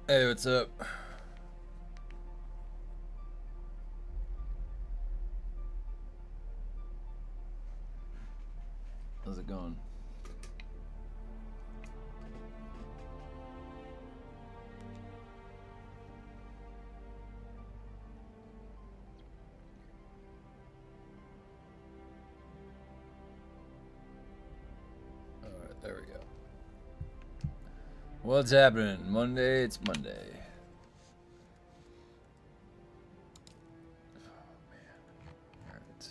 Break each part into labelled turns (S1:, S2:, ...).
S1: Hey, what's up? How's it going? Alright, there we go. What's happening? Monday, it's Monday. Oh, man. Alright.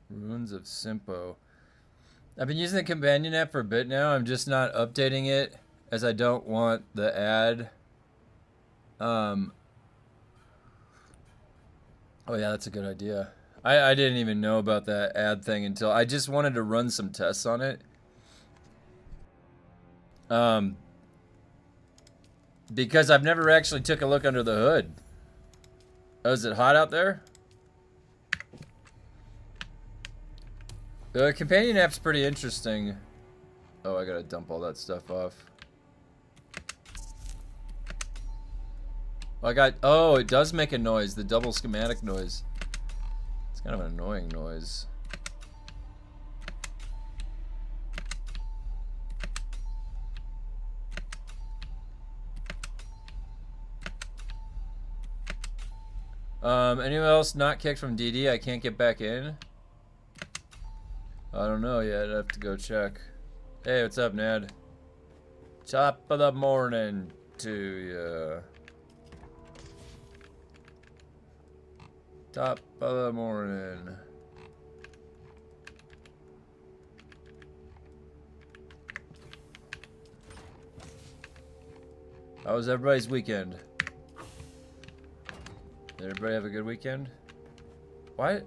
S1: Ruins of Simpo. I've been using the companion app for a bit now. I'm just not updating it as I don't want the ad. Oh yeah, that's a good idea. I didn't even know about that ad thing until I just wanted to run some tests on it. Because I've never actually took a look under the hood. Oh, is it hot out there? The companion app's pretty interesting. Oh, I gotta dump all that stuff off. Oh, it does make a noise, the double schematic noise. It's kind of an annoying noise. Anyone else not kicked from DD? I can't get back in. I don't know yet. I have to go check. Hey, what's up, Nad? Top of the morning to ya. Top of the morning. How was everybody's weekend? Did everybody have a good weekend? Why?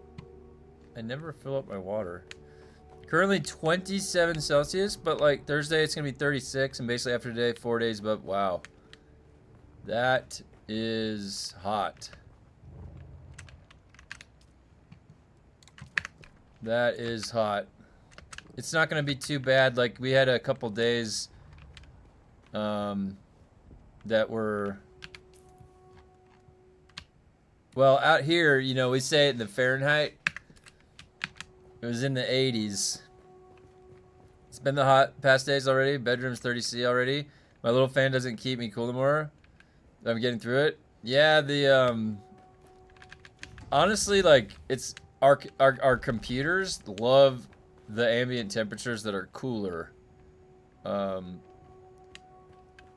S1: I never fill up my water. Currently 27 Celsius, but like Thursday it's gonna be 36, and basically after today, 4 days above. Wow. That is hot. That is hot. It's not gonna be too bad. Like we had a couple days that were, well, out here, you know, we say it in the Fahrenheit. It was in the 80s. It's been the hot past days already. Bedroom's 30°C already. My little fan doesn't keep me cool anymore. I'm getting through it. Yeah, the honestly, like, it's our computers love the ambient temperatures that are cooler.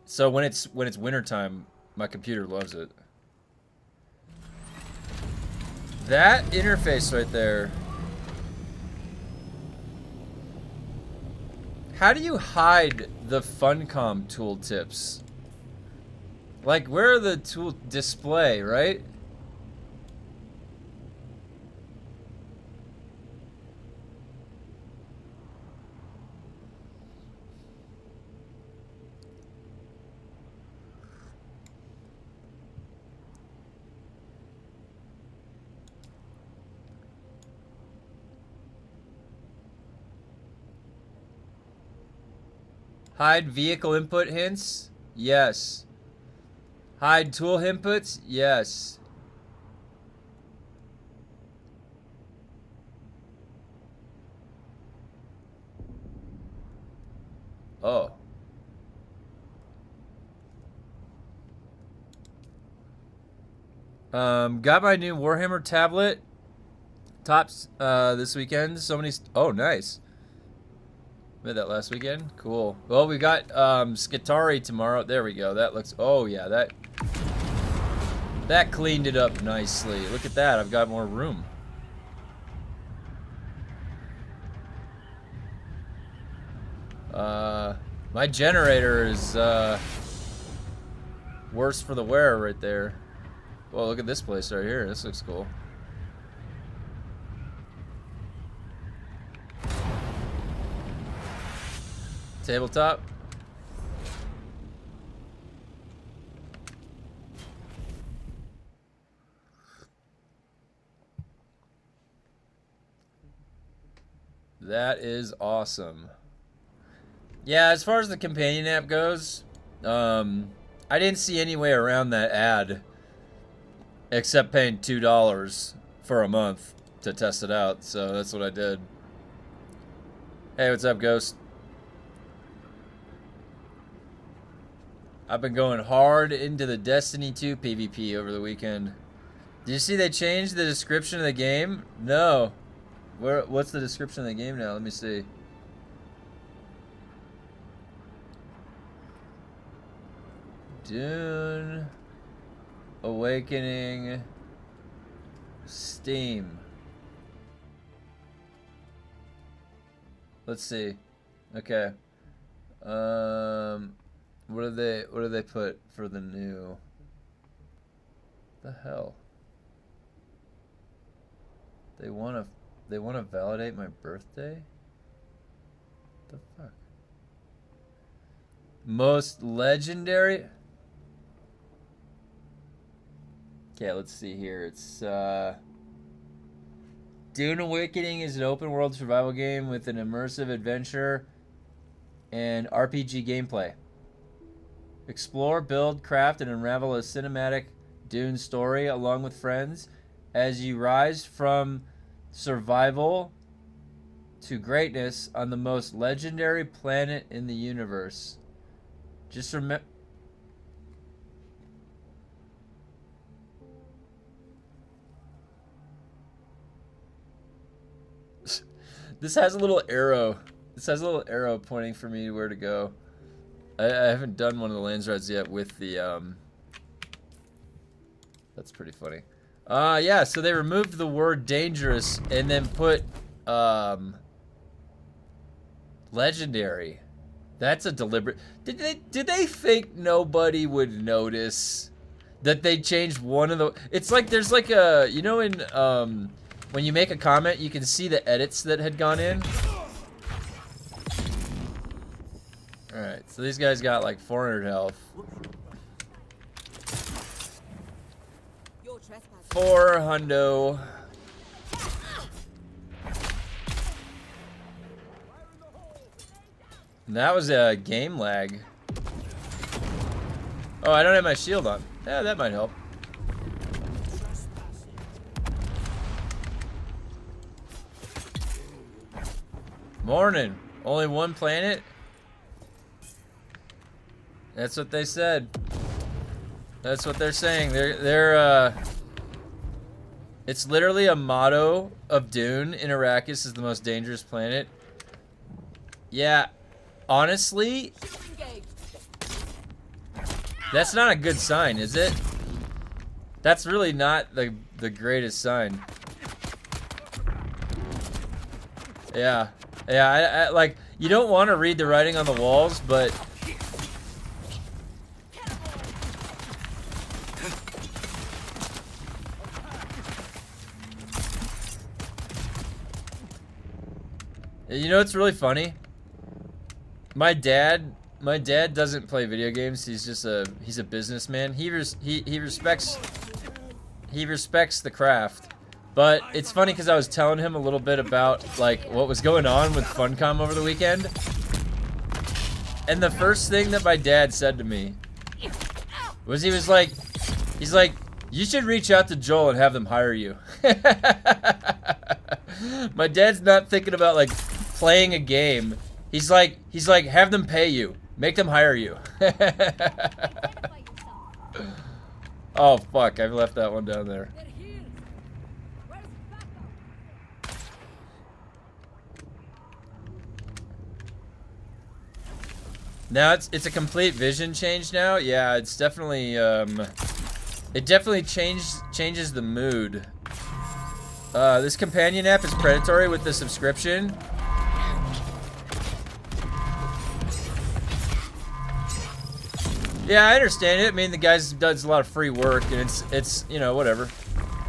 S1: So when it's wintertime, my computer loves it. That interface right there. How do you hide the Funcom tooltips? Like, where are the tool display, right? Hide vehicle input hints? Yes. Hide tool inputs? Yes. Oh. Got my new Warhammer tablet. Tops this weekend. So many. Oh, nice. Made that last weekend. Cool. Well, we got Skitari tomorrow. There we go. That looks. Oh yeah, that cleaned it up nicely. Look at that. I've got more room. My generator is worse for the wear right there. Well, look at this place right here. This looks cool. Tabletop. That is awesome. Yeah, as far as the companion app goes, I didn't see any way around that ad except paying $2 for a month to test it out, so that's what I did. Hey, what's up, Ghost? I've been going hard into the Destiny 2 PvP over the weekend. Did you see they changed the description of the game? No. What's the description of the game now? Let me see. Dune Awakening Steam. Let's see. Okay. What do they put for the new? The hell? They want to validate my birthday? The fuck? Most legendary? Okay, let's see here. It's Dune Awakening is an open world survival game with an immersive adventure and RPG gameplay. Explore, build, craft, and unravel a cinematic Dune story along with friends as you rise from survival to greatness on the most legendary planet in the universe. Just remember... This has a little arrow. This has a little arrow pointing for me where to go. I haven't done one of the LANSRAADs yet with the, That's pretty funny. Yeah, so they removed the word dangerous and then put, legendary. That's a deliberate... Did they think nobody would notice that they changed one of the... It's like there's like a... You know in, when you make a comment, you can see the edits that had gone in. Alright, so these guys got like 400 health. 400. And that was a game lag. Oh, I don't have my shield on. Yeah, that might help. Morning. Only one planet? That's what they said. That's what they're saying. It's literally a motto of Dune. In Arrakis is the most dangerous planet. Yeah, honestly, that's not a good sign, is it? That's really not the greatest sign. Yeah. Yeah, I like, you don't want to read the writing on the walls, but... You know what's really funny? My dad doesn't play video games. He's just he's a businessman. He respects the craft. But it's funny because I was telling him a little bit about like what was going on with Funcom over the weekend. And the first thing that my dad said to me was he's like, you should reach out to Joel and have them hire you. My dad's not thinking about like playing a game. He's like, have them pay you. Make them hire you. Oh, fuck. I've left that one down there. Now it's a complete vision change now. Yeah, it's definitely, it definitely changes the mood. This companion app is predatory with the subscription. Yeah, I understand it. I mean, the guy does a lot of free work, and it's you know, whatever.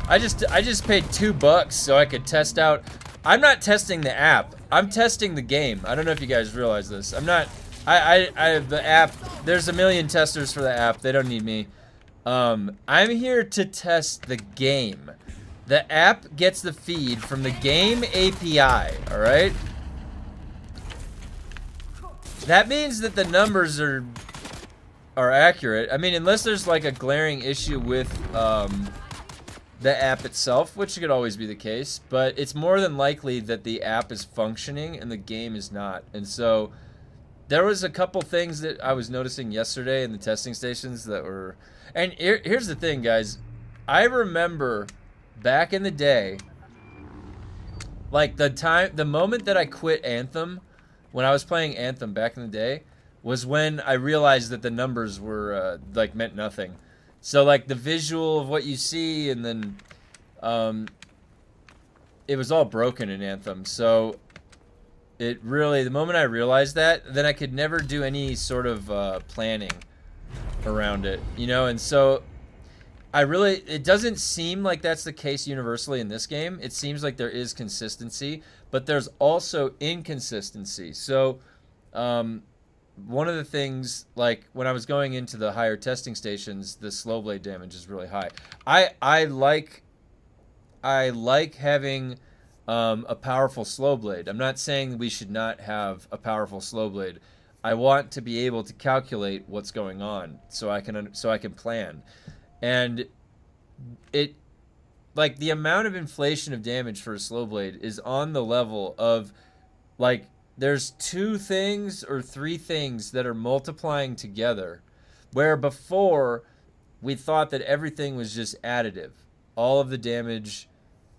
S1: I just paid $2 so I could test out. I'm not testing the app. I'm testing the game. I don't know if you guys realize this. I'm not. The app. There's a million testers for the app. They don't need me. I'm here to test the game. The app gets the feed from the game API. All right. that means that the numbers are accurate. I mean, unless there's like a glaring issue with the app itself, which could always be the case, but it's more than likely that the app is functioning and the game is not. And so there was a couple things that I was noticing yesterday in the testing stations that were, and here's the thing, guys. I remember back in the day, like the moment that I quit Anthem, when I was playing Anthem back in the day, was when I realized that the numbers were like meant nothing. So like the visual of what you see, and then it was all broken in Anthem. So it really, the moment I realized that, then I could never do any sort of planning around it, you know. And so it doesn't seem like that's the case universally in this game. It seems like there is consistency, but there's also inconsistency. So one of the things, like when I was going into the higher testing stations, the slow blade damage is really high. I like having a powerful slow blade. I'm not saying we should not have a powerful slow blade. I want to be able to calculate what's going on so I can plan. And it, like, the amount of inflation of damage for a slow blade is on the level of, like, there's 2 things or 3 things that are multiplying together, where before we thought that everything was just additive. All of the damage.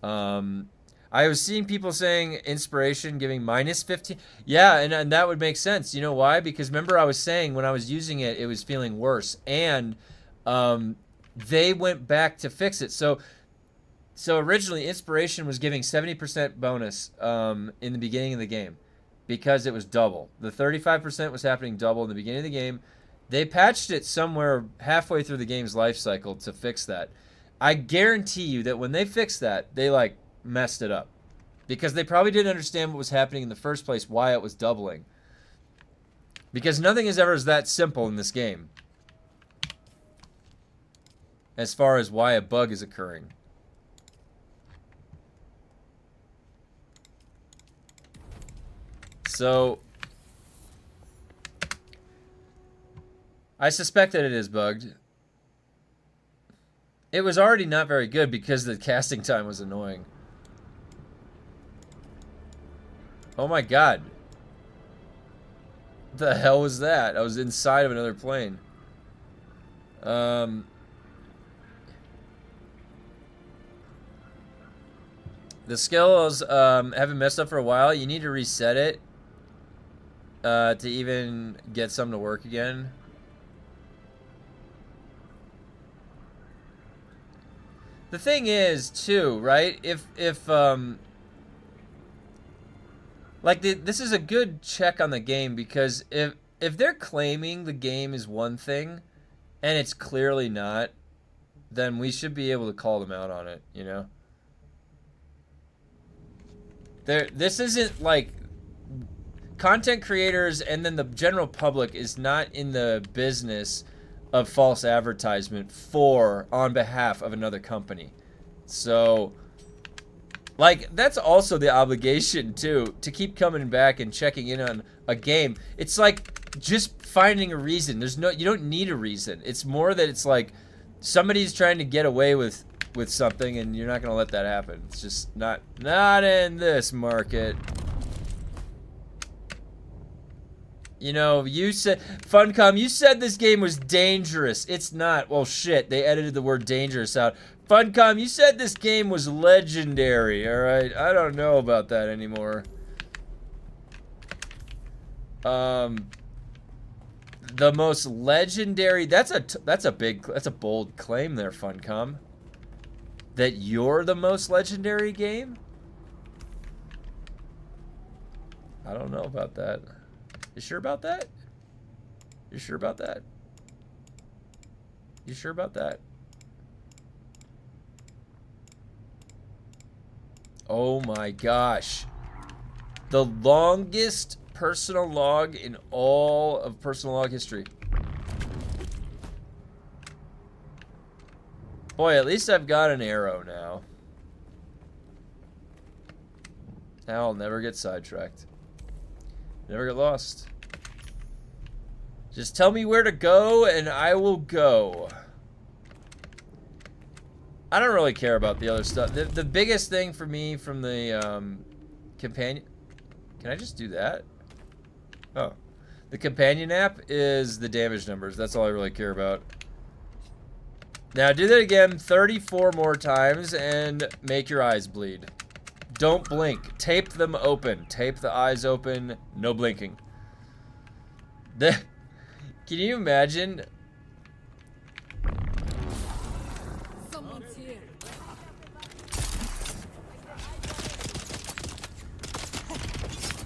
S1: I was seeing people saying inspiration giving -15. Yeah, and that would make sense. You know why? Because remember I was saying when I was using it, it was feeling worse. And they went back to fix it. So originally inspiration was giving 70% bonus in the beginning of the game, because it was double. The 35% was happening double in the beginning of the game. They patched it somewhere halfway through the game's life cycle to fix that. I guarantee you that when they fixed that, they like messed it up, because they probably didn't understand what was happening in the first place, why it was doubling. Because nothing is ever that simple in this game as far as why a bug is occurring. So I suspect that it is bugged. It was already not very good because the casting time was annoying. Oh my god. What the hell was that? I was inside of another plane. The skills haven't messed up for a while. You need to reset it to even get some to work again. The thing is, too, right? If like this is a good check on the game, because if they're claiming the game is one thing and it's clearly not, then we should be able to call them out on it, you know? This isn't like content creators and then the general public is not in the business of false advertisement on behalf of another company. So, like, that's also the obligation too, to keep coming back and checking in on a game. It's like just finding a reason. You don't need a reason. It's more that it's like somebody's trying to get away with something, and you're not gonna let that happen. It's just not in this market. You know, you said, Funcom, you said this game was dangerous. It's not. Well, shit, they edited the word dangerous out. Funcom, you said this game was legendary, alright? I don't know about that anymore. The most legendary, that's a bold claim there, Funcom. That you're the most legendary game? I don't know about that. You sure about that? You sure about that? You sure about that? Oh my gosh. The longest personal log in all of personal log history. Boy, at least I've got an arrow now. Now I'll never get sidetracked. Never get lost. Just tell me where to go, and I will go. I don't really care about the other stuff. The biggest thing for me from the companion... Can I just do that? Oh. The companion app is the damage numbers. That's all I really care about. Now do that again 34 more times and make your eyes bleed. Don't blink. Tape them open. Tape the eyes open. No blinking. Can you imagine?
S2: Someone's here.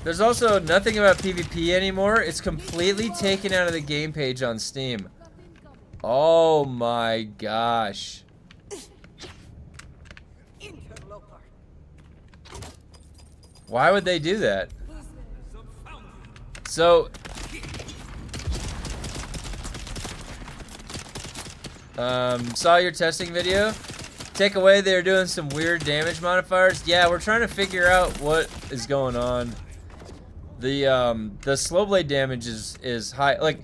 S1: There's also nothing about PvP anymore. It's completely taken out of the game page on Steam. Oh my gosh. Why would they do that? So, saw your testing video. Takeaway, they're doing some weird damage modifiers. Yeah, we're trying to figure out what is going on. The slow blade damage is high. Like,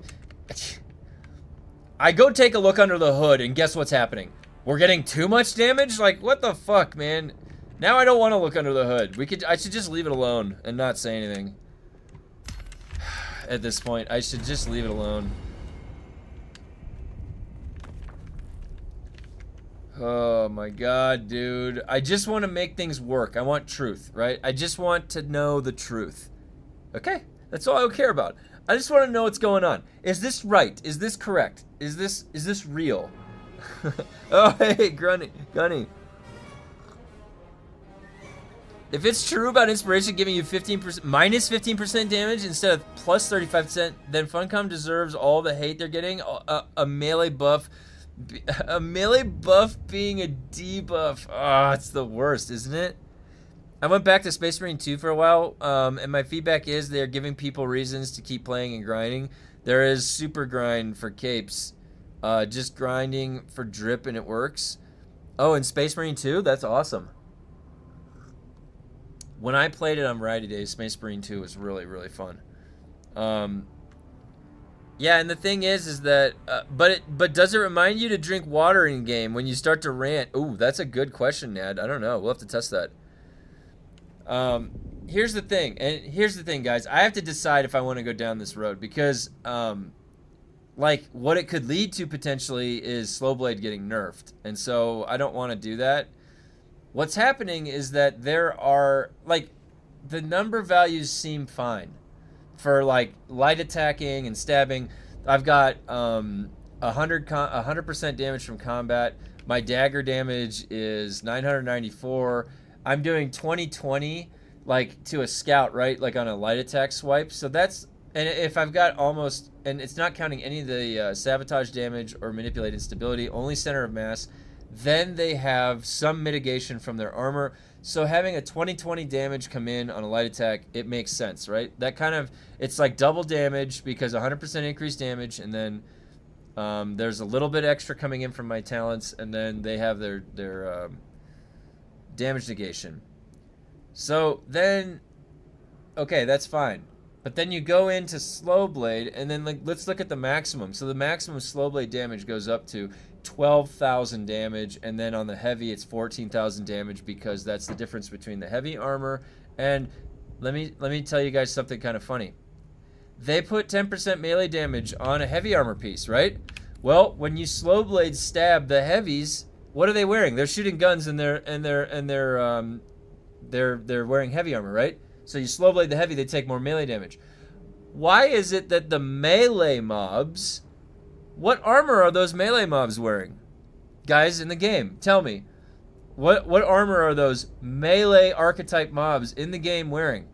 S1: I go take a look under the hood, and guess what's happening? We're getting too much damage? Like, what the fuck, man? Now I don't want to look under the hood. I should just leave it alone and not say anything. At this point, I should just leave it alone. Oh my god, dude. I just want to make things work. I want truth, right? I just want to know the truth. Okay? That's all I care about. I just want to know what's going on. Is this right? Is this correct? Is this real? Oh, hey, Gunny. If it's true about inspiration giving you 15% minus 15% damage instead of plus 35%, then Funcom deserves all the hate they're getting. A melee buff being a debuff. Ah, it's the worst, isn't it? I went back to Space Marine 2 for a while, and my feedback is they're giving people reasons to keep playing and grinding. There is super grind for capes, just grinding for drip and it works. Oh, and Space Marine 2? That's awesome. When I played it on Variety Days, Space Marine 2 was really, really fun. Yeah, and the thing is that, but does it remind you to drink water in game when you start to rant? Ooh, that's a good question, Nad. I don't know. We'll have to test that. Here's the thing, guys. I have to decide if I want to go down this road because, like, what it could lead to potentially is Slowblade getting nerfed, and so I don't want to do that. What's happening is that there are, like, the number values seem fine for, like, light attacking and stabbing. I've got 100% damage from combat. My dagger damage is 994. I'm doing 20/20, like, to a scout, right? Like, on a light attack swipe. So that's, and if I've got almost, and it's not counting any of the sabotage damage or manipulated stability, only center of mass. Then they have some mitigation from their armor. So having a 20/20 damage come in on a light attack, it makes sense, right? That kind of, it's like double damage because 100% increased damage, and then there's a little bit extra coming in from my talents, and then they have their damage negation. So then, okay, that's fine. But then you go into slow blade, and then, like, let's look at the maximum. So the maximum slow blade damage goes up to 12,000 damage, and then on the heavy it's 14,000 damage because that's the difference between the heavy armor. And let me tell you guys something kind of funny. They put 10% melee damage on a heavy armor piece, right? Well, when you slow blade stab the heavies, what are they wearing? They're shooting guns, and they're wearing heavy armor, right? So you slow blade the heavy, they take more melee damage. Why is it that the melee mobs, what armor are those melee mobs wearing? Guys in the game, tell me. What armor are those melee archetype mobs in the game wearing?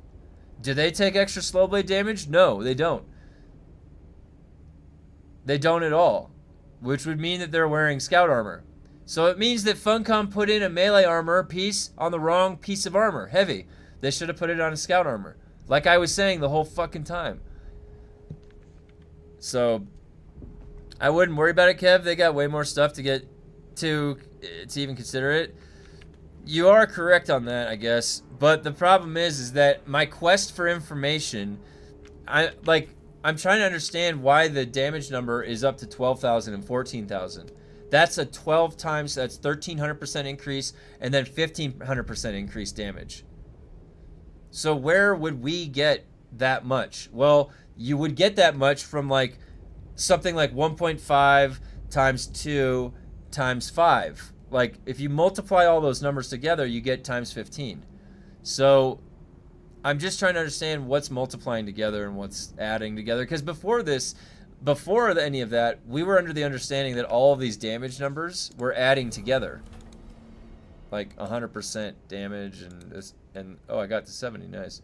S1: Do they take extra slow blade damage? No, they don't. They don't at all. Which would mean that they're wearing scout armor. So it means that Funcom put in a melee armor piece on the wrong piece of armor, heavy. They should have put it on a scout armor. Like I was saying the whole fucking time. So I wouldn't worry about it, Kev. They got way more stuff to get to even consider it. You are correct on that, I guess. But the problem is that my quest for information, I'm trying to understand why the damage number is up to 12,000 and 14,000. That's a 12 times, that's 1,300% increase, and then 1,500% increased damage. So where would we get that much? Well, you would get that much from like something like 1.5 times 2 times 5. Like if you multiply all those numbers together, you get times 15. So I'm just trying to understand what's multiplying together and what's adding together. Because before any of that, we were under the understanding that all of these damage numbers were adding together. Like 100% damage and this, and oh, I got to 70, nice.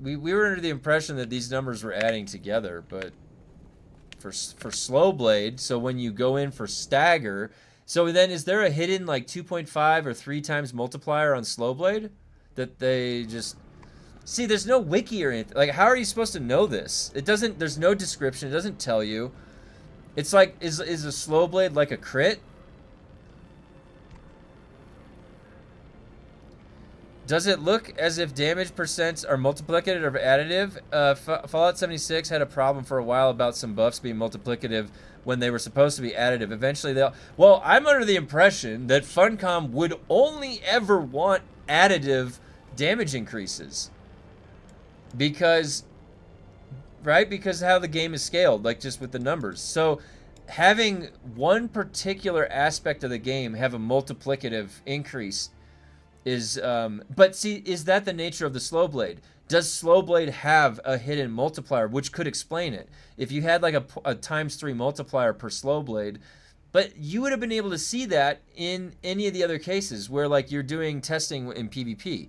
S1: We were under the impression that these numbers were adding together, but for slow blade, so when you go in for stagger, so then is there a hidden like 2.5 or 3 times multiplier on slow blade that they just see? There's no wiki or anything. Like, how are you supposed to know this? It doesn't. There's no description. It doesn't tell you. It's like, is a slow blade like a crit? Does it look as if damage percents are multiplicative or additive? Fallout 76 had a problem for a while about some buffs being multiplicative when they were supposed to be additive. Eventually they'll... Well, I'm under the impression that Funcom would only ever want additive damage increases. Because... Right? Because of how the game is scaled, like just with the numbers. So having one particular aspect of the game have a multiplicative increase is, but see, is that the nature of the slow blade? Does slow blade have a hidden multiplier, which could explain it? If you had like a times 3 multiplier per slow blade, but you would have been able to see that in any of the other cases where like you're doing testing in PvP.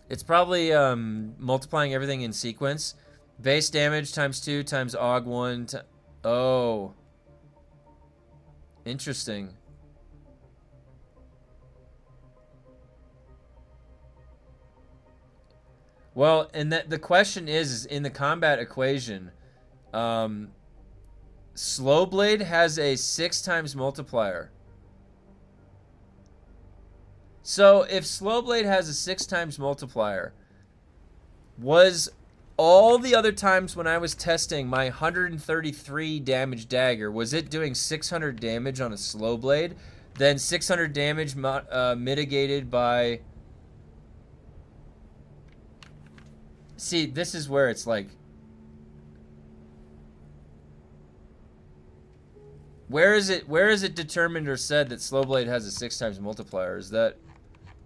S1: It's probably multiplying everything in sequence. Base damage times 2 times AUG 1. Oh. Interesting. Well, and that the question is in the combat equation, slow blade has a 6 times multiplier. So if slow blade has a 6 times multiplier, was all the other times when I was testing my 133 damage dagger, was it doing 600 damage on a slow blade? Then 600 damage mitigated by... See, this is where it's like... Where is it determined or said that slow blade has a 6 times multiplier? Is that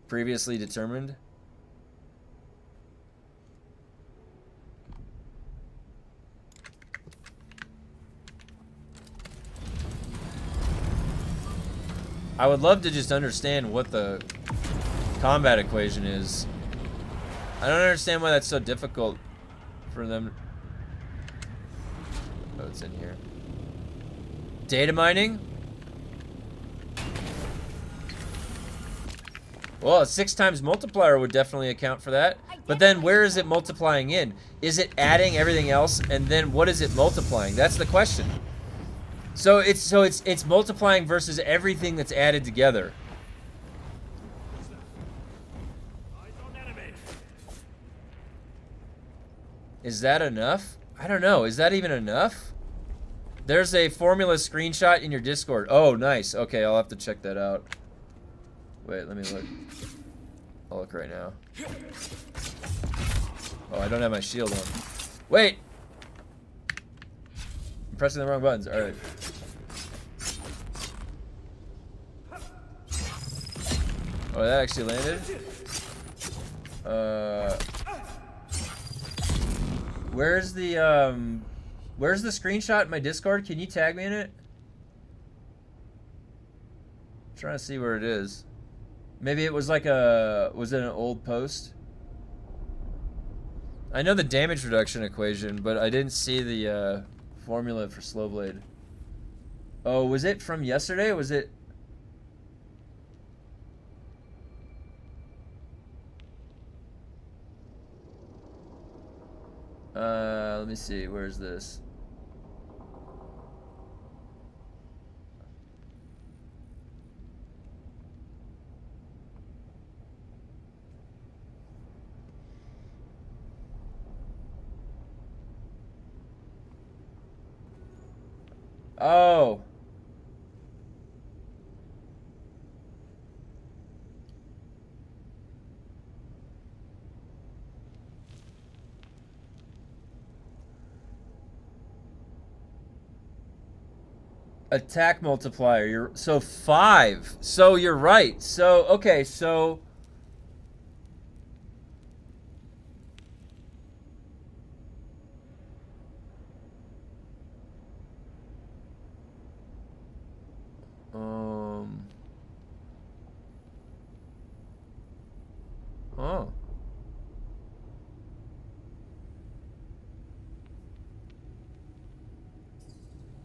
S1: previously determined? I would love to just understand what the combat equation is. I don't understand why that's so difficult for them. Oh, it's in here. Data mining? Well, a 6 times multiplier would definitely account for that. But then where is it multiplying in? Is it adding everything else and then what is it multiplying? That's the question. So it's multiplying versus everything that's added together. Is that enough? I don't know. Is that even enough? There's a formula screenshot in your Discord. Oh, nice. Okay, I'll have to check that out. Wait, let me look. I'll look right now. Oh, I don't have my shield on. Wait! I'm pressing the wrong buttons. Alright. Oh, that actually landed? Where's the screenshot in my Discord? Can you tag me in it? I'm trying to see where it is. Maybe it was like was it an old post? I know the damage reduction equation, but I didn't see the formula for slow blade. Oh, was it from yesterday? Was it? Let me see. Where's this? Oh. Attack multiplier. You're so 5. So you're right. So okay, so um oh.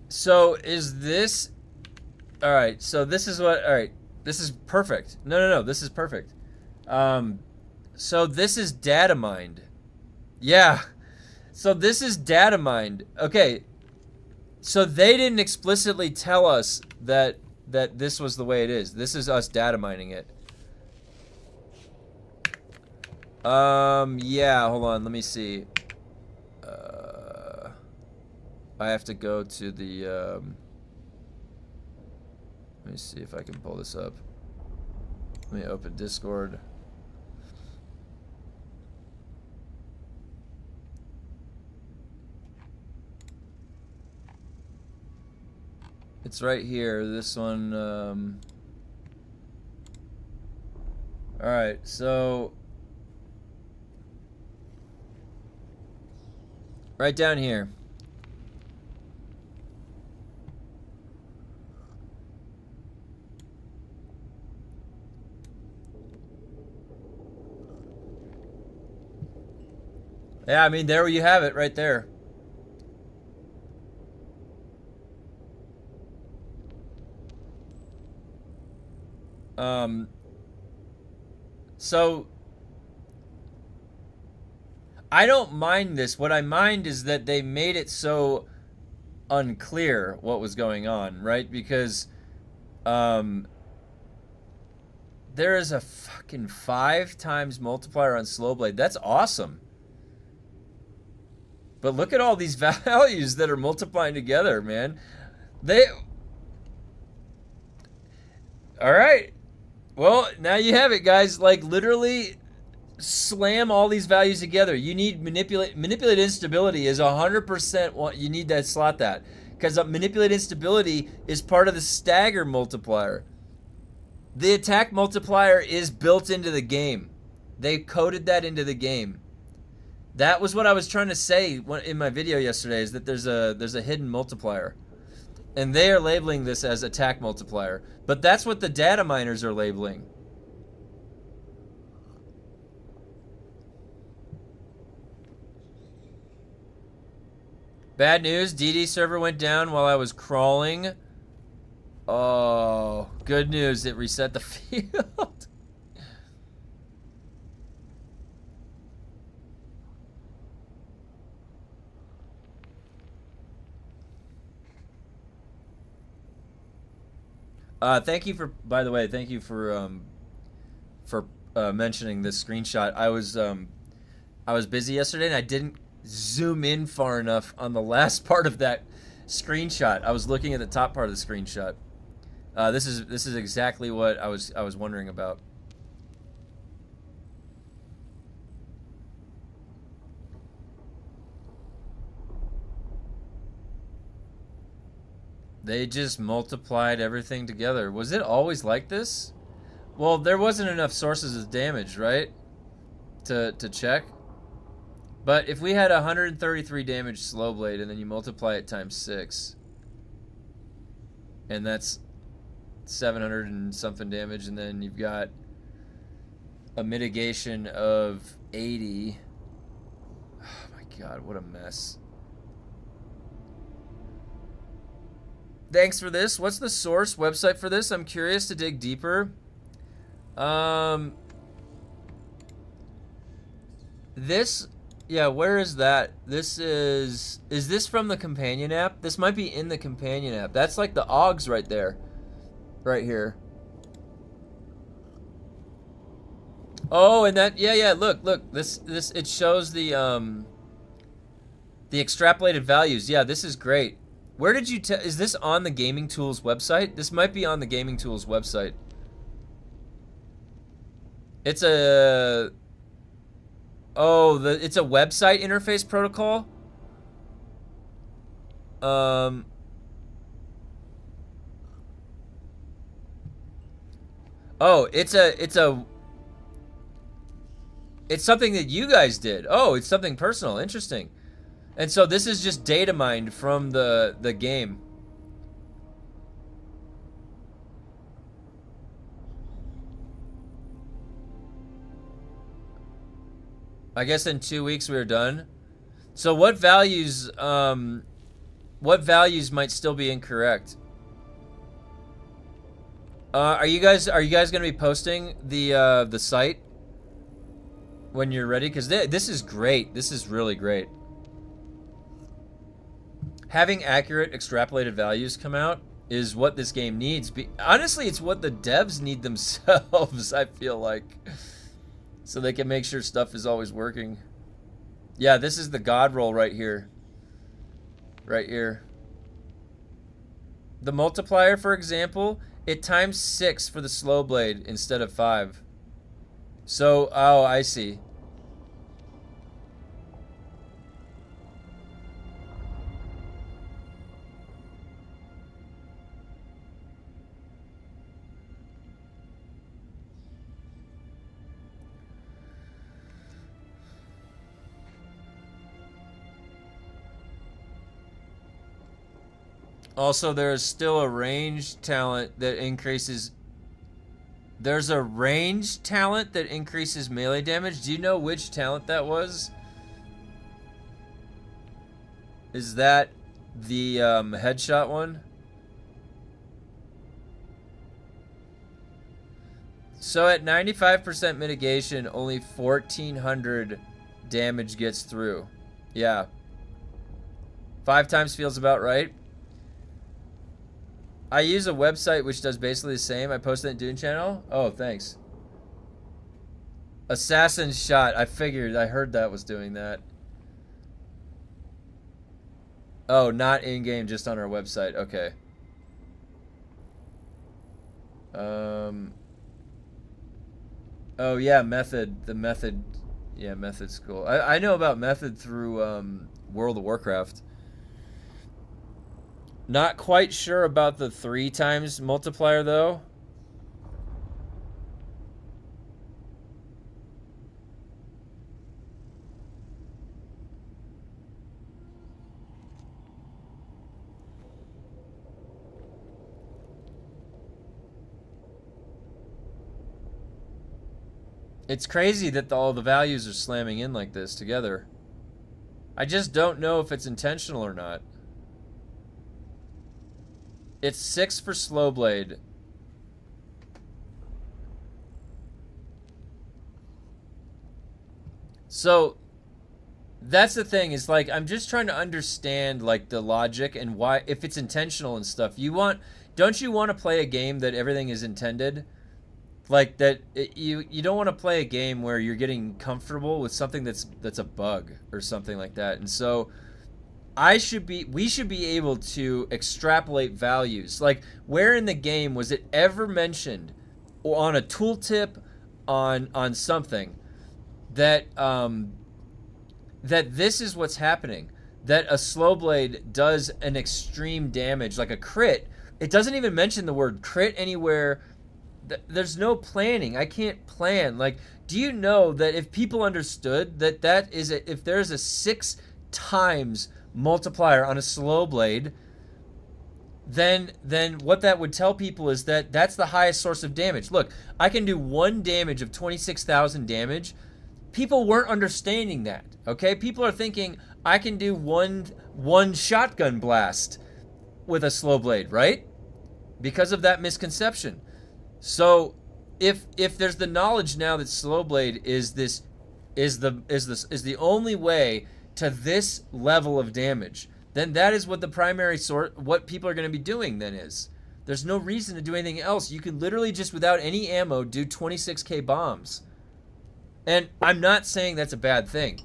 S1: So is this all right? So this is what all right. This is perfect. No. This is perfect. Um, so this is data mined. Yeah. So this is data mined. Okay. So they didn't explicitly tell us that this was the way it is. This is us data mining it. Yeah. Hold on. Let me see. I have to go to the. Let me see if I can pull this up. Let me open Discord. It's right here. This one. All right. So. Right down here. Yeah, I mean, there you have it right there. So I don't mind this. What I mind is that they made it so unclear what was going on, right? Because there is a fucking 5 times multiplier on slow blade. That's awesome. But look at all these values that are multiplying together, man. All right. Well, now you have it, guys. Like, literally slam all these values together. You need manipulate instability is 100% what you need to slot that. Because manipulate instability is part of the stagger multiplier. The attack multiplier is built into the game. They coded that into the game. That was what I was trying to say in my video yesterday, is that there's a hidden multiplier. And they are labeling this as attack multiplier. But that's what the data miners are labeling. Bad news, DD server went down while I was crawling. Oh, good news, it reset the field. Thank you for, by the way, thank you for mentioning this screenshot. I was busy yesterday and I didn't zoom in far enough on the last part of that screenshot. I was looking at the top part of the screenshot. This is exactly what I was wondering about. They just multiplied everything together. Was it always like this? Well, there wasn't enough sources of damage, right? To check. But if we had 133 damage slow blade and then you multiply it times 6, and that's 700 and something damage, and then you've got a mitigation of 80. Oh my god, what a mess. Thanks for this. What's the source website for this? I'm curious to dig deeper. This, yeah, where is that? This is this from the companion app? This might be in the companion app. That's like the OGs right there. Right here. Oh, and that, yeah, look, this, it shows the extrapolated values. Yeah, this is great. Where did you is this on the Gaming Tools website? This might be on the Gaming Tools website. It's a... Oh, it's a website interface protocol? Oh, it's something that you guys did. Oh, it's something personal. Interesting. And so this is just data mined from the game. I guess in 2 weeks we were done. So what values might still be incorrect? Are you guys gonna be posting the site when you're ready? Because this is great. This is really great. Having accurate extrapolated values come out is what this game needs. Honestly, it's what the devs need themselves, I feel like. So they can make sure stuff is always working. Yeah, this is the God roll right here. Right here. The multiplier, for example, it times 6 for the slow blade instead of 5. So, oh, I see. Also, there is still a range talent that increases... There's a range talent that increases melee damage. Do you know which talent that was? Is that the headshot one? So at 95% mitigation, only 1,400 damage gets through. Yeah. 5 times feels about right. I use a website which does basically the same. I posted it in DUNE channel. Oh, thanks. Assassin Shot. I figured. I heard that was doing that. Oh, not in-game, just on our website. Okay. Oh, yeah, Method. The Method. Yeah, Method's cool. I know about Method through World of Warcraft. Not quite sure about the 3 times multiplier, though. It's crazy that all the values are slamming in like this together. I just don't know if it's intentional or not. It's 6 for slow blade. So that's the thing, is like I'm just trying to understand like the logic and why, if it's intentional and stuff. Don't you want to play a game that everything is intended? Like that you don't want to play a game where you're getting comfortable with something that's a bug or something like that. And so we should be able to extrapolate values. Like, where in the game was it ever mentioned, or on a tooltip, on something, that that this is what's happening? That a slow blade does an extreme damage, like a crit. It doesn't even mention the word crit anywhere. There's no planning. I can't plan. Like, do you know that if people understood that if there's a 6 times multiplier on a slow blade, then what that would tell people is that that's the highest source of damage. Look, I can do 1 damage of 26,000 damage. People weren't understanding that, okay? People are thinking I can do one shotgun blast with a slow blade, right? Because of that misconception. So if there's the knowledge now that slow blade is the only way to this level of damage, then that is what the primary what people are going to be doing then is. There's no reason to do anything else. You can literally just, without any ammo, do 26k bombs. And I'm not saying that's a bad thing.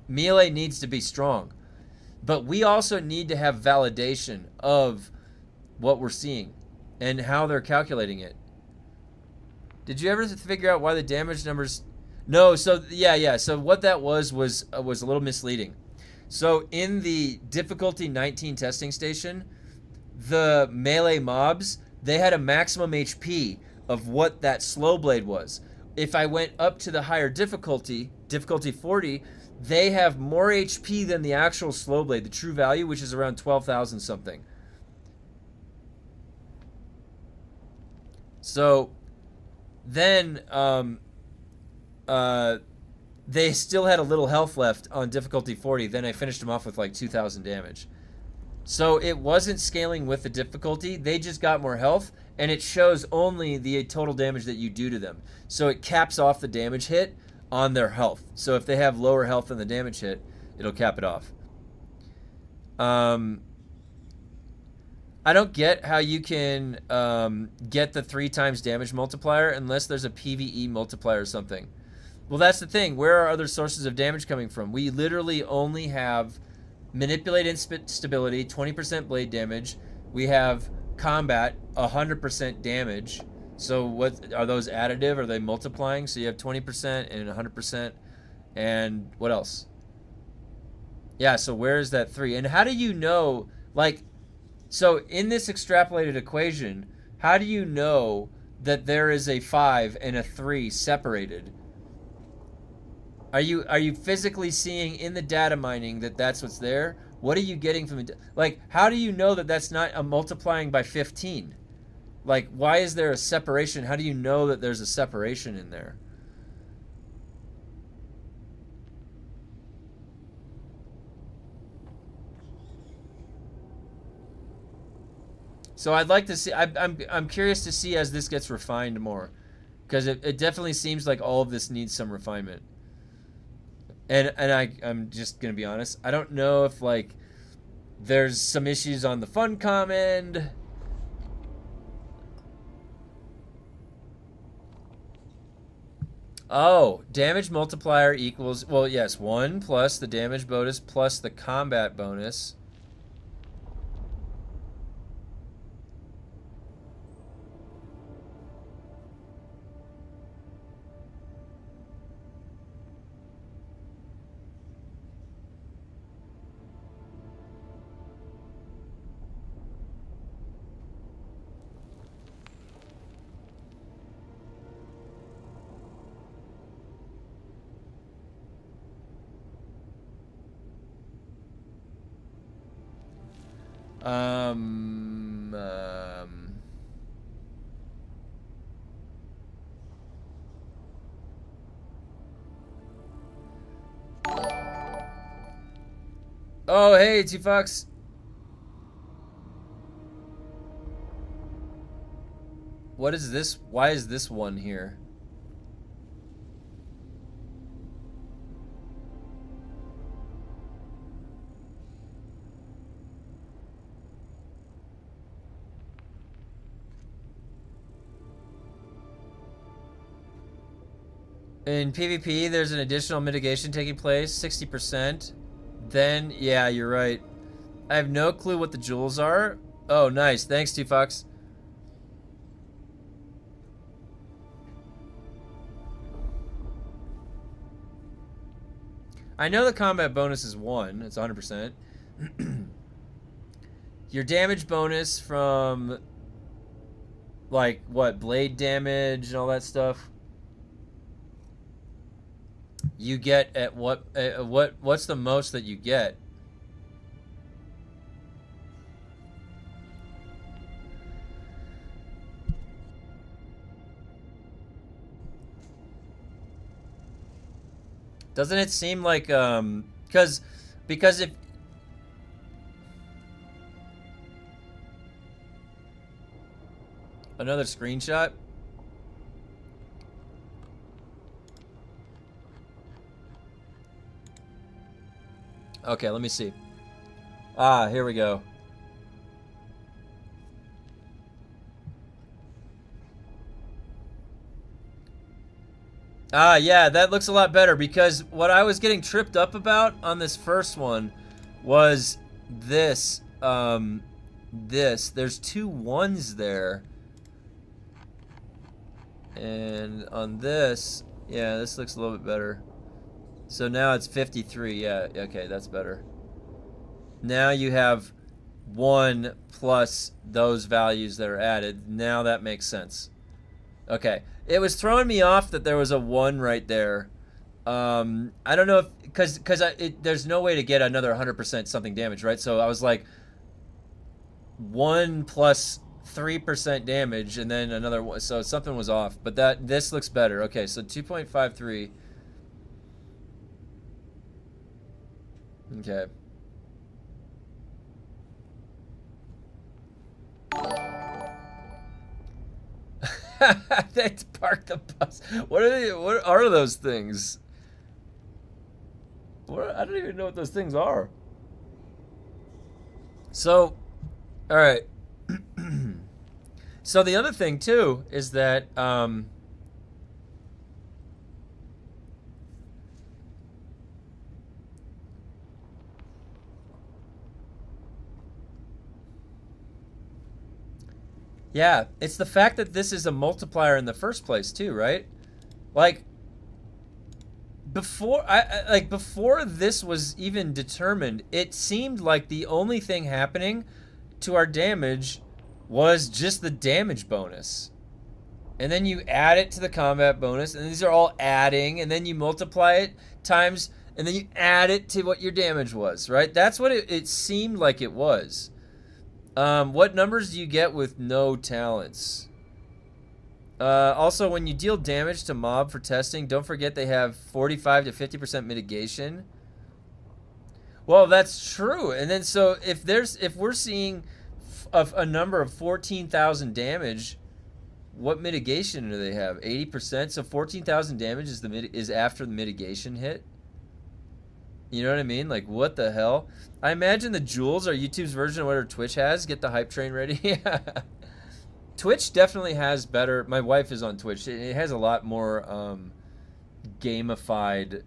S1: Melee needs to be strong. But we also need to have validation of what we're seeing and how they're calculating it. Did you ever figure out why the damage numbers? No, so yeah. So what that was a little misleading. So in the difficulty 19 testing station, the melee mobs, they had a maximum HP of what that slow blade was. If I went up to the higher difficulty 40, they have more HP than the actual slow blade, the true value, which is around 12,000 something. So then they still had a little health left on difficulty 40. Then I finished them off with like 2,000 damage. So it wasn't scaling with the difficulty. They just got more health, and it shows only the total damage that you do to them. So it caps off the damage hit on their health. So if they have lower health than the damage hit, it'll cap it off. I don't get how you can get the 3 times damage multiplier unless there's a PvE multiplier or something. Well, that's the thing. Where are other sources of damage coming from? We literally only have manipulate instability, 20% blade damage. We have combat, 100% damage. So what are those additive? Are they multiplying? So you have 20% and 100%. And what else? Yeah, so where is that 3? And how do you know, like, so in this extrapolated equation, how do you know that there is a 5 and a 3 separated? Are you physically seeing in the data mining that that's what's there? What are you getting from it? Like, how do you know that that's not a multiplying by 15? Like, why is there a separation? How do you know that there's a separation in there? So I'd like to see. I'm curious to see as this gets refined more, because it definitely seems like all of this needs some refinement. And I'm just gonna be honest. I don't know if like there's some issues on the Funcom end. Oh, damage multiplier equals, well, yes, 1 plus the damage bonus plus the combat bonus. Oh, hey, T-Fox. What is this? Why is this one here? In PvP, there's an additional mitigation taking place, 60%. Then, yeah, you're right. I have no clue what the jewels are. Oh, nice. Thanks, T-Fox. I know the combat bonus is 1. It's 100%. Your damage bonus from, like, what, blade damage and all that stuff? You get at what's the most that you get? Doesn't it seem like because if another screenshot. Okay, let me see. Ah, here we go. Ah, yeah, that looks a lot better because what I was getting tripped up about on this first one was this. There's 2 1s there. And on this, yeah, this looks a little bit better. So now it's 53. Yeah, okay, that's better. Now you have 1 plus those values that are added. Now that makes sense. Okay. It was throwing me off that there was a 1 right there. I don't know if... Because there's no way to get another 100% something damage, right? So I was like... 1 plus 3% damage, and then another 1. So something was off. But this looks better. Okay, so 2.53. Okay. They parked the bus. What are those things? I don't even know what those things are. So, all right. So the other thing too is that yeah, it's the fact that this is a multiplier in the first place too, right? Like before before this was even determined, it seemed like the only thing happening to our damage was just the damage bonus. And then you add it to the combat bonus, and these are all adding, and then you multiply it times, and then you add it to what your damage was, right? That's what it seemed like it was. What numbers do you get with no talents? Also, when you deal damage to mob for testing, don't forget they have 45 to 50% mitigation. Well, that's true. And then so if we're seeing a number of 14,000 damage, what mitigation do they have? 80%. So 14,000 damage is after the mitigation hit. You know what I mean? Like, what the hell? I imagine the jewels are YouTube's version of whatever Twitch has. Get the hype train ready. Twitch definitely has better. My wife is on Twitch. It has a lot more gamified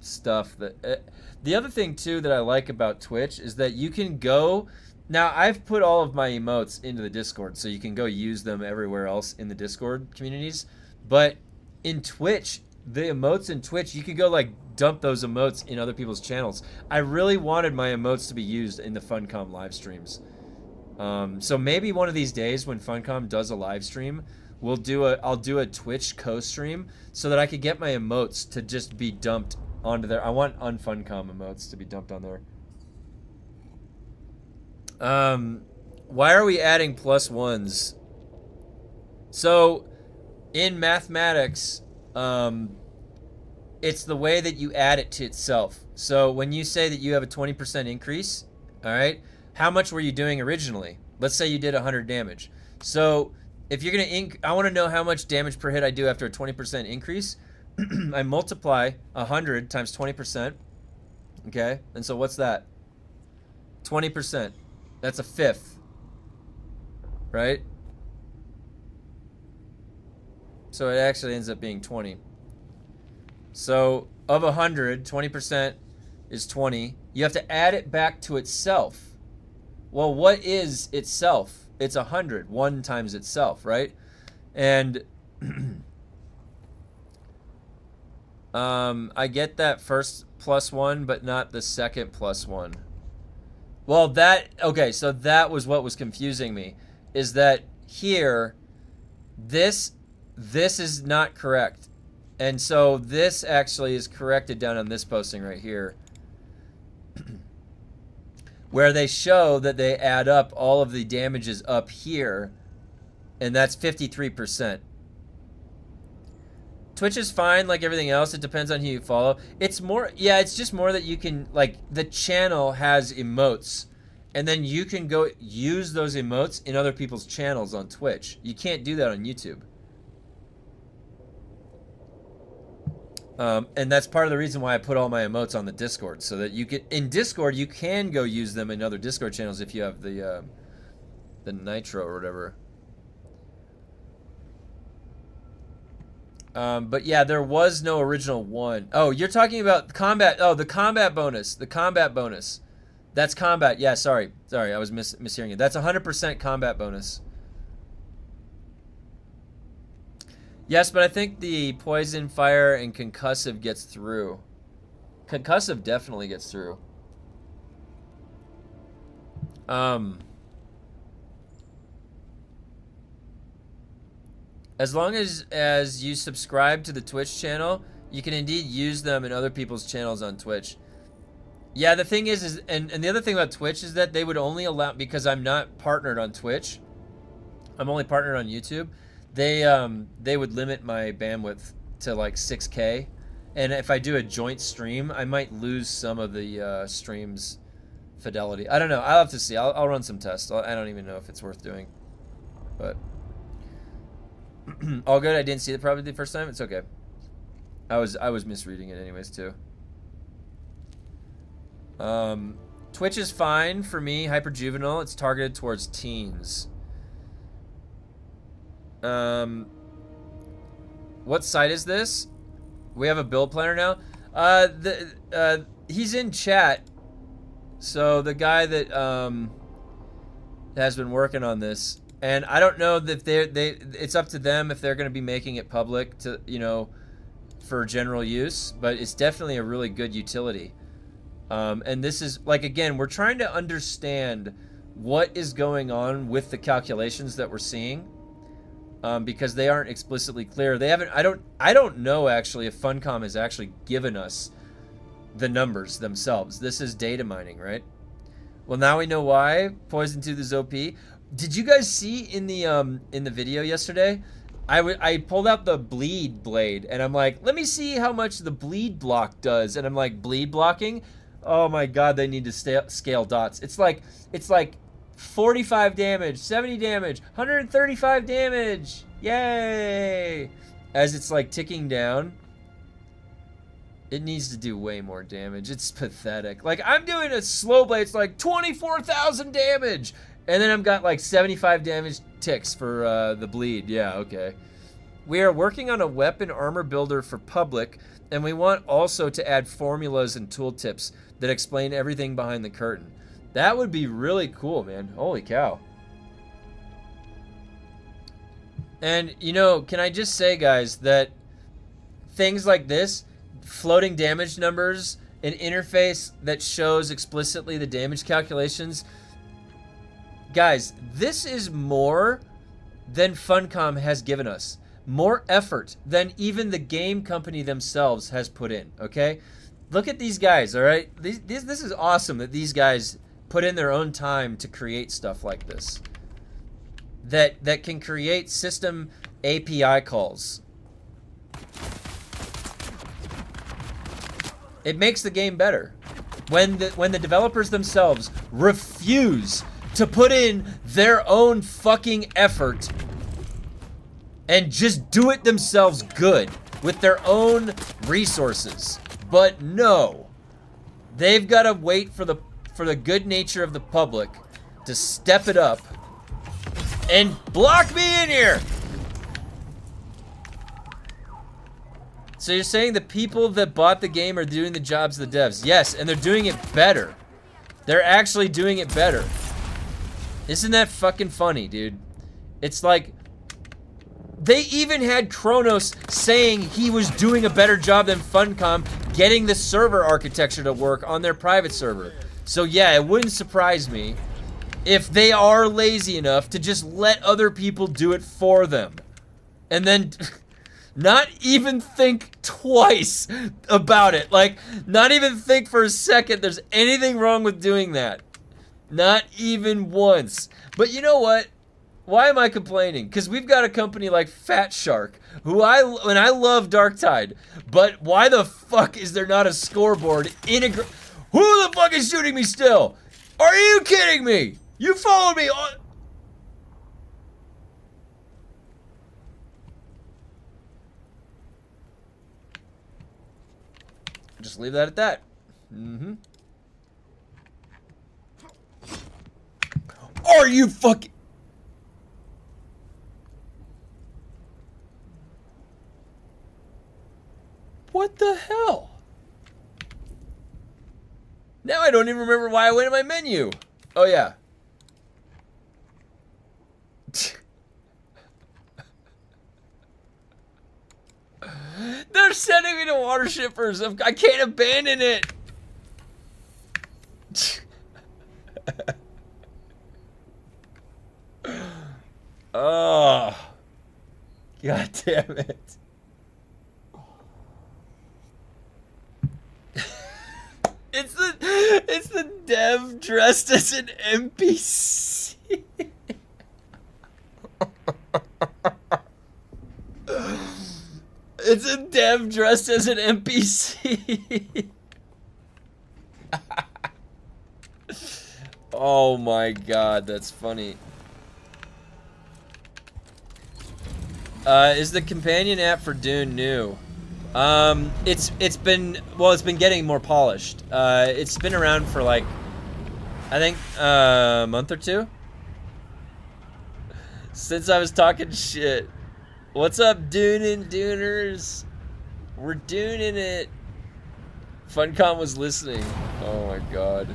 S1: stuff. The other thing too that I like about Twitch is that you can go. Now I've put all of my emotes into the Discord, so you can go use them everywhere else in the Discord communities. But in Twitch, the emotes in Twitch, you can go like dump those emotes in other people's channels. I really wanted my emotes to be used in the Funcom live streams. So maybe one of these days when Funcom does a live stream, I'll do a Twitch co-stream so that I could get my emotes to just be dumped onto there. I want unfuncom emotes to be dumped on there. Why are we adding +1s? So in mathematics, it's the way that you add it to itself. So when you say that you have a 20% increase, all right, how much were you doing originally? Let's say you did 100 damage. So if you're gonna I want to know how much damage per hit I do after a 20% increase. I multiply 100 times 20%. Okay, and so what's that? 20%. That's a fifth, right? So it actually ends up being 20. So of 100, 20% is 20. You have to add it back to itself. Well, what is itself? It's 100. 1 times itself, right? And I get that first +1, but not the second +1. Well, okay, so that was what was confusing me, is that here, this is not correct. And so this actually is corrected down on this posting right here, where they show that they add up all of the damages up here, and that's 53%. Twitch is fine like everything else. It depends on who you follow. It's more, yeah, it's just more that you can, like, the channel has emotes, and then you can go use those emotes in other people's channels on Twitch. You can't do that on YouTube. And that's part of the reason why I put all my emotes on the Discord, so that you can, in Discord, you can go use them in other Discord channels if you have the Nitro or whatever. But yeah, there was no original 1. Oh, you're talking about combat. Oh, the combat bonus. The combat bonus. That's combat. Yeah, sorry. Sorry, I was mishearing it. That's 100% combat bonus. Yes, but I think the poison, fire, and concussive gets through. Concussive definitely gets through. As long as you subscribe to the Twitch channel, you can indeed use them in other people's channels on Twitch. Yeah, the thing is and the other thing about Twitch is that they would only allow, because I'm not partnered on Twitch, I'm only partnered on YouTube. They would limit my bandwidth to like 6K, and if I do a joint stream, I might lose some of the stream's fidelity. I don't know. I'll have to see. I'll run some tests. I don't even know if it's worth doing, but all good. I didn't see it probably the first time. It's okay. I was misreading it anyways too. Twitch is fine for me. Hyperjuvenile. It's targeted towards teens. What site is this? We have a build planner now. He's in chat. So the guy that has been working on this, and I don't know that it's up to them if they're going to be making it public to, you know, for general use, but it's definitely a really good utility. And this is like, again, we're trying to understand what is going on with the calculations that we're seeing. Because they aren't explicitly clear. They haven't. I don't know actually if Funcom has actually given us the numbers themselves. This is data mining, right? Well, now we know why Poison Tooth is OP. Did you guys see in the video yesterday? I pulled out the bleed blade and I'm like, let me see how much the bleed block does. And I'm like, bleed blocking? Oh my god, they need to scale dots. It's like 45 damage, 70 damage, 135 damage. Yay! As it's like ticking down. It needs to do way more damage. It's pathetic. Like, I'm doing a slow blade. It's like 24,000 damage. And then I've got like 75 damage ticks for the bleed. Yeah, okay. We are working on a weapon armor builder for public. And we want also to add formulas and tooltips that explain everything behind the curtain. That would be really cool, man. Holy cow. And, you know, can I just say, guys, that things like this, floating damage numbers, an interface that shows explicitly the damage calculations, guys, this is more than Funcom has given us. More effort than even the game company themselves has put in, okay? Look at these guys, all right? This is awesome that these guys put in their own time to create stuff like this. That can create system API calls. It makes the game better. When the developers themselves refuse to put in their own fucking effort and just do it themselves good with their own resources. But no. They've got to wait for the good nature of the public to step it up and block me in here. So you're saying the people that bought the game are doing the jobs of the devs? Yes, and they're doing it better. They're actually doing it better. Isn't that fucking funny, dude? It's like, they even had Kronos saying he was doing a better job than Funcom getting the server architecture to work on their private server. So yeah, it wouldn't surprise me if they are lazy enough to just let other people do it for them. And then not even think twice about it. Like, not even think for a second there's anything wrong with doing that. Not even once. But you know what? Why am I complaining? Because we've got a company like Fat Shark, and I love Darktide, but why the fuck is there not a scoreboard integrate? Who the fuck is shooting me still? Are you kidding me? You followed me on. Just leave that at that. Are you fucking? What the hell? Now I don't even remember why I went to my menu. Oh, yeah. They're sending me to water shippers. I can't abandon it. Oh. God damn it. It's the dev dressed as an NPC. It's a dev dressed as an NPC. Oh my god, that's funny. Is the companion app for Dune new? It's been getting more polished. It's been around for like, I think, a month or two. Since I was talking shit. What's up, Dune and Duners? We're Duning it. Funcom was listening. Oh my god.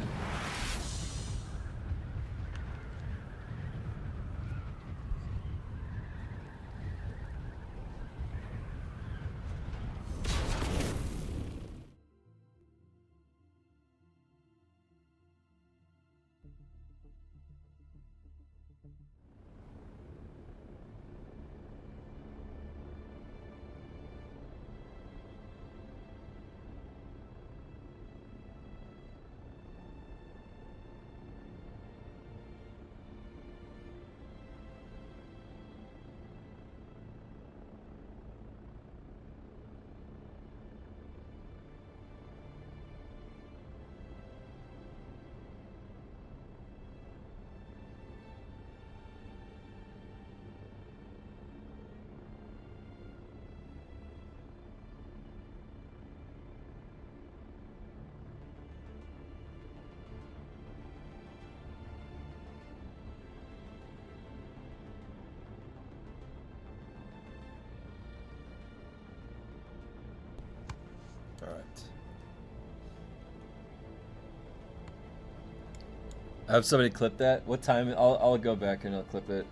S1: I have somebody clip that. What time? I'll go back and I'll clip it.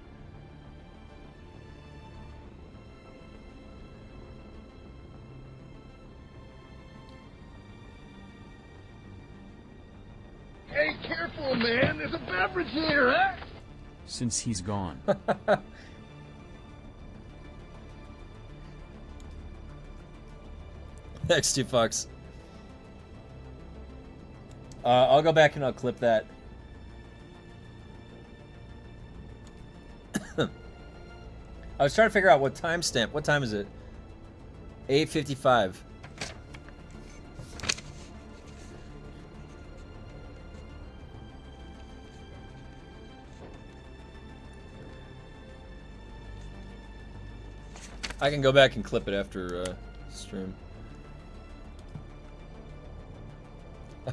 S3: Hey, careful, man. There's a beverage here, huh?
S4: Since he's gone.
S1: Thanks, 2 fucks. I'll go back and I'll clip that. I was trying to figure out what timestamp. What time is it? 8:55. I can go back and clip it after stream.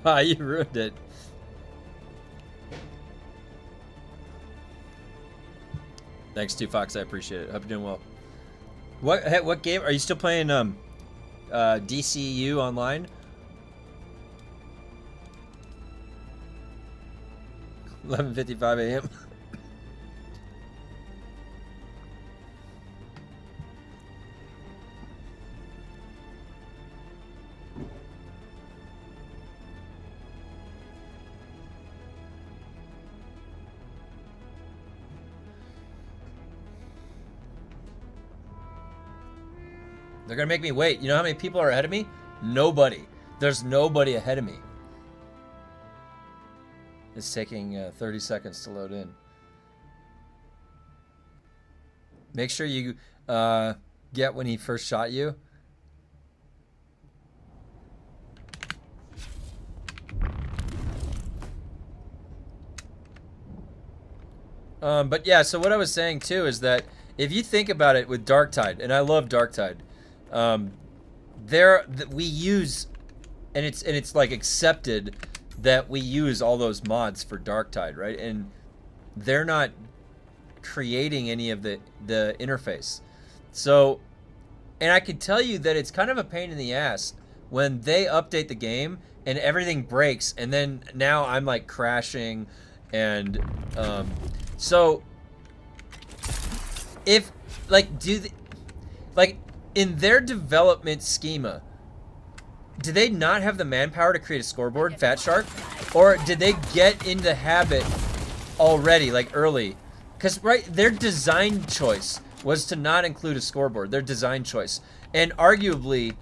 S1: Ah, you ruined it. Thanks, 2 Fox. I appreciate it. Hope you're doing well. What game are you still playing? DCU online? 11:55 a.m. They're gonna make me wait. You know how many people are ahead of me? Nobody. There's nobody ahead of me. It's taking 30 seconds to load in. Make sure you get when he first shot you. But yeah, so what I was saying too is that if you think about it with Darktide, and I love Darktide, we use, and it's like accepted that we use all those mods for Darktide, right? And they're not creating any of the interface. So, and I can tell you that it's kind of a pain in the ass when they update the game and everything breaks, and then now I'm like crashing, and so if like like in their development schema, do they not have the manpower to create a scoreboard, Fat Shark, or did they get in the habit already, like early? Because their design choice was to not include a scoreboard. Their design choice, and arguably,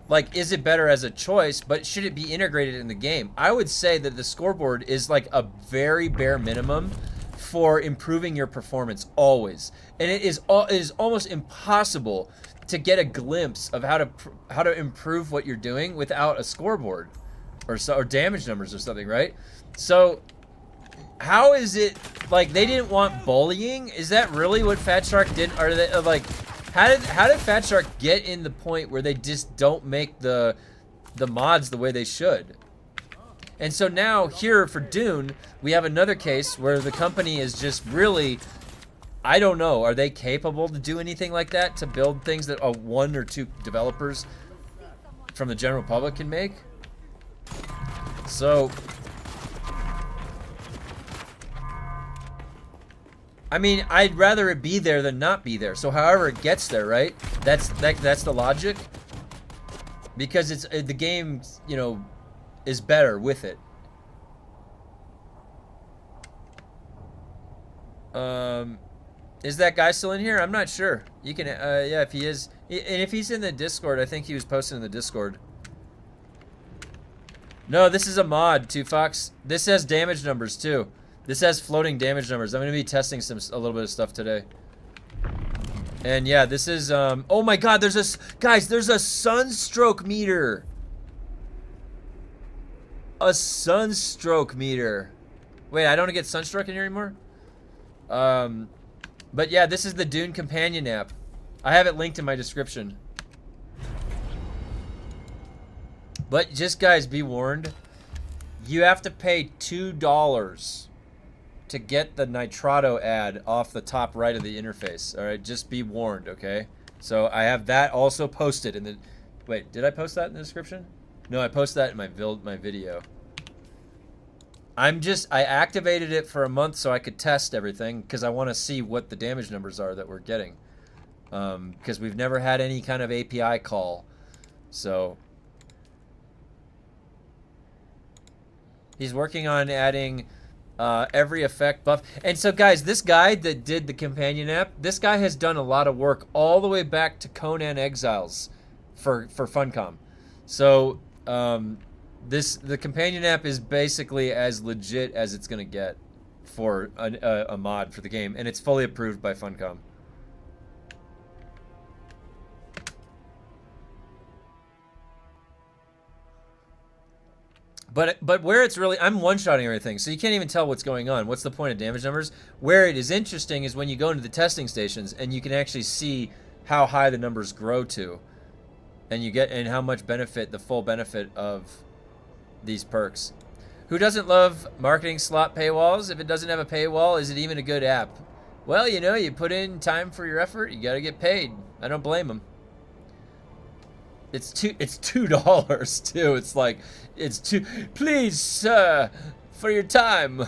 S1: like, is it better as a choice? But should it be integrated in the game? I would say that the scoreboard is like a very bare minimum for improving your performance always, and it is almost impossible to get a glimpse of how to improve what you're doing without a scoreboard or damage numbers or something, right? So how is it like they didn't want bullying? Is that really what Fat Shark did? Are they like, how did Fat Shark get in the point where they just don't make the mods the way they should? And so now here for Dune, we have another case where the company is just really, I don't know, are they capable to do anything like that, to build things that one or two developers from the general public can make? So, I mean, I'd rather it be there than not be there. So however it gets there, right? That's the logic. Because it's the game, you know, is better with it. Is that guy still in here? I'm not sure. You can, yeah, if he is, and if he's in the Discord, I think he was posting in the Discord. No, this is a mod, 2Fox. This has damage numbers too. This has floating damage numbers. I'm gonna be testing a little bit of stuff today. And yeah, this is, oh my God, there's a sunstroke meter. A sunstroke meter. Wait, I don't get sunstroke in here anymore? But yeah, this is the Dune companion app. I have it linked in my description. But just guys, be warned. You have to pay $2 to get the Nitrado ad off the top right of the interface. All right, just be warned, okay? So I have that also posted in the. Wait, did I post that in the description? No, I posted that in my video. I activated it for a month so I could test everything because I want to see what the damage numbers are that we're getting. Because we've never had any kind of API call. So he's working on adding every effect buff. And so guys, this guy that did the companion app, this guy has done a lot of work all the way back to Conan Exiles for Funcom. So the companion app is basically as legit as it's gonna get for a mod for the game, and it's fully approved by Funcom. But where it's really, I'm one-shotting everything, so you can't even tell what's going on. What's the point of damage numbers? Where it is interesting is when you go into the testing stations and you can actually see how high the numbers grow to, and how much benefit, the full benefit of these perks. Who doesn't love marketing slot paywalls? If it doesn't have a paywall, is it even a good app? Well, you know, you put in time for your effort, you gotta get paid. I don't blame them. It's $2 too. It's like, please, sir, for your time.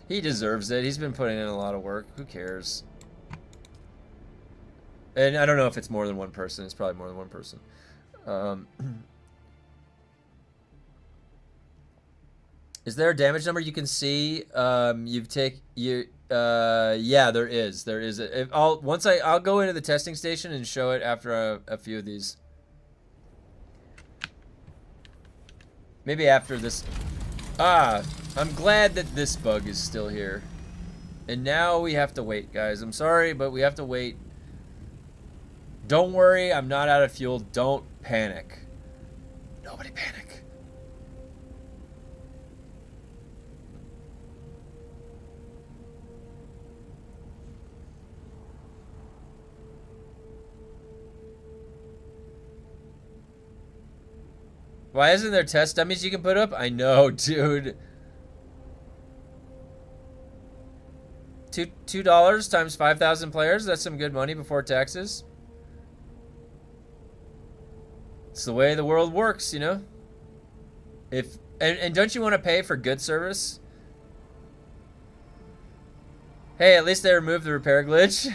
S1: He deserves it. He's been putting in a lot of work. Who cares? And I don't know if it's more than one person. It's probably more than one person. Is there a damage number you can see? Yeah, there is. There is. I'll go into the testing station and show it after a few of these. Maybe after this. I'm glad that this bug is still here. And now we have to wait, guys. I'm sorry, but we have to wait. Don't worry, I'm not out of fuel. Don't panic. Nobody panic. Why isn't there test dummies you can put up? I know, dude. $2 times 5,000 players. That's some good money before taxes. It's the way the world works, you know? And don't you want to pay for good service? Hey, at least they removed the repair glitch.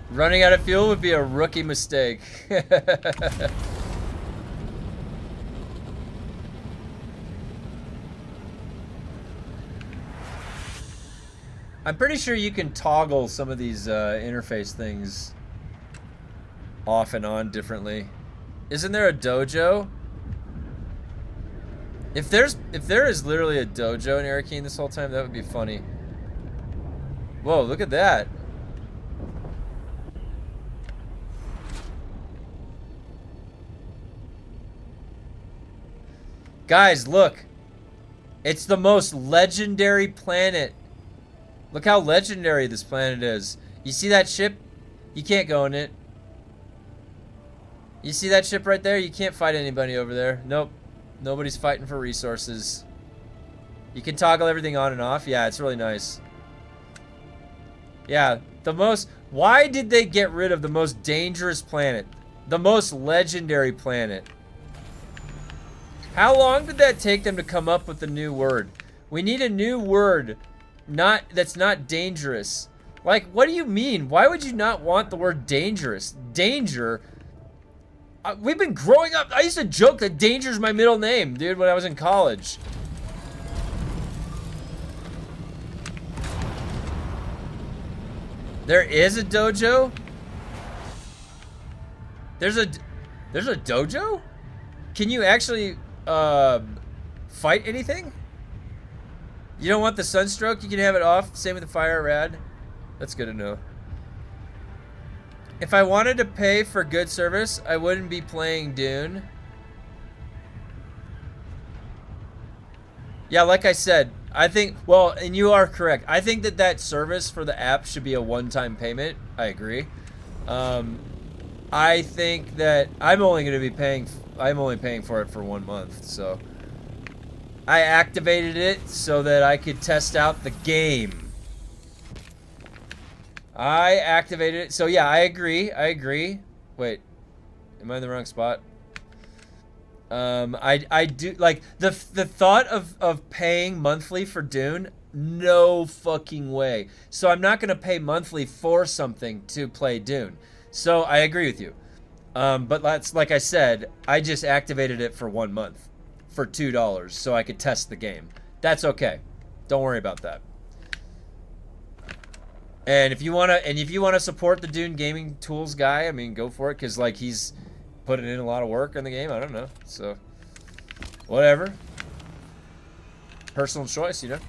S1: Running out of fuel would be a rookie mistake. I'm pretty sure you can toggle some of these interface things off and on differently. Isn't there a dojo? If there is literally a dojo in Arakeen this whole time, that would be funny. Whoa, look at that. Guys, look. It's the most legendary planet. Look how legendary this planet is. You see that ship? You can't go in it. You see that ship right there? You can't fight anybody over there. Nope. Nobody's fighting for resources. You can toggle everything on and off. Yeah, it's really nice. Yeah, the most... Why did they get rid of the most dangerous planet? The most legendary planet? How long did that take them to come up with a new word? We need a new word that's not dangerous. Like, what do you mean? Why would you not want the word dangerous? Danger... we've been growing up. I used to joke that Danger's my middle name, dude, when I was in college. There is a dojo? There's a dojo? Can you actually fight anything? You don't want the sunstroke? You can have it off. Same with the fire rad. That's good to know. If I wanted to pay for good service, I wouldn't be playing Dune. Yeah, like I said, I think, well, and you are correct. I think that service for the app should be a one-time payment. I agree. I think that I'm only paying for it for 1 month, so. I activated it so that I could test out the game. I activated it. So yeah, I agree. Wait, am I in the wrong spot? I do like the thought of paying monthly for Dune. No fucking way. So I'm not gonna pay monthly for something to play Dune. So I agree with you. But that's like I said. I just activated it for 1 month for $2 so I could test the game. That's okay. Don't worry about that. And if you wanna support the Dune Gaming Tools guy, I mean, go for it, cause like he's putting in a lot of work in the game. I don't know, so whatever. Personal choice, you know.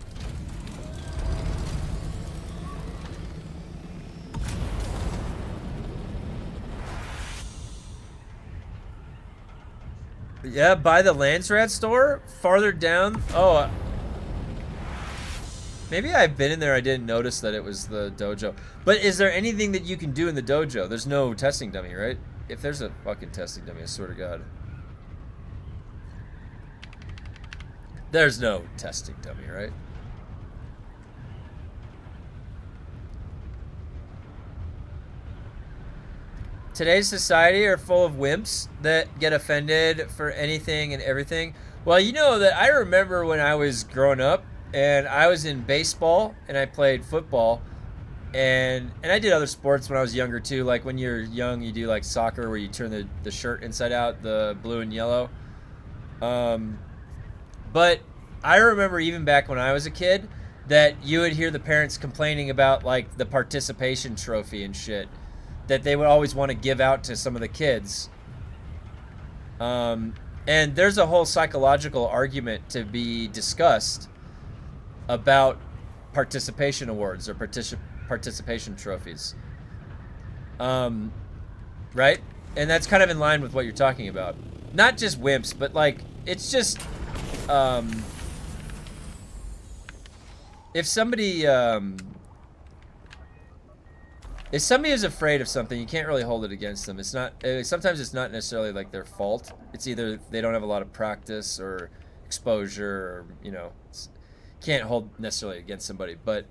S1: Yeah, by the LANSRAAD store farther down. Oh. Maybe I've been in there, I didn't notice that it was the dojo. But is there anything that you can do in the dojo? There's no testing dummy, right? If there's a fucking testing dummy, I swear to God. There's no testing dummy, right? Today's society are full of wimps that get offended for anything and everything. Well, you know that I remember when I was growing up, and I was in baseball, and I played football, and I did other sports when I was younger too. Like when you're young, you do like soccer where you turn the shirt inside out, the blue and yellow. But I remember even back when I was a kid that you would hear the parents complaining about like the participation trophy and shit that they would always want to give out to some of the kids. And there's a whole psychological argument to be discussed about participation awards or participation trophies. Right? And that's kind of in line with what you're talking about. Not just wimps, but like, it's just, if somebody is afraid of something, you can't really hold it against them. It's not, sometimes it's not necessarily like their fault. It's either they don't have a lot of practice or exposure, or, you know, can't hold necessarily against somebody. But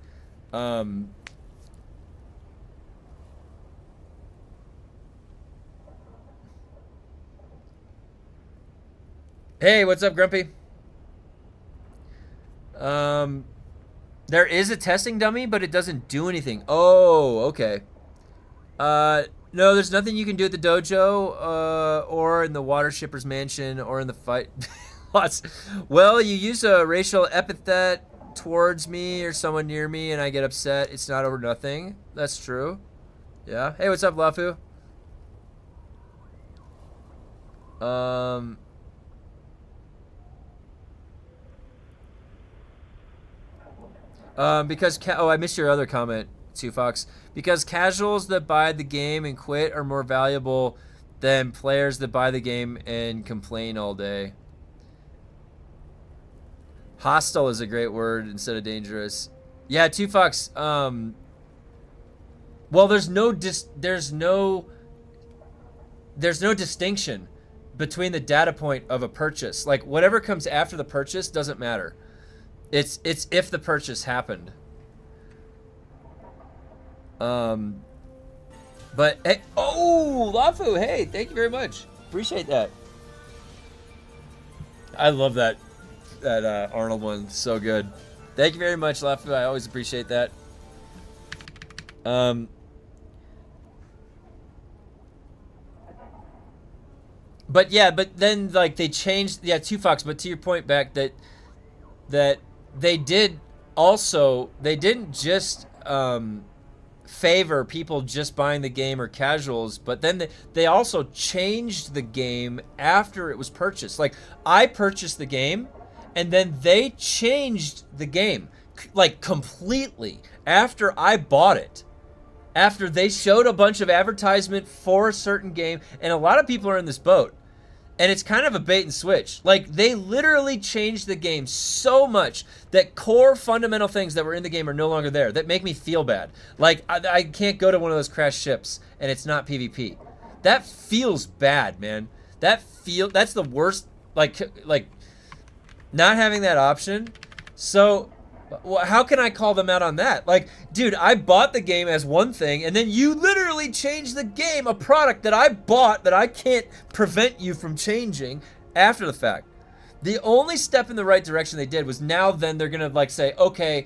S1: Hey, what's up, Grumpy? There is a testing dummy, but it doesn't do anything. Oh, okay. No, there's nothing you can do at the dojo, or in the water shipper's mansion, or in the fight. Lots. Well, you use a racial epithet towards me or someone near me, and I get upset. It's not over nothing. That's true. Yeah. Hey, what's up, Lafu? Because I missed your other comment too, Fox. Because casuals that buy the game and quit are more valuable than players that buy the game and complain all day. Hostile is a great word instead of dangerous. Yeah, too, Fox. Well, there's no distinction between the data point of a purchase. Like whatever comes after the purchase doesn't matter. It's if the purchase happened. But hey, oh, Lafu, hey, thank you very much. Appreciate that. I love that Arnold one. So good. Thank you very much, Lafu. I always appreciate that. But yeah, but then like they changed, yeah, two Fox. But to your point back that they did also, they didn't just favor people just buying the game or casuals, but then they also changed the game after it was purchased. Like I purchased the game and then they changed the game like completely after I bought it. After they showed a bunch of advertisement for a certain game, and a lot of people are in this boat. And it's kind of a bait and switch. Like, they literally changed the game so much that core fundamental things that were in the game are no longer there. That make me feel bad. Like, I can't go to one of those crashed ships and it's not PvP. That feels bad, man. That's the worst, like not having that option. So, how can I call them out on that? Like, dude, I bought the game as one thing, and then you literally changed the game, a product that I bought that I can't prevent you from changing after the fact. The only step in the right direction they did was now then they're going to like say, okay,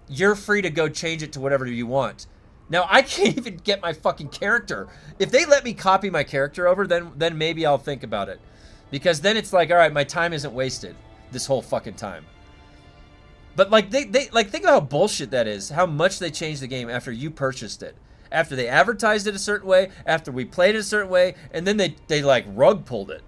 S1: you're free to go change it to whatever you want. Now, I can't even get my fucking character. If they let me copy my character over, then maybe I'll think about it. Because then it's like, all right, my time isn't wasted this whole fucking time. But like they like think about how bullshit that is. How much they changed the game after you purchased it, after they advertised it a certain way, after we played it a certain way, and then they like rug pulled it.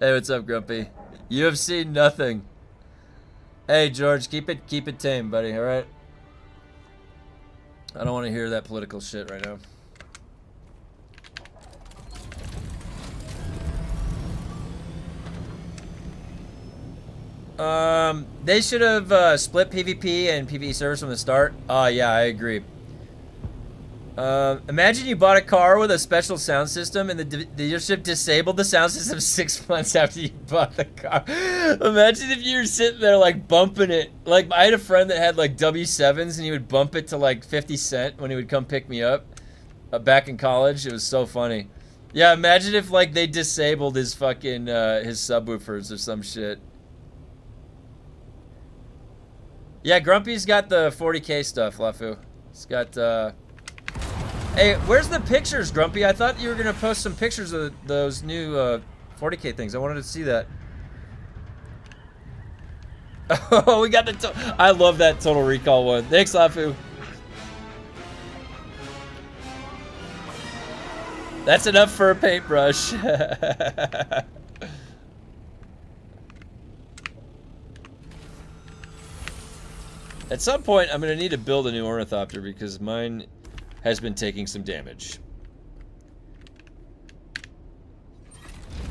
S1: Hey, what's up, Grumpy? You have seen nothing. Hey, George, keep it tame, buddy, alright? I don't want to hear that political shit right now. They should have split PvP and PvE servers from the start. Yeah, I agree. Imagine you bought a car with a special sound system and the dealership disabled the sound system 6 months after you bought the car. Imagine if you were sitting there like bumping it. Like I had a friend that had like W7s and he would bump it to like 50 cent when he would come pick me up back in college. It was so funny. Yeah, imagine if like they disabled his fucking his subwoofers or some shit. Yeah, Grumpy's got the 40K stuff, Lafu. He's got Hey, where's the pictures, Grumpy? I thought you were gonna post some pictures of those new 40K things. I wanted to see that. Oh, we got the I love that Total Recall one. Thanks, Lafu. That's enough for a paintbrush. At some point, I'm gonna need to build a new ornithopter because mine has been taking some damage.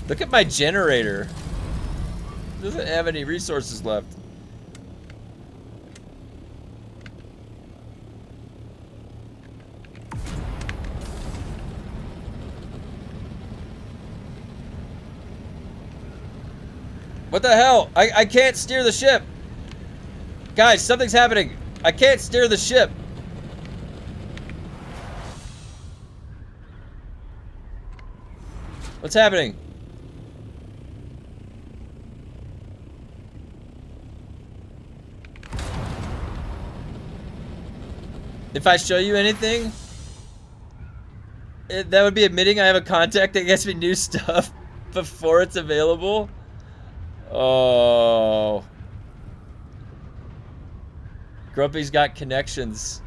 S1: Look at my generator. It doesn't have any resources left. What the hell? I can't steer the ship. Guys, something's happening. I can't steer the ship. What's happening? If I show you anything, that would be admitting I have a contact that gets me new stuff before it's available. Oh. Grumpy's got connections.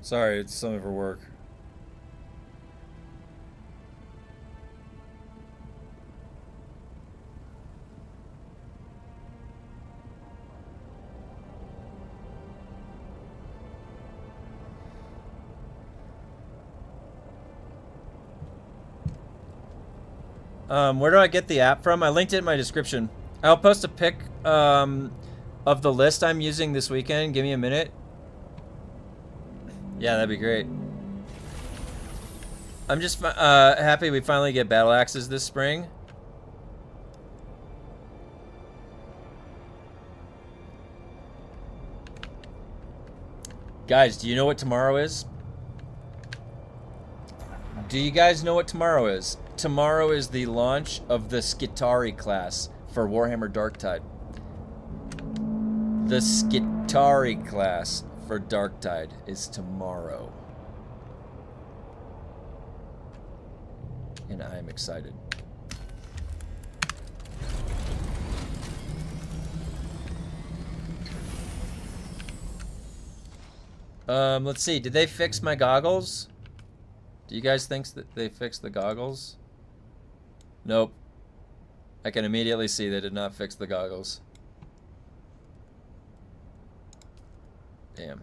S1: Sorry, it's something for work. Where do I get the app from? I linked it in my description. I'll post a pic of the list I'm using this weekend. Give me a minute. Yeah, that'd be great. I'm just happy we finally get battle axes this spring. Guys, do you know what tomorrow is? Do you guys know what tomorrow is? Tomorrow is the launch of the Skitari class for Warhammer Darktide. The Skitari class for Darktide is tomorrow. And I'm excited. Let's see. Did they fix my goggles? Do you guys think that they fixed the goggles? Nope. I can immediately see they did not fix the goggles. Damn.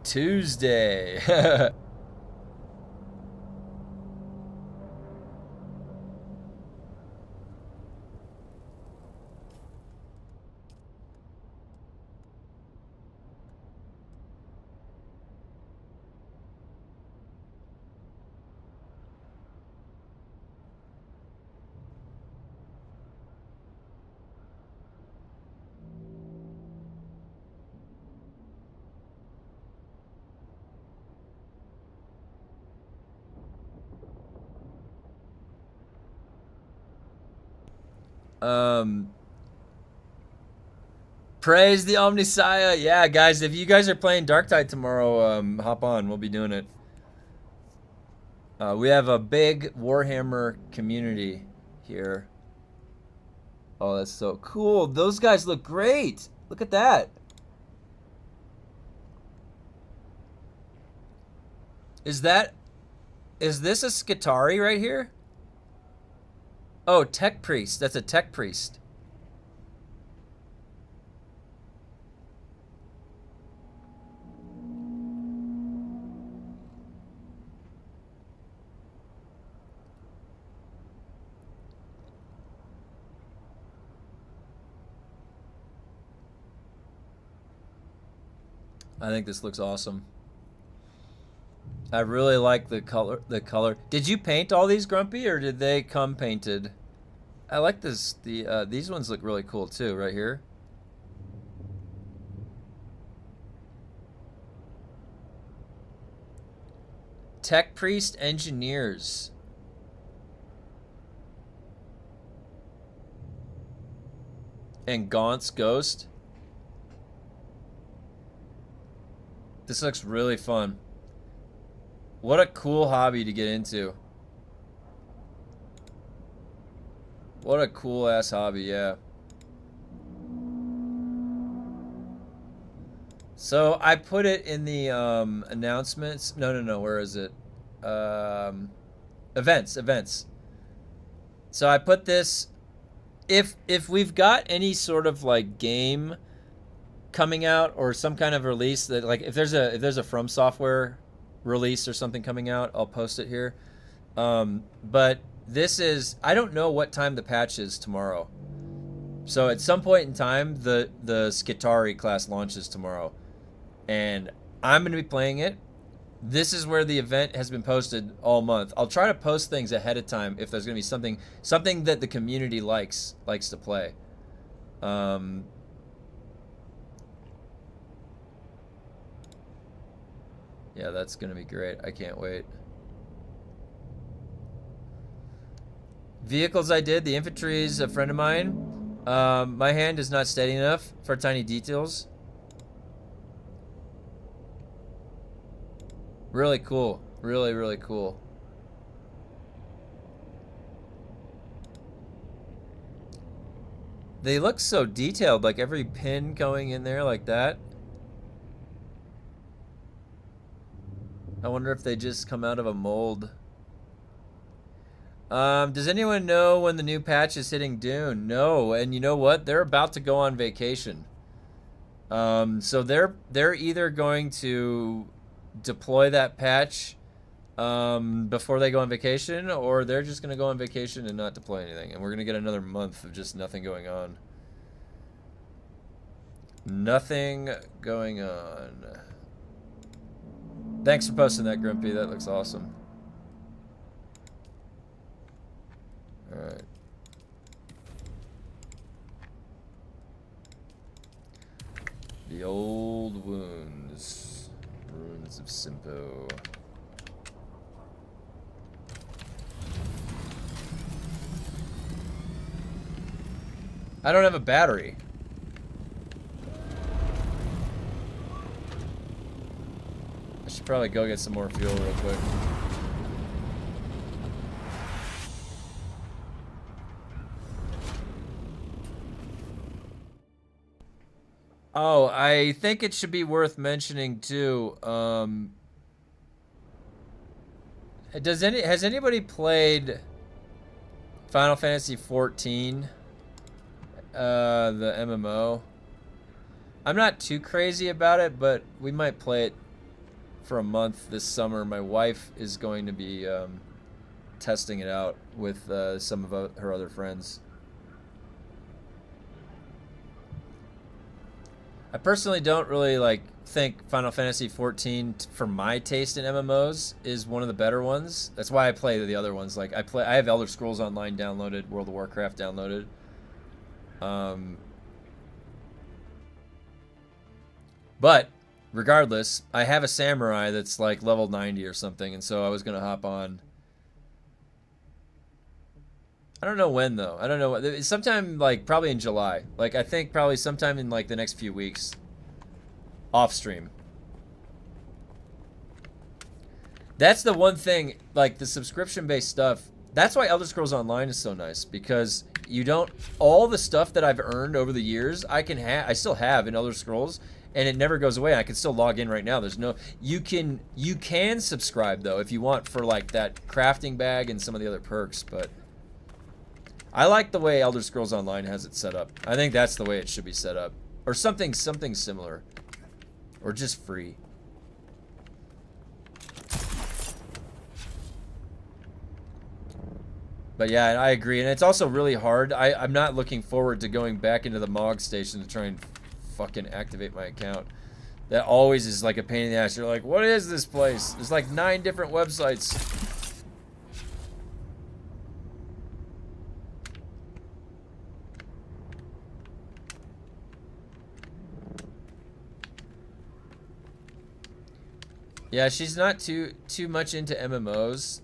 S1: Tuesday. Praise the Omnissiah. Yeah, guys, if you guys are playing Darktide tomorrow, hop on. We'll be doing it. We have a big Warhammer community here. Oh, that's so cool. Those guys look great. Look at that. Is this a Skitari right here? Oh, Tech Priest. That's a Tech Priest. I think this looks awesome. I really like the color. Did you paint all these, Grumpy, or did they come painted? I like this. These ones look really cool too, right here. Tech Priest Engineers. And Gaunt's Ghost. This looks really fun. What a cool hobby to get into. What a cool ass hobby, yeah. So I put it in the announcements. No, where is it? Events. So I put this, if we've got any sort of like game coming out or some kind of release that, like, if there's a From Software release or something coming out, I'll post it here. But this is, I don't know what time the patch is tomorrow. So at some point in time, the Skitari class launches tomorrow, and I'm going to be playing it. This is where the event has been posted all month. I'll try to post things ahead of time if there's going to be something that the community likes to play. Yeah, that's going to be great. I can't wait. Vehicles I did. The infantry is a friend of mine. My hand is not steady enough for tiny details. Really cool. Really, really cool. They look so detailed, like every pin going in there like that. I wonder if they just come out of a mold. Does anyone know when the new patch is hitting Dune? No, and you know what? They're about to go on vacation. So they're either going to deploy that patch before they go on vacation, or they're just going to go on vacation and not deploy anything, and we're going to get another month of just nothing going on. Nothing going on. Thanks for posting that, Grumpy. That looks awesome. Alright. The old wounds. Ruins of Simpo. I don't have a battery. I should probably go get some more fuel real quick. Oh, I think it should be worth mentioning too. Has anybody played Final Fantasy 14? The MMO. I'm not too crazy about it, but we might play it for a month this summer. My wife is going to be testing it out with some of her other friends. I personally don't really think Final Fantasy 14 for my taste in MMOs is one of the better ones. That's why I play the other ones. Like I have Elder Scrolls Online downloaded, World of Warcraft downloaded. But regardless, I have a samurai that's like level 90 or something, and so I was gonna hop on. I don't know when though. I don't know. Sometime probably in July. I think probably sometime in the next few weeks. Off stream. That's the one thing, the subscription-based stuff. That's why Elder Scrolls Online is so nice, because you don't, all the stuff that I've earned over the years, I still have in Elder Scrolls, and it never goes away. I can still log in right now. There's no, you can subscribe though if you want for that crafting bag and some of the other perks, but I like the way Elder Scrolls Online has it set up. I think that's the way it should be set up, or something similar, or just free. But yeah, I agree, and it's also really hard. I'm not looking forward to going back into the MOG station to try and fucking activate my account. That always is like a pain in the ass. You're like, what is this place? There's 9 different websites. Yeah, she's not too much into MMOs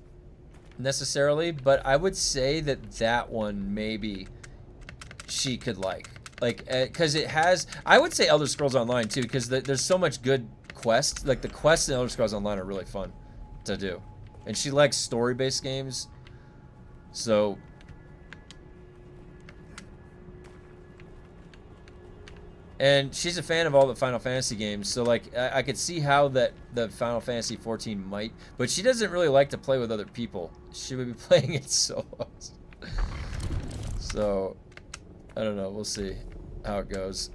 S1: necessarily, but I would say that one maybe she could like because it has. I would say Elder Scrolls Online too, because there's so much good quests. Like the quests in Elder Scrolls Online are really fun to do, and she likes story-based games, so. And she's a fan of all the Final Fantasy games, so like I could see how that the Final Fantasy 14 might, but she doesn't really like to play with other people. She would be playing it solo. So I don't know. We'll see how it goes.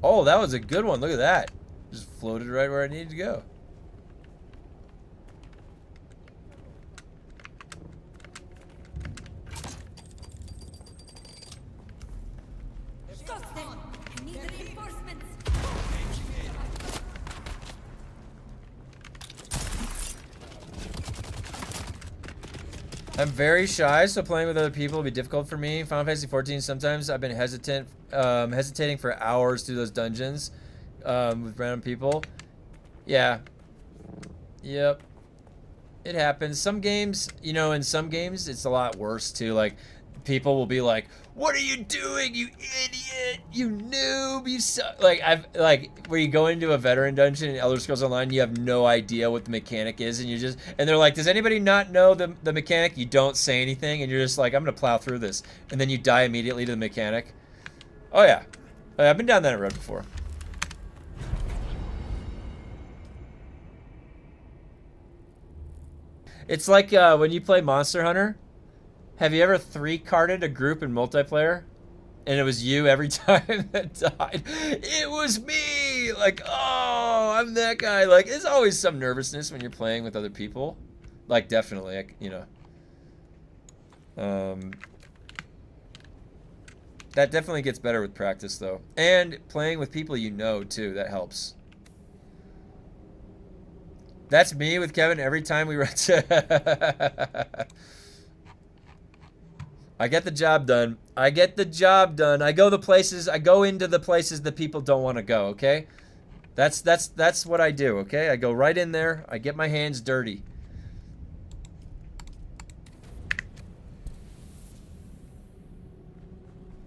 S1: Oh, that was a good one. Look at that. Just floated right where I needed to go.
S2: I need reinforcements.
S1: I'm very shy, so playing with other people will be difficult for me. Final Fantasy 14, sometimes I've been hesitating for hours through those dungeons with random people. Yeah. Yep. It happens. Some games, you know, in some games, it's a lot worse, too. Like, people will be like, "What are you doing, you idiot? You noob, you suck." Like, where you go into a veteran dungeon in Elder Scrolls Online, you have no idea what the mechanic is, and they're like, "Does anybody not know the mechanic?" You don't say anything, and you're just like, "I'm gonna plow through this," and then you die immediately to the mechanic. Oh yeah, I've been down that road before. It's like when you play Monster Hunter. Have you ever 3-carded a group in multiplayer? And it was you every time that died? It was me! Like, oh, I'm that guy. Like, there's always some nervousness when you're playing with other people. Like, definitely, like, you know. That definitely gets better with practice, though. And playing with people you know, too. That helps. That's me with Kevin every time we run to... I get the job done. I get the job done. I go into the places that people don't want to go, okay? That's what I do, okay? I go right in there. I get my hands dirty.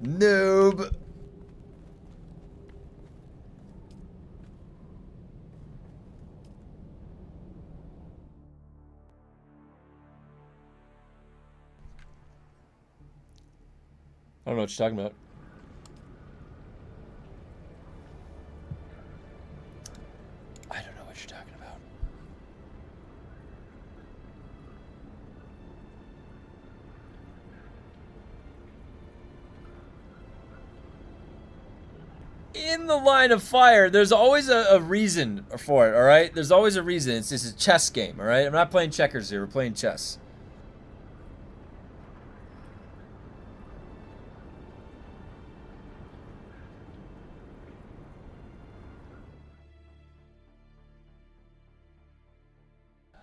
S1: Noob. I don't know what you're talking about. I don't know what you're talking about. In the line of fire, there's always a reason for it, alright? There's always a reason. It's just a chess game, alright? I'm not playing checkers here. We're playing chess.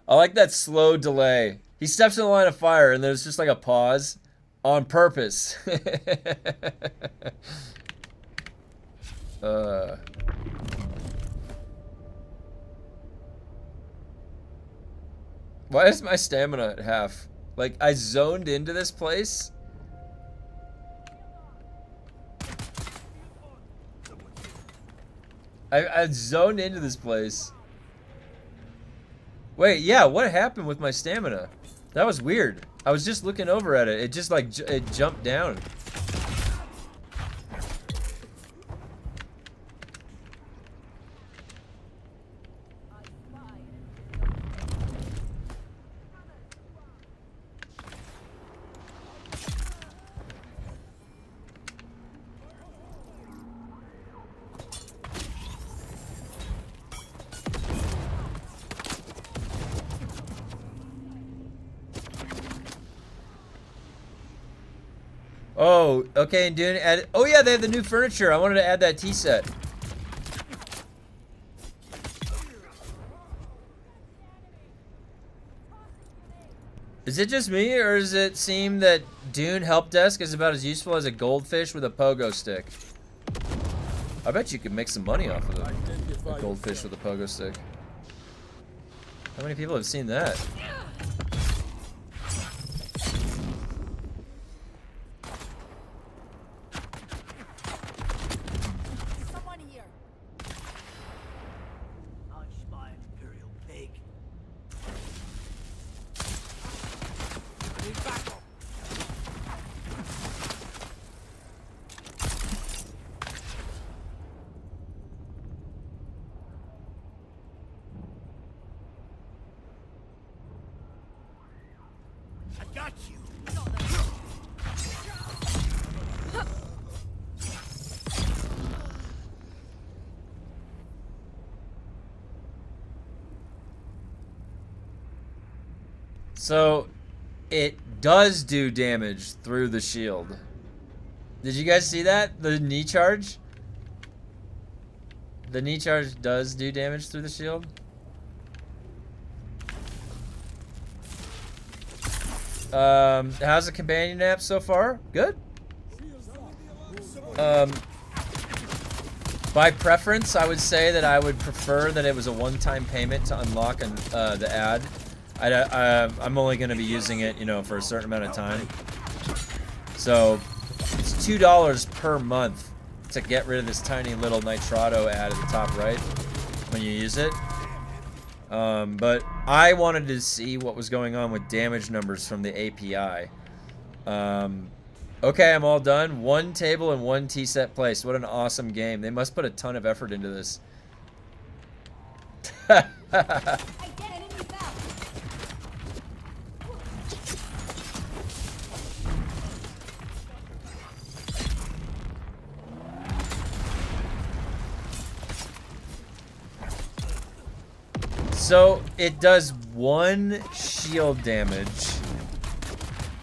S1: I like that slow delay. He steps in the line of fire and there's just like a pause on purpose. Why is my stamina at half? Like, I zoned into this place. I zoned into this place. Wait, yeah, what happened with my stamina? That was weird. I was just looking over at it. It just like, it jumped down. Oh, okay, and Dune added. Oh yeah, they have the new furniture. I wanted to add that tea set. Is it just me, or does it seem that Dune Help Desk is about as useful as a goldfish with a pogo stick? I bet you could make some money off of a goldfish with a pogo stick. How many people have seen that?
S2: Someone here.
S5: Lunch my imperial pig. I got you.
S1: So, it does do damage through the shield. Did you guys see that? The knee charge? The knee charge does do damage through the shield. How's the companion app so far? Good. By preference, I would say that I would prefer that it was a one-time payment to unlock the ad. I'm only going to be using it, you know, for a certain amount of time. So it's $2 per month to get rid of this tiny little Nitrado ad at the top right when you use it. But I wanted to see what was going on with damage numbers from the API. Okay, I'm all done. 1 table and 1 tea set placed. What an awesome game. They must put a ton of effort into this.
S2: I get enemy back.
S1: So it does 1 shield damage.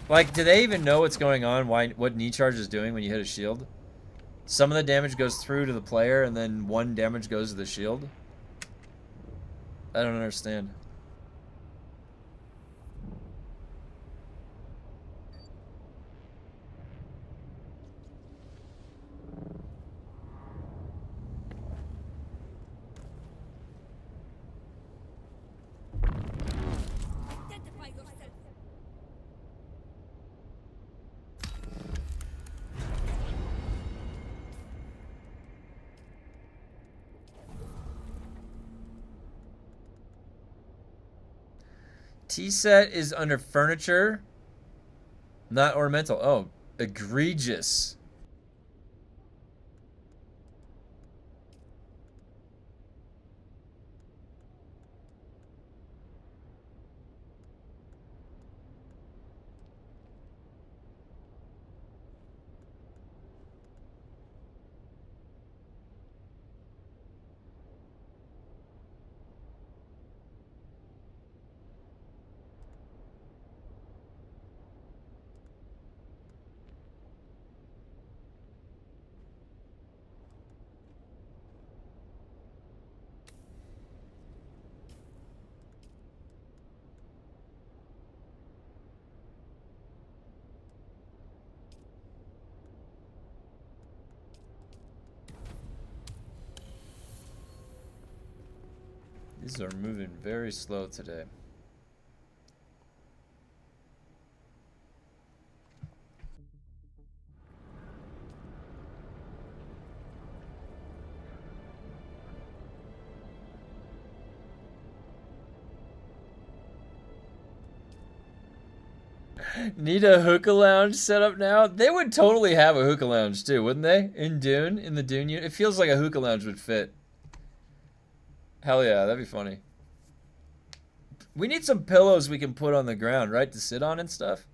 S1: Like, do they even know what's going on? What knee charge is doing when you hit a shield? Some of the damage goes through to the player, and then 1 damage goes to the shield. I don't understand.
S2: Identify yourself.
S1: Tea set is under furniture, not ornamental. Oh, egregious. These are moving very slow today. Need a hookah lounge set up now? They would totally have a hookah lounge too, wouldn't they? In Dune, in the Dune unit. It feels like a hookah lounge would fit. Hell yeah, that'd be funny. We need some pillows we can put on the ground, right? To sit on and stuff.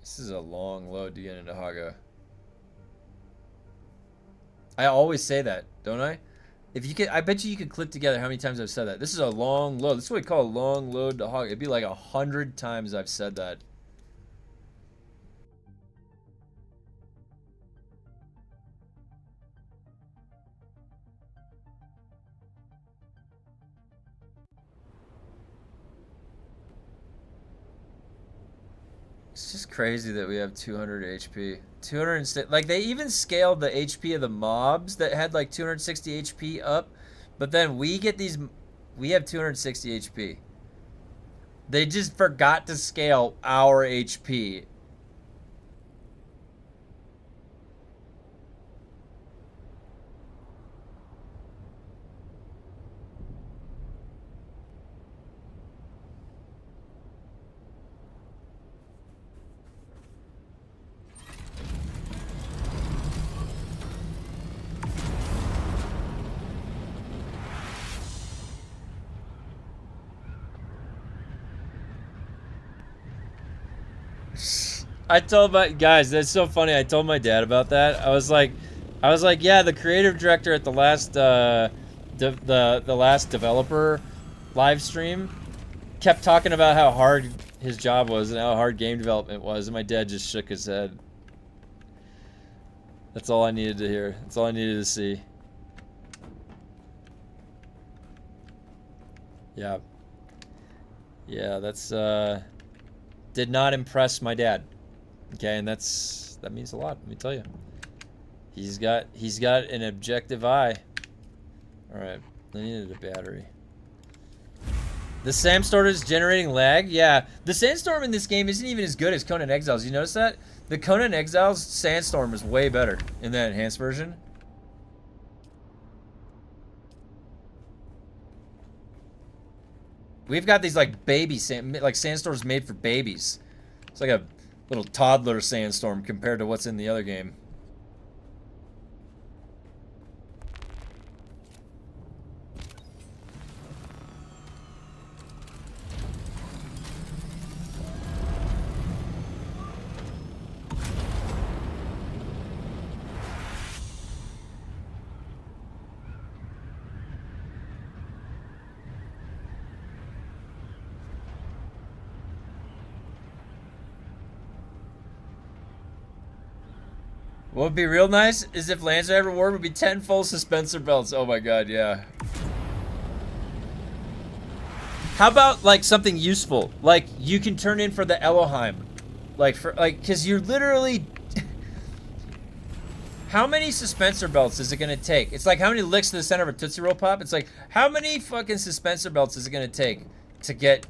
S1: This is a long load to get into Haga. I always say that, don't I? If you could, I bet you could clip together how many times I've said that. This is a long load. This is what we call a long load to Haga. It'd be like 100 times I've said that. It's just crazy that we have 200 HP. 200, like they even scaled the HP of the mobs that had like 260 HP up, but then we get these, we have 260 HP. They just forgot to scale our HP. I told my guys, that's so funny. I told my dad about that. I was like, yeah, the creative director at the last the last developer live stream kept talking about how hard his job was and how hard game development was, and my dad just shook his head. That's all I needed to hear. That's all I needed to see. Yeah. Yeah, that's did not impress my dad. Okay, and that means a lot, let me tell you. He's got an objective eye. Alright, I needed a battery. The sandstorm is generating lag? Yeah, the sandstorm in this game isn't even as good as Conan Exiles. You notice that? The Conan Exiles sandstorm is way better in the enhanced version. We've got these like baby sandstorms made for babies. It's like a little toddler sandstorm compared to what's in the other game. What would be real nice is if LANSRAAD reward would be 10 full suspensor belts. Oh my god, yeah. How about like something useful? Like you can turn in for the Elohim. Cause you're literally how many suspensor belts is it gonna take? It's like how many licks to the center of a Tootsie Roll Pop? It's like how many fucking suspensor belts is it gonna take to get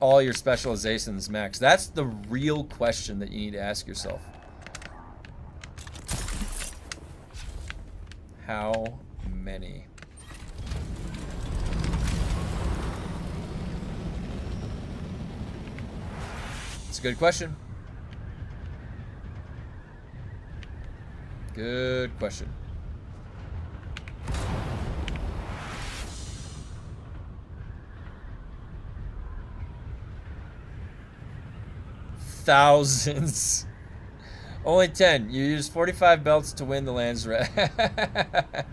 S1: all your specializations max? That's the real question that you need to ask yourself. How many? It's a good question. Good question. Thousands. Only 10. You use 45 belts to win the LANSRAAD.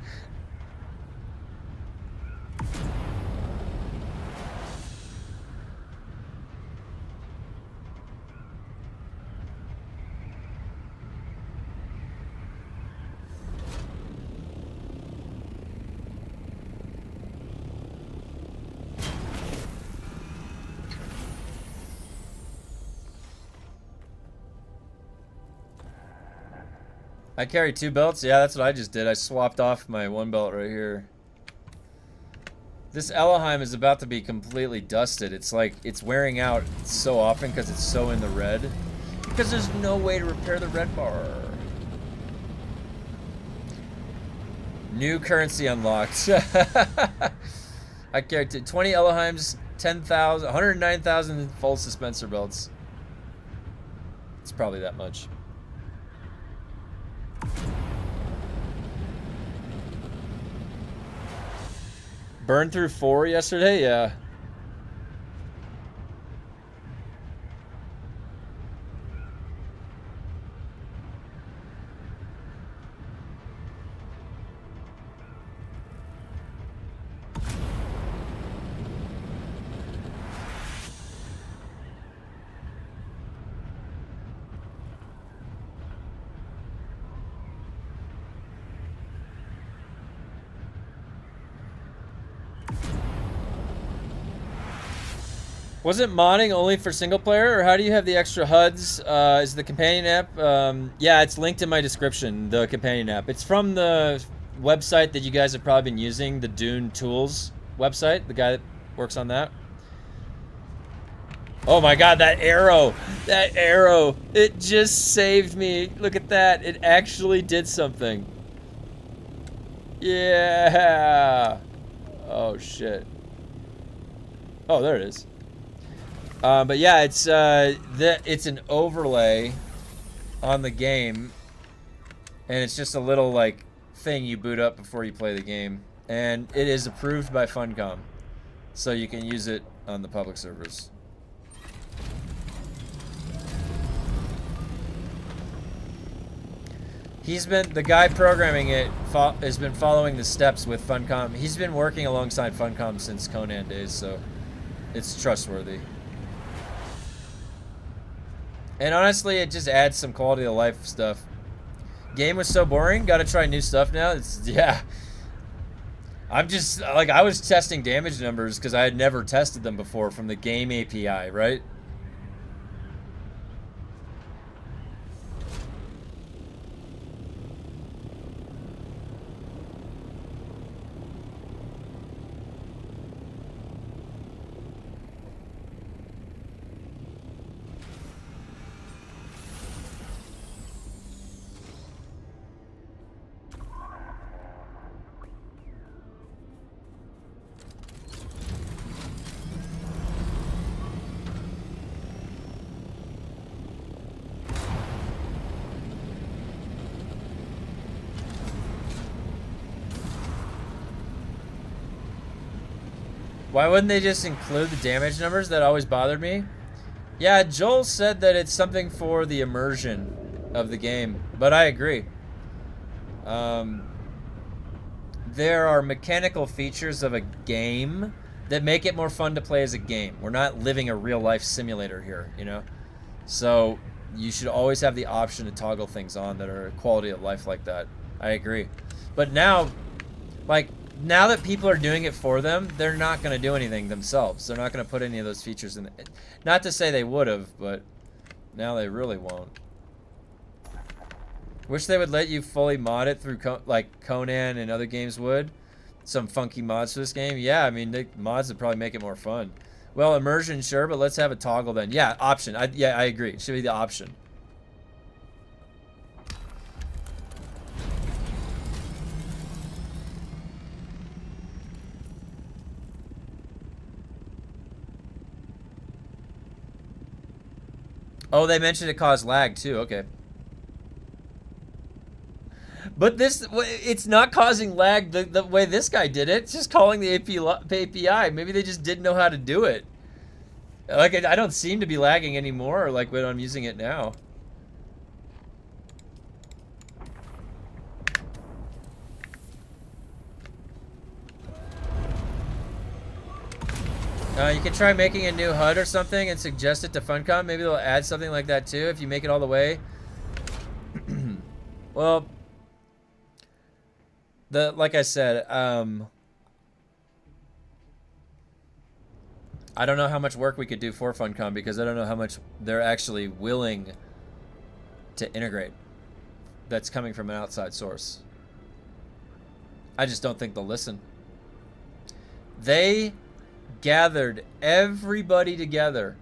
S1: I carry 2 belts? Yeah, that's what I just did. I swapped off my 1 belt right here. This Elohim is about to be completely dusted. It's like, it's wearing out so often because it's so in the red. Because there's no way to repair the red bar. New currency unlocked. I carry 20 Elohims, 10,000, 109,000 full suspensor belts. It's probably that much. Burned through 4 yesterday? Yeah. Wasn't modding only for single player, or how do you have the extra HUDs? Is the companion app? Yeah, it's linked in my description, the companion app. It's from the website that you guys have probably been using, the DUNE Tools website, the guy that works on that. Oh my god, that arrow! That arrow! It just saved me. Look at that. It actually did something. Yeah! Oh shit. Oh, there it is. But yeah, it's an overlay on the game, and it's just a little like thing you boot up before you play the game, and it is approved by Funcom, so you can use it on the public servers. The guy programming it has been following the steps with Funcom. He's been working alongside Funcom since Conan days, so it's trustworthy. And honestly, it just adds some quality of life stuff. Game was so boring. Got to try new stuff now. Yeah. I'm just like, I was testing damage numbers because I had never tested them before from the game API, right? Why wouldn't they just include the damage numbers? That always bothered me. Yeah, Joel said that it's something for the immersion of the game, but I agree. There are mechanical features of a game that make it more fun to play as a game. We're not living a real life simulator here, you know? So you should always have the option to toggle things on that are quality of life like that. I agree. But now, like, now that people are doing it for them, they're not going to do anything themselves. They're not going to put any of those features in. Not to say they would have, but now they really won't. Wish they would let you fully mod it through like Conan and other games would. Some funky mods for this game. Yeah, I mean, the mods would probably make it more fun. Well, immersion, sure, but let's have a toggle then. Yeah, option. Yeah, I agree. It should be the option. Oh, they mentioned it caused lag too. Okay. But this, it's not causing lag the way this guy did it. It's just calling the API. Maybe they just didn't know how to do it. Like, I don't seem to be lagging anymore, like when I'm using it now. You can try making a new HUD or something and suggest it to Funcom. Maybe they'll add something like that too if you make it all the way. Well, like I said, I don't know how much work we could do for Funcom because I don't know how much they're actually willing to integrate that's coming from an outside source. I just don't think they'll listen. They gathered everybody together.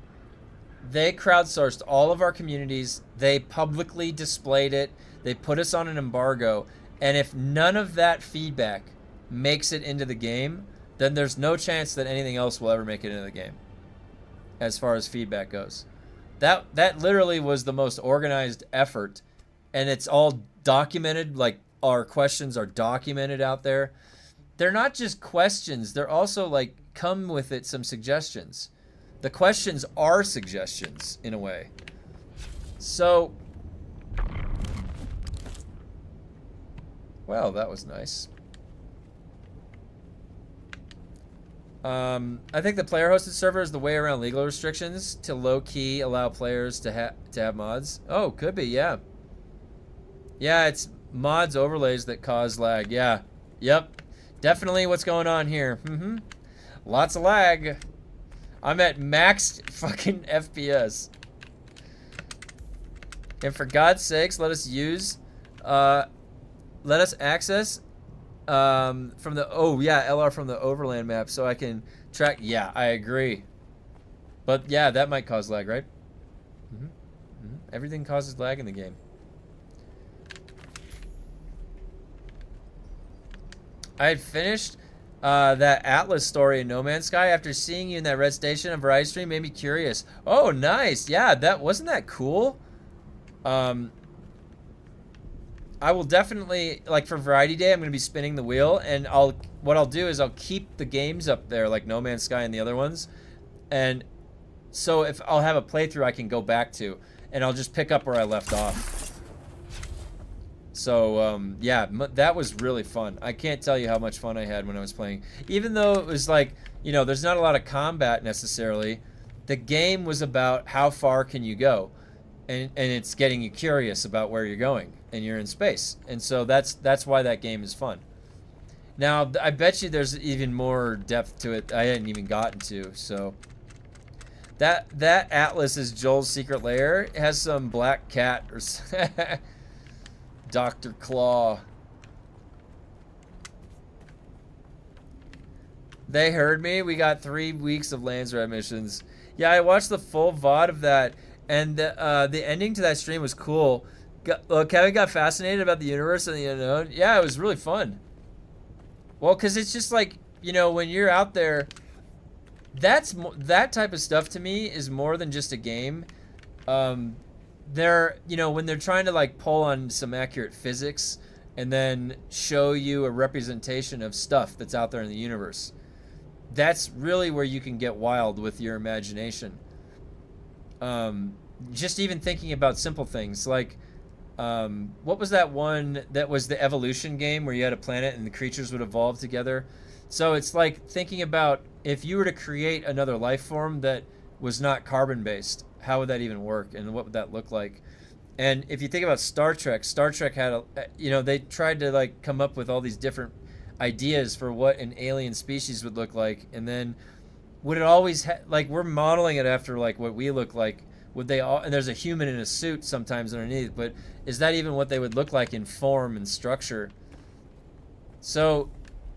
S1: They crowdsourced all of our communities. They publicly displayed it. They put us on an embargo. And if none of that feedback makes it into the game, then there's no chance that anything else will ever make it into the game as far as feedback goes. That literally was the most organized effort, and it's all documented. Like, our questions are documented out there. They're not just questions, they're also like, come with it some suggestions. The questions are suggestions in a way. So, well, that was nice. I think the player-hosted server is the way around legal restrictions to low-key allow players to have mods. Oh, could be, yeah. Yeah, it's mods overlays that cause lag. Yeah, yep, definitely what's going on here. Lots of lag. I'm at max fucking FPS. And for God's sakes, let us access from the, oh yeah, LR from the overland map so I can track. Yeah, I agree. But yeah, that might cause lag, right? Everything causes lag in the game. I had finished that Atlas story in No Man's Sky after seeing you in that red station on Variety Stream. Made me curious. Oh, nice. Yeah, that wasn't that cool. I will definitely, like, for Variety Day, I'm going to be spinning the wheel, and what I'll do is I'll keep the games up there, like No Man's Sky and the other ones, and so if I'll have a playthrough I can go back to, and I'll just pick up where I left off. So, yeah, that was really fun. I can't tell you how much fun I had when I was playing. Even though it was like, you know, there's not a lot of combat necessarily, the game was about how far can you go. And it's getting you curious about where you're going. And you're in space. And so that's why that game is fun. Now, I bet you there's even more depth to it I hadn't even gotten to. So, that Atlas is Joel's secret lair. It has some black cat or Dr. Claw. They heard me. We got 3 weeks of LANSRAAD missions. Yeah, I watched the full VOD of that, and the ending to that stream was cool. Kevin got fascinated about the universe and the unknown. Yeah, it was really fun. Well, because it's just like, you know, when you're out there, that type of stuff to me is more than just a game. They're, you know, when they're trying to like pull on some accurate physics and then show you a representation of stuff that's out there in the universe, that's really where you can get wild with your imagination. Just even thinking about simple things like, what was that one that was the evolution game where you had a planet and the creatures would evolve together? So it's like thinking about if you were to create another life form that was not carbon based, how would that even work and what would that look like? And if you think about Star Trek had you know, they tried to like come up with all these different ideas for what an alien species would look like, and then would it always like we're modeling it after like what we look like, would they all, and there's a human in a suit sometimes underneath, but is that even what they would look like in form and structure? So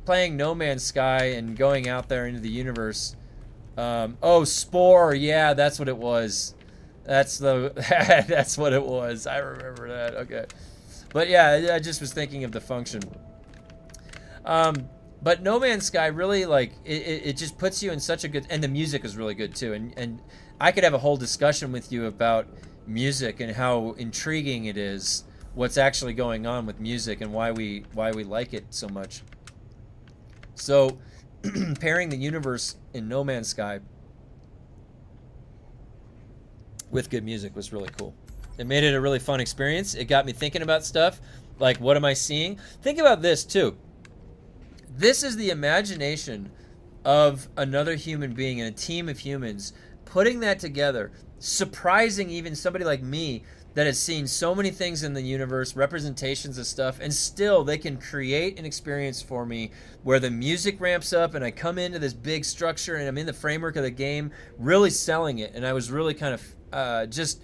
S1: playing No Man's Sky and going out there into the universe, oh, Spore, yeah, that's what it was. That's what it was. I remember that. Okay. But yeah, I just was thinking of the function. But No Man's Sky really, like, it just puts you in such a good, and the music is really good too. And I could have a whole discussion with you about music and how intriguing it is, what's actually going on with music and why we like it so much. So pairing the universe in No Man's Sky with good music was really cool. It made it a really fun experience. It got me thinking about stuff like, what am I seeing? Think about this too. This is the imagination of another human being and a team of humans putting that together, surprising even somebody like me that has seen so many things in the universe, representations of stuff, and still they can create an experience for me where the music ramps up and I come into this big structure and I'm in the framework of the game, really selling it. And I was really kind of just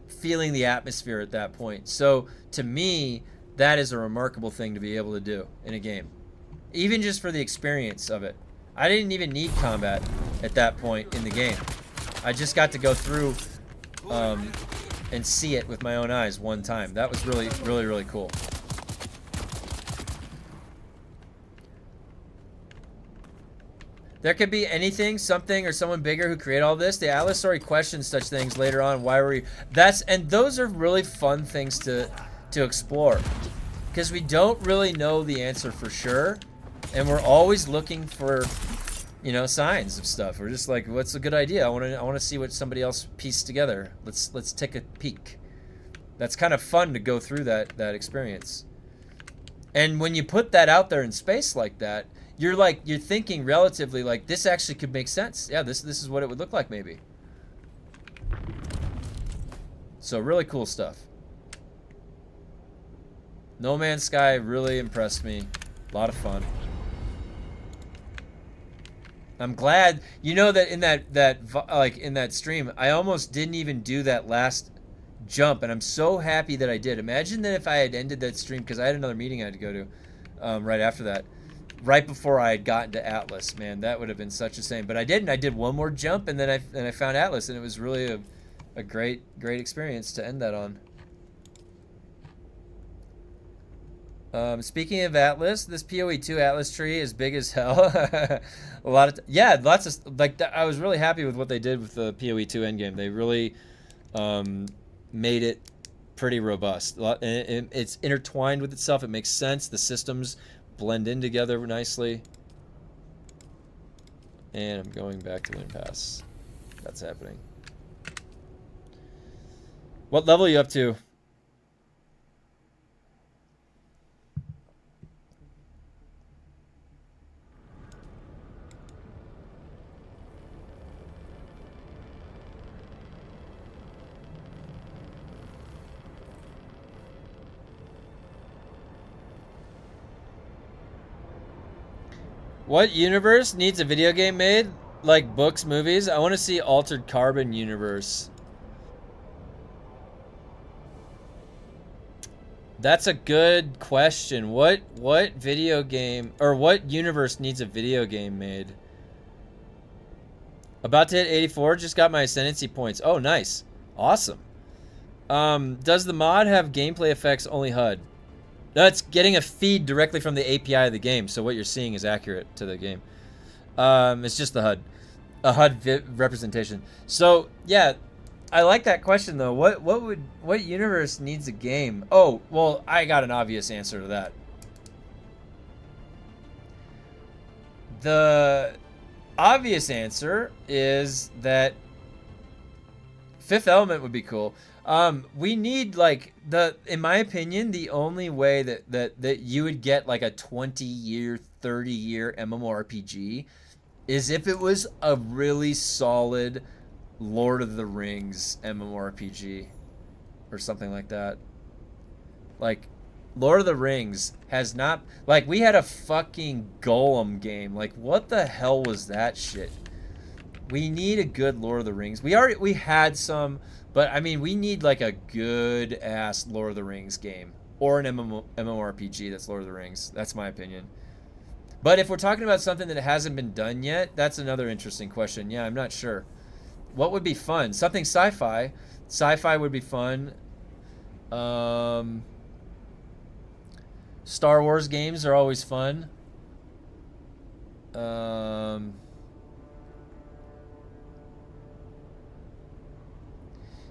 S1: feeling the atmosphere at that point. So to me, that is a remarkable thing to be able to do in a game, even just for the experience of it. I didn't even need combat at that point in the game. I just got to go through and see it with my own eyes one time. That was really, really, really cool. There could be anything, something, or someone bigger who created all this. The Atlas story questions such things later on. Why were we? And those are really fun things to explore, because we don't really know the answer for sure, and we're always looking for, you know, signs of stuff. We're just like, what's a good idea? I want to see what somebody else pieced together. Let's take a peek. That's kind of fun to go through that experience. And when you put that out there in space like that, you're thinking relatively like, this actually could make sense. Yeah, this is what it would look like maybe. So really cool stuff. No Man's Sky really impressed me. A lot of fun. I'm glad. You know that in like in that stream, I almost didn't even do that last jump, and I'm so happy that I did. Imagine that if I had ended that stream, because I had another meeting I had to go to right after that, right before I had gotten to Atlas. Man, that would have been such a shame. But I didn't. I did one more jump, and then I found Atlas, and it was really a great experience to end that on. Speaking of Atlas, this PoE2 Atlas tree is big as hell. A lot of yeah, lots of like I was really happy with what they did with the PoE2 endgame. They really made it pretty robust. It's intertwined with itself. It makes sense. The systems blend in together nicely. And I'm going back to Wind Pass. That's happening. What level are you up to? What universe needs a video game made? Like books, movies? I want to see Altered Carbon universe. That's a good question. What video game or what universe needs a video game made? About to hit 84, just got my ascendancy points. Oh, nice. Awesome. Does the mod have gameplay effects only HUD? That's getting a feed directly from the API of the game, so what you're seeing is accurate to the game. It's just the HUD. A HUD representation. So, yeah, I like that question though. What universe needs a game? Oh, well, I got an obvious answer to that. The obvious answer is that Fifth Element would be cool. We need like in my opinion, the only way that you would get like a 20-year, 30-year MMORPG is if it was a really solid Lord of the Rings MMORPG or something like that. Like Lord of the Rings has not, like, we had a fucking Golem game. Like, what the hell was that shit? We need a good Lord of the Rings. We had some, but I mean, we need like a good ass Lord of the Rings game or an MMORPG that's Lord of the Rings. That's my opinion. But if we're talking about something that hasn't been done yet, that's another interesting question. Yeah, I'm not sure. What would be fun? Something sci-fi. Sci-fi would be fun. Star Wars games are always fun.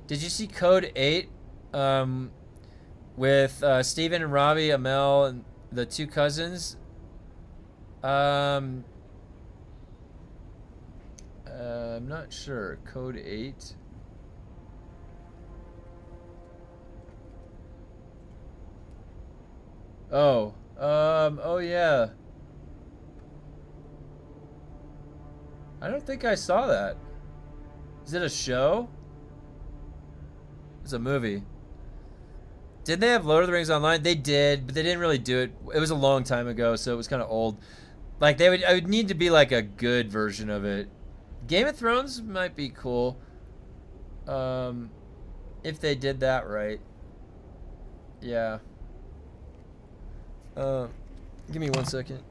S1: Did you see Code 8 with Steven and Robbie, Amel, and the two cousins? I'm not sure. Code 8. Oh, oh yeah. I don't think I saw that. Is it a show? It's a movie. Did they have Lord of the Rings Online? They did, but they didn't really do it. It was a long time ago, so it was kind of old. Like I would need to be like a good version of it. Game of Thrones might be cool. If they did that right. Yeah. Give me 1 second.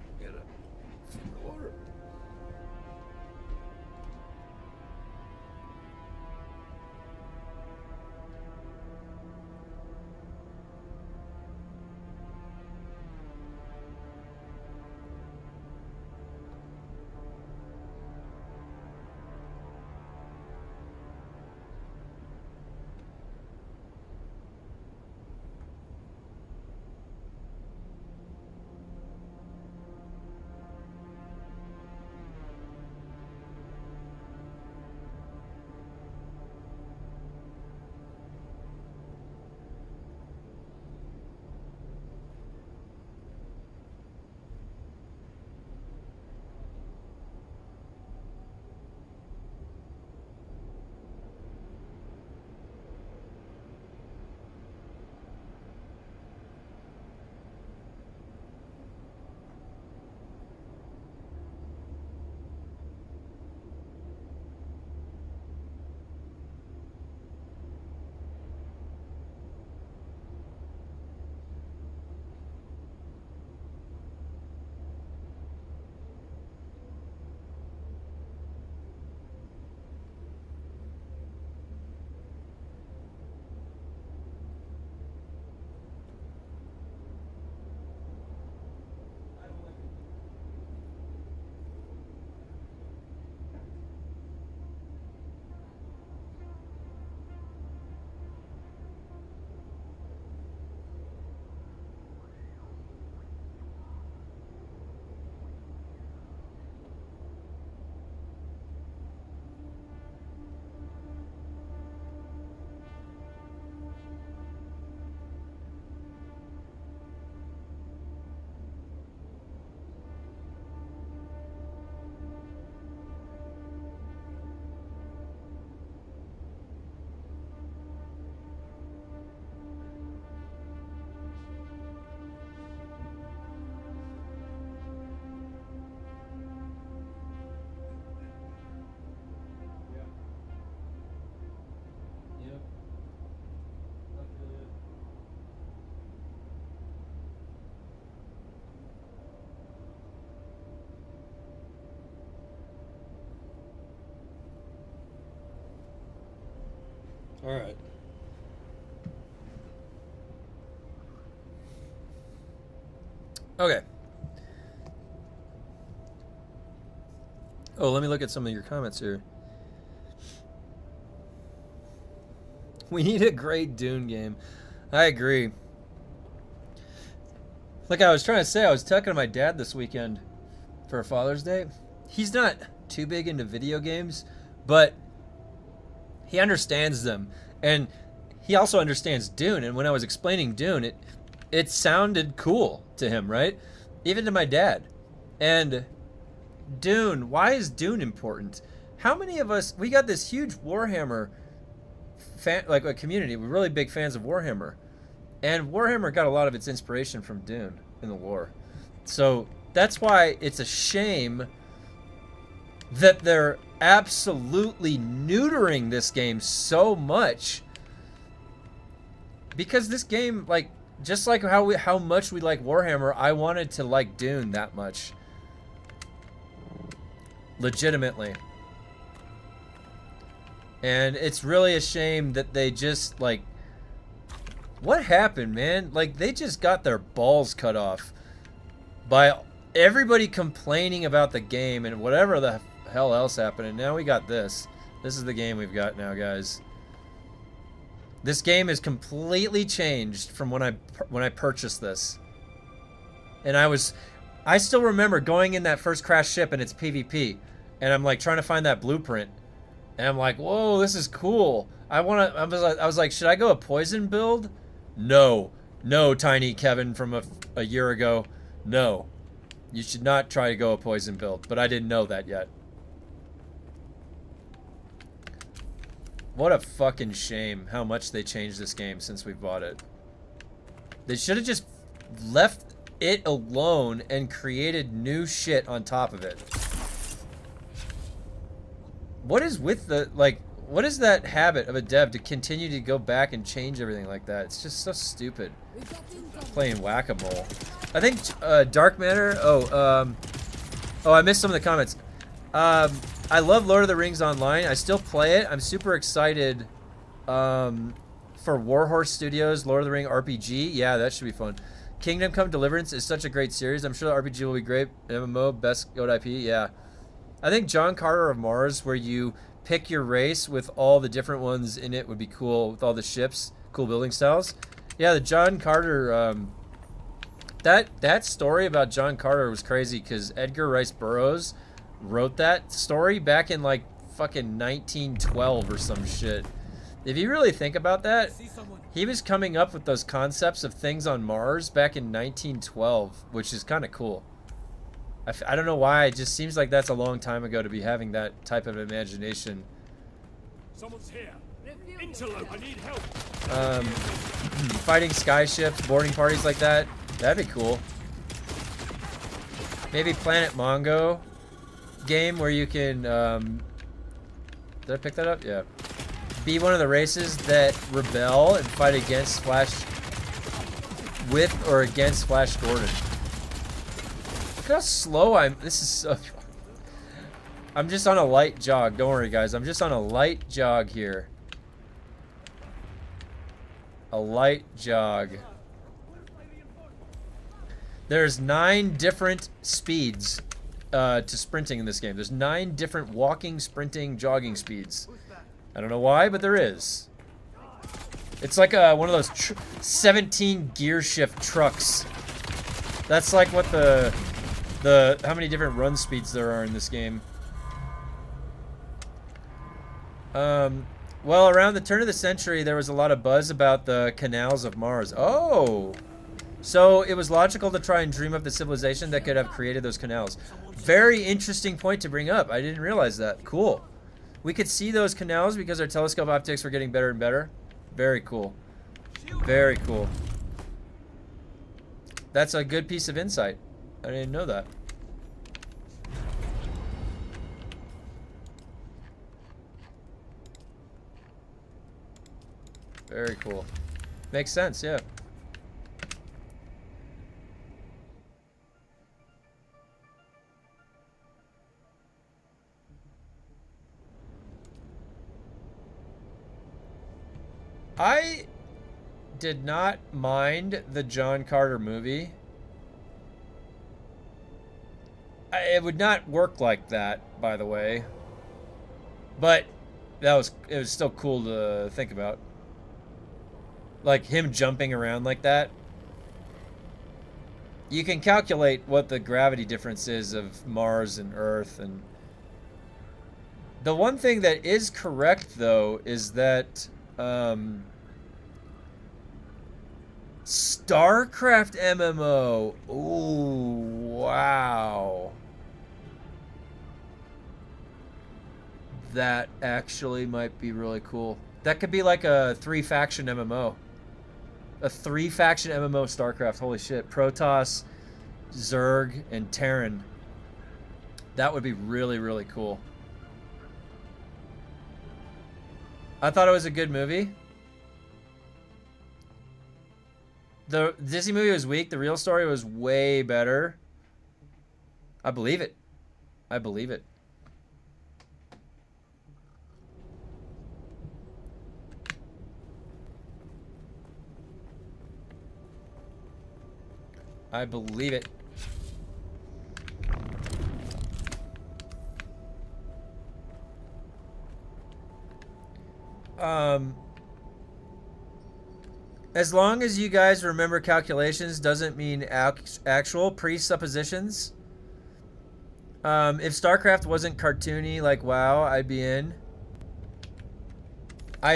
S1: All right. Okay. Oh, let me look at some of your comments here. We need a great Dune game. I agree. Like I was trying to say, I was talking to my dad this weekend for Father's Day. He's not too big into video games, but he understands them. And he also understands Dune. And when I was explaining Dune, it sounded cool to him, right? Even to my dad. And Dune, why is Dune important? How many of us, we got this huge Warhammer fan, like a community, we're really big fans of Warhammer. And Warhammer got a lot of its inspiration from Dune in the lore. So that's why it's a shame that they're absolutely neutering this game so much. Because this game, like, just like how much we like Warhammer, I wanted to like Dune that much. Legitimately. And it's really a shame that they just, like, what happened, man? Like, they just got their balls cut off by everybody complaining about the game and whatever the hell else happened. And now we got this. This is the game we've got now, guys. This game is completely changed from when I purchased this. And I still remember going in that first crashed ship and it's PvP. And I'm like trying to find that blueprint. And I'm like, whoa, this is cool. I was like, should I go a poison build? No, Tiny Kevin from a year ago. No, you should not try to go a poison build. But I didn't know that yet. What a fucking shame how much they changed this game since we bought it. They should have just left it alone and created new shit on top of it. What is with the, like, what is that habit of a dev to continue to go back and change everything like that? It's just so stupid. Playing whack-a-mole. I think Dark Matter. Oh, I missed some of the comments. I love Lord of the Rings Online. I still play it. I'm super excited for Warhorse Studios Lord of the Ring RPG. Yeah, that should be fun. Kingdom Come Deliverance is such a great series. I'm sure the RPG will be great. MMO, best GOAT IP. Yeah. I think John Carter of Mars, where you pick your race with all the different ones in it, would be cool with all the ships, cool building styles. Yeah, the John Carter, that story about John Carter was crazy because Edgar Rice Burroughs wrote that story back in like fucking 1912 or some shit. If you really think about that, he was coming up with those concepts of things on Mars back in 1912, which is kind of cool. I don't know why, it just seems like that's a long time ago to be having that type of imagination.
S5: Someone's here. Interlope, I need help.
S1: Fighting skyships, boarding parties like that, that'd be cool. Maybe Planet Mongo game where you can, did I pick that up? Yeah. Be one of the races that rebel and fight against with or against Flash Gordon. Look how slow this is so... I'm just on a light jog. Don't worry, guys. I'm just on a light jog here. A light jog. There's 9 different speeds to sprinting in this game. There's 9 different walking, sprinting, jogging speeds. I don't know why, but there is. It's like one of those 17 gear shift trucks. That's like what how many different run speeds there are in this game. Well, around the turn of the century, there was a lot of buzz about the canals of Mars. Oh! So it was logical to try and dream up the civilization that could have created those canals. Very interesting point to bring up. I didn't realize that. Cool. We could see those canals because our telescope optics were getting better and better. Very cool. Very cool. That's a good piece of insight. I didn't know that. Very cool. Makes sense, yeah. I did not mind the John Carter movie. It would not work like that, by the way. But it was still cool to think about. Like him jumping around like that. You can calculate what the gravity difference is of Mars and Earth, and the one thing that is correct though is that StarCraft MMO. Ooh, wow. That actually might be really cool. That could be like a 3-faction MMO. A 3-faction MMO StarCraft. Holy shit. Protoss, Zerg, and Terran. That would be really, really cool. I thought it was a good movie. The Disney movie was weak. The real story was way better. I believe it. I believe it. I believe it. As long as you guys remember calculations doesn't mean actual presuppositions. If StarCraft wasn't cartoony like WoW, I'd be in. I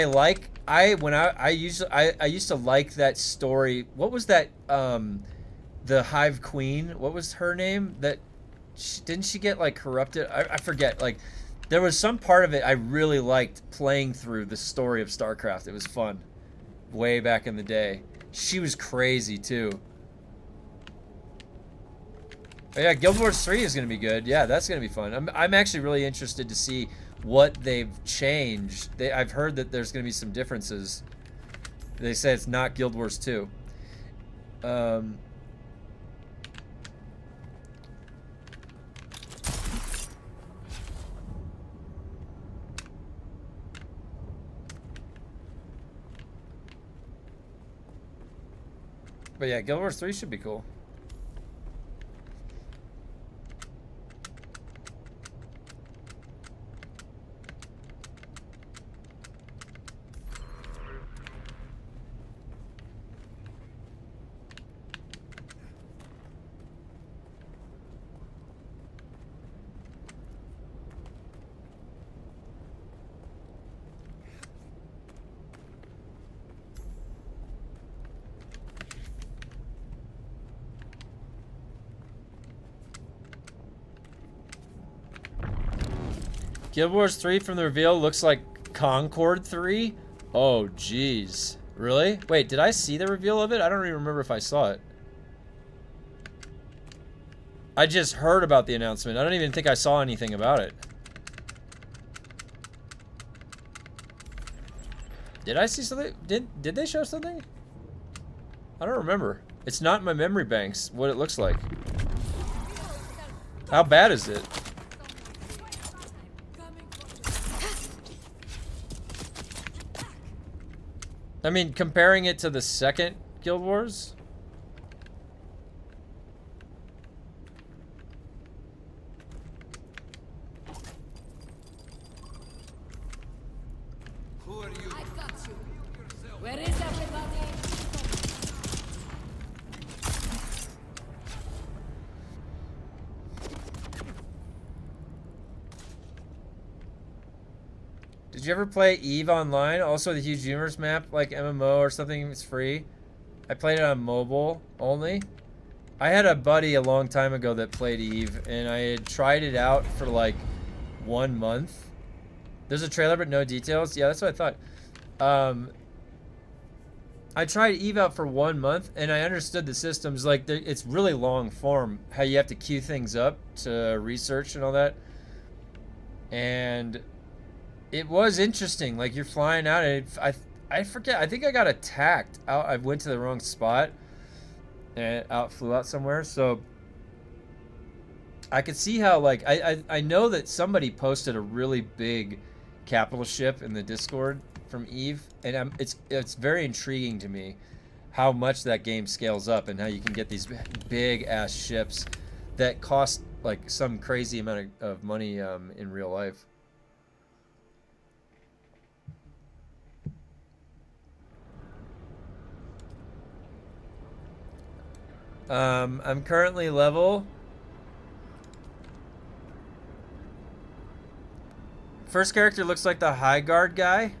S1: used to like that story. What was that? The Hive Queen. What was her name? Didn't she get like corrupted? I forget. Like, there was some part of it I really liked playing through the story of StarCraft. It was fun. Way back in the day. She was crazy too. Oh yeah, Guild Wars 3 is gonna be good. Yeah, that's gonna be fun. I'm actually really interested to see what they've changed. I've heard that there's gonna be some differences. They say it's not Guild Wars 2. But yeah, Guild Wars 3 should be cool. Guild Wars 3 from the reveal looks like Concord 3? Oh, jeez. Really? Wait, did I see the reveal of it? I don't even remember if I saw it. I just heard about the announcement. I don't even think I saw anything about it. Did I see something? Did they show something? I don't remember. It's not in my memory banks what it looks like. How bad is it? I mean, comparing it to the second Guild Wars?
S2: Who are you? I've got you. Where is everybody?
S1: Did you ever play EVE Online? Also the huge universe map, like MMO or something, it's free. I played it on mobile only. I had a buddy a long time ago that played EVE, and I had tried it out for like 1 month. There's a trailer but no details. Yeah, that's what I thought. I tried EVE out for 1 month, and I understood the systems. Like, it's really long form, how you have to queue things up to research and all that. And it was interesting. Like, you're flying out, and I forget. I think I got attacked. I went to the wrong spot, and flew out somewhere. So I could see how, like, I know that somebody posted a really big capital ship in the Discord from Eve, and it's very intriguing to me how much that game scales up and how you can get these big ass ships that cost like some crazy amount of money in real life. I'm currently level. First character looks like the high guard guy.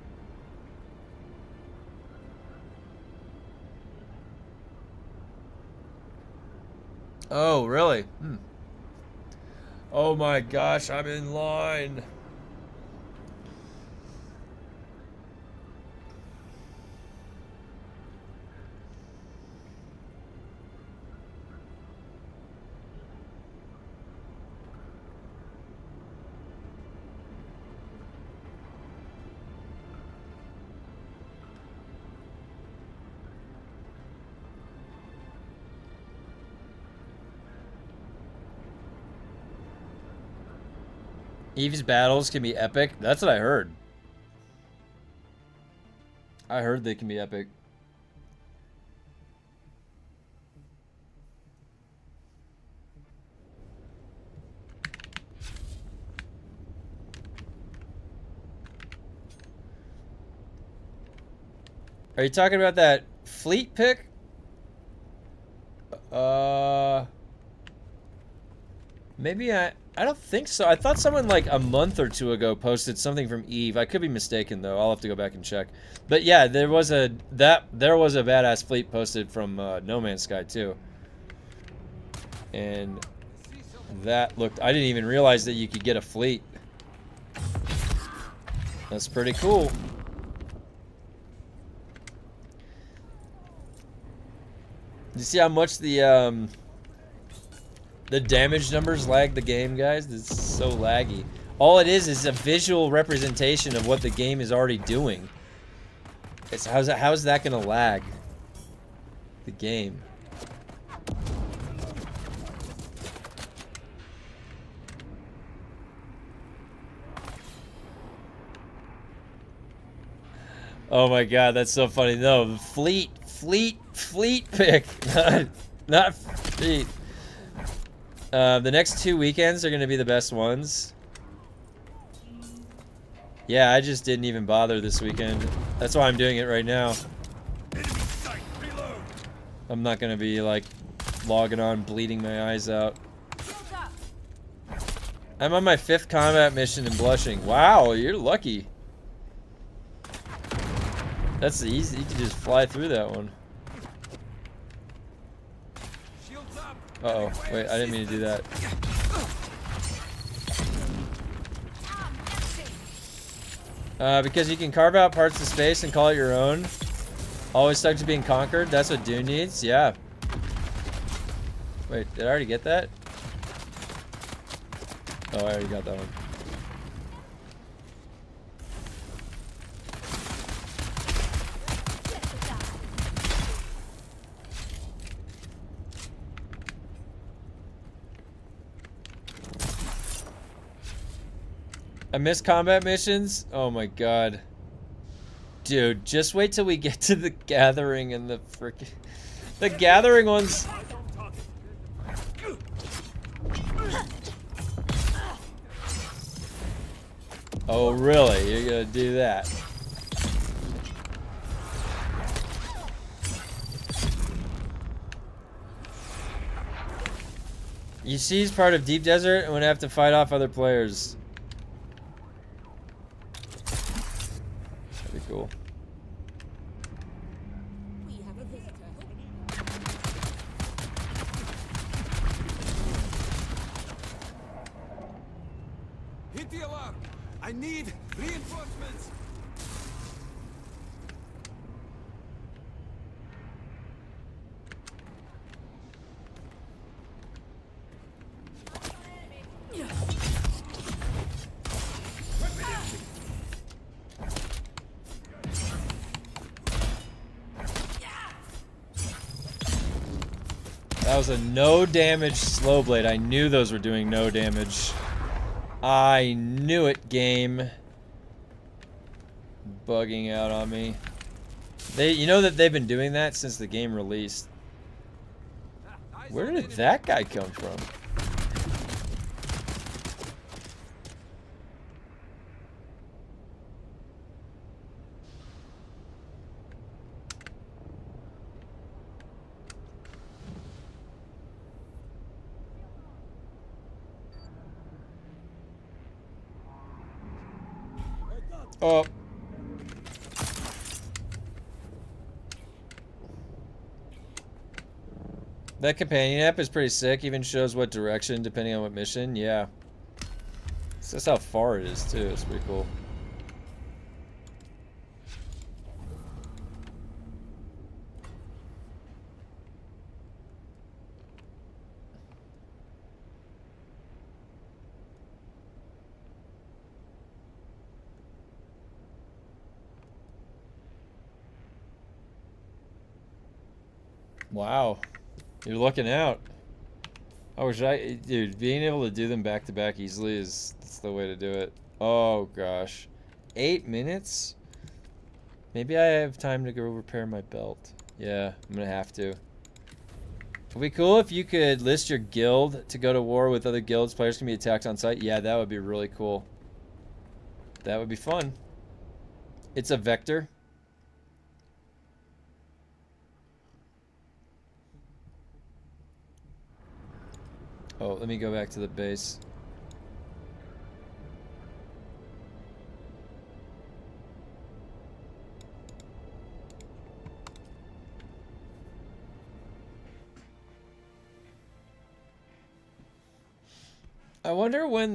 S1: Oh, really? Oh my gosh, I'm in line. Eve's battles can be epic. That's what I heard. I heard they can be epic. Are you talking about that fleet pick? Maybe I don't think so. I thought someone like a month or two ago posted something from Eve. I could be mistaken though. I'll have to go back and check. But yeah, there was a badass fleet posted from No Man's Sky too. And that looked, I didn't even realize that you could get a fleet. That's pretty cool. You see how much the damage numbers lag the game, guys? It's so laggy. All it is a visual representation of what the game is already doing. It's how's that gonna lag the game? Oh my god, that's so funny. No, fleet pick, not fleet. The next 2 weekends are gonna be the best ones. Yeah, I just didn't even bother this weekend. That's why I'm doing it right now. I'm not gonna be like logging on, bleeding my eyes out. I'm on my 5th combat mission and blushing. Wow, you're lucky. That's easy. You can just fly through that one. Uh-oh. Wait, I didn't mean to do that. Because you can carve out parts of space and call it your own. Always stuck to being conquered. That's what DUNE needs? Yeah. Wait, did I already get that? Oh, I already got that one. I miss combat missions? Oh my god. Dude, just wait till we get to the gathering and the frickin'... The gathering ones... Oh really? You're gonna do that? You see he's part of Deep Desert and would have to fight off other players. Cool.
S2: We have a visitor.
S5: Hit the alarm! I need reinforcements!
S1: That was a no damage slow blade. I knew those were doing no damage. I knew it, game. bugging out on me. You know that they've been doing that since the game released. Where did that guy come from? Oh. That companion app is pretty sick. Even shows what direction depending on what mission. Yeah. So that's how far it is too. It's pretty cool. Wow. You're looking out. I wish dude, being able to do them back to back easily that's the way to do it. Oh gosh. 8 minutes? Maybe I have time to go repair my belt. Yeah, I'm gonna have to. It'd be cool if you could list your guild to go to war with other guilds. Players can be attacked on sight. Yeah, that would be really cool. That would be fun. It's a vector. Oh, let me go back to the base. I wonder when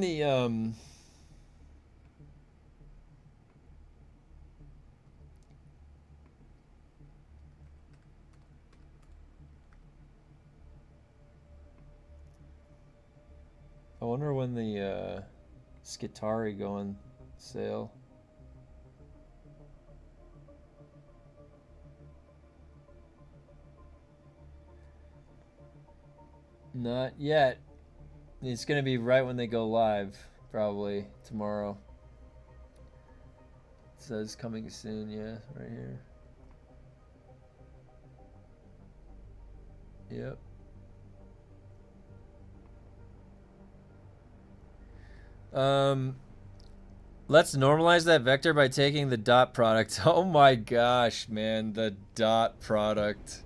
S1: the Skitari go on sale. Not yet. It's gonna be right when they go live, probably tomorrow. It says coming soon, yeah, right here. Yep. Let's normalize that vector by taking the dot product. Oh my gosh, man, the dot product.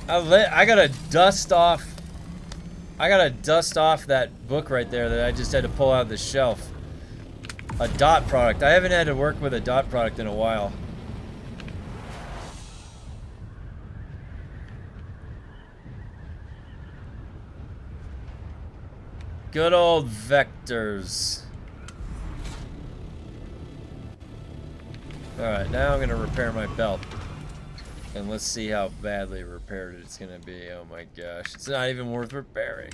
S1: I gotta dust off that book right there that I just had to pull out of the shelf. A dot product. I haven't had to work with a dot product in a while. Good old vectors. Alright, now I'm gonna repair my belt. And let's see how badly repaired it's gonna be. Oh my gosh. It's not even worth repairing.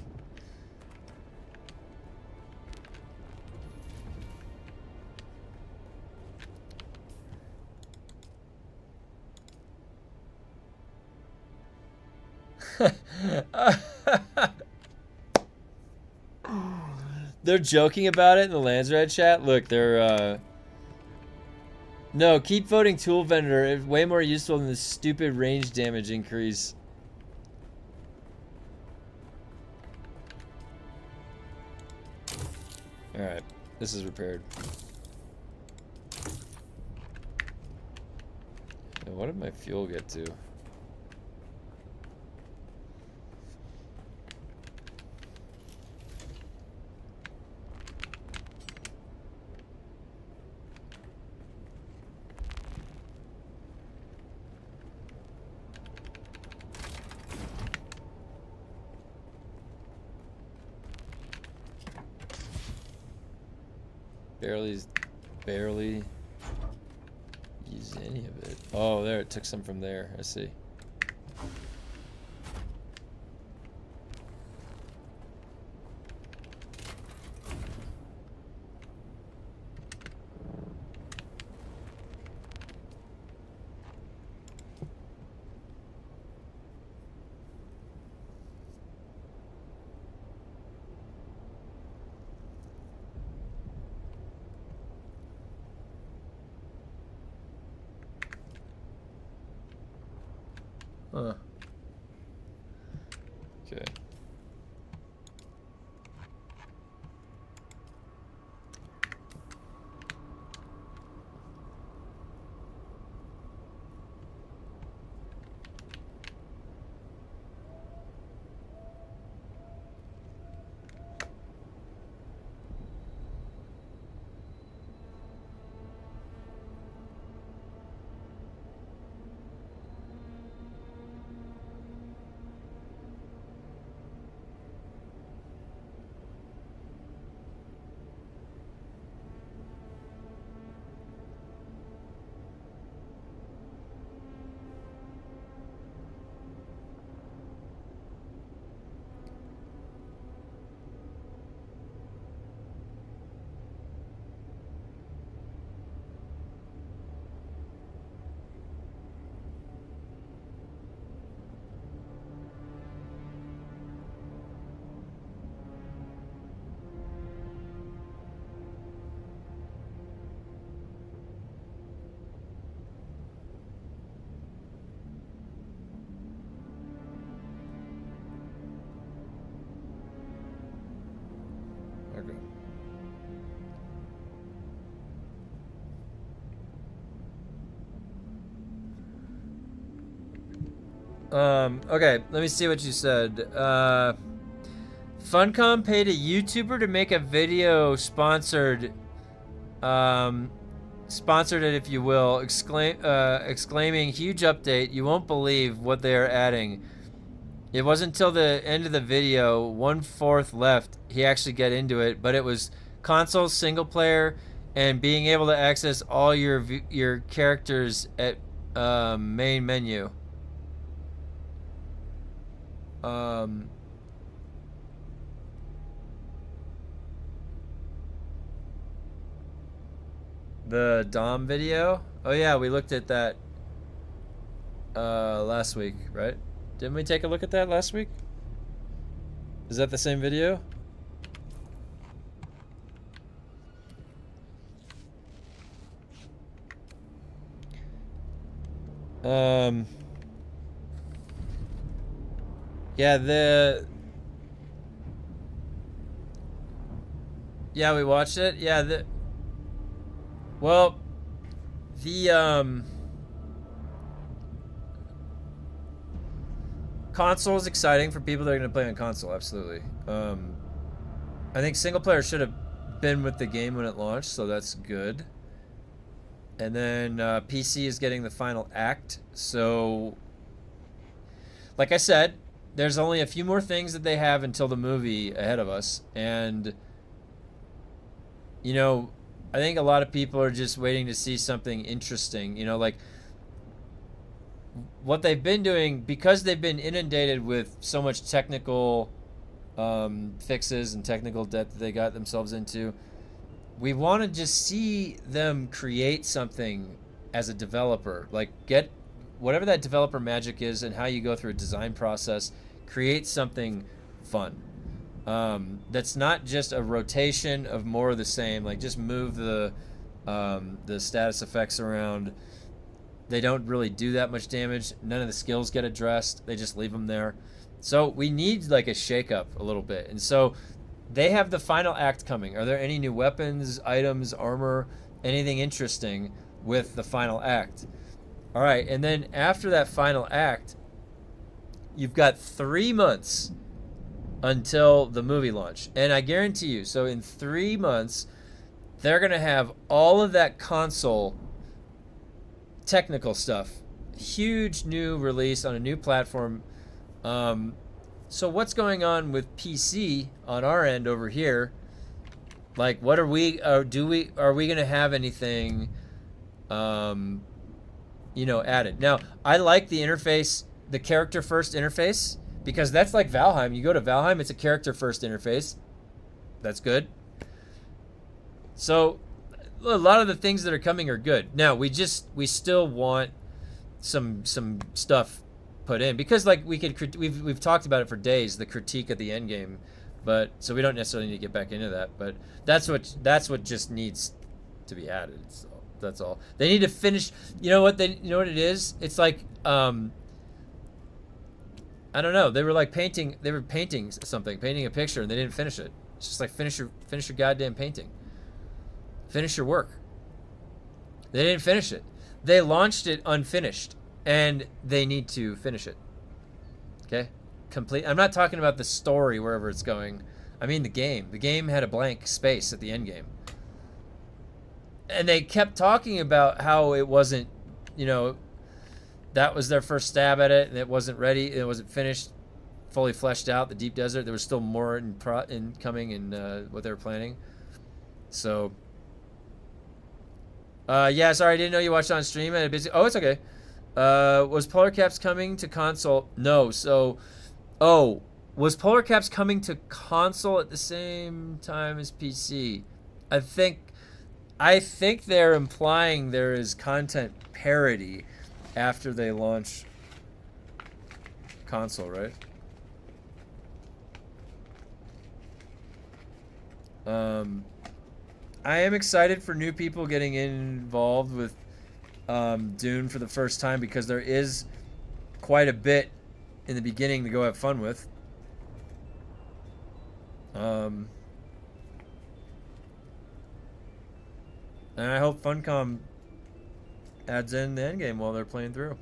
S1: They're joking about it in the LANSRAAD chat. Look, they're no, keep voting tool vendor. It's way more useful than this stupid range damage increase. Alright, this is repaired. Now, what did my fuel get to? Barely use any of it. Oh, there, it took some from there. I see. Huh. Okay. Okay. Okay, let me see what you said. Funcom paid a YouTuber to make a video sponsored it, if you will, exclaiming, huge update, you won't believe what they are adding. It wasn't until the end of the video, 1/4 left, he actually got into it, but it was console single player and being able to access all your characters at main menu. The Dom video? Oh yeah, we looked at that last week, right? Didn't we take a look at that last week? Is that the same video? Yeah, yeah, we watched it. Yeah, well, console is exciting for people that are going to play on console, absolutely. I think single player should have been with the game when it launched, so that's good. And then PC is getting the final act, so like I said, there's only a few more things that they have until the movie ahead of us, and you know, I think a lot of people are just waiting to see something interesting, you know, like what they've been doing, because they've been inundated with so much technical fixes and technical debt that they got themselves into. We want to just see them create something as a developer, like get whatever that developer magic is and how you go through a design process, create something fun. That's not just a rotation of more of the same, like just move the status effects around. They don't really do that much damage. None of the skills get addressed. They just leave them there. So we need like a shake-up a little bit. And so they have the final act coming. Are there any new weapons, items, armor, anything interesting with the final act? All right, and then after that final act, you've got 3 months until the movie launch. And I guarantee you, so in 3 months, they're going to have all of that console technical stuff. Huge new release on a new platform. So what's going on with PC on our end over here? Like, what are we? Are we going to have anything, you know, added? Now, I like the interface, the character first interface, because that's like Valheim. You go to Valheim, it's a character first interface. That's good. So a lot of the things that are coming are good. Now we still want some stuff put in, because like we've talked about it for days, the critique of the end game, but so we don't necessarily need to get back into that, but that's what just needs to be added. So that's all. They need to finish. You know what it is? It's like I don't know. They were like painting. They were painting something, painting a picture, and they didn't finish it. It's just like finish your goddamn painting. Finish your work. They didn't finish it. They launched it unfinished, and they need to finish it. Okay, complete. I'm not talking about the story wherever it's going. I mean the game. The game had a blank space at the end game, and they kept talking about how it wasn't, you know, that was their first stab at it, and it wasn't ready. It wasn't finished, fully fleshed out. The deep desert. There was still more in coming in what they were planning. So. Yeah, sorry, I didn't know you watched on stream. I had a busy. Oh, it's okay. Was Polar Caps coming to console? No. So, was Polar Caps coming to console at the same time as PC? I think they're implying there is content parity after they launch console, right? I am excited for new people getting involved with Dune for the first time because there is quite a bit in the beginning to go have fun with. And I hope Funcom adds in the endgame while they're playing through.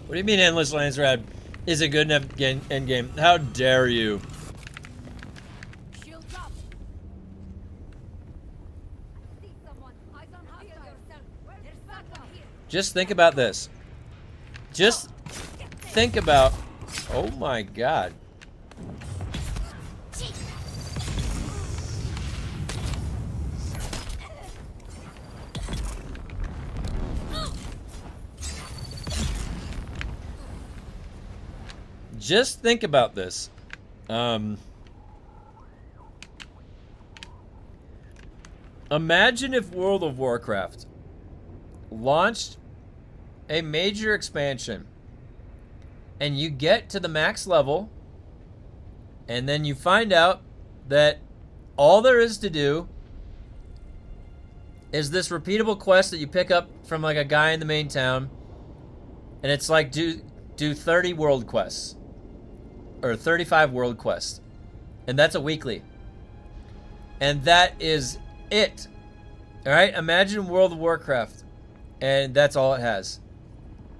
S1: What do you mean endless LANSRAAD isn't good enough endgame? How dare you?
S2: Shields up. See someone. Eyes on hostile. There's someone here.
S1: Just think about this. Just think about... Oh my god. Just think about this. Imagine if World of Warcraft launched a major expansion and you get to the max level and then you find out that all there is to do is this repeatable quest that you pick up from like a guy in the main town, and it's like do 30 world quests. Or 35 world quests. And that's a weekly. And that is it. Alright? Imagine World of Warcraft. And that's all it has.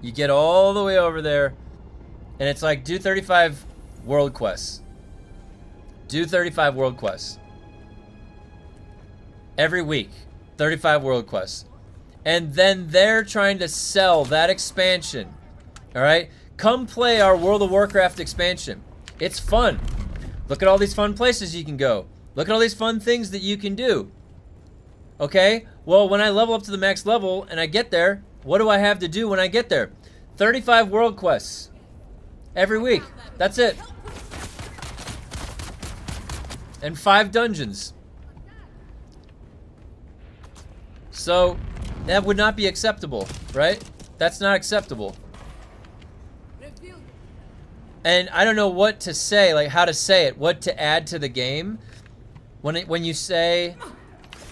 S1: You get all the way over there. And it's like, do 35 world quests. Do 35 world quests. Every week. 35 world quests. And then they're trying to sell that expansion. Alright? Come play our World of Warcraft expansion. It's fun. Look at all these fun places you can go. Look at all these fun things that you can do. Okay? Well, when I level up to the max level and I get there, what do I have to do when I get there? 35 world quests. Every week. That's it. And 5 dungeons. So, that would not be acceptable, right? That's not acceptable. And I don't know what to say, like how to say it, what to add to the game. When you say,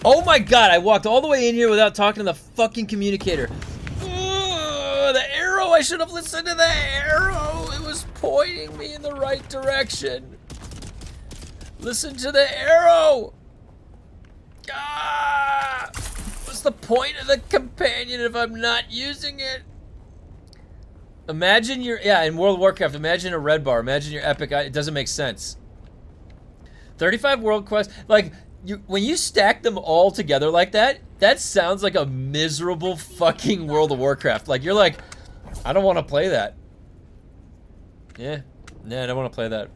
S1: oh my god, I walked all the way in here without talking to the fucking communicator. Ugh, the arrow, I should have listened to the arrow. It was pointing me in the right direction. Listen to the arrow. Ah, what's the point of the companion if I'm not using it? Imagine in World of Warcraft, imagine a red bar. Imagine your epic. It doesn't make sense. 35 world quests. Like, when you stack them all together like that, that sounds like a miserable fucking World of Warcraft. Like, you're like, I don't want to play that. Yeah. Nah, I don't want to play that.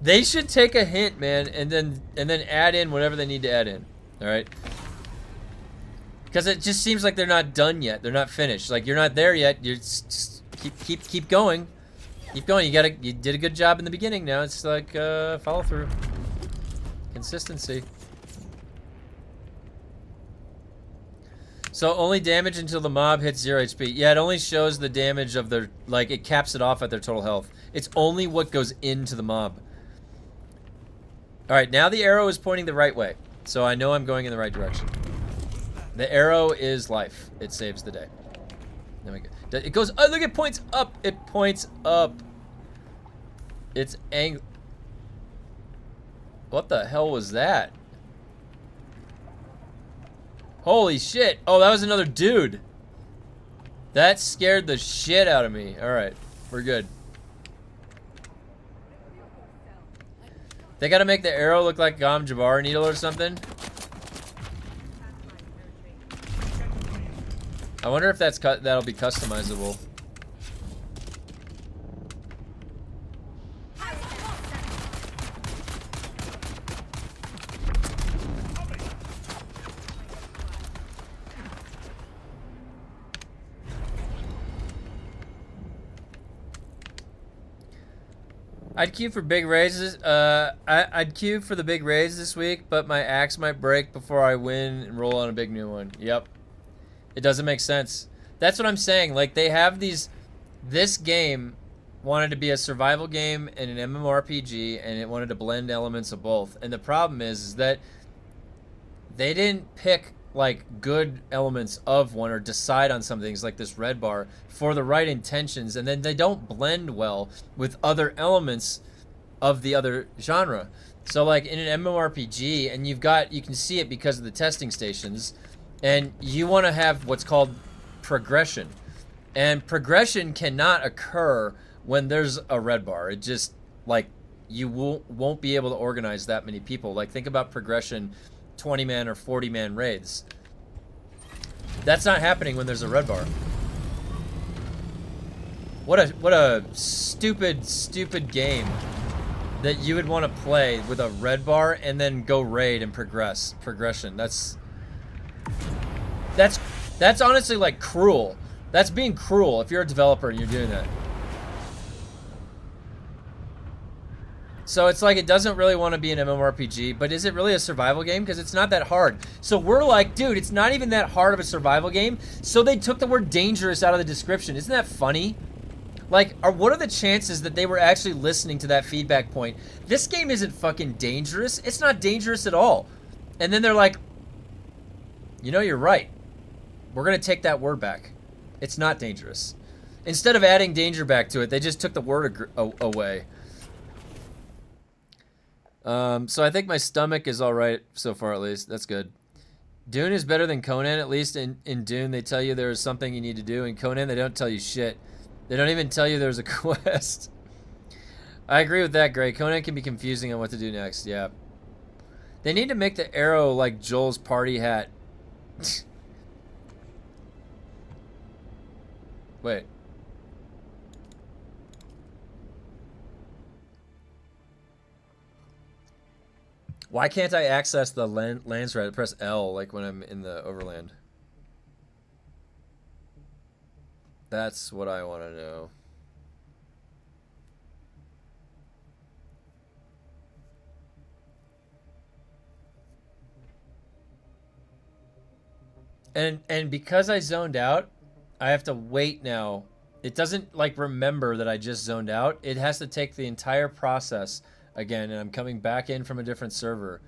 S1: They should take a hint, man, and then add in whatever they need to add in. All right? Because it just seems like they're not done yet. They're not finished. Like, you're not there yet. You're just keep going. Keep going. You did a good job in the beginning. Now it's like follow through. Consistency. So only damage until the mob hits 0 HP. Yeah, it only shows the damage of their, like, it caps it off at their total health. It's only what goes into the mob. Alright, now the arrow is pointing the right way. So I know I'm going in the right direction. The arrow is life. It saves the day. There we go. It goes, oh, look, it points up. It points up. It's What the hell was that? Holy shit. Oh, that was another dude. That scared the shit out of me. Alright, we're good. They gotta make the arrow look like Gom Jabbar needle or something. I wonder if that'll be customizable. I'd queue for big raises. I'd queue for the big raise this week, but my axe might break before I win and roll on a big new one. Yep. It doesn't make sense. That's what I'm saying. Like, they have these... This game wanted to be a survival game and an MMORPG, and it wanted to blend elements of both. And the problem is that they didn't pick, like, good elements of one or decide on some things like this red bar for the right intentions, and then they don't blend well with other elements of the other genre. So, like, in an MMORPG, and you can see it because of the testing stations, and you want to have what's called progression. And progression cannot occur when there's a red bar. It just, like, you won't be able to organize that many people. Like, think about progression 20-man or 40-man raids. That's not happening when there's a red bar. What a stupid game that you would want to play with a red bar and then go raid and progression. That's honestly, like, cruel. That's being cruel if you're a developer and you're doing that. So it's like it doesn't really want to be an MMORPG, but is it really a survival game? Because it's not that hard. So we're like, dude, it's not even that hard of a survival game. So they took the word dangerous out of the description. Isn't that funny? Like, what are the chances that they were actually listening to that feedback point? This game isn't fucking dangerous. It's not dangerous at all. And then they're like, you know, you're right. We're going to take that word back. It's not dangerous. Instead of adding danger back to it, they just took the word away. So I think my stomach is all right so far, at least. That's good. Dune is better than Conan, at least. In Dune, they tell you there is something you need to do. In Conan, they don't tell you shit. They don't even tell you there's a quest. I agree with that, Gray. Conan can be confusing on what to do next. Yeah. They need to make the arrow like Joel's party hat. Wait. Why can't I access the LANSRAAD? Press L like when I'm in the overland. That's what I want to know. And because I zoned out, I have to wait now. It doesn't like remember that I just zoned out. It has to take the entire process again, and I'm coming back in from a different server.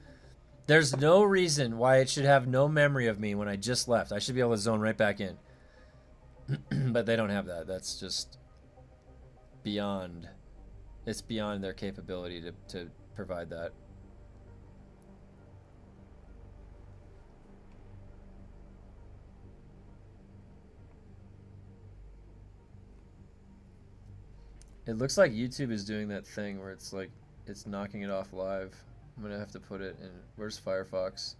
S1: There's no reason why it should have no memory of me when I just left. I should be able to zone right back in. But they don't have that. That's just beyond. It's beyond their capability to provide that. It looks like YouTube is doing that thing where it's like, it's knocking it off live. I'm gonna have to put it in. Where's Firefox?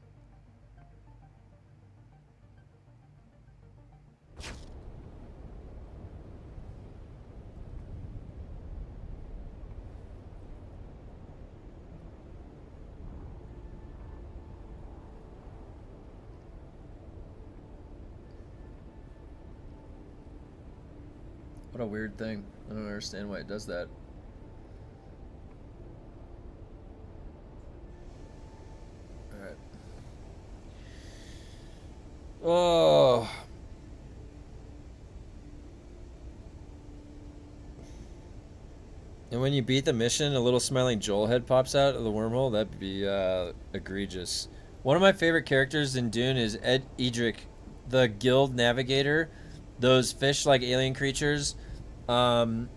S1: What a weird thing. I don't understand why it does that. Alright. Oh. And when you beat the mission, a little smiling Joel head pops out of the wormhole. That'd be egregious. One of my favorite characters in Dune is Edric, the guild navigator. Those fish-like alien creatures. And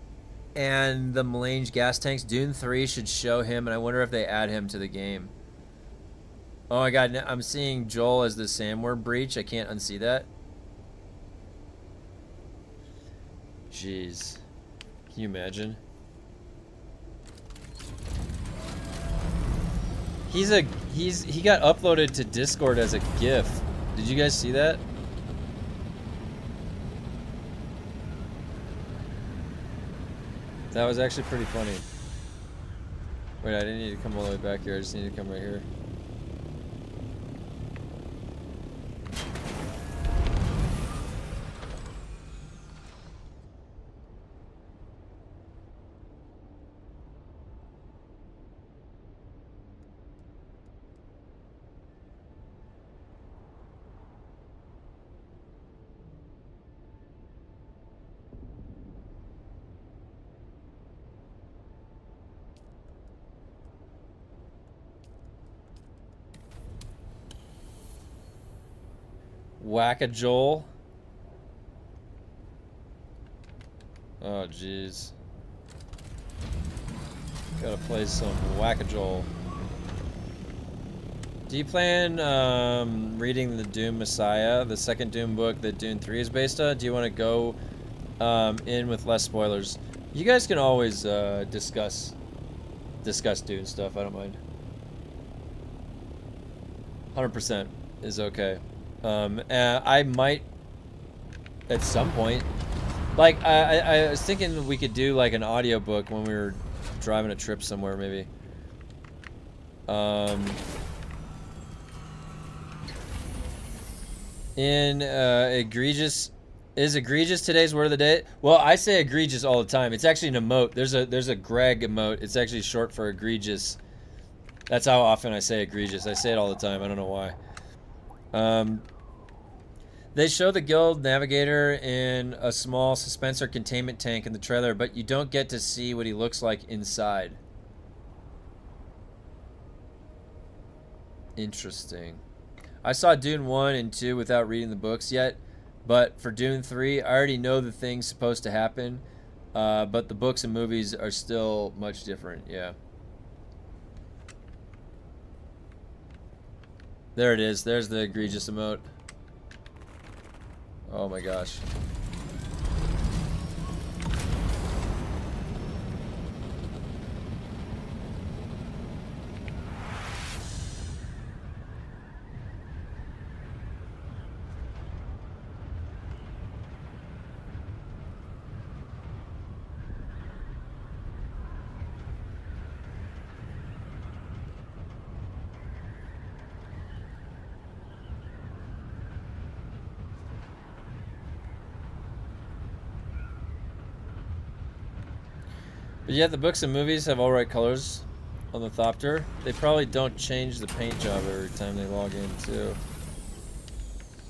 S1: the melange gas tanks. Dune 3 should show him, and I wonder if they add him to the game. Oh my god, I'm seeing Joel as the sandworm breach. I can't unsee that. Jeez. Can you imagine? He got uploaded to Discord as a GIF. Did you guys see that? That was actually pretty funny. Wait, I didn't need to come all the way back here. I just need to come right here. Whack-a-Joel. Oh, jeez. Gotta play some Whack-a-Joel. Do you plan reading the Doom Messiah, the second Doom book that Dune 3 is based on? Do you want to go in with less spoilers? You guys can always discuss Dune stuff. I don't mind. 100% is okay. I might at some point, like I was thinking we could do like an audiobook when we were driving a trip somewhere, maybe. Egregious is egregious today's word of the day. Well, I say egregious all the time. It's actually an emote. There's a Greg emote. It's actually short for egregious. That's how often I say egregious. I say it all the time. I don't know why. They show the guild navigator in a small suspensor containment tank in the trailer, but you don't get to see what he looks like inside. Interesting. I saw Dune 1 and 2 without reading the books yet, but for Dune 3, I already know the thing's supposed to happen, but the books and movies are still much different, yeah. There it is. There's the egregious emote. Oh my gosh. But yet the books and movies have all right colors on the Thopter. They probably don't change the paint job every time they log in too.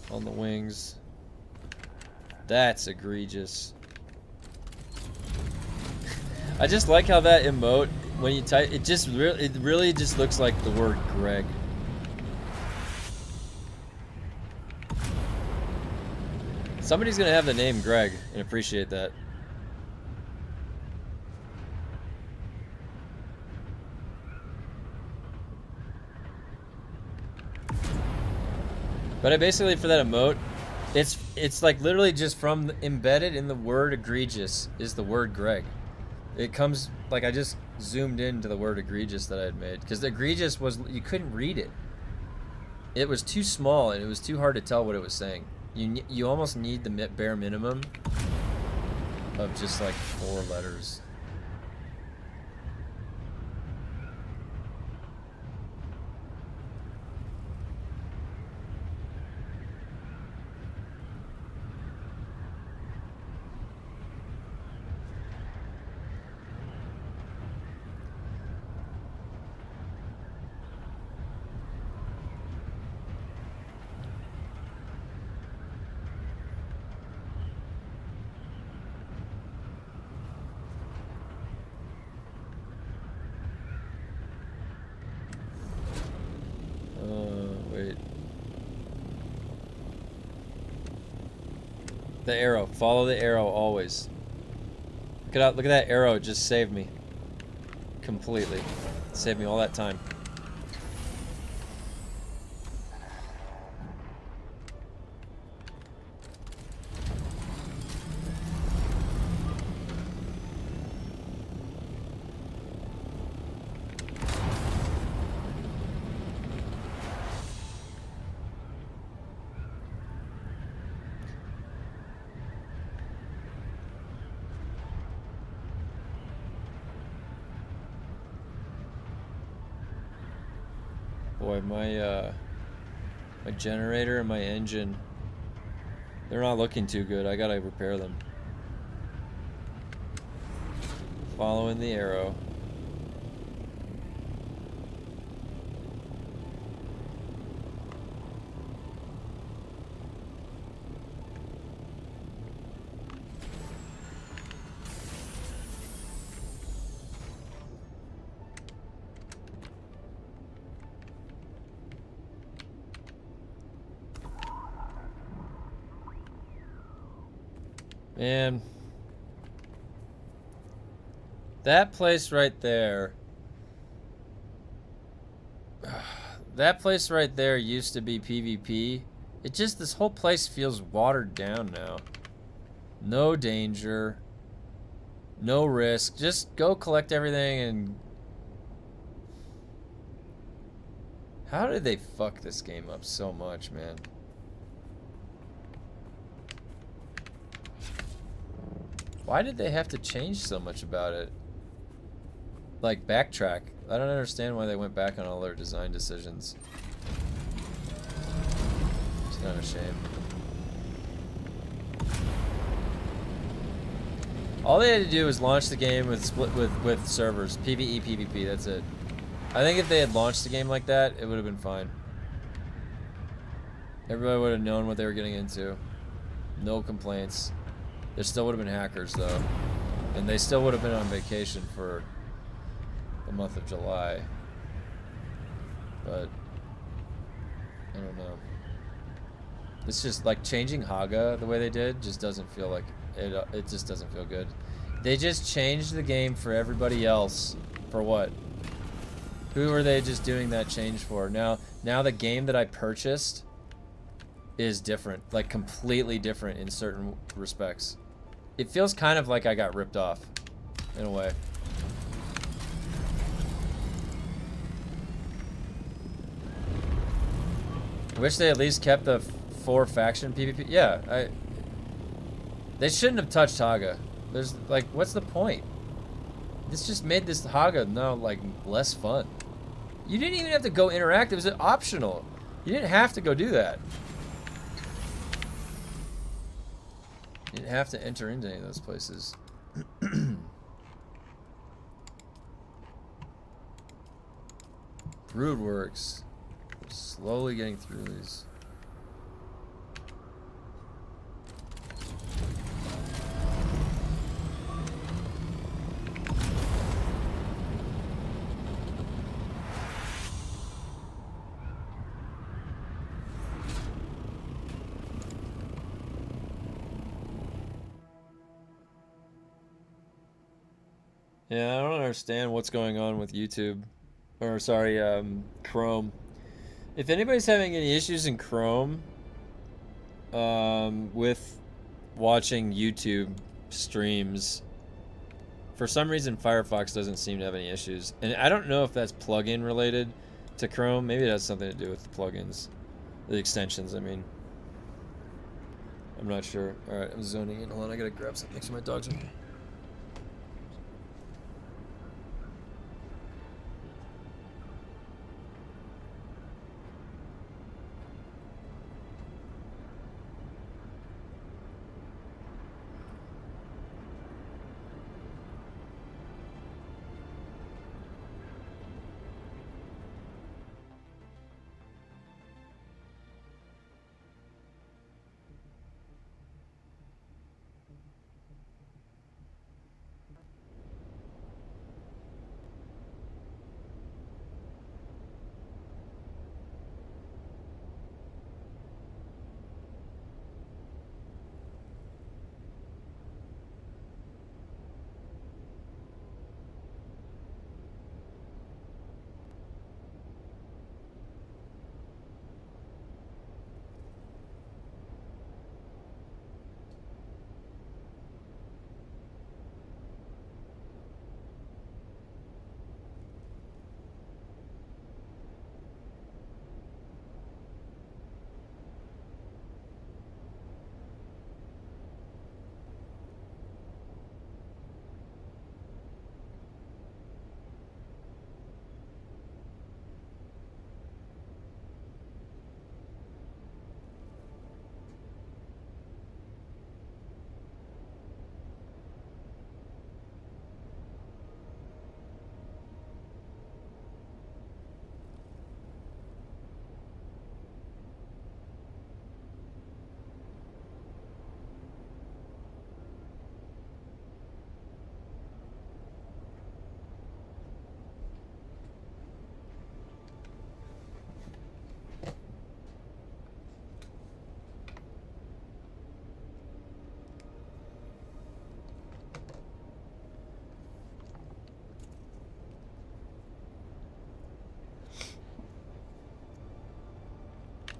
S1: On the wings. That's egregious. I just like how that emote, when you type, it really just looks like the word Greg. Somebody's gonna have the name Greg and appreciate that. But I basically, for that emote, it's like literally just from embedded in the word egregious is the word Greg. It comes, like I just zoomed into the word egregious that I had made. Because the egregious was, you couldn't read it. It was too small and it was too hard to tell what it was saying. You almost need the bare minimum of just like 4 letters. The arrow. Follow the arrow always. Look at that arrow. It just saved me. Completely. Saved me all that time. Boy, my generator and my engine, they're not looking too good. I gotta repair them. Following the arrow. Man, that place right there, that place right there used to be PvP. It just, this whole place feels watered down now. No danger, no risk. Just go collect everything and... How did they fuck this game up so much, man? Why did they have to change so much about it? Like, backtrack. I don't understand why they went back on all their design decisions. It's kind of a shame. All they had to do was launch the game with with servers. PvE, PvP, that's it. I think if they had launched the game like that, it would have been fine. Everybody would have known what they were getting into. No complaints. There still would have been hackers, though. And they still would have been on vacation for the month of July. But, I don't know. It's just, like, changing Haga the way they did just doesn't feel like... It just doesn't feel good. They just changed the game for everybody else. For what? Who are they just doing that change for? Now the game that I purchased is different. Like, completely different in certain respects. It feels kind of like I got ripped off, in a way. I wish they at least kept the 4 faction PvP. Yeah, they shouldn't have touched Haga. There's, like, what's the point? This just made this Haga now, like, less fun. You didn't even have to go interact. It was optional. You didn't have to go do that. You didn't have to enter into any of those places. Broodworks. Slowly getting through these. Yeah, I don't understand what's going on with YouTube. Or, sorry, Chrome. If anybody's having any issues in Chrome with watching YouTube streams, for some reason Firefox doesn't seem to have any issues. And I don't know if that's plugin related to Chrome. Maybe it has something to do with the plugins. The extensions, I mean. I'm not sure. Alright, I'm zoning in. Hold on, I gotta grab something. Make sure my dog's okay.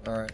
S1: Alright.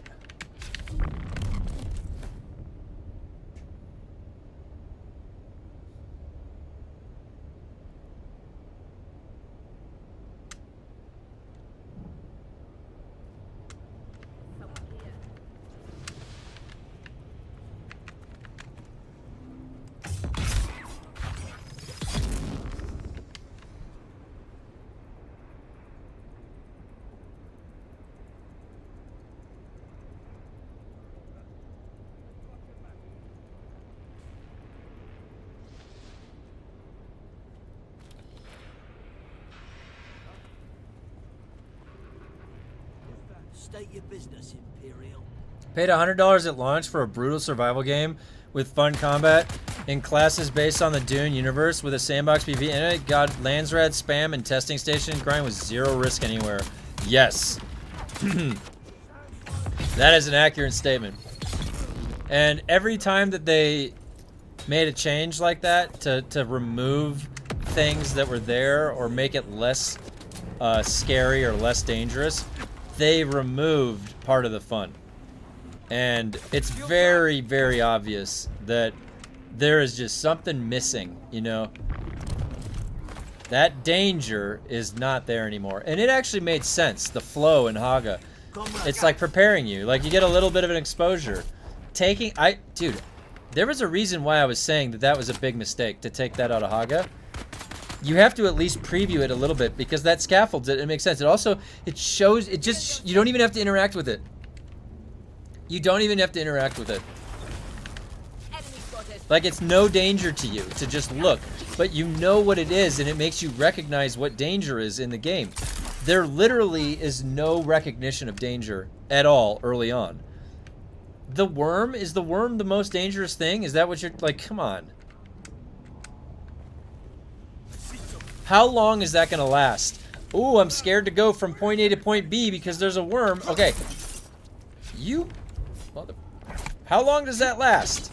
S6: State your business, Imperial.
S1: Paid $100 at launch for a brutal survival game with fun combat in classes based on the DUNE universe with a sandbox PvP in it. Got LANSRAAD spam and testing station grind with zero risk anywhere. Yes. That is an accurate statement. And every time that they made a change like that to remove things that were there or make it less scary or less dangerous, they removed part of the fun. And it's very, very obvious that there is just something missing, you know? That danger is not there anymore. And it actually made sense, the flow in Haga. It's like preparing you. Like, you get a little bit of an exposure. Dude, there was a reason why I was saying that that was a big mistake to take that out of Haga. You have to at least preview it a little bit because that scaffolds it. It makes sense. It also, it shows, it just, you don't even have to interact with it. You don't even have to interact with it. Like, it's no danger to you to just look, but you know what it is and it makes you recognize what danger is in the game. There literally is no recognition of danger at all early on. The worm, is the worm the most dangerous thing? Is that what you're, like, come on. How long is that gonna last? Ooh, I'm scared to go from point A to point B because there's a worm. Okay. You... How long does that last?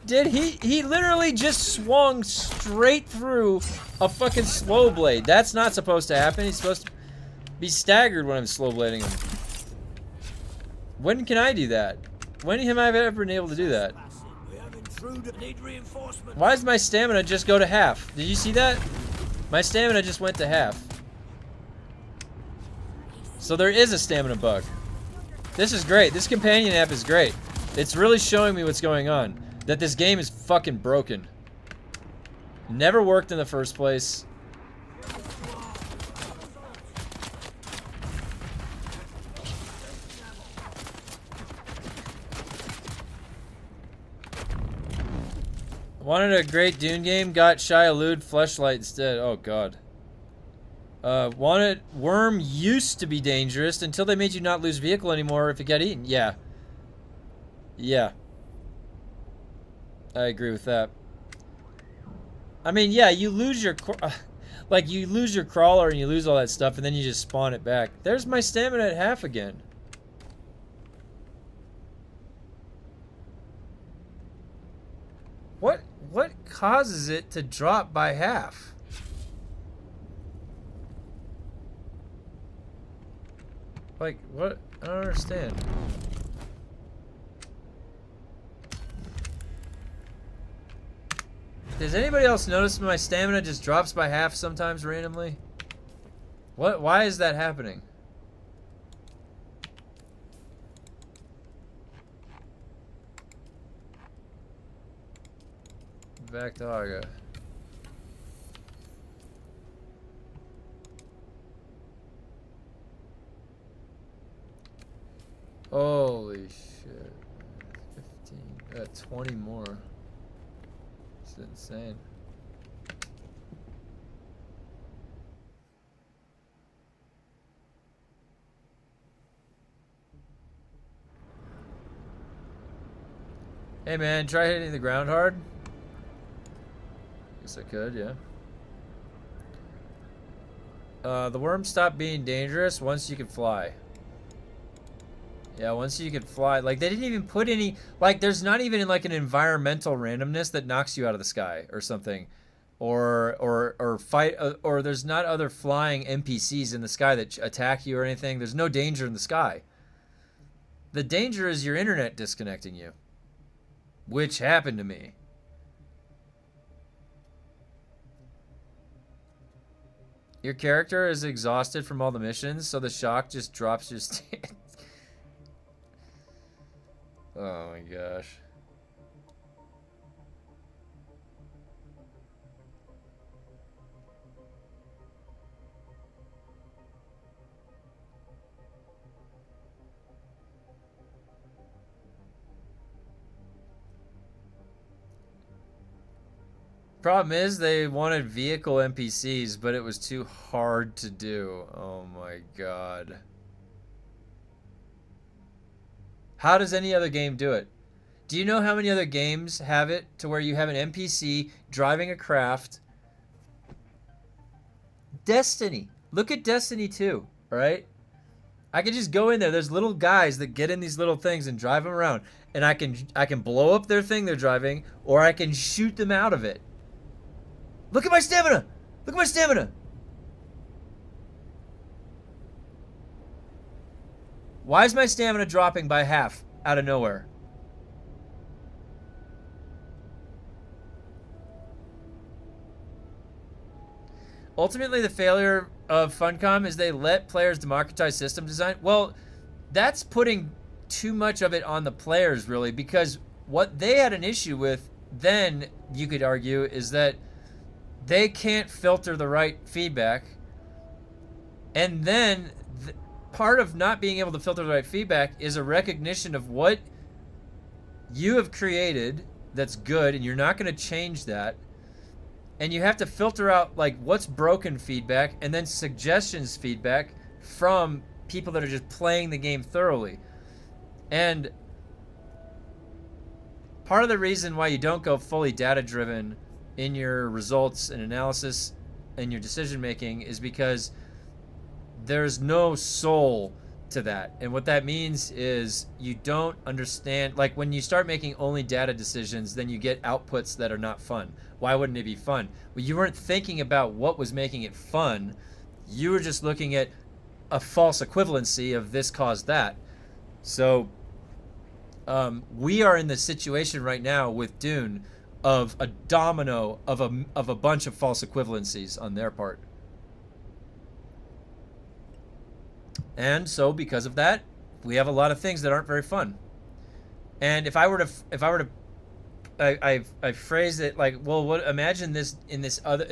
S1: He literally just swung straight through a fucking slow blade. That's not supposed to happen. He's supposed to be staggered when I'm slow blading him. When can I do that? When have I ever been able to do that? Why does my stamina just go to half? Did you see that? My stamina just went to half. So there is a stamina bug. This is great. This companion app is great. It's really showing me what's going on. That this game is fucking broken. Never worked in the first place. Wanted a great Dune game, got Shia Lud Fleshlight instead. Oh god. Wanted Worm used to be dangerous until they made you not lose vehicle anymore if it got eaten. Yeah. Yeah. I agree with that. I mean, yeah, you lose your like you lose your crawler and you lose all that stuff and then you just spawn it back. There's my stamina at half again. What causes it to drop by half? Like, what? I don't understand. Does anybody else notice my stamina just drops by half sometimes randomly? What? Why is that happening? Back to Haga. Holy shit. 15. 20 more. It's insane. Hey man, try hitting the ground hard. Guess I could, yeah. The worms stop being dangerous once you can fly. Yeah, once you can fly. Like, they didn't even put any... Like, there's not even like an environmental randomness that knocks you out of the sky or something. or fight, or there's not other flying NPCs in the sky that attack you or anything. There's no danger in the sky. The danger is your internet disconnecting you, which happened to me. Your character is exhausted from all the missions, so the shock just drops your stand. Oh my gosh. Problem is, they wanted vehicle NPCs, but it was too hard to do. Oh my god. How does any other game do it? Do you know how many other games have it to where you have an NPC driving a craft? Destiny. Look at Destiny 2, alright? I can just go in there. There's little guys that get in these little things and drive them around. And I can blow up their thing they're driving, or I can shoot them out of it. Look at my stamina! Look at my stamina! Why is my stamina dropping by half out of nowhere? Ultimately, the failure of Funcom is they let players democratize system design. Well, that's putting too much of it on the players, really, because what they had an issue with then, you could argue, is that they can't filter the right feedback. And then part of not being able to filter the right feedback is a recognition of what you have created that's good, and you're not going to change that. And you have to filter out like what's broken feedback and then suggestions feedback from people that are just playing the game thoroughly. And part of the reason why you don't go fully data driven in your results and analysis and your decision making is because there's no soul to that. And what that means is you don't understand, like when you start making only data decisions, then you get outputs that are not fun. Why wouldn't it be fun? Well, you weren't thinking about what was making it fun. You were just looking at a false equivalency of this caused that. So we are in the situation right now with DUNE of a domino of a bunch of false equivalencies on their part. And so because of that, we have a lot of things that aren't very fun. And if I were to I phrase it like, well, what, imagine this in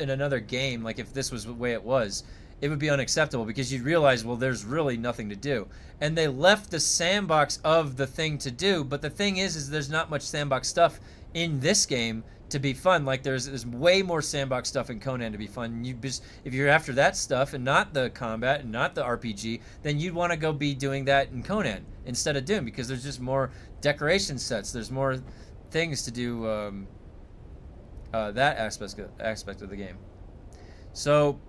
S1: another game, like if this was the way it was, it would be unacceptable because you'd realize, well, there's really nothing to do. And they left the sandbox of the thing to do, but the thing is there's not much sandbox stuff in this game to be fun. Like there's way more sandbox stuff in Conan to be fun. If you're after that stuff and not the combat and not the RPG, then you'd want to go be doing that in Conan instead of DUNE, because there's just more decoration sets. There's more things to do that aspect of the game. So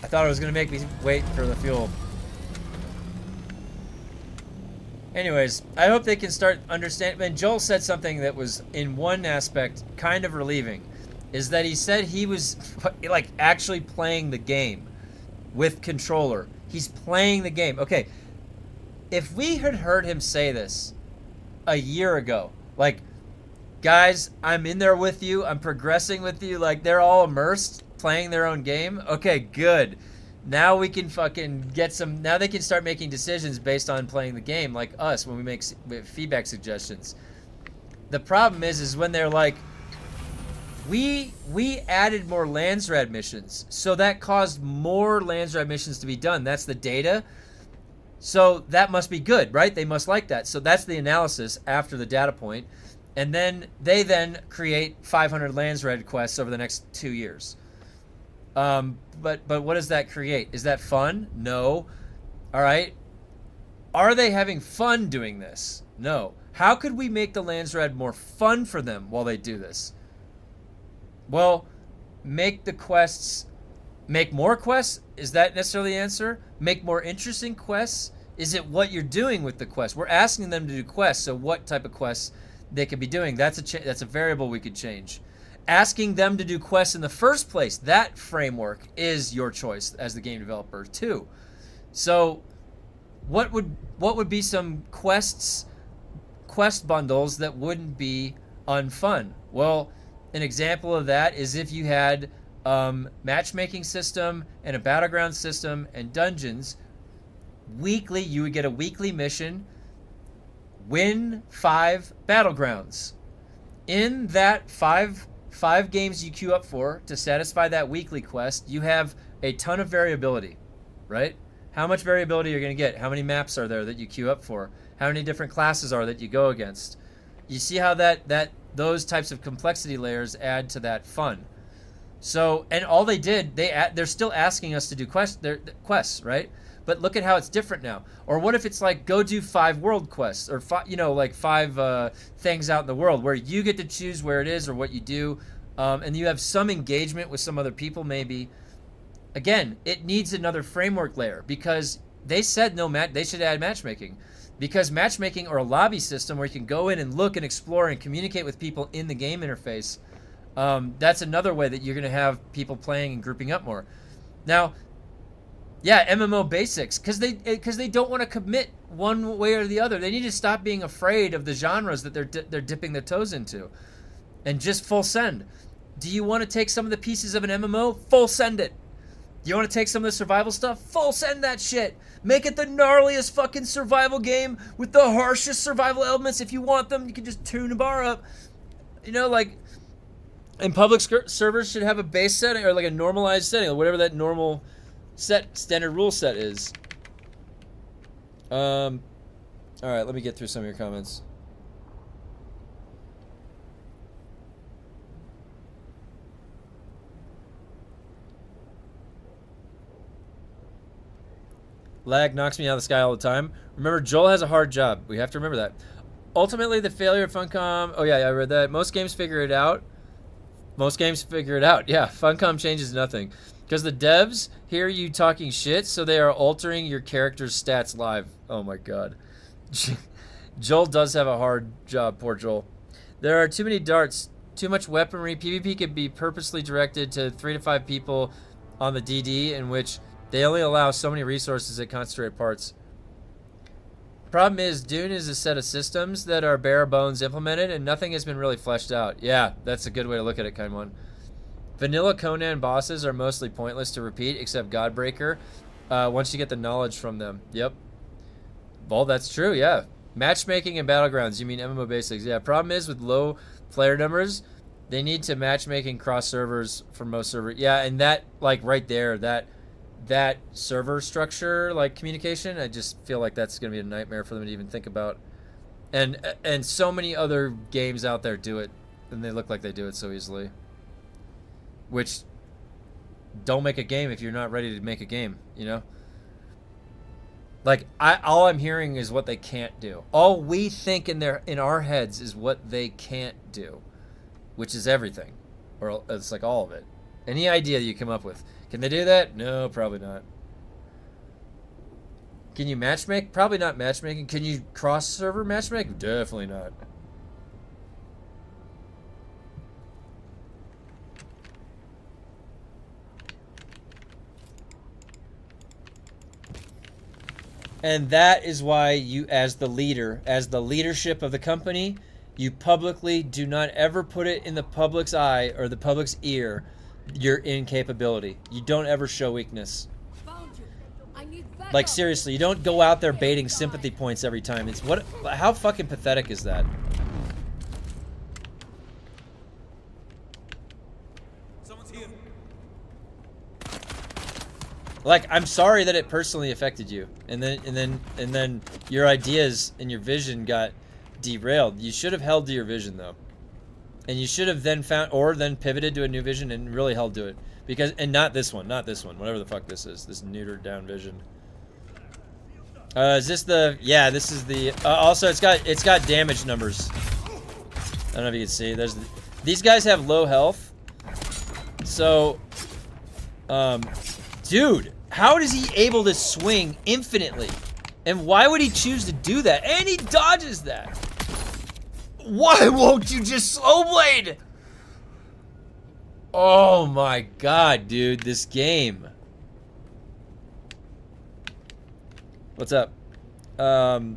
S1: I thought it was going to make me wait for the fuel. Anyways, I hope they can start understanding. And Joel said something that was, in one aspect, kind of relieving, is that he said he was like actually playing the game with controller. He's playing the game. Okay, if we had heard him say this a year ago, like, guys, I'm in there with you, I'm progressing with you, like they're all immersed, playing their own game. Okay, good. Now we can fucking get some. Now they can start making decisions based on playing the game, like us when we make feedback suggestions. The problem is when they're like, we added more LANSRAAD missions, so that caused more LANSRAAD missions to be done. That's the data. So that must be good, right? They must like that. So that's the analysis after the data point. And then they then create 500 LANSRAAD quests over the next 2 years. But what does that create? Is that fun? No. All right. Are they having fun doing this? No. How could we make the LANSRAAD more fun for them while they do this? Well, make the quests, make more quests. Is that necessarily the answer? Make more interesting quests. Is it what you're doing with the quest? We're asking them to do quests, so what type of quests they could be doing? That's a variable we could change. Asking them to do quests in the first place, that framework is your choice as the game developer too. So what would be some quest bundles that wouldn't be unfun? Well, an example of that is if you had matchmaking system and a battleground system and dungeons. Weekly, you would get a weekly mission, win 5 battlegrounds. In that five games you queue up for to satisfy that weekly quest, you have a ton of variability, right? How much variability you're going to get? How many maps are there that you queue up for? How many different classes are that you go against? You see how those types of complexity layers add to that fun. So, and all they did, they're still asking us to do quests, right? But look at how it's different now. Or what if it's like, go do 5 world quests, or 5 things out in the world where you get to choose where it is or what you do, and you have some engagement with some other people maybe. Again, it needs another framework layer because they said they should add matchmaking, because matchmaking or a lobby system where you can go in and look and explore and communicate with people in the game interface. That's another way that you're going to have people playing and grouping up more. Now, yeah, MMO basics, because they don't want to commit one way or the other. They need to stop being afraid of the genres that they're dipping their toes into, and just full send. Do you want to take some of the pieces of an MMO? Full send it. Do you want to take some of the survival stuff? Full send that shit. Make it the gnarliest fucking survival game with the harshest survival elements. If you want them, you can just tune the bar up. And public servers should have a base setting or like a normalized setting, or whatever that normal standard rule set is. All right, let me get through some of your comments. Lag knocks me out of the sky all the time. Remember, Joel has a hard job. We have to remember that. Ultimately, the failure of Funcom... Oh, yeah, I read that. Most games figure it out. Yeah, Funcom changes nothing. Because the devs hear you talking shit, so they are altering your character's stats live. Oh my god. Joel does have a hard job, poor Joel. There are too many darts, too much weaponry. PvP could be purposely directed to 3 to 5 people on the DD, in which they only allow so many resources at concentrated parts. Problem is, Dune is a set of systems that are bare bones implemented, and nothing has been really fleshed out. Yeah, that's a good way to look at it, kind one. Vanilla Conan bosses are mostly pointless to repeat, except Godbreaker, once you get the knowledge from them. Yep. Well, that's true, yeah. Matchmaking and Battlegrounds, you mean MMO basics. Yeah, problem is with low player numbers, they need to matchmaking cross servers for most servers. Yeah, and that, like, right there, that server structure, like, communication, I just feel like that's going to be a nightmare for them to even think about. And so many other games out there do it, and they look like they do it so easily. Which, don't make a game if you're not ready to make a game, you know? Like, all I'm hearing is what they can't do. All we think in our heads is what they can't do, which is everything. Or it's like all of it. Any idea that you come up with. Can they do that? No, probably not. Can you matchmake? Probably not matchmaking. Can you cross-server matchmake? Definitely not. And that is why you, as the leadership of the company, you publicly do not ever put it in the public's eye or the public's ear, your incapability. You don't ever show weakness. Like, seriously, you don't go out there baiting sympathy points every time. How fucking pathetic is that? Like, I'm sorry that it personally affected you, and then your ideas and your vision got derailed. You should have held to your vision, though, and you should have then then pivoted to a new vision and really held to it. And not this one, whatever the fuck this is, this neutered down vision. Is this the? Yeah, this is the. Also, it's got damage numbers. I don't know if you can see. These guys have low health, so, dude. How is he able to swing infinitely And why would he choose to do that? And he dodges that. Why won't you just slow blade? Oh my god, dude, this game. What's up? I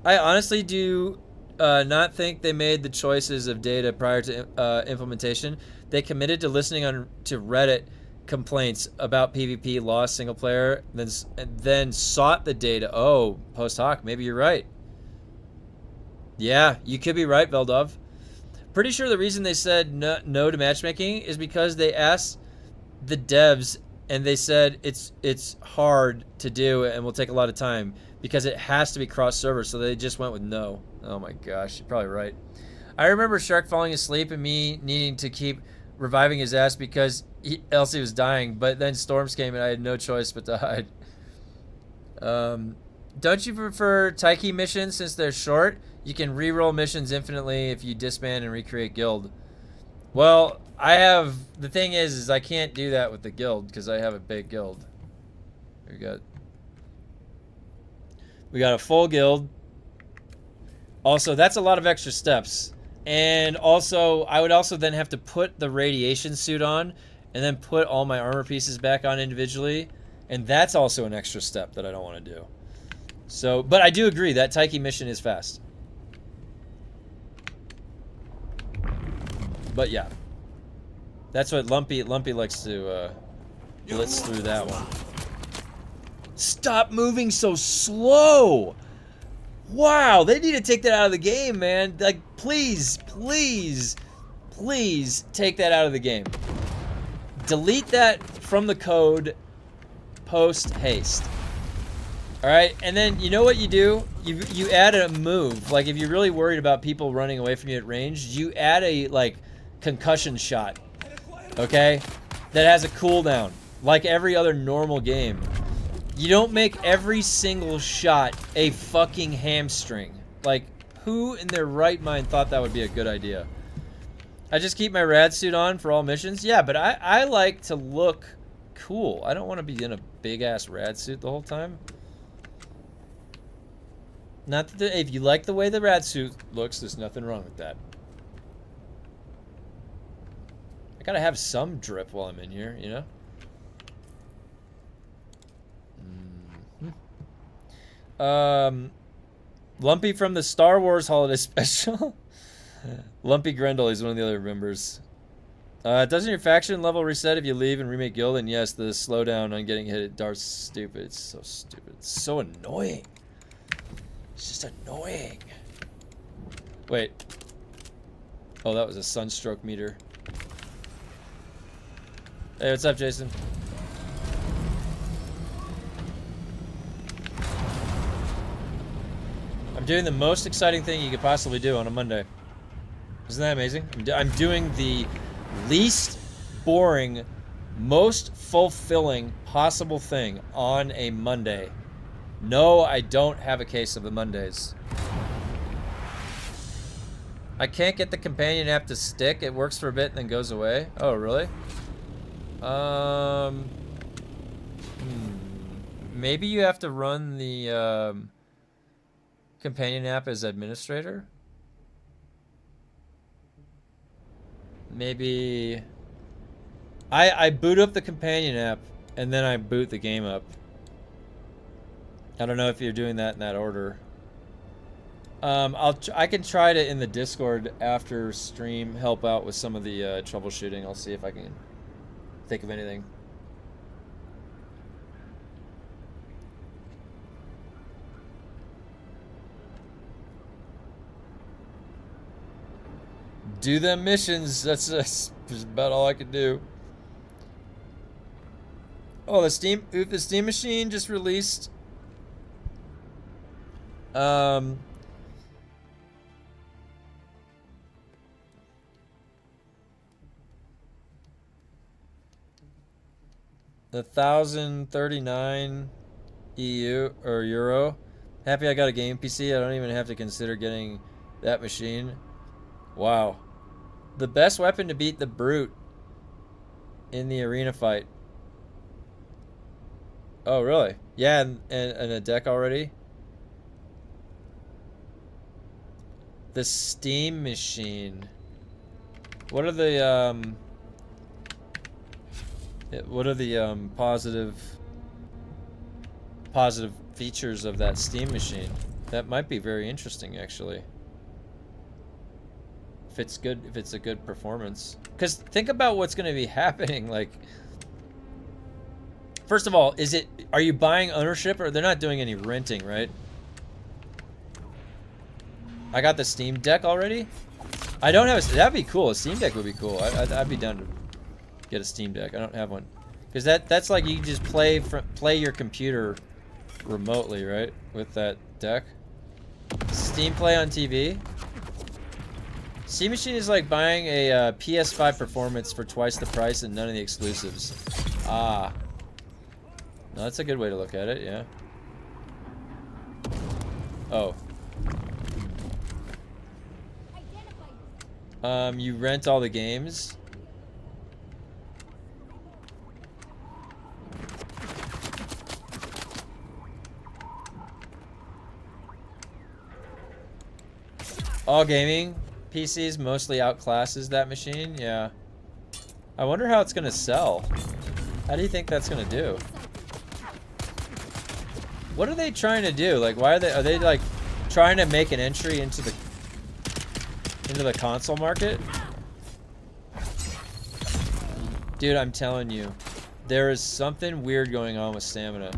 S1: honestly do not think they made the choices of data prior to implementation. They committed to listening to Reddit complaints about PvP lost single player, then sought the data. Oh, post hoc, maybe you're right. Yeah, you could be right, Veldov. Pretty sure the reason they said no to matchmaking is because they asked the devs and they said it's hard to do and will take a lot of time because it has to be cross-server, so they just went with no. Oh my gosh, you're probably right. I remember Shark falling asleep and me needing to keep reviving his ass because else he was dying, but then storms came and I had no choice but to hide. Don't you prefer Taiki missions since they're short? You can re-roll missions infinitely if you disband and recreate guild. Well, the thing is I can't do that with the guild because I have a big guild. We got a full guild. Also, that's a lot of extra steps. And also, I would also then have to put the radiation suit on and then put all my armor pieces back on individually. And that's also an extra step that I don't want to do. So, but I do agree that Taiki mission is fast. But yeah. That's what Lumpy likes to blitz through that one. Stop moving so slow! Wow, they need to take that out of the game, man. Like, please, please, please take that out of the game. Delete that from the code post haste. Alright, and then you know what you do? You add a move. Like, if you're really worried about people running away from you at range, you add a, like, concussion shot. Okay? That has a cooldown. Like every other normal game. You don't make every single shot a fucking hamstring. Like, who in their right mind thought that would be a good idea? I just keep my rad suit on for all missions? Yeah, but I like to look cool. I don't want to be in a big-ass rad suit the whole time. Not that if you like the way the rad suit looks, there's nothing wrong with that. I gotta have some drip while I'm in here, you know? Lumpy from the Star Wars Holiday Special. Lumpy Grendel, he's one of the other members. Doesn't your faction level reset if you leave and remake guild? And yes, the slowdown on getting hit at Darth's stupid. It's so stupid. It's so annoying. It's just annoying. Wait. Oh, that was a sunstroke meter. Hey, what's up, Jason? I'm doing the most exciting thing you could possibly do on a Monday. Isn't that amazing? I'm doing the least boring, most fulfilling possible thing on a Monday. No, I don't have a case of the Mondays. I can't get the companion app to stick. It works for a bit and then goes away. Oh, really? Maybe you have to run the companion app as administrator. Maybe I boot up the companion app and then I boot the game up. I don't know if you're doing that in that order. I can try to in the Discord after stream help out with some of the troubleshooting. I'll see if I can think of anything. Do them missions. That's about all I can do. Oh, the Steam machine just released. The 1,039 EU or euro. Happy I got a game PC. I don't even have to consider getting that machine. Wow. The best weapon to beat the brute in the arena fight. Oh, really? Yeah, and a deck already. The Steam Machine. What are the positive features of that Steam Machine? That might be very interesting, actually. If it's good, if it's a good performance. Because think about what's going to be happening. Like, first of all, are you buying ownership, or they're not doing any renting, right? I got the Steam Deck already. I don't have a, that'd be cool. A Steam Deck would be cool. I'd be down to get a Steam Deck. I don't have one, because that's like you can just play your computer remotely, right? With that deck. Steam Play on TV. Steam Machine is like buying a PS5 performance for twice the price and none of the exclusives. Ah, no, that's a good way to look at it. Yeah. Oh. You rent all the games. All gaming PCs mostly outclasses that machine. Yeah. I wonder how it's gonna sell. How do you think that's gonna do? What are they trying to do? Like, why are they like trying to make an entry into the console market? Dude, I'm telling you, there is something weird going on with stamina.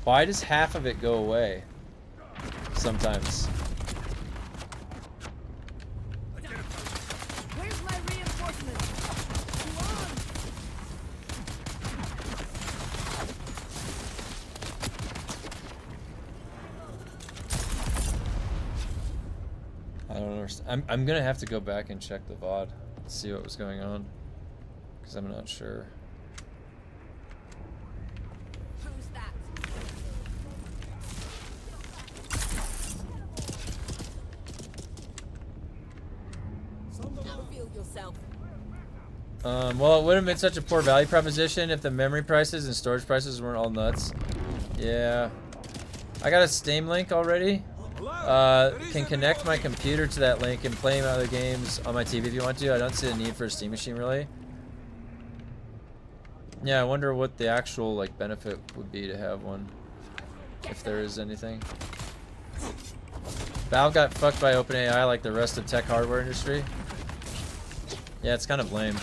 S1: Why does half of it go away sometimes?
S2: Where's my reinforcement?
S1: I don't understand. I'm gonna have to go back and check the VOD, see what was going on, because I'm not sure.
S2: Who's that? Now feel yourself.
S1: Well, it wouldn't have been such a poor value proposition if the memory prices and storage prices weren't all nuts. Yeah. I got a Steam link already. Can connect my computer to that link and play my other games on my TV if you want to. I don't see a need for a Steam machine, really. Yeah, I wonder what the actual like benefit would be to have one, if there is anything. Valve got fucked by OpenAI like the rest of tech hardware industry. Yeah, it's kind of lame.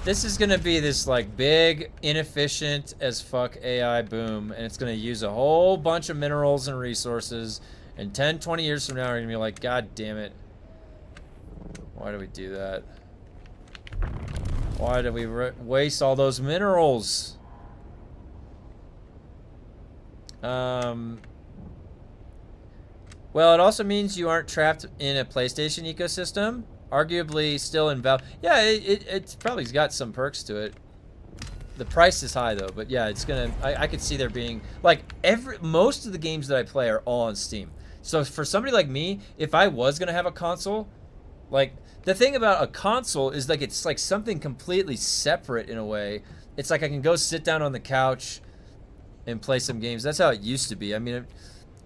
S1: This is gonna be this like big, inefficient as fuck AI boom, and it's gonna use a whole bunch of minerals and resources, and 10, 20 years from now we're gonna be like, God damn it. Why do we do that? Why do we waste all those minerals? Well, it also means you aren't trapped in a PlayStation ecosystem. Arguably still in Valve. Yeah, it's probably got some perks to it. The price is high though, but yeah, it's gonna. I could see there being like most of the games that I play are all on Steam. So for somebody like me, if I was gonna have a console, like the thing about a console is like it's like something completely separate in a way. It's like I can go sit down on the couch and play some games. That's how it used to be. I mean,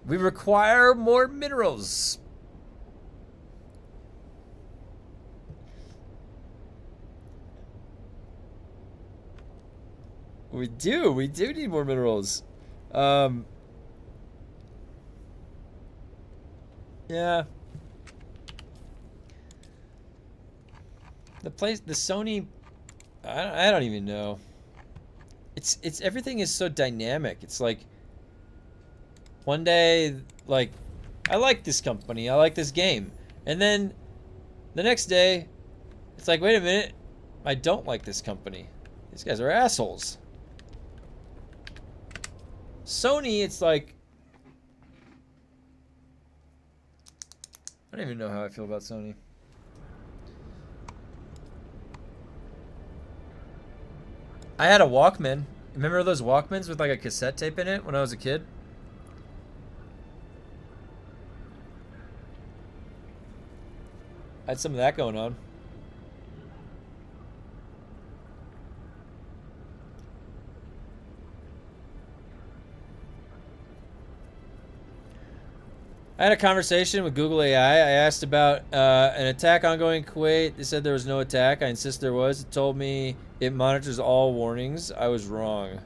S1: we require more minerals. We do need more minerals. Yeah. The Sony, I don't even know. It's everything is so dynamic. It's like one day, like, I like this company, I like this game, and then the next day, it's like, wait a minute, I don't like this company. These guys are assholes. Sony, it's like, I don't even know how I feel about Sony. I had a Walkman. Remember those Walkmans with like a cassette tape in it when I was a kid? I had some of that going on. I had a conversation with Google AI. I asked about an attack ongoing in Kuwait. They said there was no attack. I insist there was. It told me it monitors all warnings. I was wrong.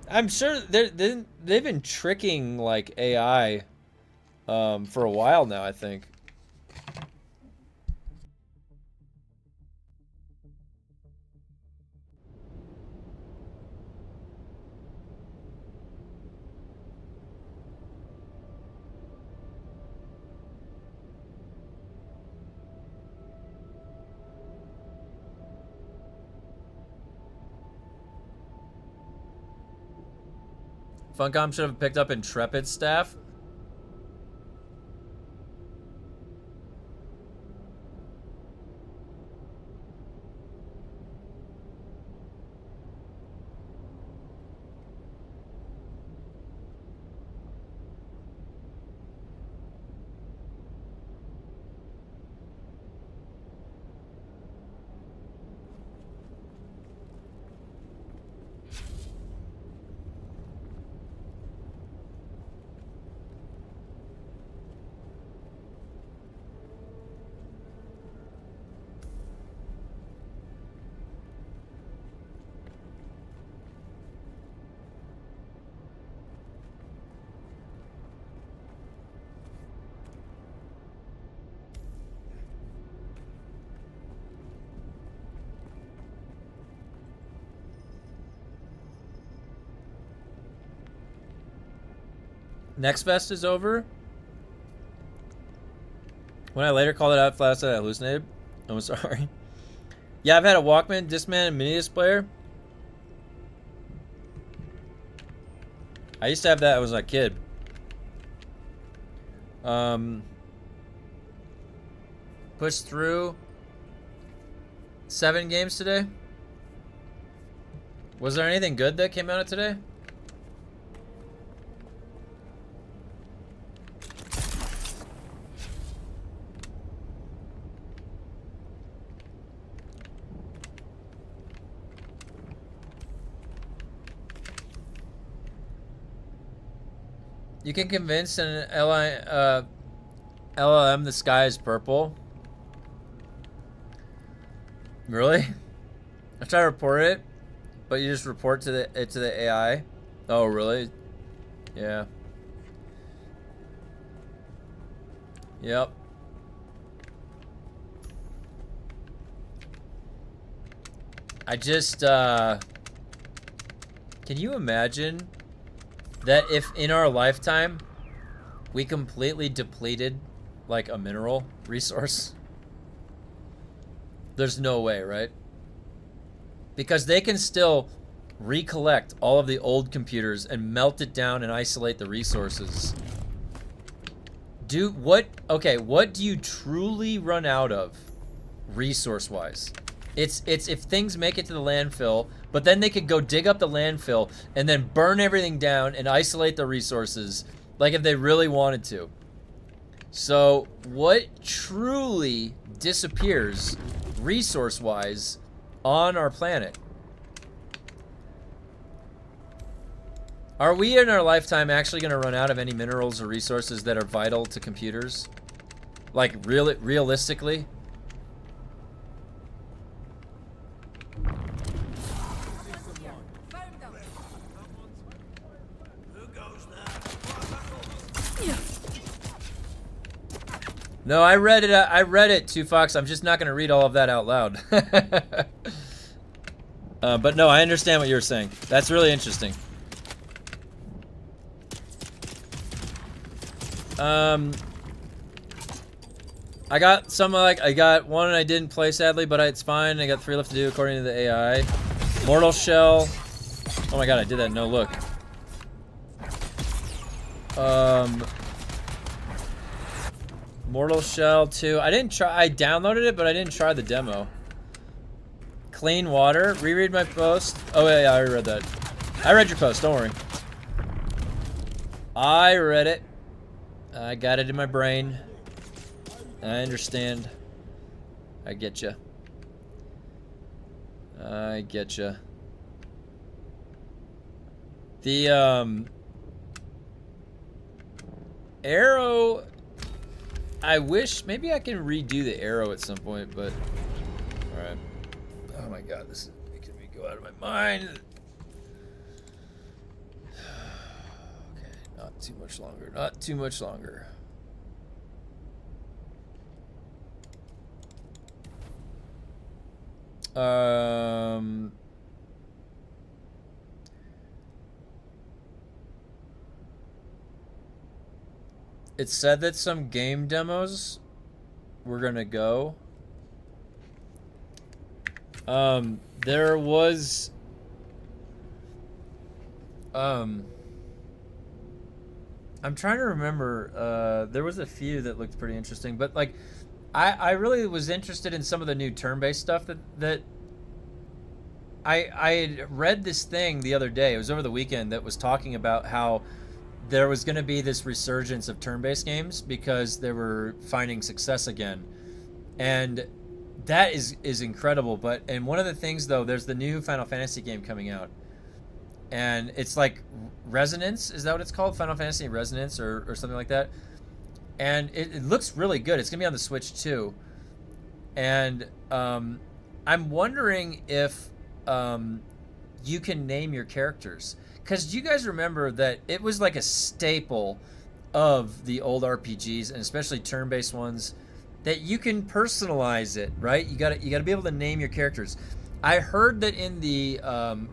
S1: I'm sure they've been tricking like AI for a while now, I think. Funcom should have picked up Intrepid staff. Next Fest is over. When I later called it out, flat out said I hallucinated. I'm sorry. Yeah, I've had a Walkman, Discman, and mini disc player. I used to have that when I was a kid. Pushed through 7 games today. Was there anything good that came out of today? You can convince an LLM the sky is purple. Really? I try to report it, but you just report to the AI. Oh, really? Yeah. Yep. I just can you imagine that if in our lifetime we completely depleted like a mineral resource? There's no way, right? Because they can still recollect all of the old computers and melt it down and isolate the resources. What do you truly run out of resource-wise? It's if things make it to the landfill, but then they could go dig up the landfill and then burn everything down and isolate the resources, like if they really wanted to. So what truly disappears resource-wise on our planet? Are we in our lifetime actually going to run out of any minerals or resources that are vital to computers? Like realistically? No, I read it, 2Fox. I'm just not going to read all of that out loud. But no, I understand what you're saying. That's really interesting. I got some, I got one I didn't play, sadly, but it's fine. I got 3 left to do according to the AI. Mortal Shell. Oh my god, I did that no look. Mortal Shell 2. I downloaded it, but I didn't try the demo. Clean Water. Reread my post. Oh yeah, I already read that. I read your post, don't worry. I read it. I got it in my brain. I understand. I get you. I get you. The arrow, I wish maybe I can redo the arrow at some point, but all right. Oh my god, this is making me go out of my mind. Okay, not too much longer. Not too much longer. It said that some game demos were gonna go. There was I'm trying to remember. There was a few that looked pretty interesting, but like I really was interested in some of the new turn-based stuff that I had read this thing the other day. It was over the weekend that was talking about how there was going to be this resurgence of turn-based games because they were finding success again, and that is incredible. And one of the things though, there's the new Final Fantasy game coming out, and it's like Resonance. Is that what it's called? Final Fantasy Resonance or something like that. And it looks really good. It's gonna be on the Switch too, and I'm wondering if you can name your characters. Because you guys remember that it was like a staple of the old RPGs, and especially turn-based ones, that you can personalize it, right? You gotta be able to name your characters. I heard that in the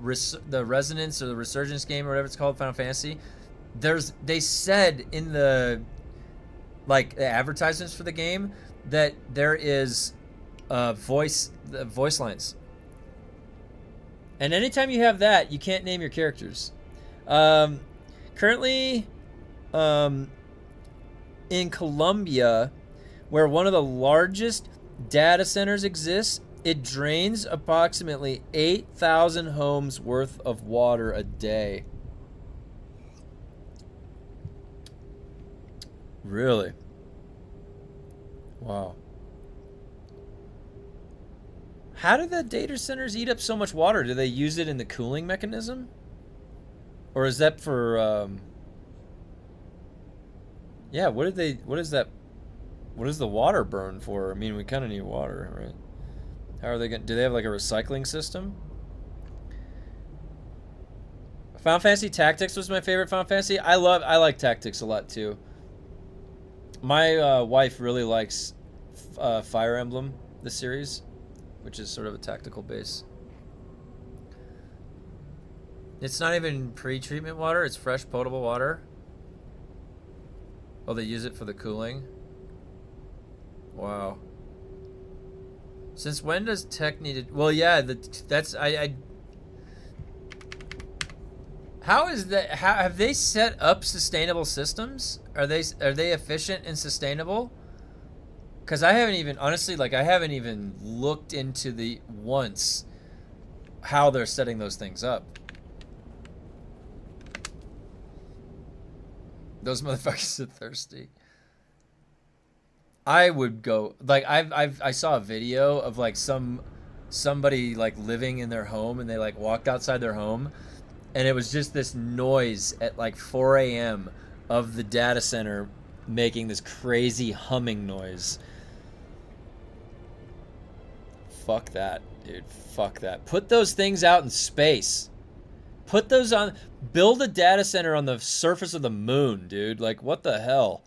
S1: Resonance or the Resurgence game or whatever it's called, Final Fantasy, they said in the advertisements for the game that there is voice lines. And anytime you have that, you can't name your characters. Currently, in Colombia, where one of the largest data centers exists, it drains approximately 8,000 homes worth of water a day. Really? Wow. How do the data centers eat up so much water? Do they use it in the cooling mechanism? Or is that for, yeah, what does the water burn for? I mean, we kind of need water, right? How are they do they have like a recycling system? Final Fantasy Tactics was my favorite Final Fantasy. I like Tactics a lot too. My wife really likes Fire Emblem, the series, which is sort of a tactical base. It's not even pre-treatment water, it's fresh potable water. Oh, they use it for the cooling? Wow. Since when does tech need it? Well, yeah, that's how is that? How have they set up sustainable systems? Are they efficient and sustainable? Because I haven't even, honestly, I haven't even looked into how they're setting those things up. Those motherfuckers are thirsty. I would go, I saw a video of somebody living in their home, and they walked outside their home, and it was just this noise at 4 a.m. of the data center making this crazy humming noise. Fuck that, dude. Fuck that. Put those things out in space. Put those on. Build a data center on the surface of the moon, dude. What the hell?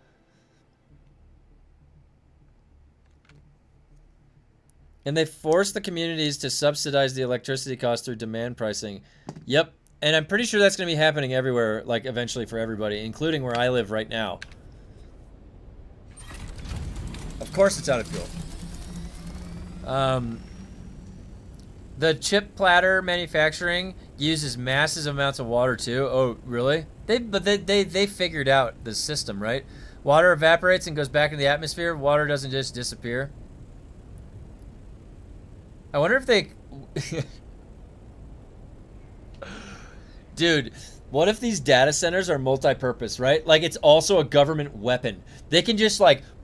S1: And they force the communities to subsidize the electricity cost through demand pricing. Yep. And I'm pretty sure that's going to be happening everywhere, eventually for everybody, including where I live right now. Of course it's out of fuel. The chip platter manufacturing uses massive amounts of water too. Oh, really? They figured out the system, right? Water evaporates and goes back in the atmosphere. Water doesn't just disappear. I wonder if they... Dude, what if these data centers are multi-purpose, right? It's also a government weapon. They can just,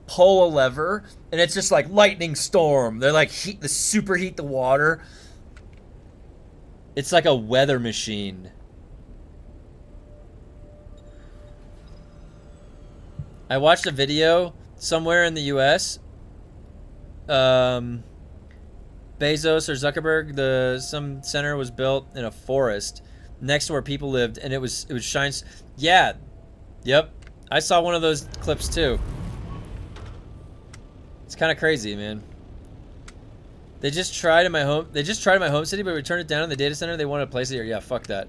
S1: pull a lever, and it's just like lightning storm. They're like superheat the water. It's like a weather machine. I watched a video somewhere in the U.S. Bezos or Zuckerberg, some center was built in a forest next to where people lived, and it was shines. Yeah, yep. I saw one of those clips too. It's kind of crazy, man. They just tried in my home. They just tried in my home city, but we turned it down in the data center. They wanted to place it here. Yeah, fuck that.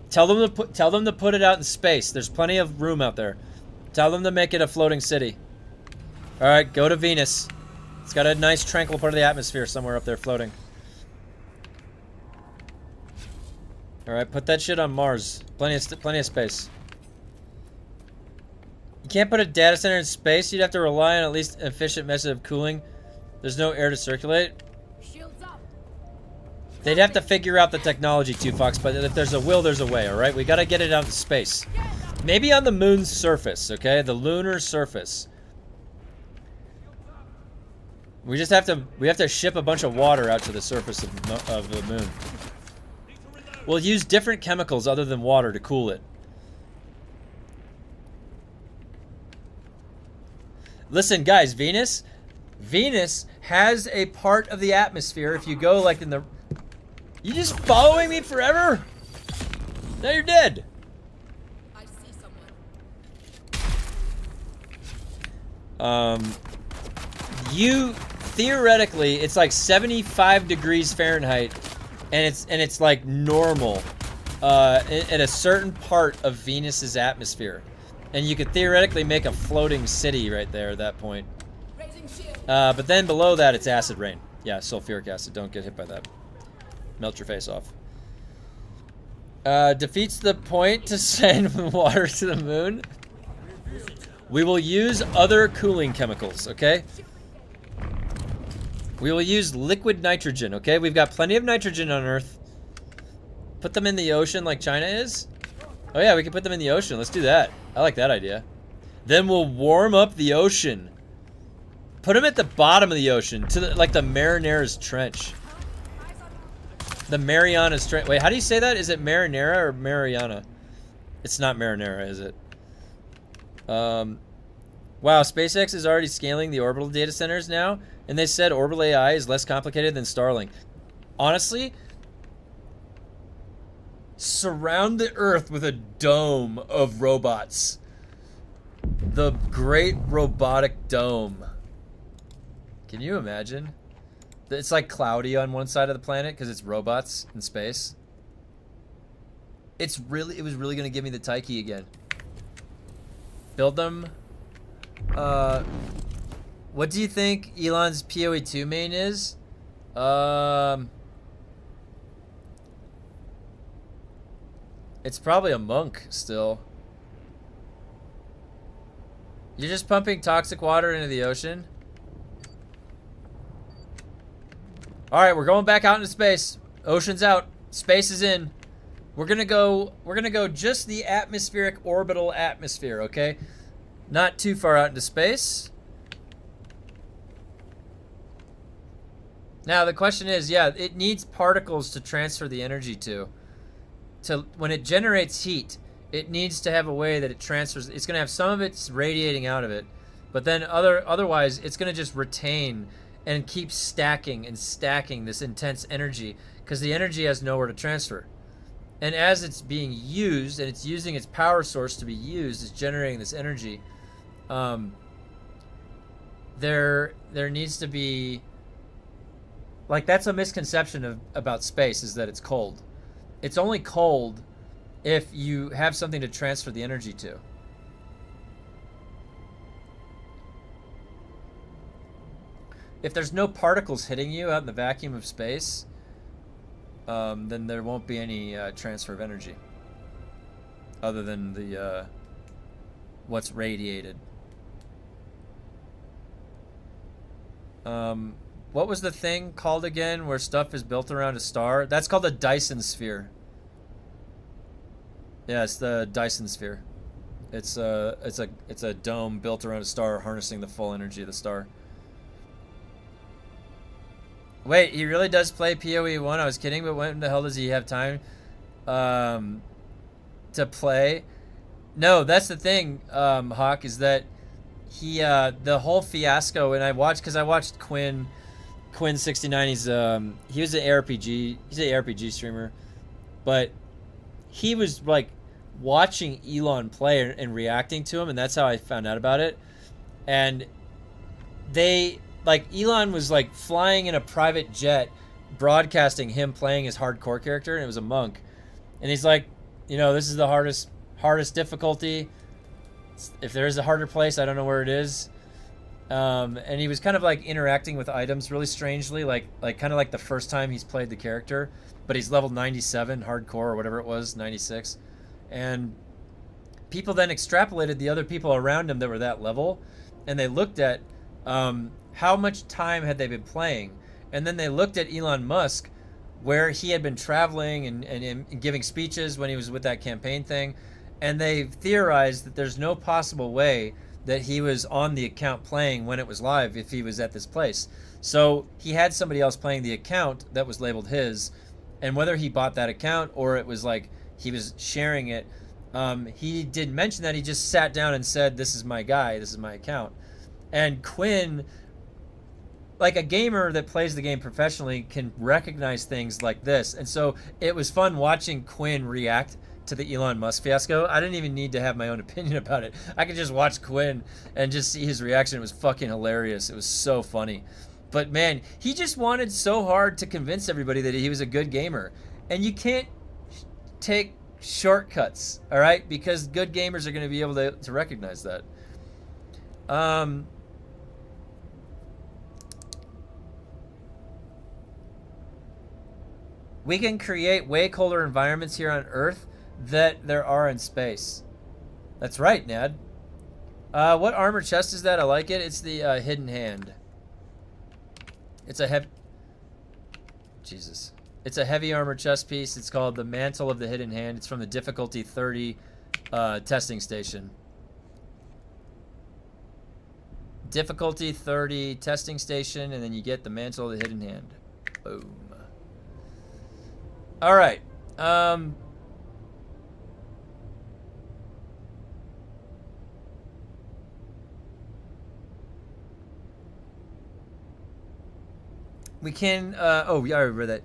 S1: Tell them to put it out in space. There's plenty of room out there. Tell them to make it a floating city. All right, go to Venus. It's got a nice tranquil part of the atmosphere somewhere up there floating. All right, put that shit on Mars. Plenty of space. You can't put a data center in space. You'd have to rely on at least an efficient method of cooling. There's no air to circulate.
S2: Shields up.
S1: They'd have to figure out the technology too, Fox, but if there's a will, there's a way, all right? We got to get it out into space. Maybe on the moon's surface, okay? The lunar surface. We have to ship a bunch of water out to the surface of the moon. We'll use different chemicals other than water to cool it. Listen, guys, Venus has a part of the atmosphere. If you go like in the... You just following me forever? Now you're dead.
S2: I see someone.
S1: You theoretically, it's like 75 degrees Fahrenheit, and it's like normal in a certain part of Venus's atmosphere, and you could theoretically make a floating city right there at that point.
S2: Raising shield.
S1: But then below that, it's acid rain. Yeah, sulfuric acid. Don't get hit by that. Melt your face off. Defeats the point to send water to the moon. We will use other cooling chemicals, okay? We will use liquid nitrogen, okay? We've got plenty of nitrogen on Earth. Put them in the ocean like China is. Oh yeah, we can put them in the ocean. Let's do that. I like that idea. Then we'll warm up the ocean. Put them at the bottom of the ocean, to like the Marianas Trench. The Marianas Trench. Wait, how do you say that? Is it Marinara or Mariana? It's not Marinara, is it? Wow, SpaceX is already scaling the orbital data centers now, and they said orbital AI is less complicated than Starlink. Honestly, surround the Earth with a dome of robots. The Great Robotic Dome. Can you imagine? It's like cloudy on one side of the planet because it's robots in space. It was really gonna give me the Taiki again. Build them. What do you think Elon's PoE2 main is? It's probably a monk still. You're just pumping toxic water into the ocean? Alright, we're going back out into space. Ocean's out. Space is in. We're gonna go just the atmospheric orbital atmosphere, okay? Not too far out into space. Now the question is, yeah, it needs particles to transfer the energy to. When it generates heat, it needs to have a way that it transfers. It's gonna have some of it's radiating out of it, but then otherwise it's gonna just retain and keep stacking and stacking this intense energy because the energy has nowhere to transfer. And as it's being used and it's using its power source to be used, it's generating this energy. There needs to be, like, that's a misconception about space, is that it's cold. It's only cold if you have something to transfer the energy to. If there's no particles hitting you out in the vacuum of space, then there won't be any transfer of energy other than the what's radiated. What was the thing called again where stuff is built around a star? That's called the Dyson sphere. Yeah, it's the Dyson sphere. It's a dome built around a star, harnessing the full energy of the star. Wait, he really does play PoE 1? I was kidding, but when the hell does he have time to play? No, that's the thing, Hawk, is that he the whole fiasco, and I watched Quinn69. He was an ARPG. He's an ARPG streamer, but he was like watching Elon play and reacting to him, and that's how I found out about it. And Elon was like flying in a private jet, broadcasting him playing his hardcore character, and it was a monk. And he's like, this is the hardest difficulty. If there is a harder place, I don't know where it is. And he was kind of like interacting with items really strangely, like kind of like the first time he's played the character, but he's level 97 hardcore or whatever it was, 96. And people then extrapolated the other people around him that were that level, and they looked at how much time had they been playing, and then they looked at Elon Musk, where he had been traveling and giving speeches when he was with that campaign thing, and they theorized that there's no possible way that he was on the account playing when it was live if he was at this place. So he had somebody else playing the account that was labeled his, and whether he bought that account or it was like he was sharing it, he didn't mention that. He just sat down and said, "This is my guy, this is my account." And Quinn, like a gamer that plays the game professionally, can recognize things like this. And so it was fun watching Quinn react to the Elon Musk fiasco. I didn't even need to have my own opinion about it. I could just watch Quinn and just see his reaction. It was fucking hilarious. It was so funny. But man, he just wanted so hard to convince everybody that he was a good gamer. And you can't take shortcuts, all right? Because good gamers are going to be able to recognize that. We can create way colder environments here on Earth that there are in space. That's right, Nad. What armor chest is that? I like it. It's the Hidden Hand. It's a heavy... Jesus. It's a heavy armor chest piece. It's called the Mantle of the Hidden Hand. It's from the difficulty 30 testing station. Difficulty 30 testing station, and then you get the Mantle of the Hidden Hand. Boom. All right. We can, oh, yeah, I remember that.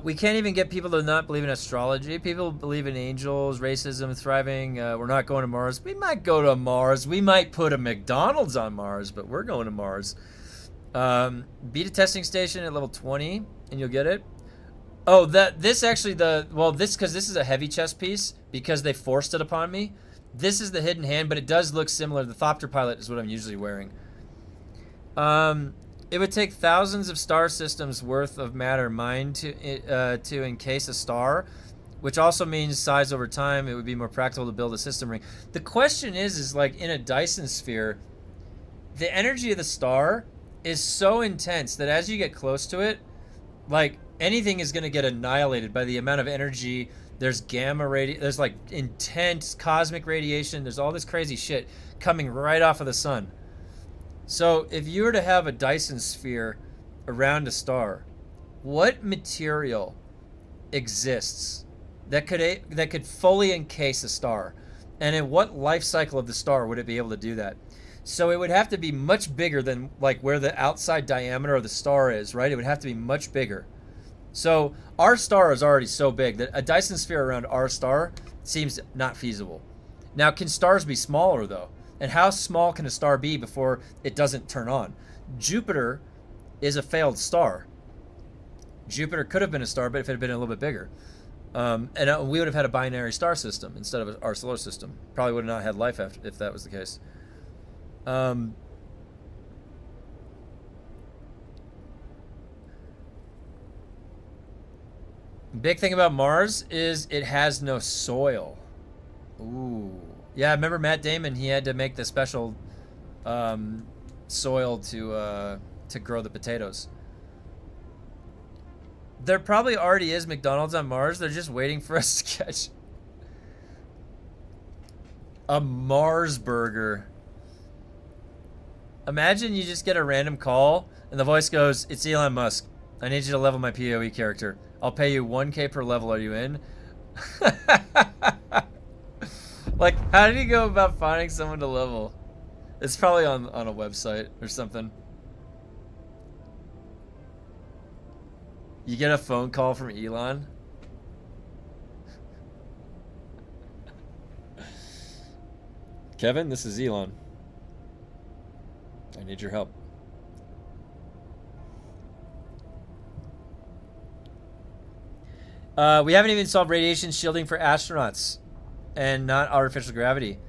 S1: We can't even get people to not believe in astrology. People believe in angels, racism, thriving. We're not going to Mars. We might go to Mars. We might put a McDonald's on Mars, but we're going to Mars. Beat a testing station at level 20, and you'll get it. Oh, this because this is a heavy chest piece, because they forced it upon me. This is the Hidden Hand, but it does look similar. The Thopter Pilot is what I'm usually wearing. It would take thousands of star systems worth of matter mined to encase a star, which also means size over time. It would be more practical to build a system ring. The question is like in a Dyson sphere, the energy of the star is so intense that as you get close to it, like anything is going to get annihilated by the amount of energy. There's gamma radiation. There's like intense cosmic radiation. There's all this crazy shit coming right off of the sun. So if you were to have a Dyson sphere around a star, what material exists that could fully encase a star? And in what life cycle of the star would it be able to do that? So it would have to be much bigger than like where the outside diameter of the star is, right? It would have to be much bigger. So our star is already so big that a Dyson sphere around our star seems not feasible. Now, can stars be smaller though? And how small can a star be before it doesn't turn on? Jupiter is a failed star. Jupiter could have been a star, but if it had been a little bit bigger. And we would have had a binary star system instead of our solar system. Probably would have not had life if that was the case. Big thing about Mars is it has no soil. Ooh. Yeah, I remember Matt Damon, he had to make the special soil to grow the potatoes. There probably already is McDonald's on Mars. They're just waiting for us to catch. A Mars burger. Imagine you just get a random call and the voice goes, "It's Elon Musk. I need you to level my PoE character. I'll pay you 1K per level. Are you in?" Like, how did he go about finding someone to level? It's probably on a website or something. You get a phone call from Elon. Kevin, this is Elon. I need your help. We haven't even solved radiation shielding for astronauts and not artificial gravity.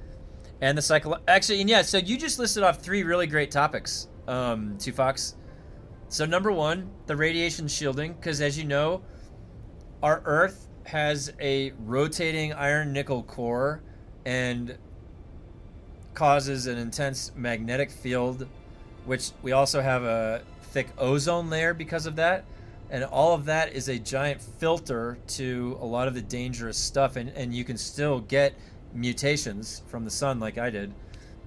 S1: And the cycle. Actually, and yeah, so you just listed off 3 really great topics, Fox. So number 1, the radiation shielding, because as you know, our Earth has a rotating iron nickel core and causes an intense magnetic field, which we also have a thick ozone layer because of that. And all of that is a giant filter to a lot of the dangerous stuff. And you can still get mutations from the sun like I did.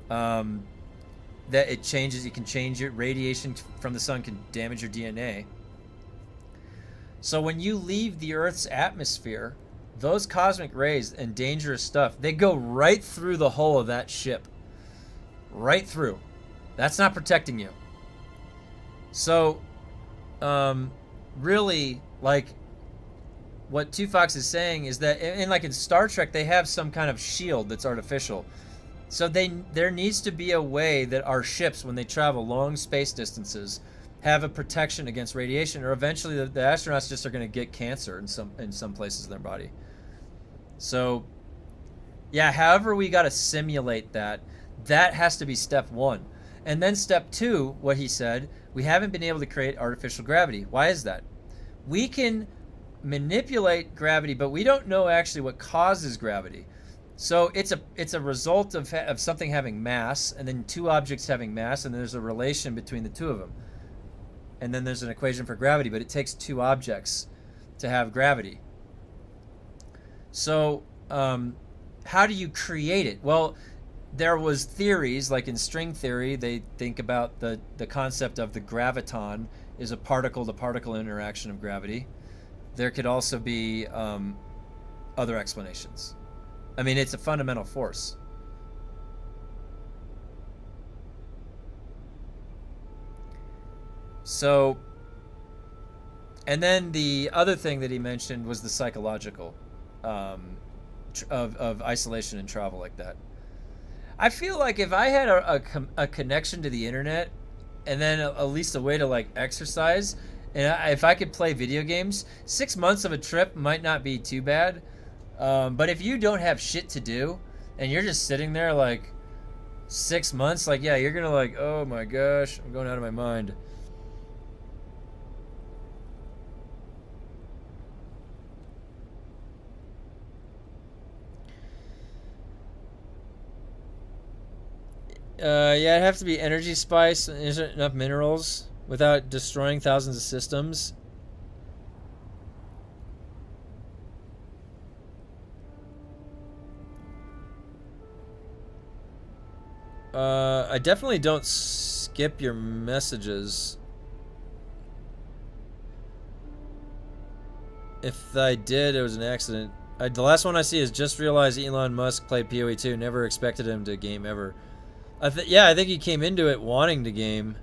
S1: That it changes, you can change it. Radiation from the sun can damage your DNA. So when you leave the Earth's atmosphere, those cosmic rays and dangerous stuff, they go right through the hull of that ship. Right through. That's not protecting you. So, really, like, what Fox is saying is that, and like in Star Trek, they have some kind of shield that's artificial. So there needs to be a way that our ships, when they travel long space distances, have a protection against radiation, or eventually the astronauts just are going to get cancer in some places in their body. So, yeah, however we got to simulate that has to be step 1. And then step 2, what he said, we haven't been able to create artificial gravity. Why is that? We can manipulate gravity, but we don't know actually what causes gravity. So it's a result of something having mass, and then 2 objects having mass, and there's a relation between the 2 of them. And then there's an equation for gravity, but it takes 2 objects to have gravity. So how do you create it? Well, there was theories, like in string theory, they think about the concept of the graviton is a particle-to-particle interaction of gravity. There could also be other explanations. I mean, it's a fundamental force. So, and then the other thing that he mentioned was the psychological of isolation and travel like that. I feel like if I had a connection to the internet, and then at least a way to like exercise, and if I could play video games, 6 months of a trip might not be too bad. But if you don't have shit to do, and you're just sitting there like 6 months, like, yeah, you're gonna like, oh my gosh, I'm going out of my mind. Yeah, it'd have to be energy spice, and isn't enough minerals without destroying thousands of systems. I definitely don't skip your messages. If I did, it was an accident. The last one I see is just realized Elon Musk played PoE 2. Never expected him to game ever. Yeah, I think he came into it wanting to game.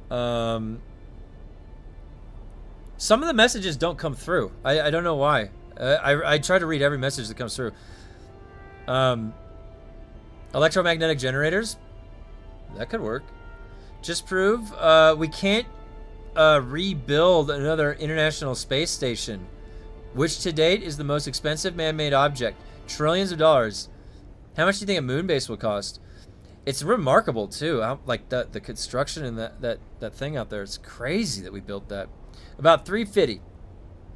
S1: Some of the messages don't come through. I don't know why. I try to read every message that comes through. Electromagnetic generators? That could work. Just prove we can't rebuild another International Space Station, which to date is the most expensive man-made object. Trillions of dollars. How much do you think a moon base will cost? It's remarkable too. Like the construction and that thing out there. It's crazy that we built that. About 350.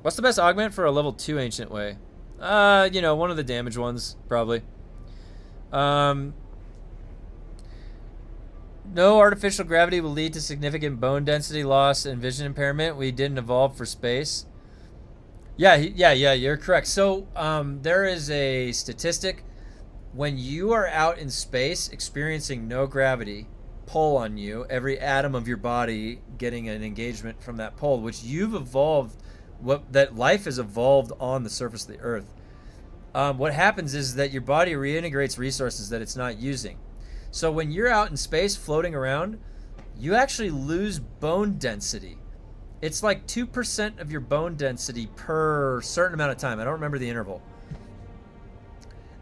S1: What's the best augment for a level 2 ancient way? You know, one of the damaged ones, probably. No artificial gravity will lead to significant bone density loss and vision impairment. We didn't evolve for space. Yeah, yeah, you're correct. So there is a statistic. When you are out in space experiencing no gravity pull on you, every atom of your body getting an engagement from that pull, which you've evolved, that life has evolved on the surface of the Earth. What happens is that your body reintegrates resources that it's not using. So when you're out in space floating around, you actually lose bone density. It's like 2% of your bone density per certain amount of time. I don't remember the interval.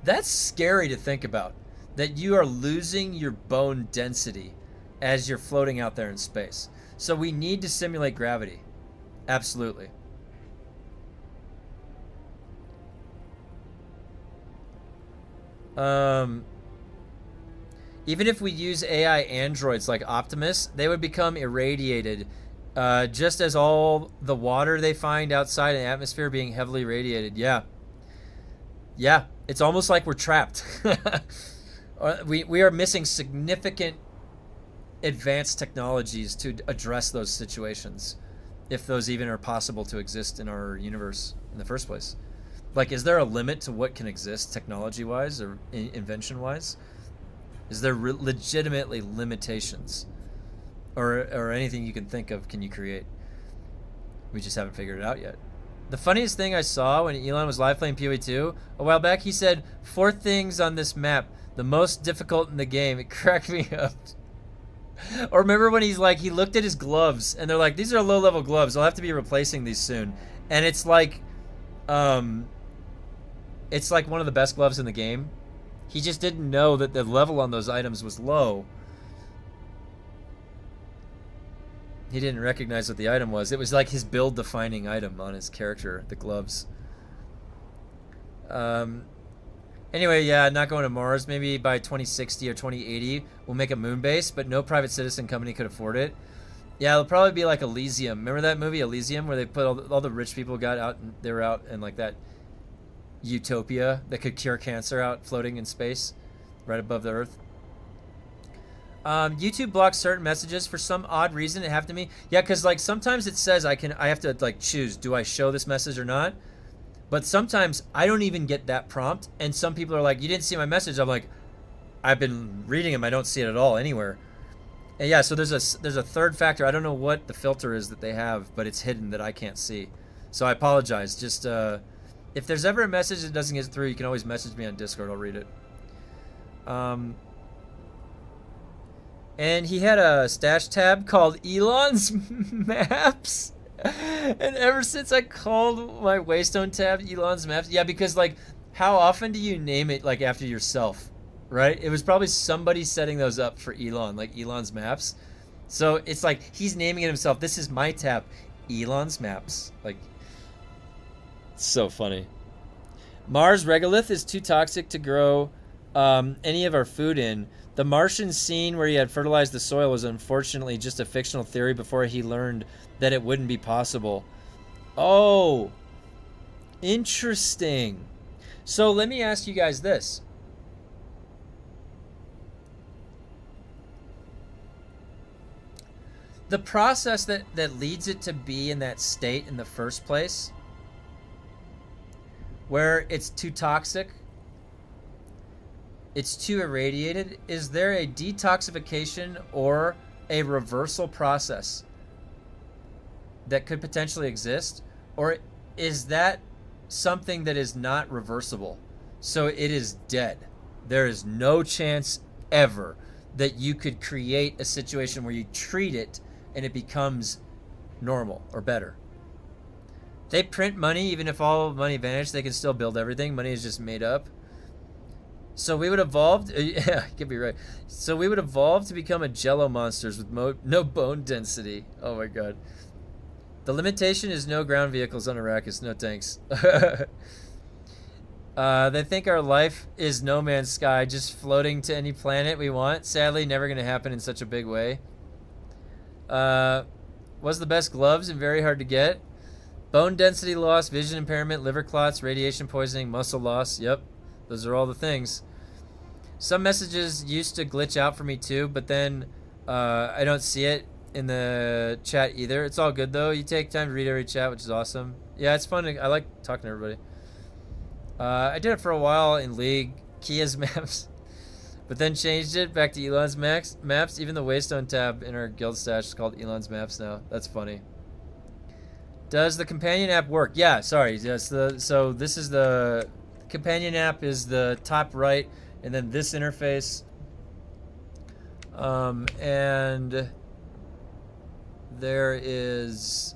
S1: That's scary to think about, that you are losing your bone density as you're floating out there in space. So we need to simulate gravity. Absolutely. Even if we use AI androids like Optimus, they would become irradiated, just as all the water they find outside in the atmosphere being heavily radiated. Yeah. Yeah, it's almost like we're trapped. We are missing significant advanced technologies to address those situations, if those even are possible to exist in our universe in the first place. Like, is there a limit to what can exist technology-wise or invention-wise? Is there legitimately limitations? Or anything you can think of can you create? We just haven't figured it out yet. The funniest thing I saw when Elon was live playing PoE 2 a while back, he said, 4 things on this map, the most difficult in the game. It cracked me up. Or remember when he's like, he looked at his gloves, and they're like, these are low-level gloves. I'll have to be replacing these soon. And it's like one of the best gloves in the game. He just didn't know that the level on those items was low. He didn't recognize what the item was. It was like his build-defining item on his character, the gloves. Anyway, yeah, not going to Mars. Maybe by 2060 or 2080, we'll make a moon base, but no private citizen company could afford it. Yeah, it'll probably be like Elysium. Remember that movie, Elysium, where they put all the rich people got out, and they were out in like that utopia that could cure cancer out floating in space right above the Earth. YouTube blocks certain messages for some odd reason. It happened to me. Yeah, because like sometimes it says I have to like choose, do I show this message or not? But sometimes I don't even get that prompt, and some people are like, you didn't see my message. I'm like, I've been reading them. I don't see it at all anywhere. And yeah, so there's a third factor. I don't know what the filter is that they have, but it's hidden that I can't see. So I apologize. Just if there's ever a message that doesn't get through, you can always message me on Discord. I'll read it. And he had a stash tab called Elon's Maps. And ever since I called my Waystone tab Elon's Maps, yeah, because like, how often do you name it like after yourself, right? It was probably somebody setting those up for Elon, like Elon's Maps. So it's like he's naming it himself. This is my tab, Elon's Maps. Like, it's so funny. Mars regolith is too toxic to grow any of our food in. The Martian scene where he had fertilized the soil was unfortunately just a fictional theory before he learned that it wouldn't be possible. Oh, interesting. So let me ask you guys this. The process that leads it to be in that state in the first place, where it's too toxic, it's too irradiated, is there a detoxification or a reversal process that could potentially exist? Or is that something that is not reversible? So it is dead. There is no chance ever that you could create a situation where you treat it and it becomes normal or better. They print money. Even if all money vanished, they can still build everything. Money is just made up. So we would evolve. Yeah, you could be right. So we would evolve to become a jello monsters with no bone density. Oh my god. The limitation is no ground vehicles on Arrakis, no tanks. They think our life is No Man's Sky, just floating to any planet we want. Sadly, never going to happen in such a big way. Was the best gloves and very hard to get. Bone density loss, vision impairment, liver clots, radiation poisoning, muscle loss. Yep. Those are all the things. Some messages used to glitch out for me too, but then I don't see it in the chat either. It's all good though. You take time to read every chat, which is awesome. Yeah, it's fun. I like talking to everybody. I did it for a while in League, Kia's maps, but then changed it back to Elon's maps. Even the Waystone tab in our guild stash is called Elon's maps now. That's funny. Does the companion app work? Yeah, sorry. Yes. So this is the companion app is the top right, and then this interface. And there is.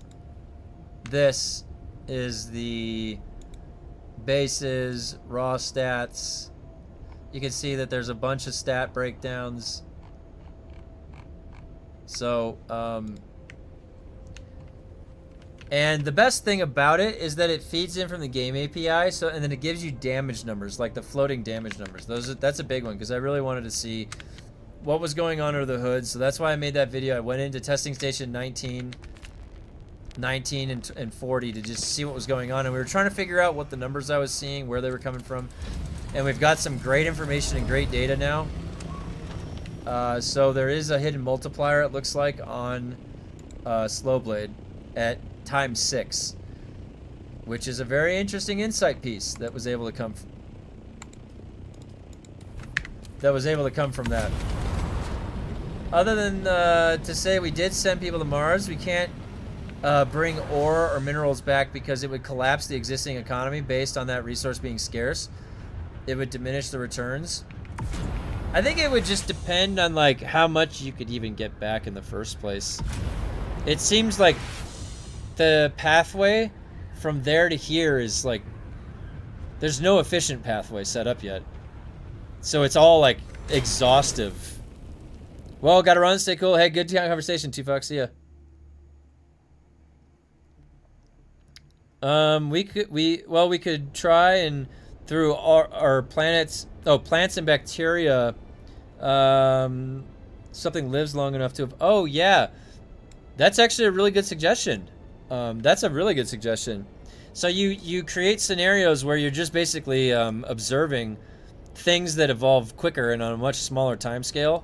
S1: This is the bases, raw stats. You can see that there's a bunch of stat breakdowns. So, and the best thing about it is that it feeds in from the game API, so and then it gives you damage numbers, like the floating damage numbers. That's a big one because I really wanted to see what was going on under the hood. So that's why I made that video. I went into testing station 19 and 40 to just see what was going on, and we were trying to figure out what the numbers I was seeing, where they were coming from, and we've got some great information and great data now. So there is a hidden multiplier, it looks like, on Slowblade at ×6, which is a very interesting insight piece that was able to come from that. Other than to say we did send people to Mars, we can't bring ore or minerals back because it would collapse the existing economy based on that resource being scarce. It would diminish the returns. I think it would just depend on like how much you could even get back in the first place. It seems like the pathway from there to here is like there's no efficient pathway set up yet. So it's all like exhaustive. Well, gotta run, stay cool. Hey, good conversation, Tufox. See ya. We could try and through our planets, plants and bacteria, something lives long enough to, oh yeah, that's actually a really good suggestion. That's a really good suggestion. So you create scenarios where you're just basically observing things that evolve quicker and on a much smaller time scale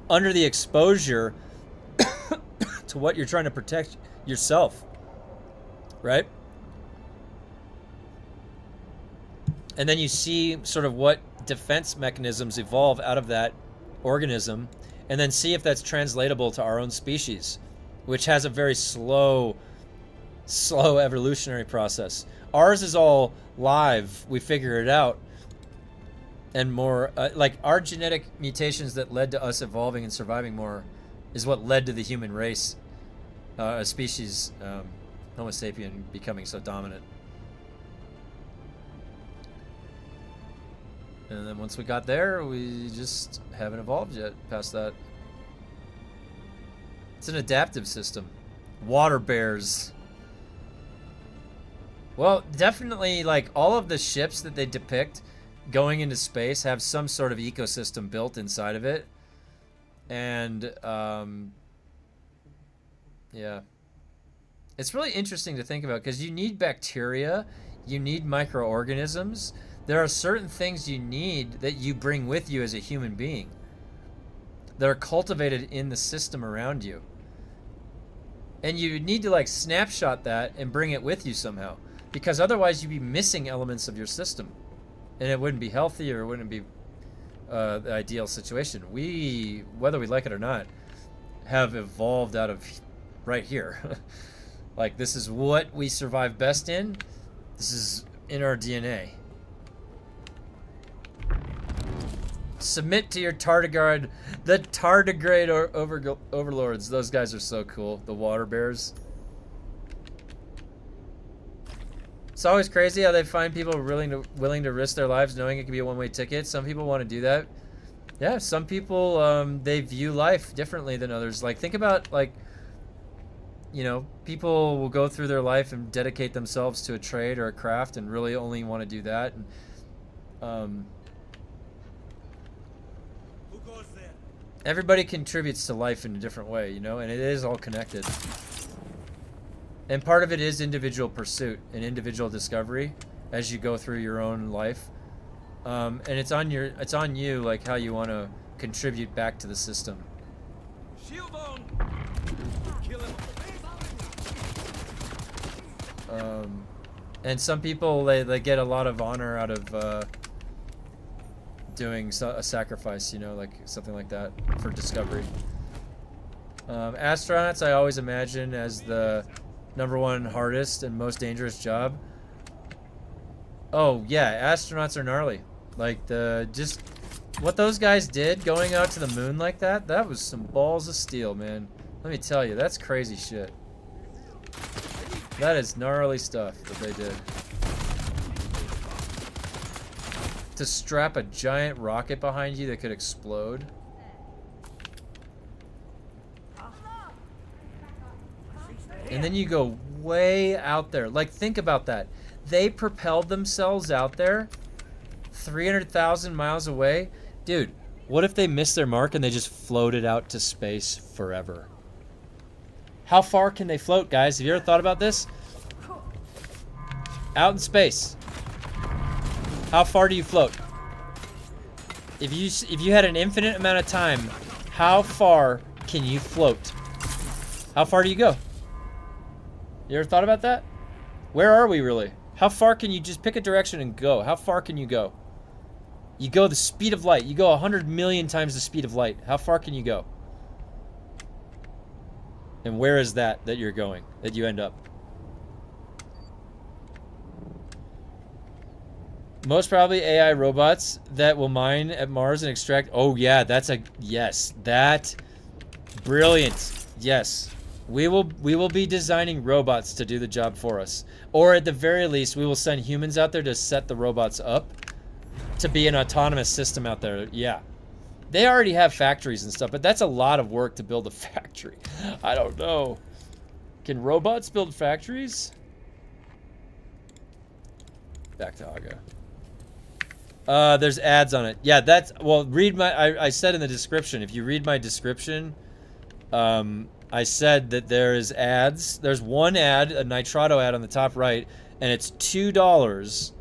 S1: under the exposure to what you're trying to protect yourself. Right? And then you see sort of what defense mechanisms evolve out of that organism, and then see if that's translatable to our own species, which has a very slow evolutionary process. Ours is all live. We figure it out. And more, like our genetic mutations that led to us evolving and surviving more is what led to the human race, a species, Homo sapien becoming so dominant. And then once we got there, we just haven't evolved yet past that. It's an adaptive system. Water bears. Well, definitely, like, all of the ships that they depict going into space have some sort of ecosystem built inside of it. And, yeah. It's really interesting to think about because you need bacteria, you need microorganisms. There are certain things you need that you bring with you as a human being that are cultivated in the system around you. And you need to like snapshot that and bring it with you somehow, because otherwise you'd be missing elements of your system and it wouldn't be healthy, or it wouldn't be the ideal situation. We, whether we like it or not, have evolved out of right here. Like, this is what we survive best in. This is in our DNA. Submit to your tardigrade. The tardigrade overlords. Those guys are so cool. The water bears. It's always crazy how they find people willing to risk their lives knowing it could be a one-way ticket. Some people want to do that. Yeah, some people, they view life differently than others. Like, think about, like, you know, people will go through their life and dedicate themselves to a trade or a craft and really only want to do that. And, everybody contributes to life in a different way, you know, and it is all connected. And part of it is individual pursuit and individual discovery as you go through your own life. And it's on you, like, how you want to contribute back to the system.
S5: Shield on. Kill him.
S1: And some people, they get a lot of honor out of doing a sacrifice, you know, like something like that for discovery. Astronauts, I always imagine as the #1 hardest and most dangerous job. Oh yeah, astronauts are gnarly. Like just what those guys did going out to the moon like that, that was some balls of steel, man. Let me tell you, that's crazy shit. That is gnarly stuff that they did. To strap a giant rocket behind you that could explode. And then you go way out there. Like, think about that. They propelled themselves out there 300,000 miles away. Dude, what if they missed their mark and they just floated out to space forever? How far can they float, guys? Have you ever thought about this? Out in space. How far do you float? If you had an infinite amount of time, how far can you float? How far do you go? You ever thought about that? Where are we really? How far can you just pick a direction and go? How far can you go? You go the speed of light. You go 100 million times the speed of light. How far can you go? And where is that you're going, that you end up? Most probably AI robots that will mine at Mars and extract. Oh yeah, that's a yes. That brilliant. Yes. We will be designing robots to do the job for us. Or at the very least, we will send humans out there to set the robots up to be an autonomous system out there. Yeah. They already have factories and stuff, but that's a lot of work to build a factory. I don't know. Can robots build factories? Back to Aga. There's ads on it. Yeah, that's, well, read my, I said in the description, if you read my description, I said that there is ads. There's one ad, a Nitrado ad on the top right, and it's $2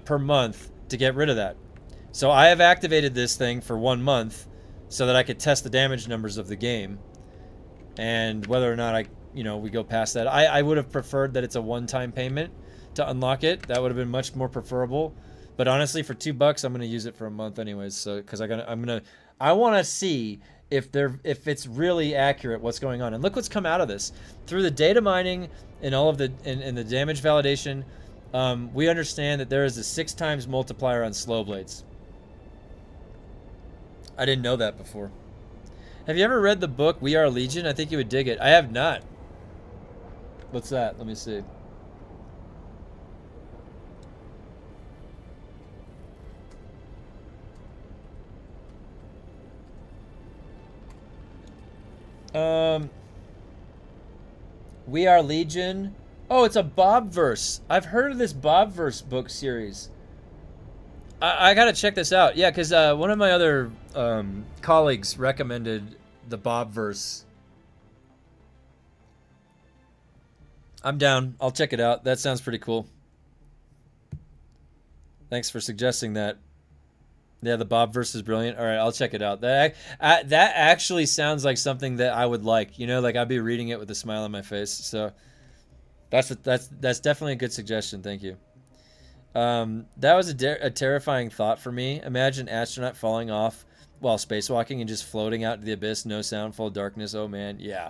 S1: per month to get rid of that. So I have activated this thing for 1 month so that I could test the damage numbers of the game. And whether or not we go past that. I would have preferred that it's a one-time payment to unlock it. That would have been much more preferable. But honestly, for $2, I'm gonna use it for a month anyways. So because I want to see if it's really accurate what's going on. And look what's come out of this through the data mining and all of the and the damage validation. We understand that there is a 6 times multiplier on slow blades. I didn't know that before. Have you ever read the book We Are Legion? I think you would dig it. I have not. What's that? Let me see. We Are Legion. Oh, it's a Bobverse. I've heard of this Bobverse book series. I gotta check this out. Yeah, because one of my other colleagues recommended the Bobverse. I'm down. I'll check it out. That sounds pretty cool. Thanks for suggesting that. Yeah, the Bobverse is brilliant. All right, I'll check it out. That actually sounds like something that I would like. You know, like I'd be reading it with a smile on my face. So that's definitely a good suggestion. Thank you. That was a terrifying thought for me. Imagine an astronaut falling off while spacewalking and just floating out to the abyss, no sound, full darkness. Oh man, yeah.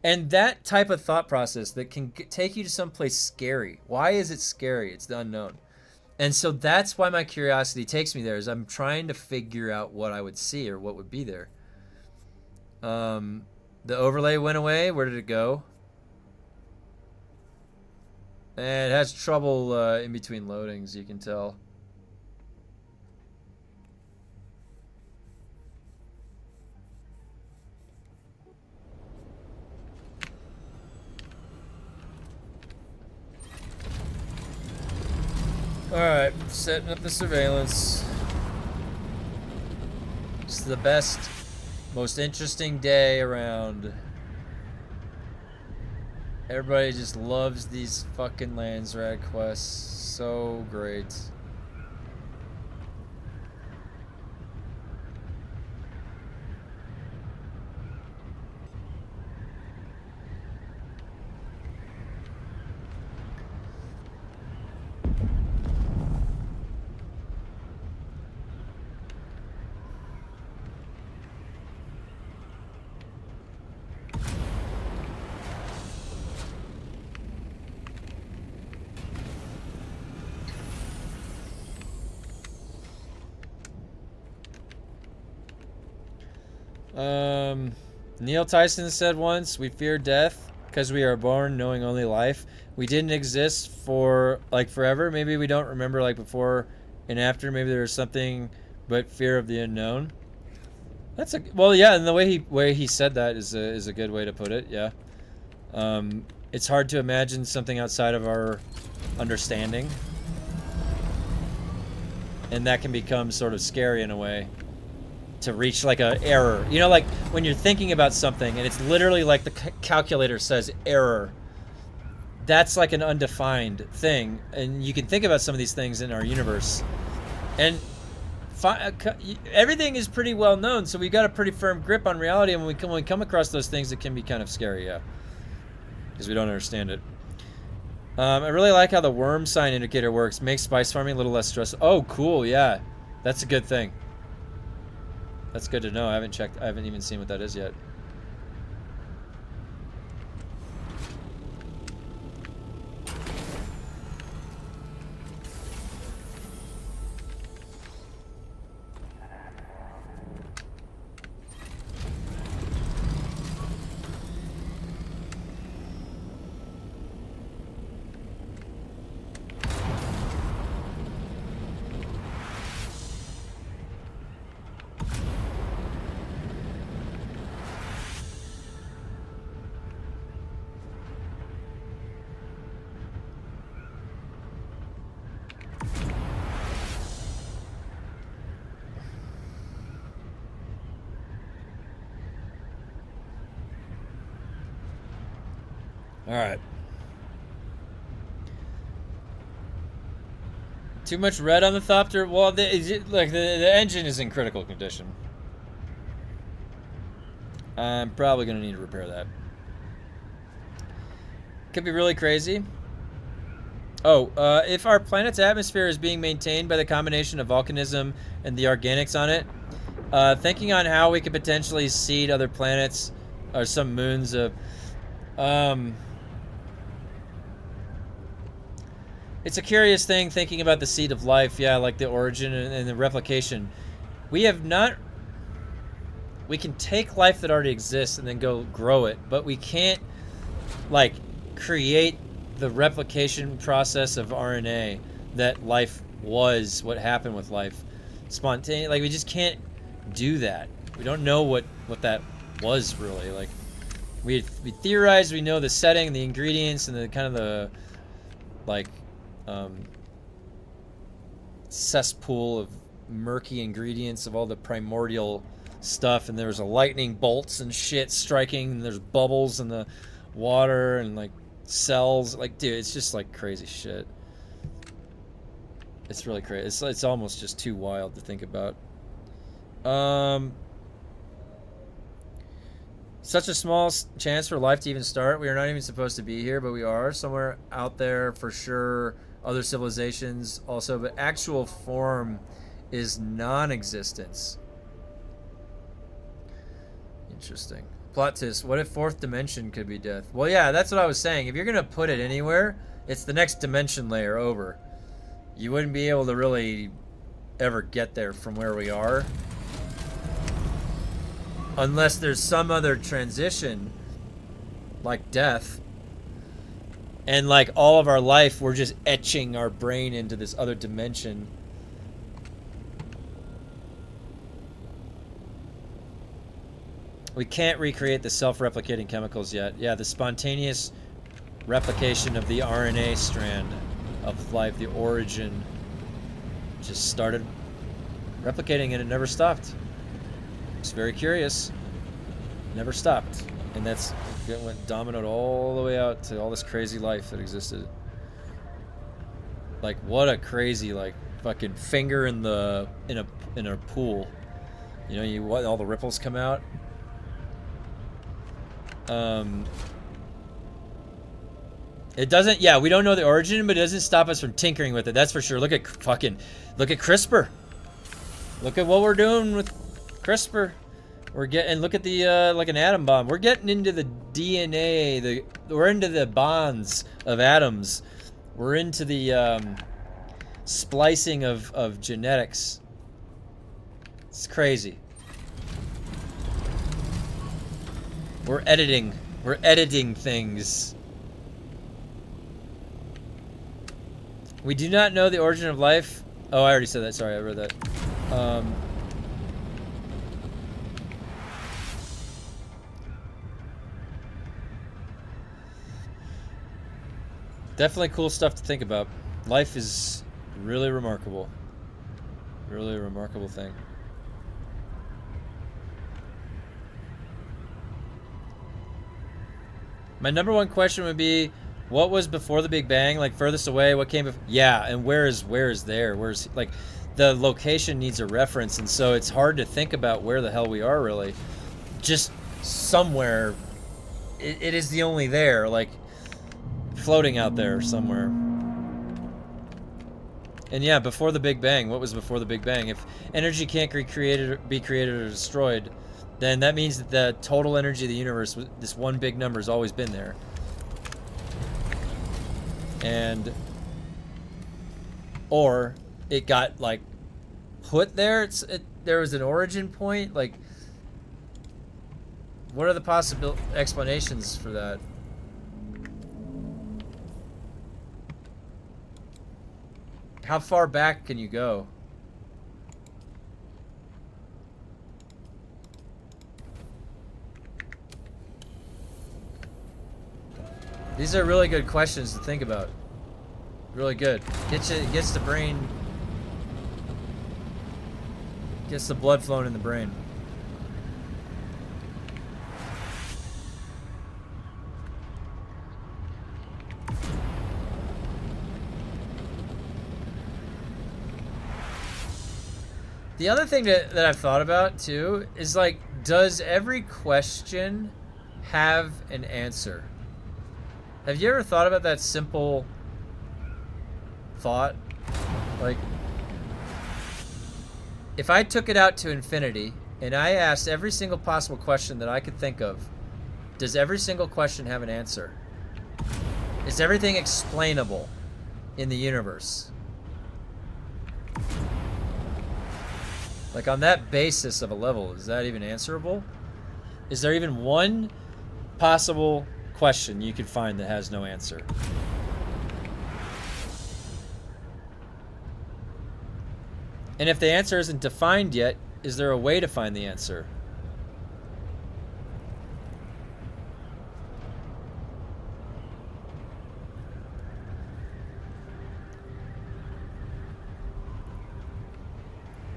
S1: And that type of thought process that can take you to someplace scary. Why is it scary? It's the unknown. And so that's why my curiosity takes me there, is I'm trying to figure out what I would see or what would be there. The overlay went away. Where did it go? And it has trouble in between loadings, you can tell. Alright, setting up the surveillance. It's the best, most interesting day around. Everybody just loves these fucking LANSRAAD quests. So great. Neil Tyson said once, "We fear death because we are born knowing only life. We didn't exist for like forever. Maybe we don't remember like before and after. Maybe there's something but fear of the unknown." That's a well, yeah. And the way he said that is a good way to put it. Yeah. It's hard to imagine something outside of our understanding, and that can become sort of scary in a way. To reach like a error, you know, like when you're thinking about something and it's literally like the calculator says error. That's like an undefined thing, and you can think about some of these things in our universe, and everything is pretty well known, so we've got a pretty firm grip on reality, and when we come across those things, it can be kind of scary, yeah, because we don't understand it. I really like how the worm sign indicator works. Makes spice farming a little less stressful. Oh, cool, yeah, that's a good thing. That's good to know. I haven't checked. I haven't even seen what that is yet. All right. Too much red on the Thopter? Well, the engine is in critical condition. I'm probably going to need to repair that. Could be really crazy. Oh, if our planet's atmosphere is being maintained by the combination of volcanism and the organics on it, thinking on how we could potentially seed other planets or some moons of... It's a curious thing thinking about the seed of life, yeah, like the origin and the replication. We can take life that already exists and then go grow it, but we can't, like, create the replication process of RNA that life was, what happened with life. Spontaneous, like, we just can't do that. We don't know what that was, really. Like, we theorize, we know the setting, the ingredients, and the kind of the, like... cesspool of murky ingredients of all the primordial stuff, and there's a lightning bolts and shit striking, and there's bubbles in the water and like cells. Like, dude, it's just like crazy shit. It's really crazy. It's almost just too wild to think about. Such a small chance for life to even start. We are not even supposed to be here, but we are somewhere out there for sure. Other civilizations also, but actual form is non-existence. Interesting. Plot twist. What if fourth dimension could be death? Well, yeah, that's what I was saying. If you're going to put it anywhere, it's the next dimension layer over. You wouldn't be able to really ever get there from where we are. Unless there's some other transition, like death. And like all of our life, we're just etching our brain into this other dimension. We can't recreate the self-replicating chemicals yet. Yeah, the spontaneous replication of the RNA strand of life, the origin, just started replicating and it never stopped. It's very curious. Never stopped. And that's it went dominoed all the way out to all this crazy life that existed. Like, what a crazy, like, fucking finger in a pool. You know, all the ripples come out. It doesn't, yeah, we don't know the origin, but it doesn't stop us from tinkering with it. That's for sure. Look at CRISPR. Look at what we're doing with CRISPR. Look at the, like an atom bomb. We're getting into the DNA, we're into the bonds of atoms. We're into the, splicing of genetics. It's crazy. We're editing. We're editing things. We do not know the origin of life. Oh, I already said that. Sorry, I read that. Definitely cool stuff to think about. Life is really remarkable. Really a remarkable thing. My number one question would be, what was before the Big Bang? Like furthest away, what came before? Yeah, and where is there? Where's like the location needs a reference, and so it's hard to think about where the hell we are really. Just somewhere. It is the only there, like floating out there somewhere. And yeah, before the Big Bang, what was before the Big Bang? If energy can't be created or destroyed, then that means that the total energy of the universe, this one big number, has always been there. And or it got like put there. There was an origin point. Like, what are the possible explanations for that? How far back can you go? These are really good questions to think about. Really good. Gets the brain, gets the blood flowing in the brain. The other thing that I've thought about too is like, does every question have an answer? Have you ever thought about that simple thought? Like, if I took it out to infinity and I asked every single possible question that I could think of, does every single question have an answer? Is everything explainable in the universe? Like, on that basis of a level, is that even answerable? Is there even one possible question you could find that has no answer? And if the answer isn't defined yet, is there a way to find the answer?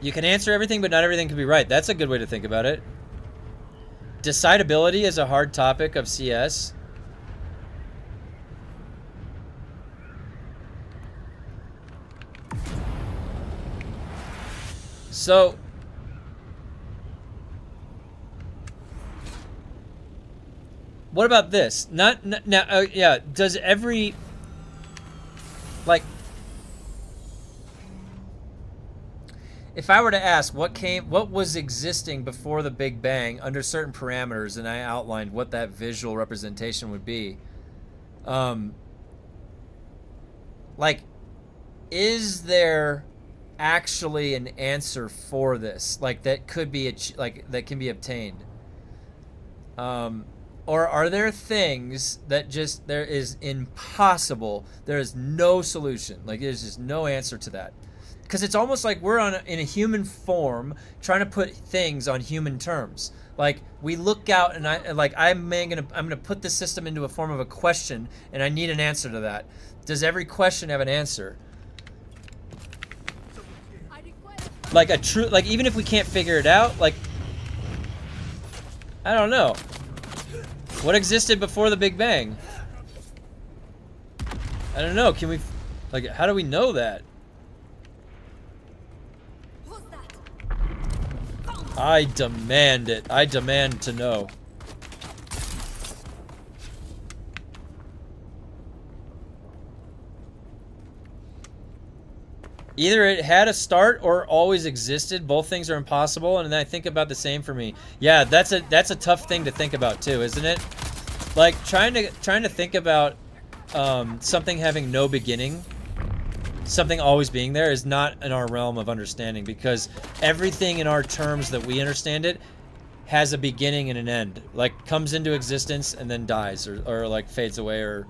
S1: You can answer everything, but not everything can be right. That's a good way to think about it. Decidability is a hard topic of CS. So, what about this? Yeah, does every, like, if I were to ask what was existing before the Big Bang under certain parameters, and I outlined what that visual representation would be, like, is there actually an answer for this, like, that could be that can be obtained, or are there things that just there is impossible? There is no solution. Like, there's just no answer to that. Because it's almost like we're in a human form trying to put things on human terms. Like, we look out and I'm gonna put the system into a form of a question, and I need an answer to that. Does every question have an answer? Like even if we can't figure it out, like, I don't know. What existed before the Big Bang? I don't know. Can we, like, how do we know that? I demand it. I demand to know. Either it had a start or always existed. Both things are impossible, and I think about the same for me. Yeah, that's a tough thing to think about too, isn't it? Like, trying to think about something having no beginning, something always being there, is not in our realm of understanding, because everything in our terms that we understand it has a beginning and an end, like comes into existence and then dies, or like fades away, or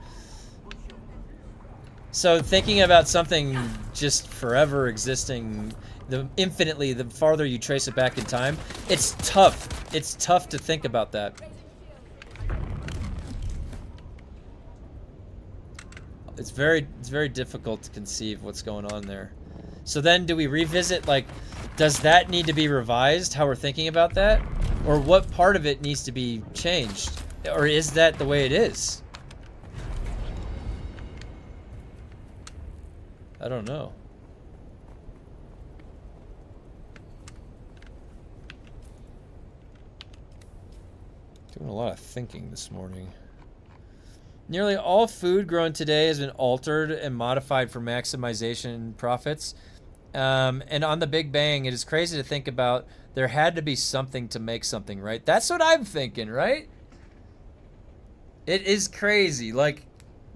S1: so thinking about something just forever existing, the farther you trace it back in time, it's tough. It's tough to think about that. It's very difficult to conceive what's going on there. So then do we revisit, like, does that need to be revised, how we're thinking about that? Or what part of it needs to be changed? Or is that the way it is? I don't know. Doing a lot of thinking this morning. Nearly all food grown today has been altered and modified for maximization profits. And on the Big Bang, it is crazy to think about there had to be something to make something, right? That's what I'm thinking, right? It is crazy. Like,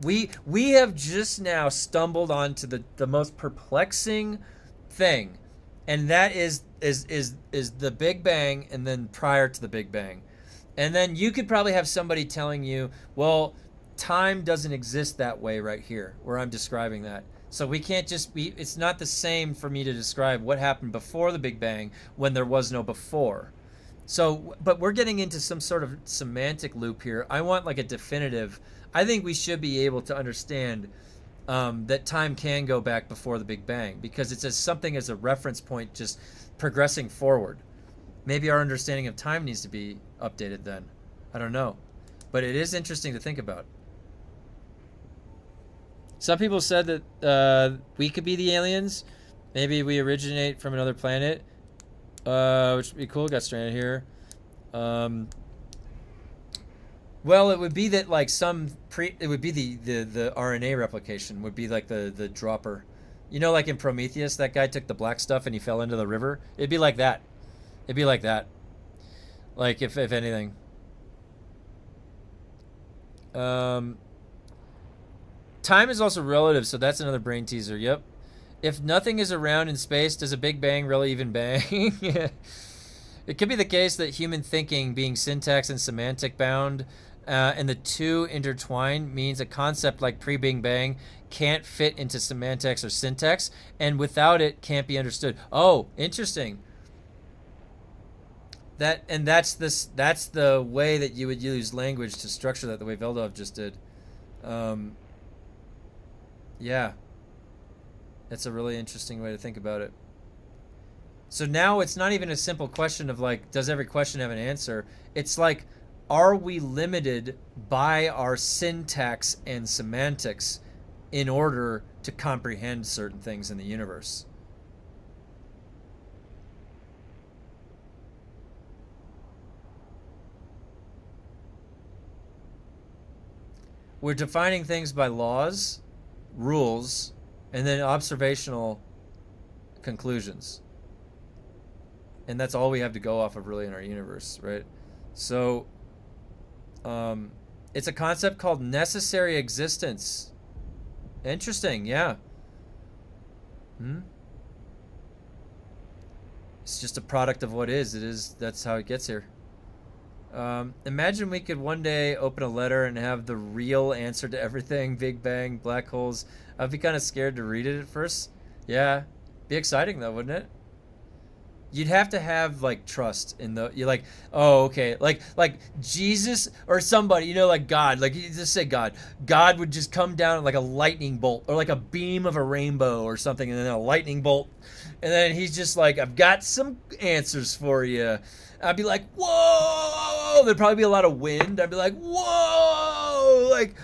S1: we have just now stumbled onto the most perplexing thing, and that is the Big Bang, and then prior to the Big Bang. And then you could probably have somebody telling you, well, time doesn't exist that way right here, where I'm describing that. So we can't just be, it's not the same for me to describe what happened before the Big Bang when there was no before. So, but we're getting into some sort of semantic loop here. I want like a definitive, I think we should be able to understand that time can go back before the Big Bang, because it's as something as a reference point just progressing forward. Maybe our understanding of time needs to be updated then. I don't know. But it is interesting to think about. Some people said that we could be the aliens. Maybe we originate from another planet, which would be cool. Got stranded here. Well, it would be that like it would be the RNA replication would be like the dropper. You know, like in Prometheus, that guy took the black stuff and he fell into the river. It'd be like that. It'd be like that. Like if anything. Time is also relative, so that's another brain teaser. Yep. If nothing is around in space, does a Big Bang really even bang? It could be the case that human thinking, being syntax and semantic bound, and the two intertwined, means a concept like pre-Big Bang can't fit into semantics or syntax, and without it can't be understood. Oh, interesting. That's the way that you would use language to structure that, the way Veldov just did. Yeah. That's a really interesting way to think about it. So now it's not even a simple question of like, does every question have an answer? It's like, are we limited by our syntax and semantics in order to comprehend certain things in the universe? We're defining things by laws, rules, and then observational conclusions. And that's all we have to go off of really in our universe, right? So it's a concept called necessary existence. Interesting, yeah. It's just a product of what is. It is, that's how it gets here. Imagine we could one day open a letter and have the real answer to everything. Big Bang, black holes. I'd be kind of scared to read it at first. Yeah. Be exciting though, wouldn't it? You'd have to have like trust in the, you're like, oh, okay. Like Jesus or somebody, you know, like God, like you just say God would just come down like a lightning bolt or like a beam of a rainbow or something. And then a lightning bolt. And then he's just like, I've got some answers for you. I'd be like, whoa! There'd probably be a lot of wind. I'd be like, whoa! Like,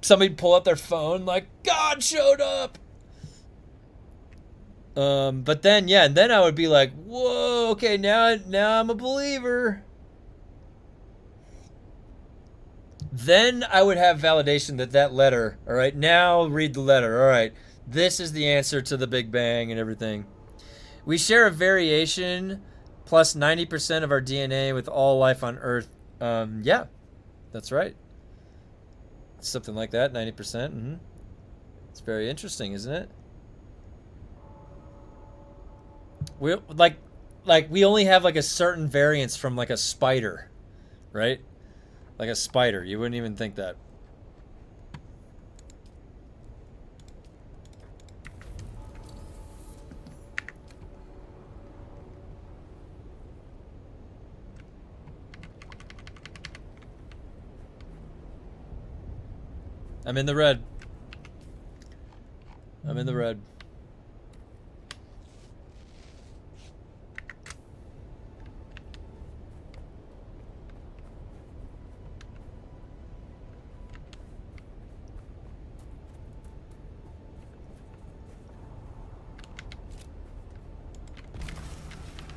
S1: somebody'd pull out their phone, like, God showed up! But then, yeah, and then I would be like, whoa, okay, now I'm a believer. Then I would have validation that letter, all right, now read the letter, all right, this is the answer to the Big Bang and everything. We share a variation plus 90% of our DNA with all life on Earth. Yeah, that's right. Something like that, 90%. It's very interesting, isn't it? We like like we only have like a certain variance from like a spider, right? Like a spider, you wouldn't even think that. I'm in the red. I'm in the red.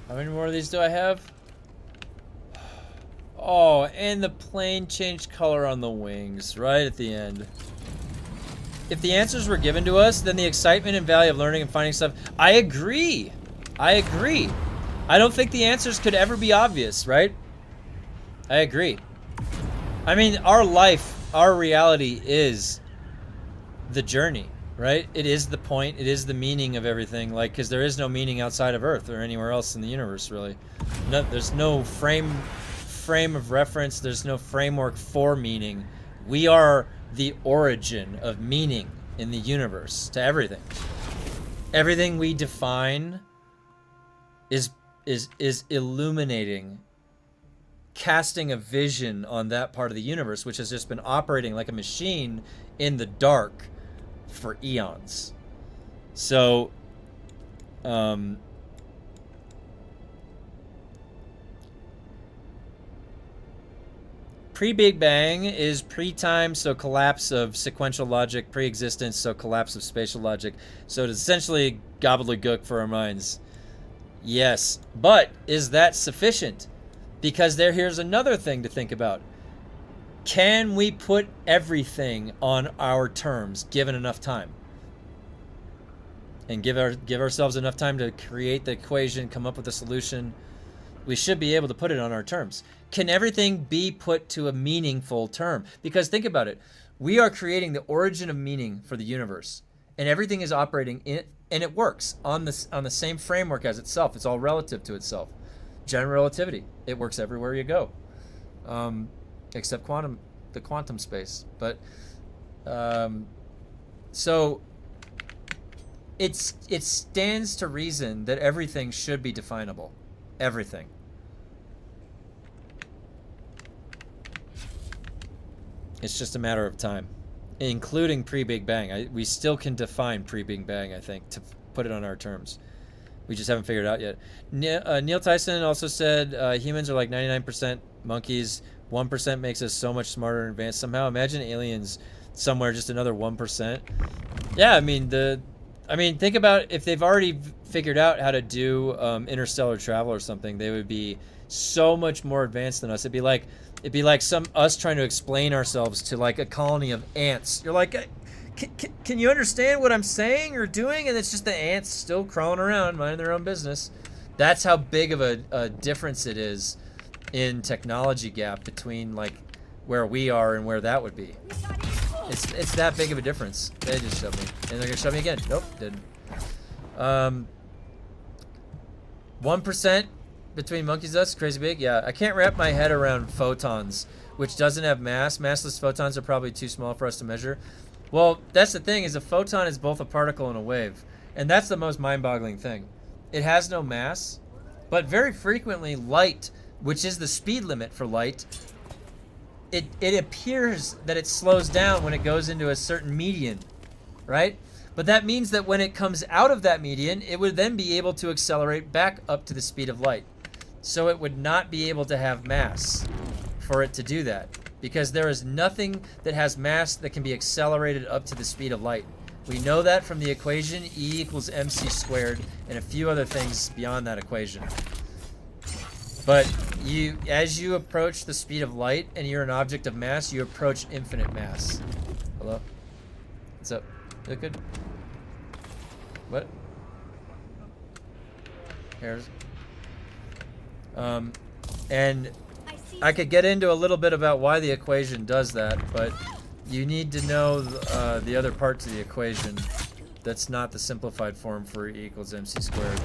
S1: How many more of these do I have? Oh, and the plane changed color on the wings right at the end. If the answers were given to us, then the excitement and value of learning and finding stuff... I agree. I agree. I don't think the answers could ever be obvious, right? I agree. I mean, our life, our reality is the journey, right? It is the point. It is the meaning of everything. Like, because there is no meaning outside of Earth or anywhere else in the universe, really. No, there's no frame of reference. There's no framework for meaning. We are the origin of meaning in the universe to everything. Everything we define is illuminating, casting a vision on that part of the universe, which has just been operating like a machine in the dark for eons. So, pre-Big Bang is pre-time, so collapse of sequential logic, pre-existence, so collapse of spatial logic. So it's essentially gobbledygook for our minds. Yes, but is that sufficient? Because here's another thing to think about. Can we put everything on our terms given enough time? And give ourselves enough time to create the equation, come up with a solution. We should be able to put it on our terms. Can everything be put to a meaningful term? Because think about it. We are creating the origin of meaning for the universe. And everything is operating in it, and it works on the same framework as itself. It's all relative to itself. General relativity. It works everywhere you go. Except the quantum space. But so it stands to reason that everything should be definable. Everything. It's just a matter of time, including pre-Big Bang. We still can define pre-Big Bang, I think, to put it on our terms. We just haven't figured it out yet. Neil Tyson also said humans are like 99% monkeys. 1% makes us so much smarter and advanced somehow. Imagine aliens somewhere, just another 1%. Yeah, I mean, think about if they've already figured out how to do interstellar travel or something, they would be so much more advanced than us. It'd be like us trying to explain ourselves to like a colony of ants. You're like, can you understand what I'm saying or doing? And it's just the ants still crawling around, minding their own business. That's how big of a difference it is in technology gap between like where we are and where that would be. It's that big of a difference. They just shoved me. And they're gonna shove me again. Nope, didn't. 1% between monkeys, us, crazy big. Yeah, I can't wrap my head around photons, which doesn't have mass. Massless photons are probably too small for us to measure. Well, that's the thing, is a photon is both a particle and a wave. And that's the most mind-boggling thing. It has no mass, but very frequently light, which is the speed limit for light, it appears that it slows down when it goes into a certain median, right? But that means that when it comes out of that median, it would then be able to accelerate back up to the speed of light. So it would not be able to have mass for it to do that, because there is nothing that has mass that can be accelerated up to the speed of light. We know that from the equation E equals mc squared and a few other things beyond that equation. But as you approach the speed of light and you're an object of mass, you approach infinite mass. Hello? What's up? You look good? What? Here's. And I could get into a little bit about why the equation does that, but you need to know the other parts of the equation. That's not the simplified form for E equals mc squared.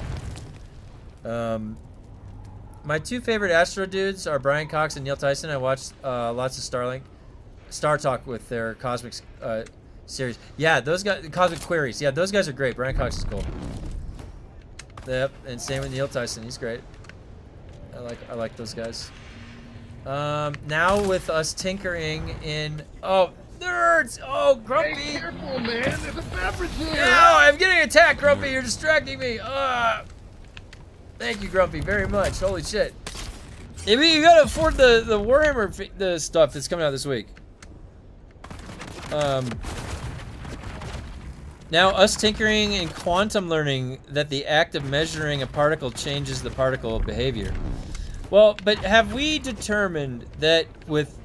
S1: My two favorite Astro dudes are Brian Cox and Neil Tyson. I watched lots of Star Talk with their Cosmic series. Yeah, those guys, Cosmic Queries. Yeah, those guys are great. Brian Cox is cool. Yep, and same with Neil Tyson. He's great. I like those guys. Now with us tinkering in. Oh, nerds! Oh, Grumpy!
S3: Hey, careful, man. There's a beverage here.
S1: No, I'm getting attacked, Grumpy. You're distracting me. Thank you, Grumpy, very much. Holy shit. Maybe you gotta afford the Warhammer the stuff that's coming out this week. Now, us tinkering and quantum learning that the act of measuring a particle changes the particle behavior. Well, but have we determined that with,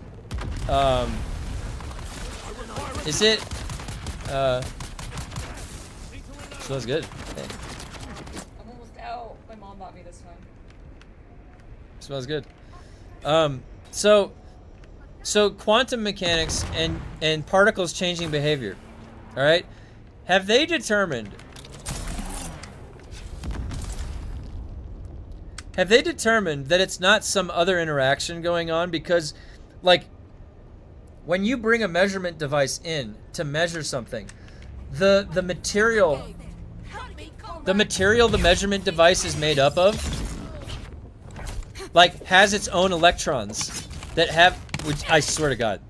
S1: is it, smells good. Hey.
S7: I'm almost out. My mom bought me this one.
S1: Smells good. So quantum mechanics and particles changing behavior, all right? Have they determined that it's not some other interaction going on? Because, like, when you bring a measurement device in to measure something, the material the measurement device is made up of, like, has its own electrons that have, which I swear to God.